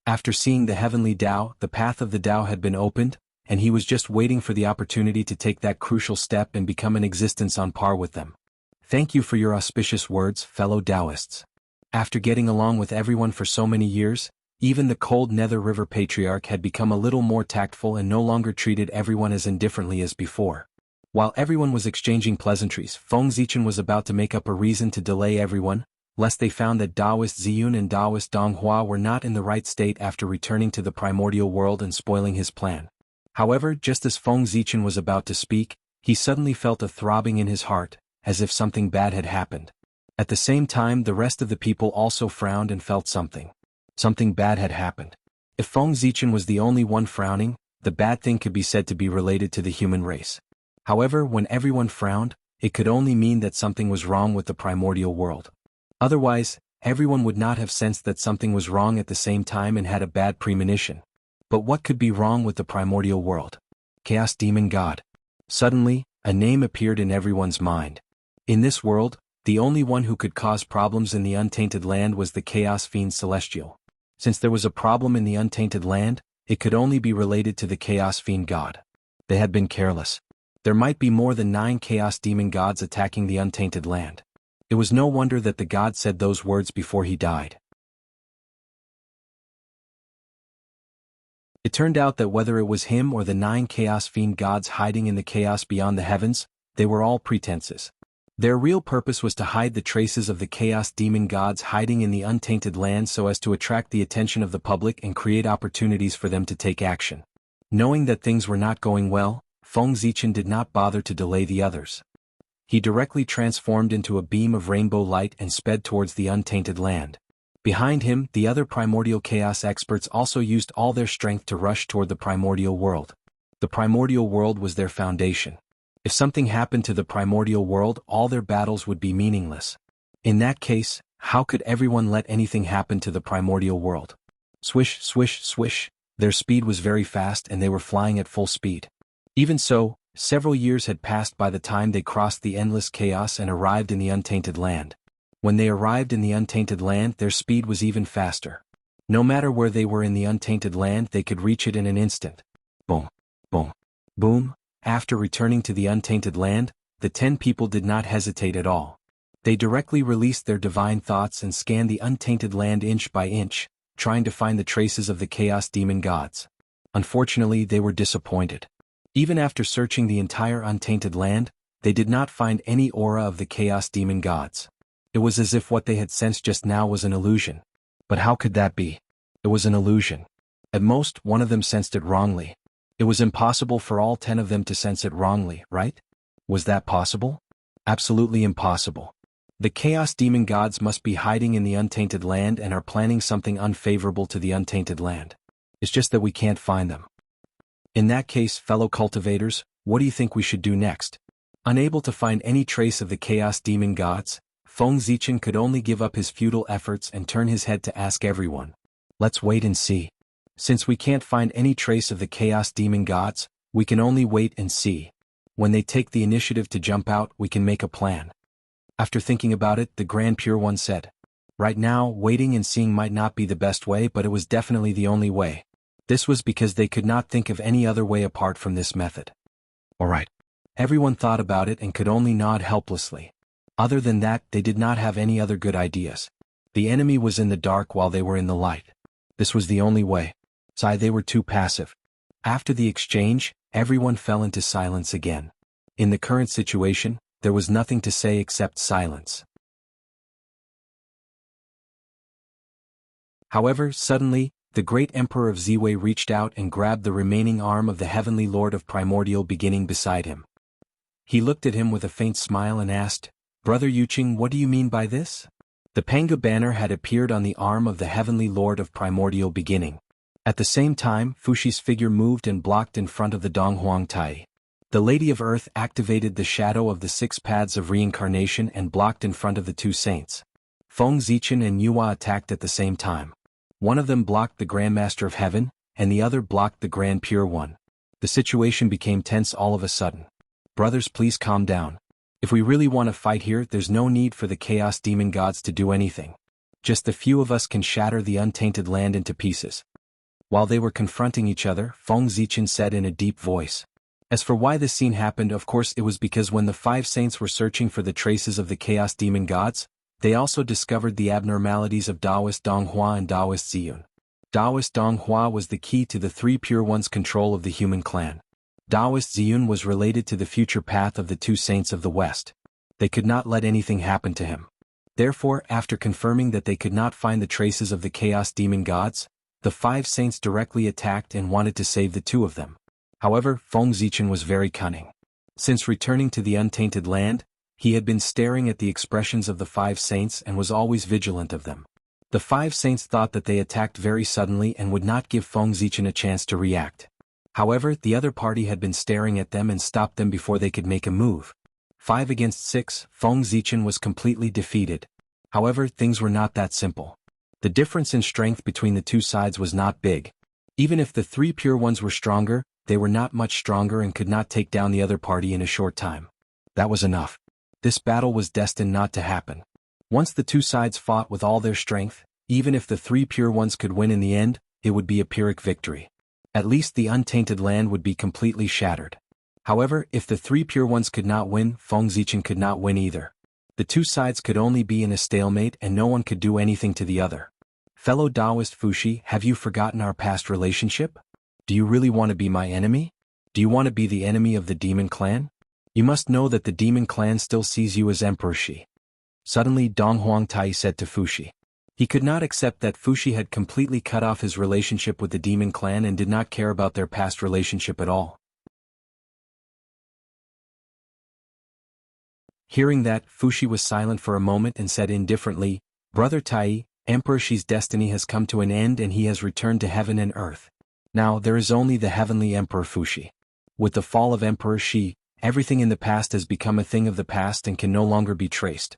After seeing the heavenly Tao, the path of the Tao had been opened, and he was just waiting for the opportunity to take that crucial step and become an existence on par with them. Thank you for your auspicious words, fellow Taoists. After getting along with everyone for so many years, even the cold Nether River Patriarch had become a little more tactful and no longer treated everyone as indifferently as before. While everyone was exchanging pleasantries, Feng Zichen was about to make up a reason to delay everyone, lest they found that Taoist Ziyun and Taoist Donghua were not in the right state after returning to the primordial world and spoiling his plan. However, just as Feng Zichen was about to speak, he suddenly felt a throbbing in his heart, as if something bad had happened. At the same time, the rest of the people also frowned and felt something. Something bad had happened. If Feng Zichen was the only one frowning, the bad thing could be said to be related to the human race. However, when everyone frowned, it could only mean that something was wrong with the primordial world. Otherwise, everyone would not have sensed that something was wrong at the same time and had a bad premonition. But what could be wrong with the primordial world? Chaos Demon God. Suddenly, a name appeared in everyone's mind. In this world, the only one who could cause problems in the untainted land was the Chaos Fiend Celestial. Since there was a problem in the untainted land, it could only be related to the Chaos Fiend God. They had been careless. There might be more than 9 Chaos Demon Gods attacking the untainted land. It was no wonder that the god said those words before he died. It turned out that whether it was him or the 9 Chaos Fiend Gods hiding in the chaos beyond the heavens, they were all pretenses. Their real purpose was to hide the traces of the Chaos Demon Gods hiding in the untainted land so as to attract the attention of the public and create opportunities for them to take action. Knowing that things were not going well, Feng Zichen did not bother to delay the others. He directly transformed into a beam of rainbow light and sped towards the untainted land. Behind him, the other primordial chaos experts also used all their strength to rush toward the primordial world. The primordial world was their foundation. If something happened to the primordial world, all their battles would be meaningless. In that case, how could everyone let anything happen to the primordial world? Swish, swish, swish, their speed was very fast and they were flying at full speed. Even so, several years had passed by the time they crossed the endless chaos and arrived in the untainted land. When they arrived in the untainted land, their speed was even faster. No matter where they were in the untainted land, they could reach it in an instant. Boom, boom, boom. After returning to the untainted land, the 10 people did not hesitate at all. They directly released their divine thoughts and scanned the untainted land inch by inch, trying to find the traces of the Chaos Demon Gods. Unfortunately, they were disappointed. Even after searching the entire untainted land, they did not find any aura of the Chaos Demon Gods. It was as if what they had sensed just now was an illusion. But how could that be? It was an illusion. At most, one of them sensed it wrongly. It was impossible for all 10 of them to sense it wrongly, right? Was that possible? Absolutely impossible. The Chaos Demon Gods must be hiding in the untainted land and are planning something unfavorable to the untainted land. It's just that we can't find them. In that case, fellow cultivators, what do you think we should do next? Unable to find any trace of the Chaos Demon Gods, Feng Zichen could only give up his futile efforts and turn his head to ask everyone. Let's wait and see. Since we can't find any trace of the Chaos Demon Gods, we can only wait and see. When they take the initiative to jump out, we can make a plan. After thinking about it, the Grand Pure One said. Right now, waiting and seeing might not be the best way, but it was definitely the only way. This was because they could not think of any other way apart from this method. Alright. Everyone thought about it and could only nod helplessly. Other than that, they did not have any other good ideas. The enemy was in the dark while they were in the light. This was the only way. They were too passive. After the exchange, everyone fell into silence again. In the current situation, there was nothing to say except silence. However, suddenly, the great Emperor of Ziwei reached out and grabbed the remaining arm of the Heavenly Lord of Primordial Beginning beside him. He looked at him with a faint smile and asked, Brother Yuqing, what do you mean by this? The Panga banner had appeared on the arm of the Heavenly Lord of Primordial Beginning. At the same time, Fushi's figure moved and blocked in front of the Donghuang Tai. The Lady of Earth activated the shadow of the 6 paths of reincarnation and blocked in front of the 2 saints. Feng Zichen and Yuhua attacked at the same time. One of them blocked the Grandmaster of Heaven, and the other blocked the Grand Pure One. The situation became tense all of a sudden. Brothers, please calm down. If we really want to fight here, there's no need for the Chaos Demon Gods to do anything. Just a few of us can shatter the untainted land into pieces. While they were confronting each other, Feng Zichen said in a deep voice. As for why this scene happened, of course it was because when the 5 saints were searching for the traces of the Chaos Demon Gods, they also discovered the abnormalities of Taoist Donghua and Taoist Ziyun. Taoist Donghua was the key to the 3 Pure Ones' control of the human clan. Taoist Ziyun was related to the future path of the 2 saints of the West. They could not let anything happen to him. Therefore, after confirming that they could not find the traces of the Chaos Demon Gods, the 5 saints directly attacked and wanted to save the 2 of them. However, Feng Zichen was very cunning. Since returning to the untainted land, he had been staring at the expressions of the 5 saints and was always vigilant of them. The 5 saints thought that they attacked very suddenly and would not give Feng Zichen a chance to react. However, the other party had been staring at them and stopped them before they could make a move. 5 against 6, Feng Zichen was completely defeated. However, things were not that simple. The difference in strength between the 2 sides was not big. Even if the three pure ones were stronger, they were not much stronger and could not take down the other party in a short time. That was enough. This battle was destined not to happen. Once the two sides fought with all their strength, even if the three pure ones could win in the end, it would be a Pyrrhic victory. At least the untainted land would be completely shattered. However, if the three pure ones could not win, Feng Zichen could not win either. The two sides could only be in a stalemate and no one could do anything to the other. Fellow Taoist Fuxi, have you forgotten our past relationship? Do you really want to be my enemy? Do you want to be the enemy of the demon clan? You must know that the demon clan still sees you as Emperor Shi. Suddenly Dong Huangtai said to Fuxi. He could not accept that Fuxi had completely cut off his relationship with the demon clan and did not care about their past relationship at all. Hearing that, Fuxi was silent for a moment and said indifferently, Brother Tai, Emperor Shi's destiny has come to an end and he has returned to heaven and earth. Now there is only the heavenly Emperor Fuxi. With the fall of Emperor Shi, everything in the past has become a thing of the past and can no longer be traced.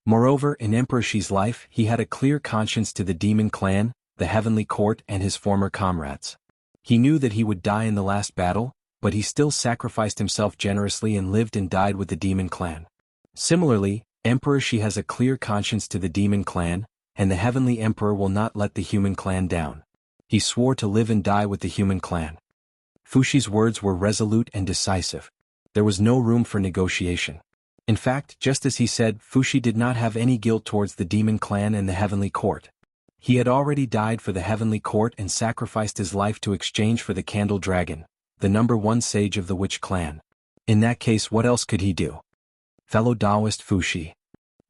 Moreover, in Emperor Shi's life, he had a clear conscience to the demon clan, the heavenly court and his former comrades. He knew that he would die in the last battle, but he still sacrificed himself generously and lived and died with the demon clan. Similarly, Emperor Shi has a clear conscience to the demon clan, and the heavenly emperor will not let the human clan down. He swore to live and die with the human clan. Fuxi's words were resolute and decisive. There was no room for negotiation. In fact, just as he said, Fuxi did not have any guilt towards the demon clan and the heavenly court. He had already died for the heavenly court and sacrificed his life to exchange for the candle dragon, the number one sage of the witch clan. In that case, what else could he do? Fellow Taoist Fuxi.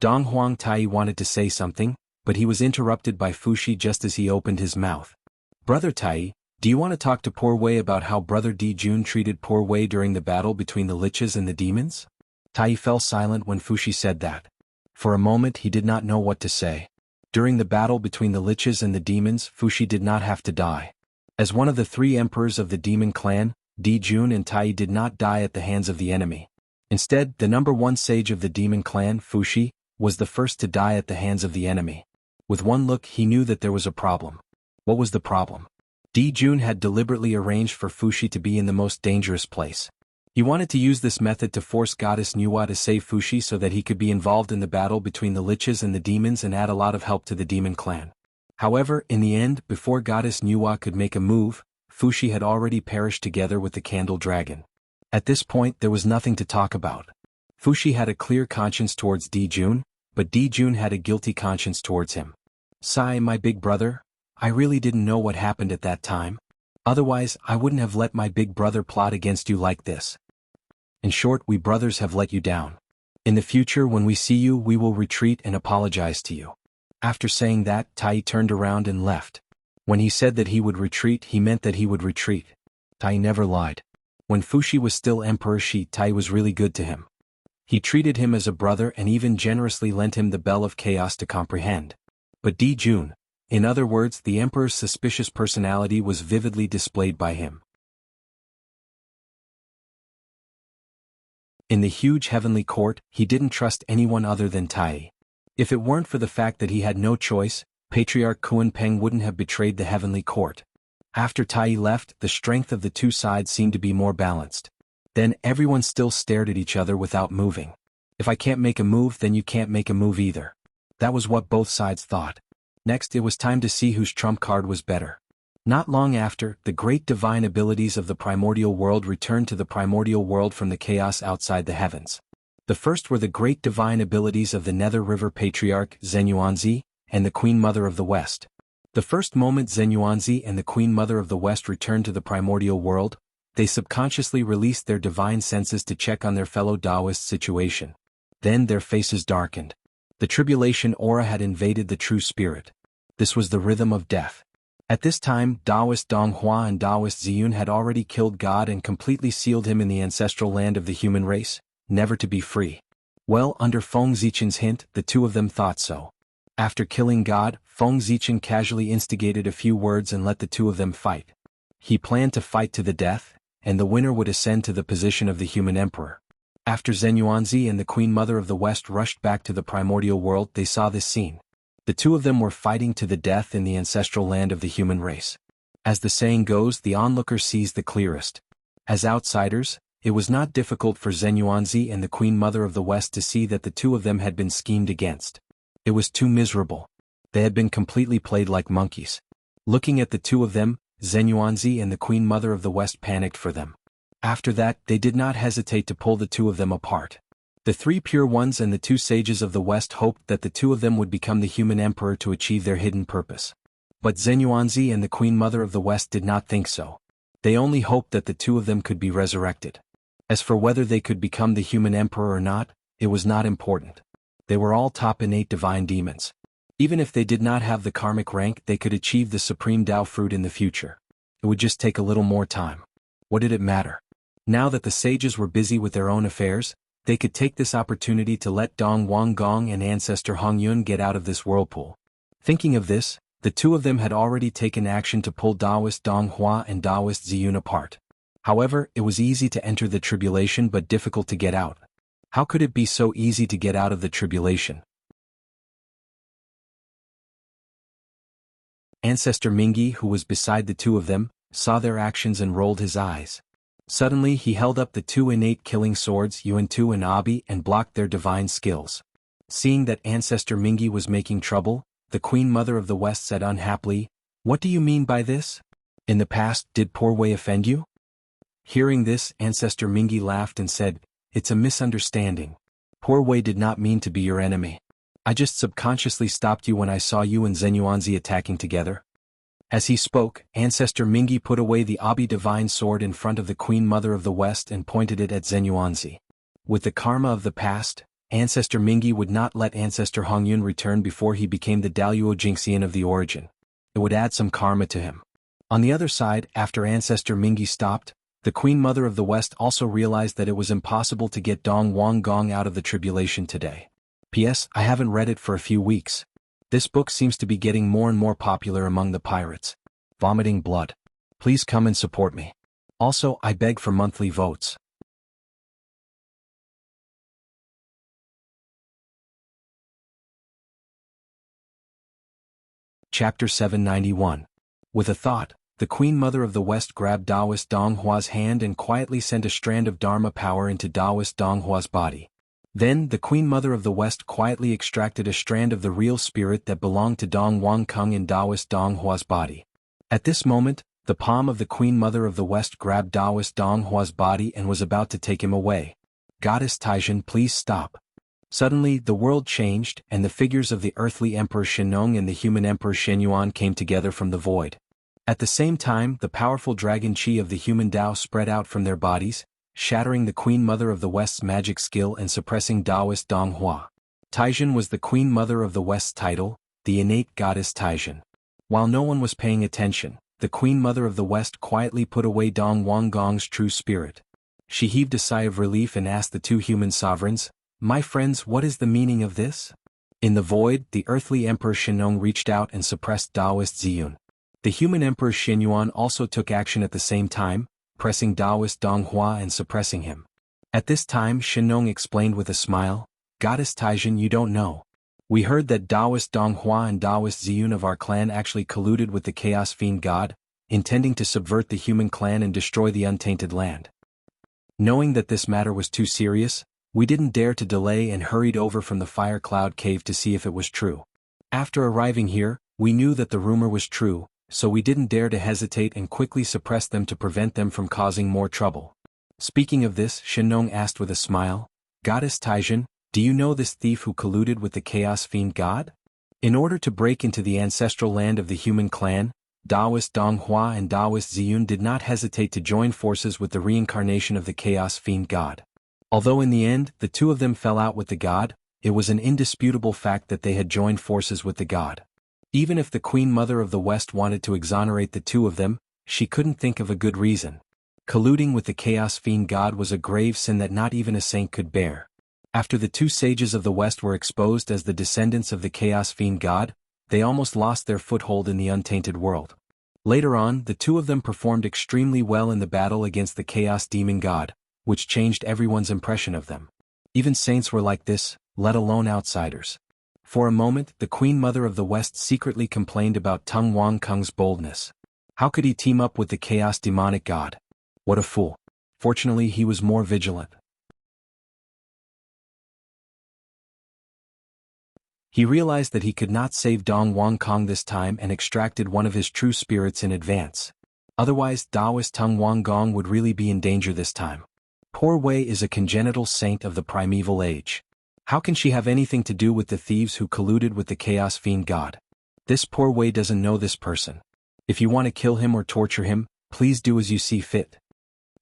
Dong Huangtai wanted to say something, but he was interrupted by Fuxi just as he opened his mouth. Brother Tai, do you want to talk to Poor Wei about how Brother Di Jun treated Poor Wei during the battle between the liches and the demons? Tai fell silent when Fuxi said that. For a moment he did not know what to say. During the battle between the liches and the demons, Fuxi did not have to die. As one of the three emperors of the demon clan, Di Jun and Tai did not die at the hands of the enemy. Instead, the number one sage of the demon clan, Fuxi, was the first to die at the hands of the enemy. With one look he knew that there was a problem. What was the problem? Di Jun had deliberately arranged for Fuxi to be in the most dangerous place. He wanted to use this method to force Goddess Nuwa to save Fuxi so that he could be involved in the battle between the liches and the demons and add a lot of help to the demon clan. However, in the end, before Goddess Nuwa could make a move, Fuxi had already perished together with the candle dragon. At this point there was nothing to talk about. Fuxi had a clear conscience towards Di Jun, but Di Jun had a guilty conscience towards him. Sai, my big brother, I really didn't know what happened at that time. Otherwise, I wouldn't have let my big brother plot against you like this. In short, we brothers have let you down. In the future when we see you we will retreat and apologize to you. After saying that, Tai turned around and left. When he said that he would retreat, he meant that he would retreat. Tai never lied. When Fuxi was still Emperor Shi, Tai was really good to him. He treated him as a brother and even generously lent him the Bell of Chaos to comprehend. But Di Jun, in other words, the Emperor's suspicious personality was vividly displayed by him. In the huge heavenly court, he didn't trust anyone other than Tai. If it weren't for the fact that he had no choice, Patriarch Kunpeng wouldn't have betrayed the heavenly court. After Tai left, the strength of the two sides seemed to be more balanced. Then everyone still stared at each other without moving. If I can't make a move, then you can't make a move either. That was what both sides thought. Next, it was time to see whose trump card was better. Not long after, the great divine abilities of the primordial world returned to the primordial world from the chaos outside the heavens. The first were the great divine abilities of the Nether River Patriarch Zenyuanzi and the Queen Mother of the West. The first moment Zenyuanzi and the Queen Mother of the West returned to the primordial world, they subconsciously released their divine senses to check on their fellow Taoist situation. Then their faces darkened. The tribulation aura had invaded the true spirit. This was the rhythm of death. At this time, Taoist Donghua and Taoist Ziyun had already killed God and completely sealed him in the ancestral land of the human race, never to be free. Well, under Feng Zichen's hint, the two of them thought so. After killing God, Feng Zichen casually instigated a few words and let the two of them fight. He planned to fight to the death, and the winner would ascend to the position of the human emperor. After Zenyuanzi and the Queen Mother of the West rushed back to the primordial world, they saw this scene. The two of them were fighting to the death in the ancestral land of the human race. As the saying goes, the onlooker sees the clearest. As outsiders, it was not difficult for Zhen Yuanzi and the Queen Mother of the West to see that the two of them had been schemed against. It was too miserable. They had been completely played like monkeys. Looking at the two of them, Zhen Yuanzi and the Queen Mother of the West panicked for them. After that, they did not hesitate to pull the two of them apart. The three pure ones and the two sages of the West hoped that the two of them would become the human emperor to achieve their hidden purpose. But Zhen Yuanzi and the Queen Mother of the West did not think so. They only hoped that the two of them could be resurrected. As for whether they could become the human emperor or not, it was not important. They were all top innate divine demons. Even if they did not have the karmic rank, they could achieve the supreme Tao fruit in the future. It would just take a little more time. What did it matter? Now that the sages were busy with their own affairs, they could take this opportunity to let Dong Wanggong and ancestor Hong Yun get out of this whirlpool. Thinking of this, the two of them had already taken action to pull Taoist Dong Hua and Taoist Ziyun apart. However, it was easy to enter the tribulation but difficult to get out. How could it be so easy to get out of the tribulation? Ancestor Mingi, who was beside the two of them, saw their actions and rolled his eyes. Suddenly he held up the two innate killing swords Yuan-Tu and Abi and blocked their divine skills. Seeing that Ancestor Mingi was making trouble, the Queen Mother of the West said unhappily, "What do you mean by this? In the past, did Poor Wei offend you?" Hearing this, Ancestor Mingi laughed and said, "It's a misunderstanding. Poor Wei did not mean to be your enemy. I just subconsciously stopped you when I saw you and Zhen Yuanzi attacking together." As he spoke, Ancestor Mingi put away the Abi divine sword in front of the Queen Mother of the West and pointed it at Zhen Yuanzi. With the karma of the past, Ancestor Mingi would not let Ancestor Hongyun return before he became the Daluo Jingxian of the origin. It would add some karma to him. On the other side, after Ancestor Mingi stopped, the Queen Mother of the West also realized that it was impossible to get Dong Wanggong out of the tribulation today. P.S. I haven't read it for a few weeks. This book seems to be getting more and more popular among the pirates. Vomiting blood. Please come and support me. Also, I beg for monthly votes. Chapter 791. With a thought, the Queen Mother of the West grabbed Taoist Dong Hua's hand and quietly sent a strand of Dharma power into Taoist Dong Hua's body. Then, the Queen Mother of the West quietly extracted a strand of the real spirit that belonged to Dong Wanggong in Taoist Dong Hua's body. At this moment, the palm of the Queen Mother of the West grabbed Taoist Dong Hua's body and was about to take him away. "Goddess Taijin, please stop." Suddenly, the world changed, and the figures of the earthly Emperor Shenong and the human Emperor Shenyuan came together from the void. At the same time, the powerful dragon qi of the human Tao spread out from their bodies, shattering the Queen Mother of the West's magic skill and suppressing Taoist Dong Hua. Taijin was the Queen Mother of the West's title, the innate goddess Taijin. While no one was paying attention, the Queen Mother of the West quietly put away Dong Wanggong's true spirit. She heaved a sigh of relief and asked the two human sovereigns, "My friends, what is the meaning of this?" In the void, the earthly Emperor Shenong reached out and suppressed Taoist Ziyun. The human Emperor Shenyuan also took action at the same time, pressing Taoist Dong Hua and suppressing him. At this time Shenong explained with a smile, "Goddess Taijin, you don't know. We heard that Taoist Dong Hua and Taoist Ziyun of our clan actually colluded with the Chaos Fiend God, intending to subvert the human clan and destroy the untainted land. Knowing that this matter was too serious, we didn't dare to delay and hurried over from the Fire Cloud Cave to see if it was true. After arriving here, we knew that the rumor was true, so we didn't dare to hesitate and quickly suppressed them to prevent them from causing more trouble." Speaking of this, Shenong asked with a smile, "Goddess Taijin, do you know this thief who colluded with the Chaos Fiend God? In order to break into the ancestral land of the human clan, Taoist Dong Hua and Taoist Ziyun did not hesitate to join forces with the reincarnation of the Chaos Fiend God. Although in the end, the two of them fell out with the god, it was an indisputable fact that they had joined forces with the god. Even if the Queen Mother of the West wanted to exonerate the two of them, she couldn't think of a good reason. Colluding with the Chaos Fiend God was a grave sin that not even a saint could bear. After the two sages of the West were exposed as the descendants of the Chaos Fiend God, they almost lost their foothold in the untainted world. Later on, the two of them performed extremely well in the battle against the Chaos Demon God, which changed everyone's impression of them. Even saints were like this, let alone outsiders. For a moment, the Queen Mother of the West secretly complained about Tung Wang Kung's boldness. How could he team up with the chaos demonic god? What a fool. Fortunately, he was more vigilant. He realized that he could not save Dong Wang Kong this time and extracted one of his true spirits in advance. Otherwise, Taoist Tung Wang Gong would really be in danger this time. Poor Wei is a congenital saint of the primeval age. How can she have anything to do with the thieves who colluded with the chaos fiend god? This poor Wei doesn't know this person. If you want to kill him or torture him, please do as you see fit.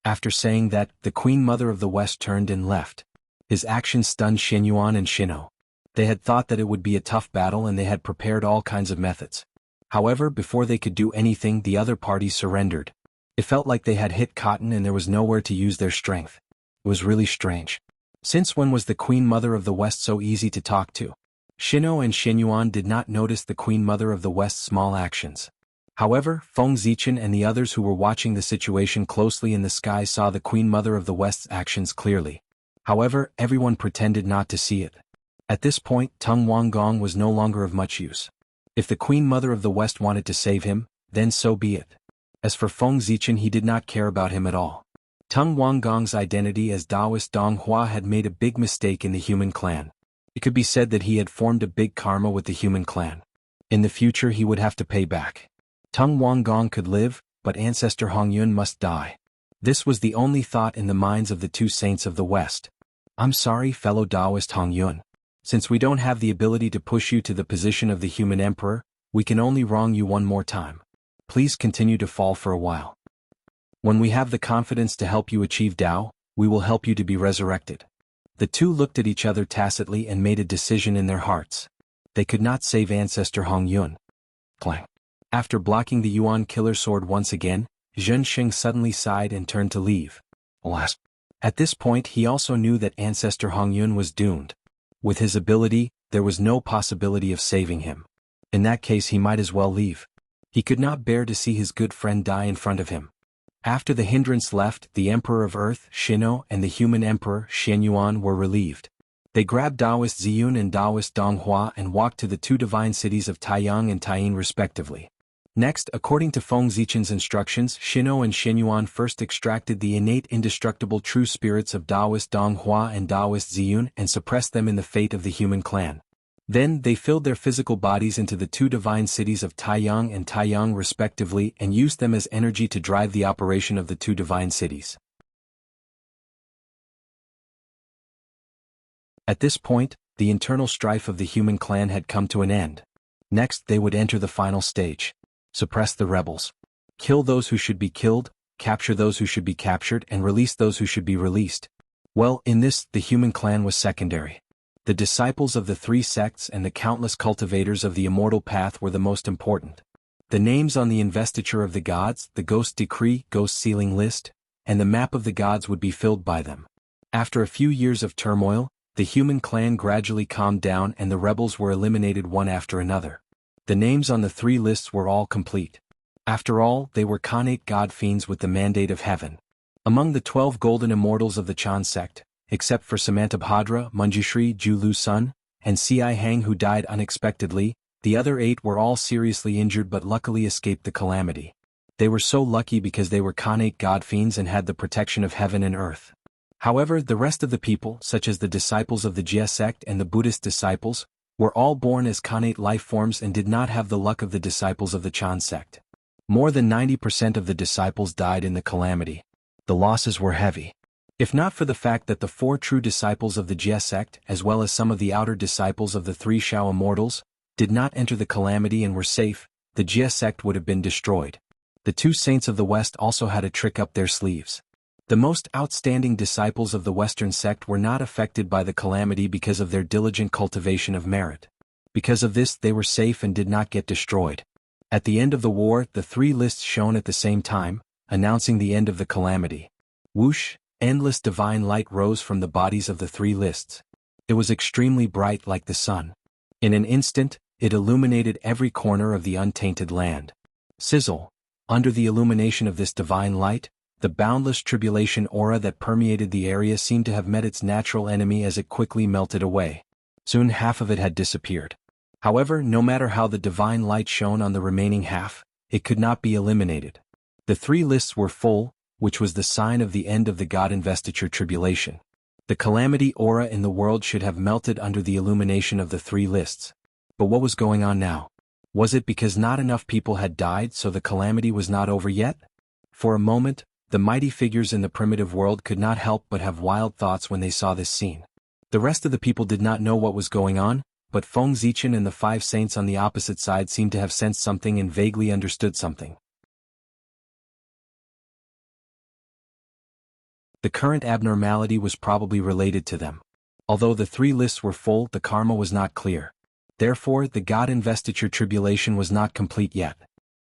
After saying that, the Queen Mother of the West turned and left. His actions stunned Xinyuan and Shino. They had thought that it would be a tough battle and they had prepared all kinds of methods. However, before they could do anything, the other party surrendered. It felt like they had hit cotton and there was nowhere to use their strength. It was really strange. Since when was the Queen Mother of the West so easy to talk to? Shino and Xinyuan did not notice the Queen Mother of the West's small actions. However, Feng Zichen and the others who were watching the situation closely in the sky saw the Queen Mother of the West's actions clearly. However, everyone pretended not to see it. At this point, Tung Wang Gong was no longer of much use. If the Queen Mother of the West wanted to save him, then so be it. As for Feng Zichen, he did not care about him at all. Tung Wang Gong's identity as Taoist Dong Hua had made a big mistake in the human clan. It could be said that he had formed a big karma with the human clan. In the future he would have to pay back. Tung Wang Gong could live, but ancestor Hong Yun must die. This was the only thought in the minds of the two saints of the West. I'm sorry, fellow Taoist Hong Yun. Since we don't have the ability to push you to the position of the human emperor, we can only wrong you one more time. Please continue to fall for a while. When we have the confidence to help you achieve Tao, we will help you to be resurrected. The two looked at each other tacitly and made a decision in their hearts. They could not save ancestor Hong Yun. Clang. After blocking the Yuan killer sword once again, Zhen Sheng suddenly sighed and turned to leave. Alas. At this point he also knew that ancestor Hong Yun was doomed. With his ability, there was no possibility of saving him. In that case he might as well leave. He could not bear to see his good friend die in front of him. After the hindrance left, the Emperor of Earth, Shino, and the human Emperor, Xianyuan, were relieved. They grabbed Taoist Ziyun and Taoist Donghua and walked to the two divine cities of Taiyang and Taiyin respectively. Next, according to Feng Zichen's instructions, Shino and Xianyuan first extracted the innate indestructible true spirits of Taoist Donghua and Taoist Ziyun and suppressed them in the fate of the human clan. Then, they filled their physical bodies into the two divine cities of Taiyang and Taiyang respectively and used them as energy to drive the operation of the two divine cities. At this point, the internal strife of the human clan had come to an end. Next, they would enter the final stage. Suppress the rebels. Kill those who should be killed, capture those who should be captured, and release those who should be released. Well, in this, the human clan was secondary. The disciples of the three sects and the countless cultivators of the immortal path were the most important. The names on the investiture of the gods, the ghost decree, ghost sealing list, and the map of the gods would be filled by them. After a few years of turmoil, the human clan gradually calmed down and the rebels were eliminated one after another. The names on the three lists were all complete. After all, they were Khanate god fiends with the mandate of heaven. Among the 12 golden immortals of the Chan sect, except for Samantabhadra, Manjushri, Ju Lu Sun, and Si Hang who died unexpectedly, the other 8 were all seriously injured but luckily escaped the calamity. They were so lucky because they were Khanate god fiends and had the protection of heaven and earth. However, the rest of the people, such as the disciples of the Jia sect and the Buddhist disciples, were all born as Khanate life forms and did not have the luck of the disciples of the Chan sect. More than 90% of the disciples died in the calamity. The losses were heavy. If not for the fact that the 4 true disciples of the Jia sect, as well as some of the outer disciples of the 3 Shao immortals, did not enter the calamity and were safe, the Jia sect would have been destroyed. The 2 saints of the West also had a trick up their sleeves. The most outstanding disciples of the Western sect were not affected by the calamity because of their diligent cultivation of merit. Because of this, they were safe and did not get destroyed. At the end of the war, the 3 lists shone at the same time, announcing the end of the calamity. Whoosh, endless divine light rose from the bodies of the 3 lists. It was extremely bright like the sun. In an instant, it illuminated every corner of the untainted land. Sizzle. Under the illumination of this divine light, the boundless tribulation aura that permeated the area seemed to have met its natural enemy as it quickly melted away. Soon half of it had disappeared. However, no matter how the divine light shone on the remaining half, it could not be eliminated. The 3 lists were full, which was the sign of the end of the God investiture tribulation. The calamity aura in the world should have melted under the illumination of the 3 lists. But what was going on now? Was it because not enough people had died so the calamity was not over yet? For a moment, the mighty figures in the primitive world could not help but have wild thoughts when they saw this scene. The rest of the people did not know what was going on, but Feng Zichen and the 5 saints on the opposite side seemed to have sensed something and vaguely understood something. The current abnormality was probably related to them. Although the 3 lists were full, the karma was not clear. Therefore, the God investiture tribulation was not complete yet.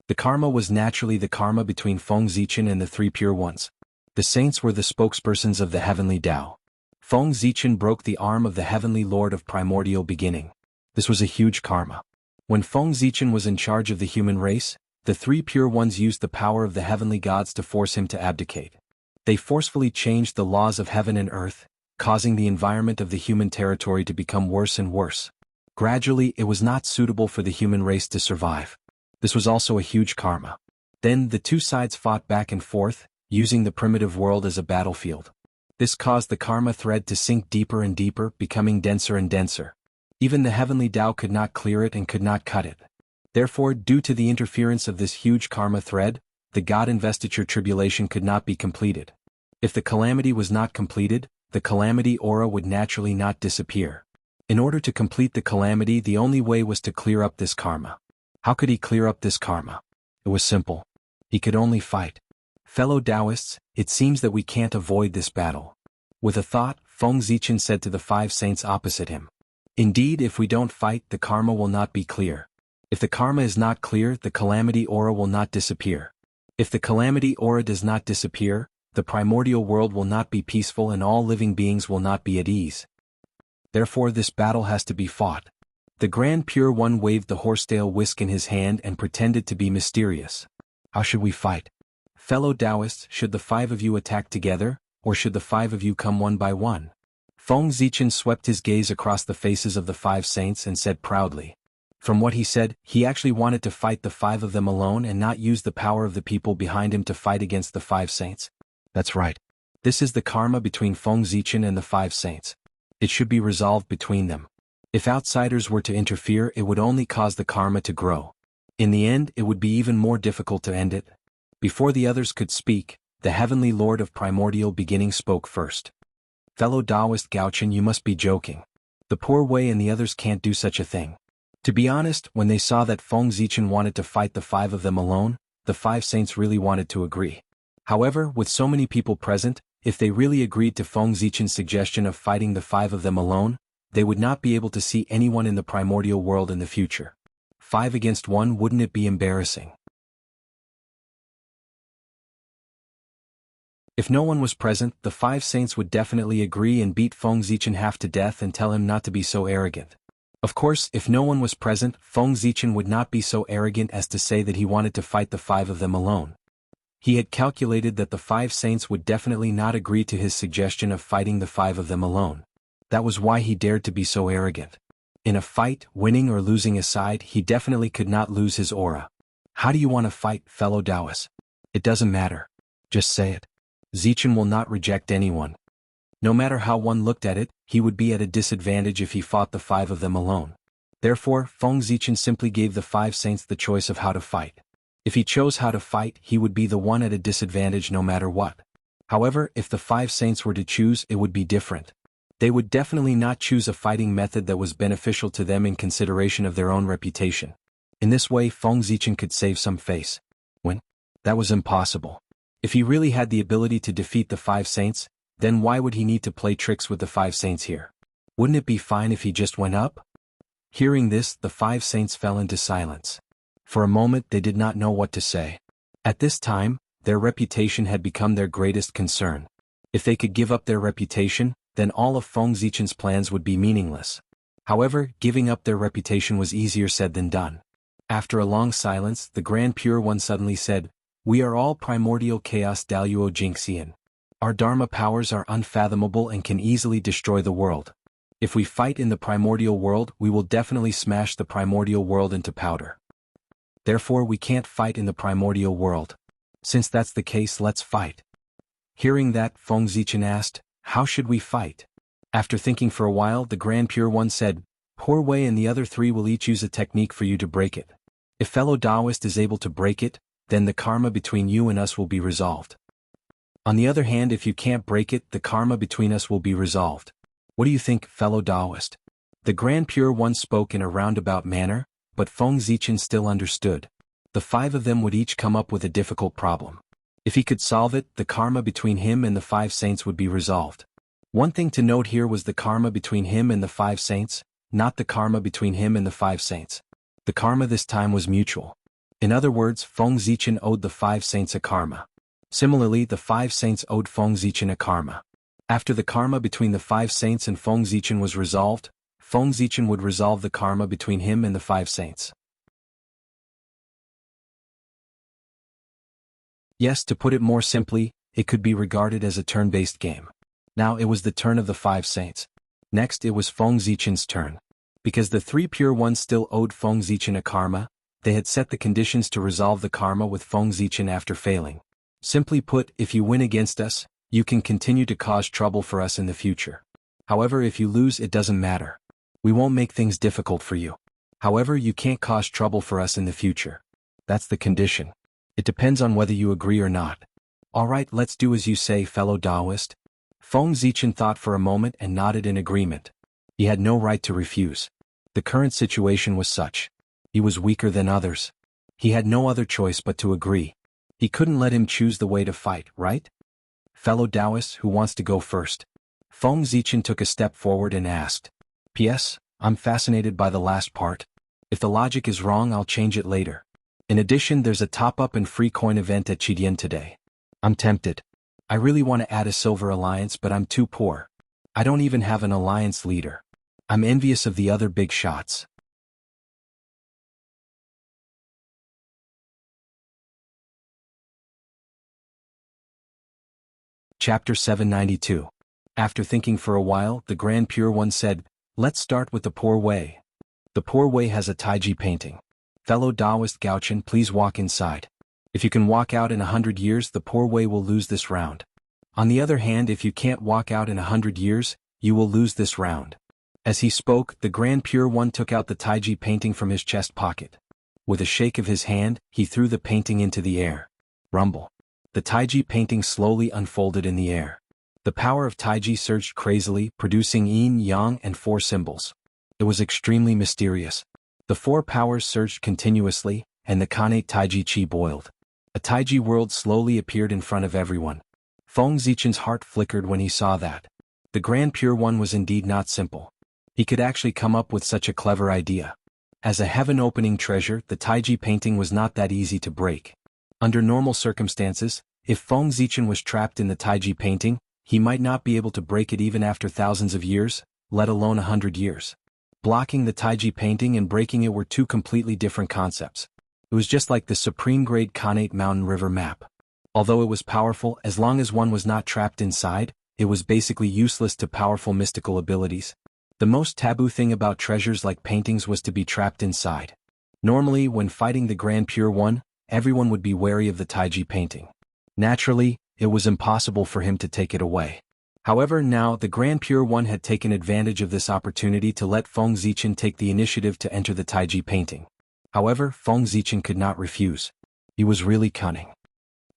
The karma was naturally the karma between Feng Zichen and the 3 pure ones. The saints were the spokespersons of the heavenly Tao. Feng Zichen broke the arm of the heavenly lord of primordial beginning. This was a huge karma. When Feng Zichen was in charge of the human race, the 3 pure ones used the power of the heavenly gods to force him to abdicate. They forcefully changed the laws of heaven and earth, causing the environment of the human territory to become worse and worse. Gradually, it was not suitable for the human race to survive. This was also a huge karma. Then the 2 sides fought back and forth, using the primitive world as a battlefield. This caused the karma thread to sink deeper and deeper, becoming denser and denser. Even the heavenly Tao could not clear it and could not cut it. Therefore, due to the interference of this huge karma thread, the God investiture tribulation could not be completed. If the calamity was not completed, the calamity aura would naturally not disappear. In order to complete the calamity, the only way was to clear up this karma. How could he clear up this karma? It was simple. He could only fight. Fellow Taoists, it seems that we can't avoid this battle. With a thought, Feng Zichen said to the 5 saints opposite him. Indeed, if we don't fight, the karma will not be clear. If the karma is not clear, the calamity aura will not disappear. If the calamity aura does not disappear, the primordial world will not be peaceful and all living beings will not be at ease. Therefore this battle has to be fought. The Grand Pure One waved the horsetail whisk in his hand and pretended to be mysterious. How should we fight? Fellow Taoists, should the 5 of you attack together, or should the 5 of you come one by one? Feng Zichen swept his gaze across the faces of the 5 saints and said proudly. From what he said, he actually wanted to fight the 5 of them alone and not use the power of the people behind him to fight against the 5 saints. That's right. This is the karma between Feng Zichen and the 5 saints. It should be resolved between them. If outsiders were to interfere, it would only cause the karma to grow. In the end, it would be even more difficult to end it. Before the others could speak, the heavenly lord of primordial beginning spoke first. Fellow Taoist Gaochen, you must be joking. The poor Wei and the others can't do such a thing. To be honest, when they saw that Feng Zichen wanted to fight the 5 of them alone, the 5 saints really wanted to agree. However, with so many people present, if they really agreed to Feng Zichen's suggestion of fighting the 5 of them alone, they would not be able to see anyone in the primordial world in the future. 5 against 1, wouldn't it be embarrassing? If no one was present, the 5 saints would definitely agree and beat Feng Zichen half to death and tell him not to be so arrogant. Of course, if no one was present, Feng Zichen would not be so arrogant as to say that he wanted to fight the 5 of them alone. He had calculated that the 5 saints would definitely not agree to his suggestion of fighting the 5 of them alone. That was why he dared to be so arrogant. In a fight, winning or losing aside, he definitely could not lose his aura. How do you want to fight, fellow Taoists? It doesn't matter. Just say it. Zichen will not reject anyone. No matter how one looked at it, he would be at a disadvantage if he fought the 5 of them alone. Therefore, Feng Zichen simply gave the 5 saints the choice of how to fight. If he chose how to fight, he would be the one at a disadvantage no matter what. However, if the 5 saints were to choose, it would be different. They would definitely not choose a fighting method that was beneficial to them in consideration of their own reputation. In this way, Feng Zichen could save some face. When? That was impossible. If he really had the ability to defeat the 5 saints, then why would he need to play tricks with the 5 saints here? Wouldn't it be fine if he just went up? Hearing this, the 5 saints fell into silence. For a moment they did not know what to say. At this time, their reputation had become their greatest concern. If they could give up their reputation, then all of Feng Zichen's plans would be meaningless. However, giving up their reputation was easier said than done. After a long silence, the Grand Pure One suddenly said, "We are all primordial chaos Daluo Jinxian. Our Dharma powers are unfathomable and can easily destroy the world. If we fight in the primordial world, we will definitely smash the primordial world into powder." Therefore we can't fight in the primordial world. Since that's the case, let's fight. Hearing that, Feng Zichen asked, how should we fight? After thinking for a while, the Grand Pure One said, Poor Wei and the other three will each use a technique for you to break it. If fellow Taoist is able to break it, then the karma between you and us will be resolved. On the other hand, if you can't break it, the karma between us will be resolved. What do you think, fellow Taoist? The Grand Pure One spoke in a roundabout manner, but Feng Zichen still understood. The five of them would each come up with a difficult problem. If he could solve it, the karma between him and the five saints would be resolved. One thing to note here was the karma between him and the five saints, not the karma between him and the five saints. The karma this time was mutual. In other words, Feng Zichen owed the five saints a karma. Similarly, the five saints owed Feng Zichen a karma. After the karma between the five saints and Feng Zichen was resolved, Feng Zichen would resolve the karma between him and the five saints. Yes, to put it more simply, it could be regarded as a turn-based game. Now it was the turn of the five saints. Next it was Feng Zichen's turn. Because the three pure ones still owed Feng Zichen a karma, they had set the conditions to resolve the karma with Feng Zichen after failing. Simply put, if you win against us, you can continue to cause trouble for us in the future. However, if you lose, it doesn't matter. We won't make things difficult for you. However, you can't cause trouble for us in the future. That's the condition. It depends on whether you agree or not. Alright, let's do as you say, fellow Taoist. Feng Zichen thought for a moment and nodded in agreement. He had no right to refuse. The current situation was such. He was weaker than others. He had no other choice but to agree. He couldn't let him choose the way to fight, right? Fellow Taoist, who wants to go first? Feng Zichen took a step forward and asked. P.S. I'm fascinated by the last part. If the logic is wrong, I'll change it later. In addition, there's a top-up and free coin event at Chidian today. I'm tempted. I really want to add a silver alliance, but I'm too poor. I don't even have an alliance leader. I'm envious of the other big shots. Chapter 792. After thinking for a while, the Grand Pure One said, Let's start with the Poor Wei. The Poor Wei has a Taiji painting. Fellow Taoist Gaochen, please walk inside. If you can walk out in 100 years, the Poor Wei will lose this round. On the other hand, if you can't walk out in 100 years, you will lose this round. As he spoke, the Grand Pure One took out the Taiji painting from his chest pocket. With a shake of his hand, he threw the painting into the air. Rumble. The Taiji painting slowly unfolded in the air. The power of Taiji surged crazily, producing yin, yang, and four symbols. It was extremely mysterious. The four powers surged continuously, and the Kanate Taiji Chi boiled. A Taiji world slowly appeared in front of everyone. Feng Zichen's heart flickered when he saw that. The Grand Pure One was indeed not simple. He could actually come up with such a clever idea. As a heaven-opening treasure, the Taiji painting was not that easy to break. Under normal circumstances, if Feng Zichen was trapped in the Taiji painting, he might not be able to break it even after thousands of years, let alone 100 years. Blocking the Taiji painting and breaking it were two completely different concepts. It was just like the supreme-grade Kanate Mountain River map. Although it was powerful, as long as one was not trapped inside, it was basically useless to powerful mystical abilities. The most taboo thing about treasures like paintings was to be trapped inside. Normally, when fighting the Grand Pure One, everyone would be wary of the Taiji painting. Naturally, it was impossible for him to take it away. However, now the Grand Pure One had taken advantage of this opportunity to let Feng Zichen take the initiative to enter the Taiji painting. However, Feng Zichen could not refuse. He was really cunning.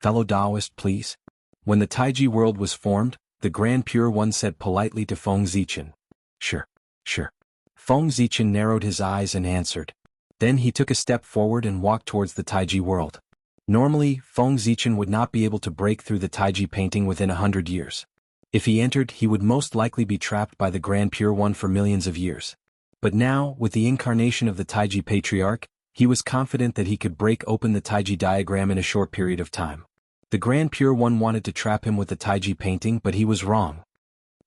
Fellow Taoist, please. When the Taiji world was formed, the Grand Pure One said politely to Feng Zichen. Sure. Feng Zichen narrowed his eyes and answered. Then he took a step forward and walked towards the Taiji world. Normally, Feng Zichen would not be able to break through the Taiji painting within 100 years. If he entered, he would most likely be trapped by the Grand Pure One for millions of years. But now, with the incarnation of the Taiji Patriarch, he was confident that he could break open the Taiji diagram in a short period of time. The Grand Pure One wanted to trap him with the Taiji painting, but he was wrong.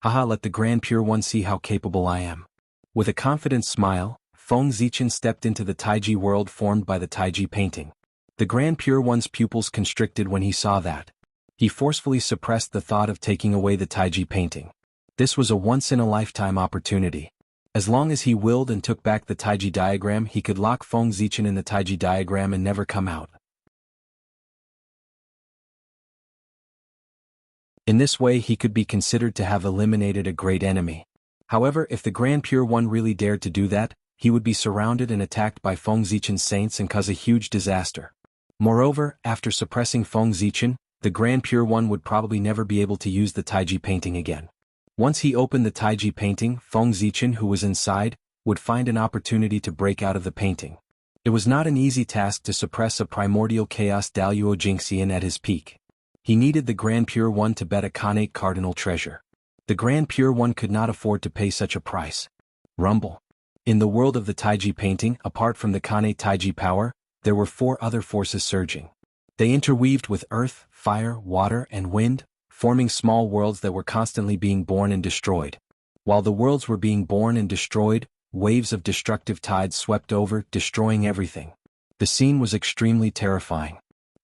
Haha, let the Grand Pure One see how capable I am. With a confident smile, Feng Zichen stepped into the Taiji world formed by the Taiji painting. The Grand Pure One's pupils constricted when he saw that. He forcefully suppressed the thought of taking away the Taiji painting. This was a once-in-a-lifetime opportunity. As long as he willed and took back the Taiji diagram, he could lock Feng Zichen in the Taiji diagram and never come out. In this way he could be considered to have eliminated a great enemy. However, if the Grand Pure One really dared to do that, he would be surrounded and attacked by Feng Zichen's saints and cause a huge disaster. Moreover, after suppressing Feng Zichen, the Grand Pure One would probably never be able to use the Taiji painting again. Once he opened the Taiji painting, Feng Zichen, who was inside, would find an opportunity to break out of the painting. It was not an easy task to suppress a primordial chaos Daluo Jingxian at his peak. He needed the Grand Pure One to bet a Khanate cardinal treasure. The Grand Pure One could not afford to pay such a price. Rumble. In the world of the Taiji painting, apart from the Khanate Taiji power, there were 4 other forces surging. They interweaved with earth, fire, water, and wind, forming small worlds that were constantly being born and destroyed. While the worlds were being born and destroyed, waves of destructive tides swept over, destroying everything. The scene was extremely terrifying.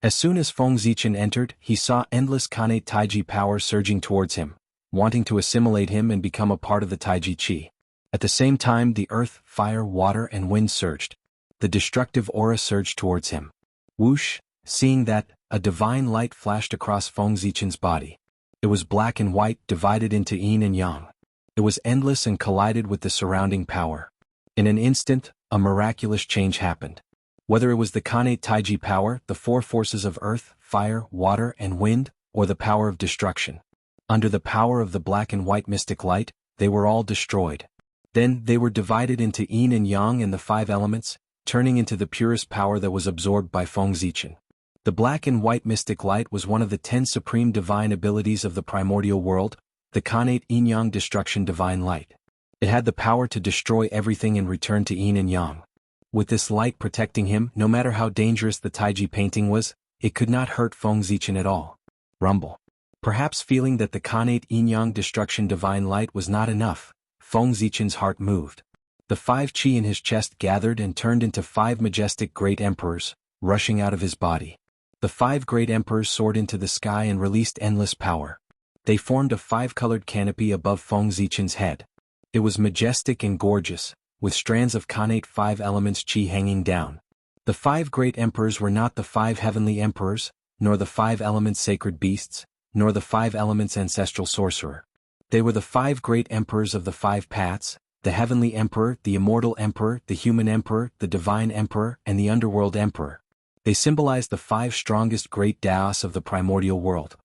As soon as Feng Zichen entered, he saw endless Khanate Taiji power surging towards him, wanting to assimilate him and become a part of the Taiji Chi. At the same time, the earth, fire, water, and wind surged. The destructive aura surged towards him. Whoosh! Seeing that, a divine light flashed across Feng Zichen's body. It was black and white, divided into yin and yang. It was endless and collided with the surrounding power. In an instant, a miraculous change happened. Whether it was the Khanate Taiji power, the 4 forces of earth, fire, water, and wind, or the power of destruction. Under the power of the black and white mystic light, they were all destroyed. Then they were divided into yin and yang and the 5 elements, turning into the purest power that was absorbed by Feng Zichen. The black and white mystic light was one of the 10 supreme divine abilities of the primordial world, the Khanate yin-yang destruction divine light. It had the power to destroy everything and return to yin and yang. With this light protecting him, no matter how dangerous the Taiji painting was, it could not hurt Feng Zichen at all. Rumble. Perhaps feeling that the Khanate yin-yang destruction divine light was not enough, Feng Zichen's heart moved. The 5 chi in his chest gathered and turned into 5 majestic great emperors, rushing out of his body. The 5 great emperors soared into the sky and released endless power. They formed a 5-colored canopy above Feng Zichen's head. It was majestic and gorgeous, with strands of Khanate 5 elements chi hanging down. The 5 great emperors were not the 5 heavenly emperors, nor the 5 elements sacred beasts, nor the 5 elements ancestral sorcerer. They were the 5 great emperors of the 5 paths, the heavenly emperor, the immortal emperor, the human emperor, the divine emperor, and the underworld emperor. They symbolized the 5 strongest great Daos of the primordial world.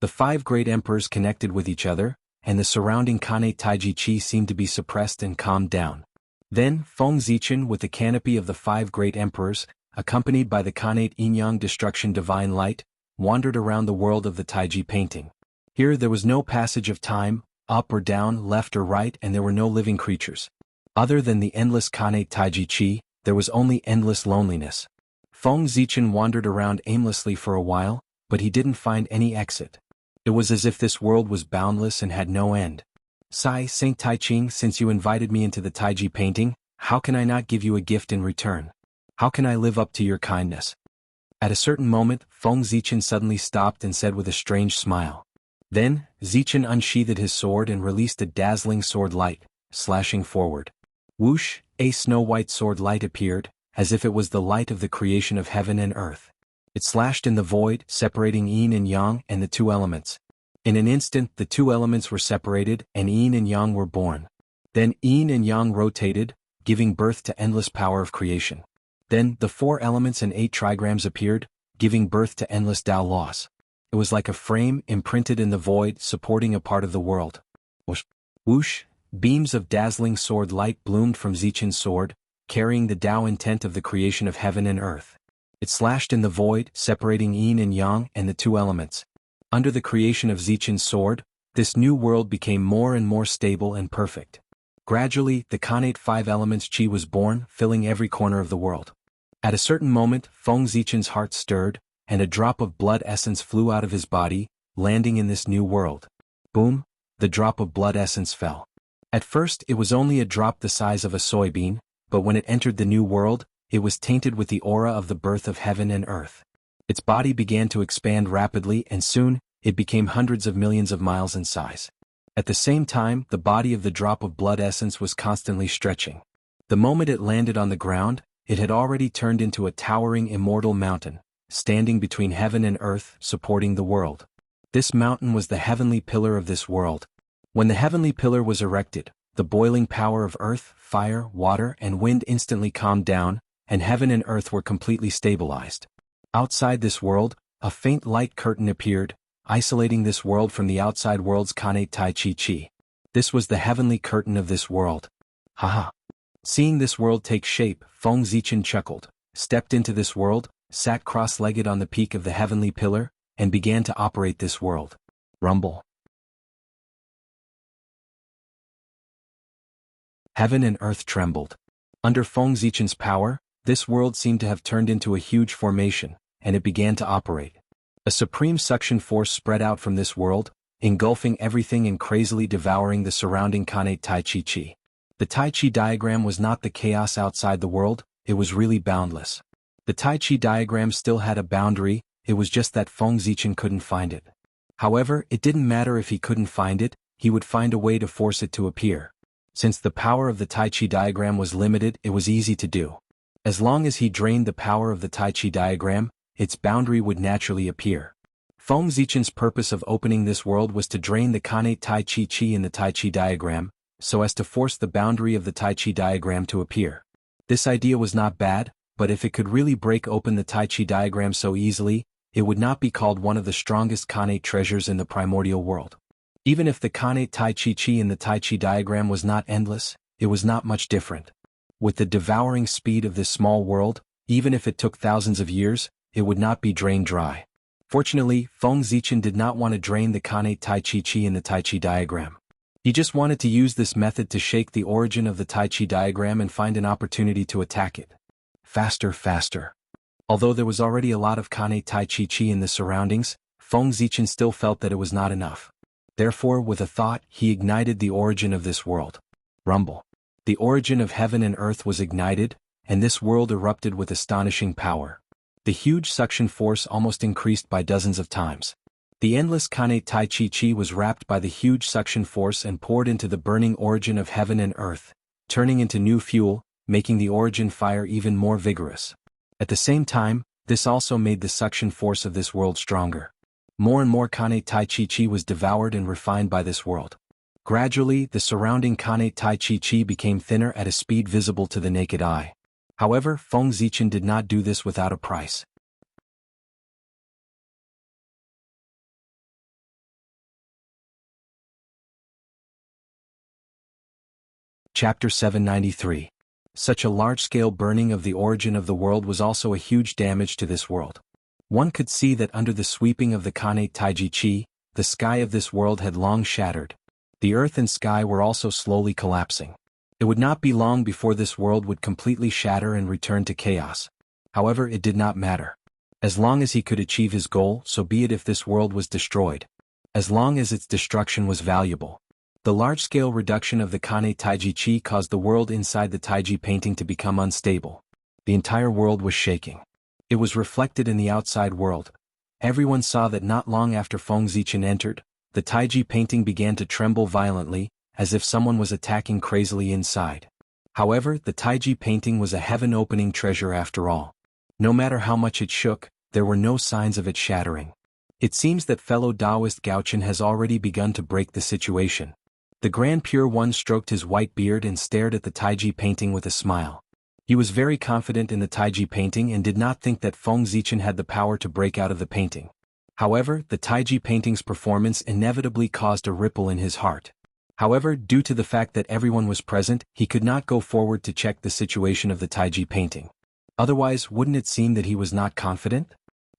The 5 great emperors connected with each other, and the surrounding Khanate Taiji Chi seemed to be suppressed and calmed down. Then, Feng Zichen, with the canopy of the 5 great emperors, accompanied by the Khanate yin-yang destruction divine light, wandered around the world of the Taiji painting. Here there was no passage of time, up or down, left or right, and there were no living creatures. Other than the endless Khanate Taiji Chi, there was only endless loneliness. Feng Zichen wandered around aimlessly for a while, but he didn't find any exit. It was as if this world was boundless and had no end. Sai Saint Tai Ching, since you invited me into the Taiji painting, how can I not give you a gift in return? How can I live up to your kindness? At a certain moment, Feng Zichen suddenly stopped and said with a strange smile. Then, Zichen unsheathed his sword and released a dazzling sword light, slashing forward. Whoosh, a snow-white sword light appeared, as if it was the light of the creation of heaven and earth. It slashed in the void, separating yin and yang and the 2 elements. In an instant, the 2 elements were separated, and yin and yang were born. Then yin and yang rotated, giving birth to endless power of creation. Then, the 4 elements and 8 trigrams appeared, giving birth to endless Tao laws. It was like a frame imprinted in the void, supporting a part of the world. Whoosh! Whoosh! Beams of dazzling sword light bloomed from Zichen's sword, carrying the Tao intent of the creation of heaven and earth. It slashed in the void, separating yin and yang and the 2 elements. Under the creation of Zichen's sword, this new world became more and more stable and perfect. Gradually, the Khanate 5 elements chi was born, filling every corner of the world. At a certain moment, Feng Zichen's heart stirred, and a drop of blood essence flew out of his body, landing in this new world. Boom! The drop of blood essence fell. At first it was only a drop the size of a soybean, but when it entered the new world, it was tainted with the aura of the birth of heaven and earth. Its body began to expand rapidly and soon, it became hundreds of millions of miles in size. At the same time, the body of the drop of blood essence was constantly stretching. The moment it landed on the ground, it had already turned into a towering immortal mountain, standing between heaven and earth, supporting the world. This mountain was the heavenly pillar of this world. When the heavenly pillar was erected, the boiling power of earth, fire, water, and wind instantly calmed down, and heaven and earth were completely stabilized. Outside this world, a faint light curtain appeared, isolating this world from the outside world's Kane Tai Chi Chi. This was the heavenly curtain of this world. Haha. Seeing this world take shape, Feng Zichen chuckled, stepped into this world, sat cross-legged on the peak of the heavenly pillar, and began to operate this world. Rumble. Heaven and earth trembled. Under Feng Zichen's power, this world seemed to have turned into a huge formation, and it began to operate. A supreme suction force spread out from this world, engulfing everything and crazily devouring the surrounding Kane Tai Chi Chi. The Tai Chi diagram was not the chaos outside the world, it was really boundless. The Tai Chi diagram still had a boundary, it was just that Feng Zichen couldn't find it. However, it didn't matter if he couldn't find it, he would find a way to force it to appear. Since the power of the Tai Chi diagram was limited, it was easy to do. As long as he drained the power of the Tai Chi diagram, its boundary would naturally appear. Feng Zichen's purpose of opening this world was to drain the Kane Tai Chi Chi in the Tai Chi diagram, so as to force the boundary of the Tai Chi diagram to appear. This idea was not bad, but if it could really break open the Tai Chi diagram so easily, it would not be called one of the strongest Kane treasures in the primordial world. Even if the Kane Tai Chi Chi in the Tai Chi diagram was not endless, it was not much different. With the devouring speed of this small world, even if it took thousands of years, it would not be drained dry. Fortunately, Feng Zichen did not want to drain the Kane Tai Chi Chi in the Tai Chi diagram. He just wanted to use this method to shake the origin of the Tai Chi diagram and find an opportunity to attack it. Faster, faster. Although there was already a lot of Kane Tai Chi Chi in the surroundings, Feng Zichen still felt that it was not enough. Therefore, with a thought, he ignited the origin of this world. Rumble. The origin of heaven and earth was ignited, and this world erupted with astonishing power. The huge suction force almost increased by dozens of times. The endless Kane Tai Chi Chi was wrapped by the huge suction force and poured into the burning origin of heaven and earth, turning into new fuel, making the origin fire even more vigorous. At the same time, this also made the suction force of this world stronger. More and more Kane Tai Chi Chi was devoured and refined by this world. Gradually, the surrounding Kane Tai Chi Chi became thinner at a speed visible to the naked eye. However, Feng Zichen did not do this without a price. Chapter 793. Such a large-scale burning of the origin of the world was also a huge damage to this world. One could see that under the sweeping of the Kane Tai Chi, the sky of this world had long shattered. The earth and sky were also slowly collapsing. It would not be long before this world would completely shatter and return to chaos. However, it did not matter. As long as he could achieve his goal, so be it if this world was destroyed. As long as its destruction was valuable. The large-scale reduction of the Kane Taiji Chi caused the world inside the Taiji painting to become unstable. The entire world was shaking. It was reflected in the outside world. Everyone saw that not long after Feng Zichen entered, the Taiji painting began to tremble violently, as if someone was attacking crazily inside. However, the Taiji painting was a heaven-opening treasure after all. No matter how much it shook, there were no signs of it shattering. It seems that fellow Taoist Gaochen has already begun to break the situation. The Grand Pure One stroked his white beard and stared at the Taiji painting with a smile. He was very confident in the Taiji painting and did not think that Feng Zichen had the power to break out of the painting. However, the Taiji painting's performance inevitably caused a ripple in his heart. However, due to the fact that everyone was present, he could not go forward to check the situation of the Taiji painting. Otherwise, wouldn't it seem that he was not confident?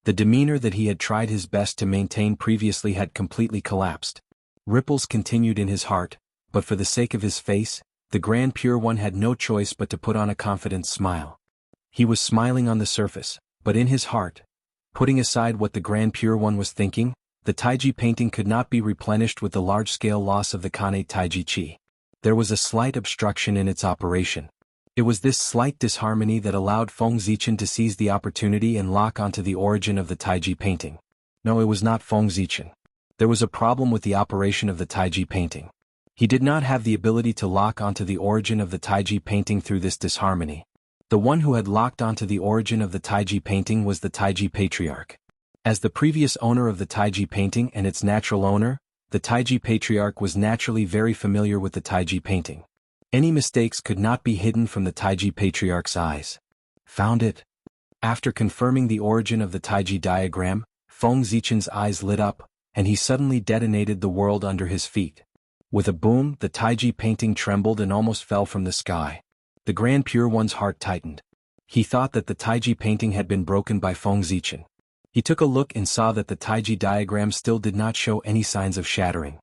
The demeanor that he had tried his best to maintain previously had completely collapsed. Ripples continued in his heart, but for the sake of his face, the Grand Pure One had no choice but to put on a confident smile. He was smiling on the surface, but in his heart, putting aside what the Grand Pure One was thinking, the Taiji painting could not be replenished with the large-scale loss of the Kane Taiji Chi. There was a slight obstruction in its operation. It was this slight disharmony that allowed Feng Zichen to seize the opportunity and lock onto the origin of the Taiji painting. No, it was not Feng Zichen. There was a problem with the operation of the Taiji painting. He did not have the ability to lock onto the origin of the Taiji painting through this disharmony. The one who had locked onto the origin of the Taiji painting was the Taiji Patriarch. As the previous owner of the Taiji painting and its natural owner, the Taiji Patriarch was naturally very familiar with the Taiji painting. Any mistakes could not be hidden from the Taiji Patriarch's eyes. Found it. After confirming the origin of the Taiji diagram, Feng Zichen's eyes lit up, and he suddenly detonated the world under his feet. With a boom, the Taiji painting trembled and almost fell from the sky. The Grand Pure One's heart tightened. He thought that the Taiji painting had been broken by Feng Zichen. He took a look and saw that the Taiji diagram still did not show any signs of shattering.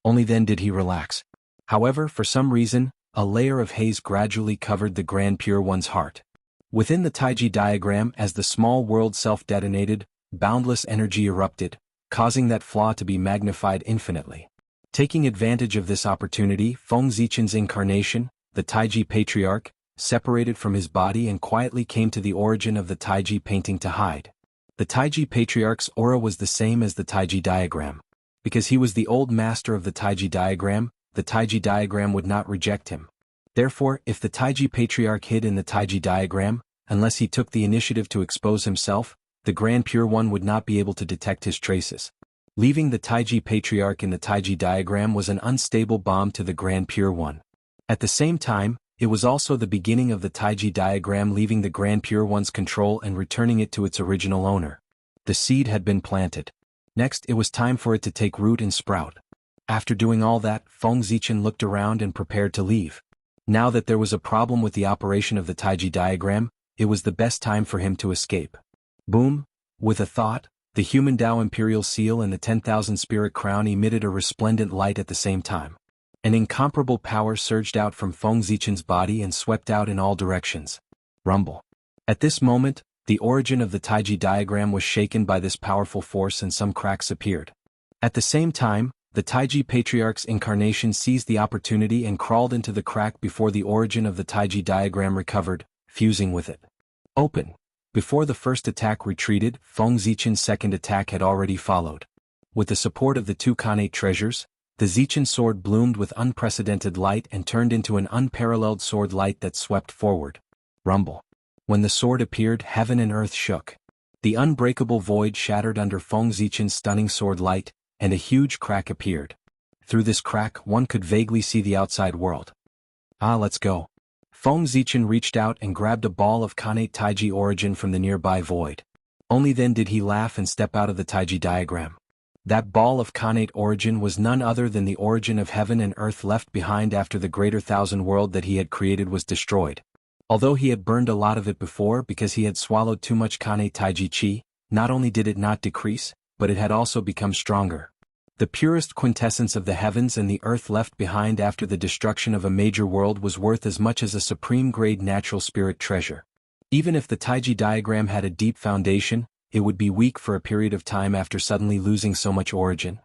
Only then did he relax. However, for some reason, a layer of haze gradually covered the Grand Pure One's heart. Within the Taiji diagram, as the small world self-detonated, boundless energy erupted, causing that flaw to be magnified infinitely. Taking advantage of this opportunity, Feng Zichen's incarnation, the Taiji Patriarch, separated from his body and quietly came to the origin of the Taiji painting to hide. The Taiji Patriarch's aura was the same as the Taiji diagram. Because he was the old master of the Taiji diagram would not reject him. Therefore, if the Taiji Patriarch hid in the Taiji diagram, unless he took the initiative to expose himself, the Grand Pure One would not be able to detect his traces. Leaving the Taiji Patriarch in the Taiji diagram was an unstable bomb to the Grand Pure One. At the same time, it was also the beginning of the Taiji diagram leaving the Grand Pure One's control and returning it to its original owner. The seed had been planted. Next, it was time for it to take root and sprout. After doing all that, Feng Zichen looked around and prepared to leave. Now that there was a problem with the operation of the Taiji diagram, it was the best time for him to escape. Boom! With a thought, the human Tao Imperial Seal and the 10,000 Spirit Crown emitted a resplendent light at the same time. An incomparable power surged out from Feng Zichen's body and swept out in all directions. Rumble. At this moment, the origin of the Taiji diagram was shaken by this powerful force and some cracks appeared. At the same time, the Taiji Patriarch's incarnation seized the opportunity and crawled into the crack before the origin of the Taiji diagram recovered, fusing with it. Open. Before the first attack retreated, Feng Zichen's second attack had already followed. With the support of the two Khanate treasures, the Zichen sword bloomed with unprecedented light and turned into an unparalleled sword light that swept forward. Rumble. When the sword appeared, heaven and earth shook. The unbreakable void shattered under Feng Zichen's stunning sword light, and a huge crack appeared. Through this crack, one could vaguely see the outside world. Let's go. Feng Zichen reached out and grabbed a ball of Khanate Taiji origin from the nearby void. Only then did he laugh and step out of the Taiji diagram. That ball of Khanate origin was none other than the origin of heaven and earth left behind after the greater thousand world that he had created was destroyed. Although he had burned a lot of it before because he had swallowed too much Khanate Taiji chi, not only did it not decrease, but it had also become stronger. The purest quintessence of the heavens and the earth left behind after the destruction of a major world was worth as much as a supreme-grade natural spirit treasure. Even if the Taiji diagram had a deep foundation, it would be weak for a period of time after suddenly losing so much origin.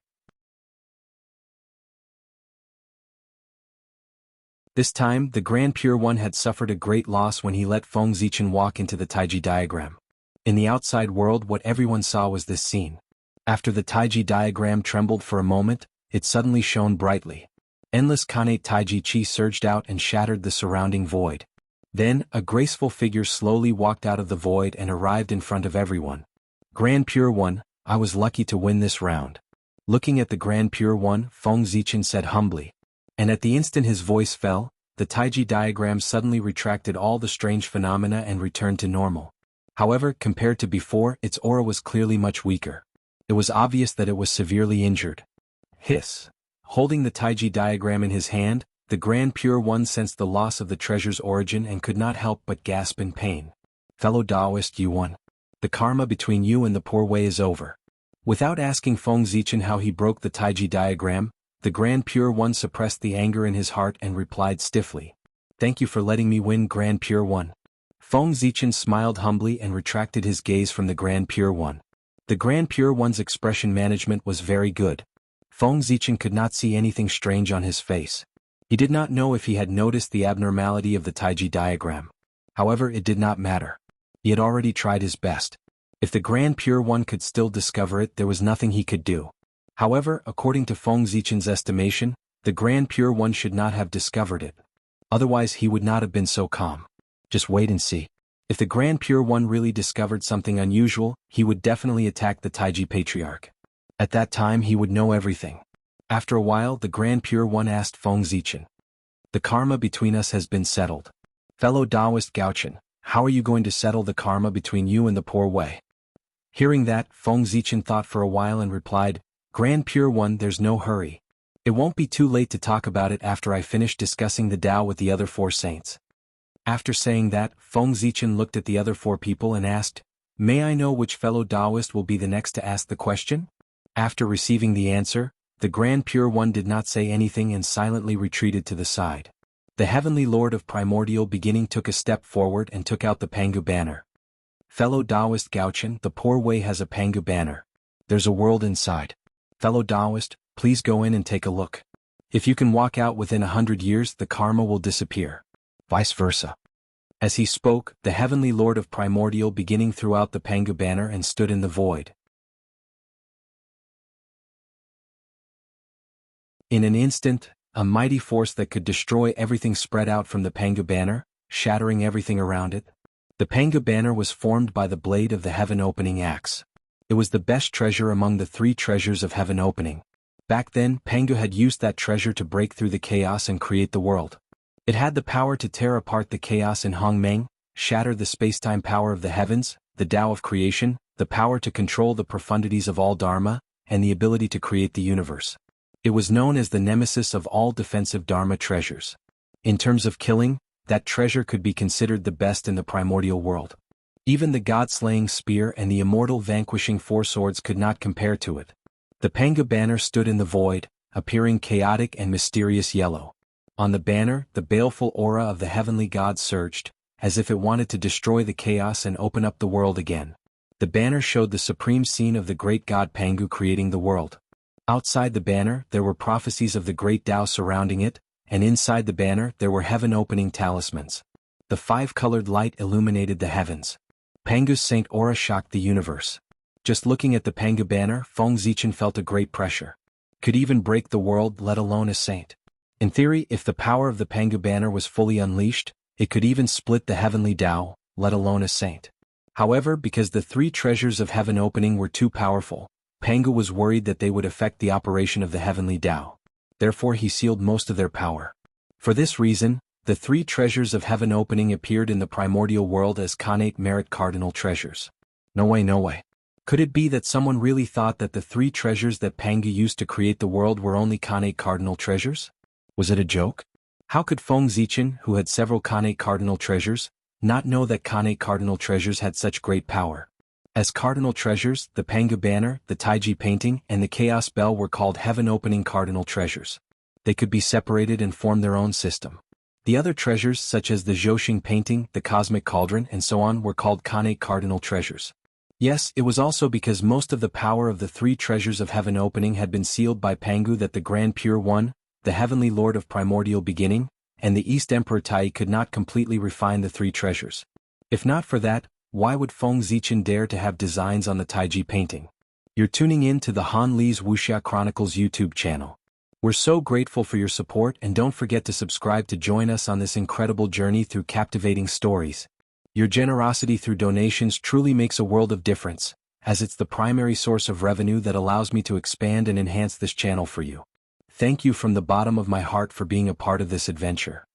This time, the Grand Pure One had suffered a great loss when he let Feng Zichen walk into the Taiji diagram. In the outside world, what everyone saw was this scene. After the Taiji diagram trembled for a moment, it suddenly shone brightly. Endless Khanate Taiji chi surged out and shattered the surrounding void. Then, a graceful figure slowly walked out of the void and arrived in front of everyone. Grand Pure One, I was lucky to win this round. Looking at the Grand Pure One, Feng Zichen said humbly. And at the instant his voice fell, the Taiji diagram suddenly retracted all the strange phenomena and returned to normal. However, compared to before, its aura was clearly much weaker. It was obvious that it was severely injured. Hiss. Holding the Taiji diagram in his hand, the Grand Pure One sensed the loss of the treasure's origin and could not help but gasp in pain. Fellow Taoist, you won. The karma between you and the poor way is over. Without asking Feng Zichen how he broke the Taiji diagram, the Grand Pure One suppressed the anger in his heart and replied stiffly. Thank you for letting me win, Grand Pure One. Feng Zichen smiled humbly and retracted his gaze from the Grand Pure One. The Grand Pure One's expression management was very good. Feng Zichen could not see anything strange on his face. He did not know if he had noticed the abnormality of the Taiji diagram. However, it did not matter. He had already tried his best. If the Grand Pure One could still discover it, there was nothing he could do. However, according to Feng Zichen's estimation, the Grand Pure One should not have discovered it. Otherwise he would not have been so calm. Just wait and see. If the Grand Pure One really discovered something unusual, he would definitely attack the Taiji Patriarch. At that time he would know everything. After a while the Grand Pure One asked Feng Zichen. The karma between us has been settled. Fellow Taoist Gaochen, how are you going to settle the karma between you and the poor Wei? Hearing that, Feng Zichen thought for a while and replied, Grand Pure One, there's no hurry. It won't be too late to talk about it after I finish discussing the Tao with the other 4 saints. After saying that, Feng Zichen looked at the other 4 people and asked, May I know which fellow Taoist will be the next to ask the question? After receiving the answer, the Grand Pure One did not say anything and silently retreated to the side. The Heavenly Lord of Primordial Beginning took a step forward and took out the Pangu banner. Fellow Taoist Gaochen, the poor Wei has a Pangu banner. There's a world inside. Fellow Taoist, please go in and take a look. If you can walk out within 100 years, the karma will disappear. Vice versa. As he spoke, the Heavenly Lord of Primordial Beginning threw out the Pangu banner and stood in the void. In an instant, a mighty force that could destroy everything spread out from the Pangu banner, shattering everything around it. The Pangu banner was formed by the blade of the heaven-opening axe. It was the best treasure among the 3 treasures of heaven opening. Back then, Pangu had used that treasure to break through the chaos and create the world. It had the power to tear apart the chaos in Hongmeng, shatter the space-time power of the heavens, the Tao of creation, the power to control the profundities of all Dharma, and the ability to create the universe. It was known as the nemesis of all defensive Dharma treasures. In terms of killing, that treasure could be considered the best in the primordial world. Even the god-slaying spear and the immortal vanquishing 4 swords could not compare to it. The Pangu banner stood in the void, appearing chaotic and mysterious yellow. On the banner, the baleful aura of the heavenly god surged, as if it wanted to destroy the chaos and open up the world again. The banner showed the supreme scene of the great god Pangu creating the world. Outside the banner, there were prophecies of the great Tao surrounding it, and inside the banner there were heaven-opening talismans. The 5-colored light illuminated the heavens. Pangu's saint aura shocked the universe. Just looking at the Pangu banner, Feng Zichen felt a great pressure. Could even break the world, let alone a saint. In theory, if the power of the Pangu banner was fully unleashed, it could even split the heavenly Tao, let alone a saint. However, because the 3 treasures of heaven opening were too powerful, Pangu was worried that they would affect the operation of the heavenly Tao. Therefore he sealed most of their power. For this reason, the 3 treasures of heaven opening appeared in the primordial world as connate merit cardinal treasures. No way, no way. Could it be that someone really thought that the 3 treasures that Pangu used to create the world were only connate cardinal treasures? Was it a joke? How could Feng Zichen, who had several connate cardinal treasures, not know that connate cardinal treasures had such great power? As cardinal treasures, the Pangu banner, the Taiji painting, and the Chaos Bell were called heaven-opening cardinal treasures. They could be separated and form their own system. The other treasures, such as the Zhouxing painting, the Cosmic Cauldron, and so on, were called connate cardinal treasures. Yes, it was also because most of the power of the 3 treasures of heaven opening had been sealed by Pangu that the Grand Pure One, the Heavenly Lord of Primordial Beginning, and the East Emperor Tai could not completely refine the 3 treasures. If not for that, why would Feng Zichen dare to have designs on the Taiji painting? You're tuning in to the Han Li's Wuxia Chronicles YouTube channel. We're so grateful for your support, and don't forget to subscribe to join us on this incredible journey through captivating stories. Your generosity through donations truly makes a world of difference, as it's the primary source of revenue that allows me to expand and enhance this channel for you. Thank you from the bottom of my heart for being a part of this adventure.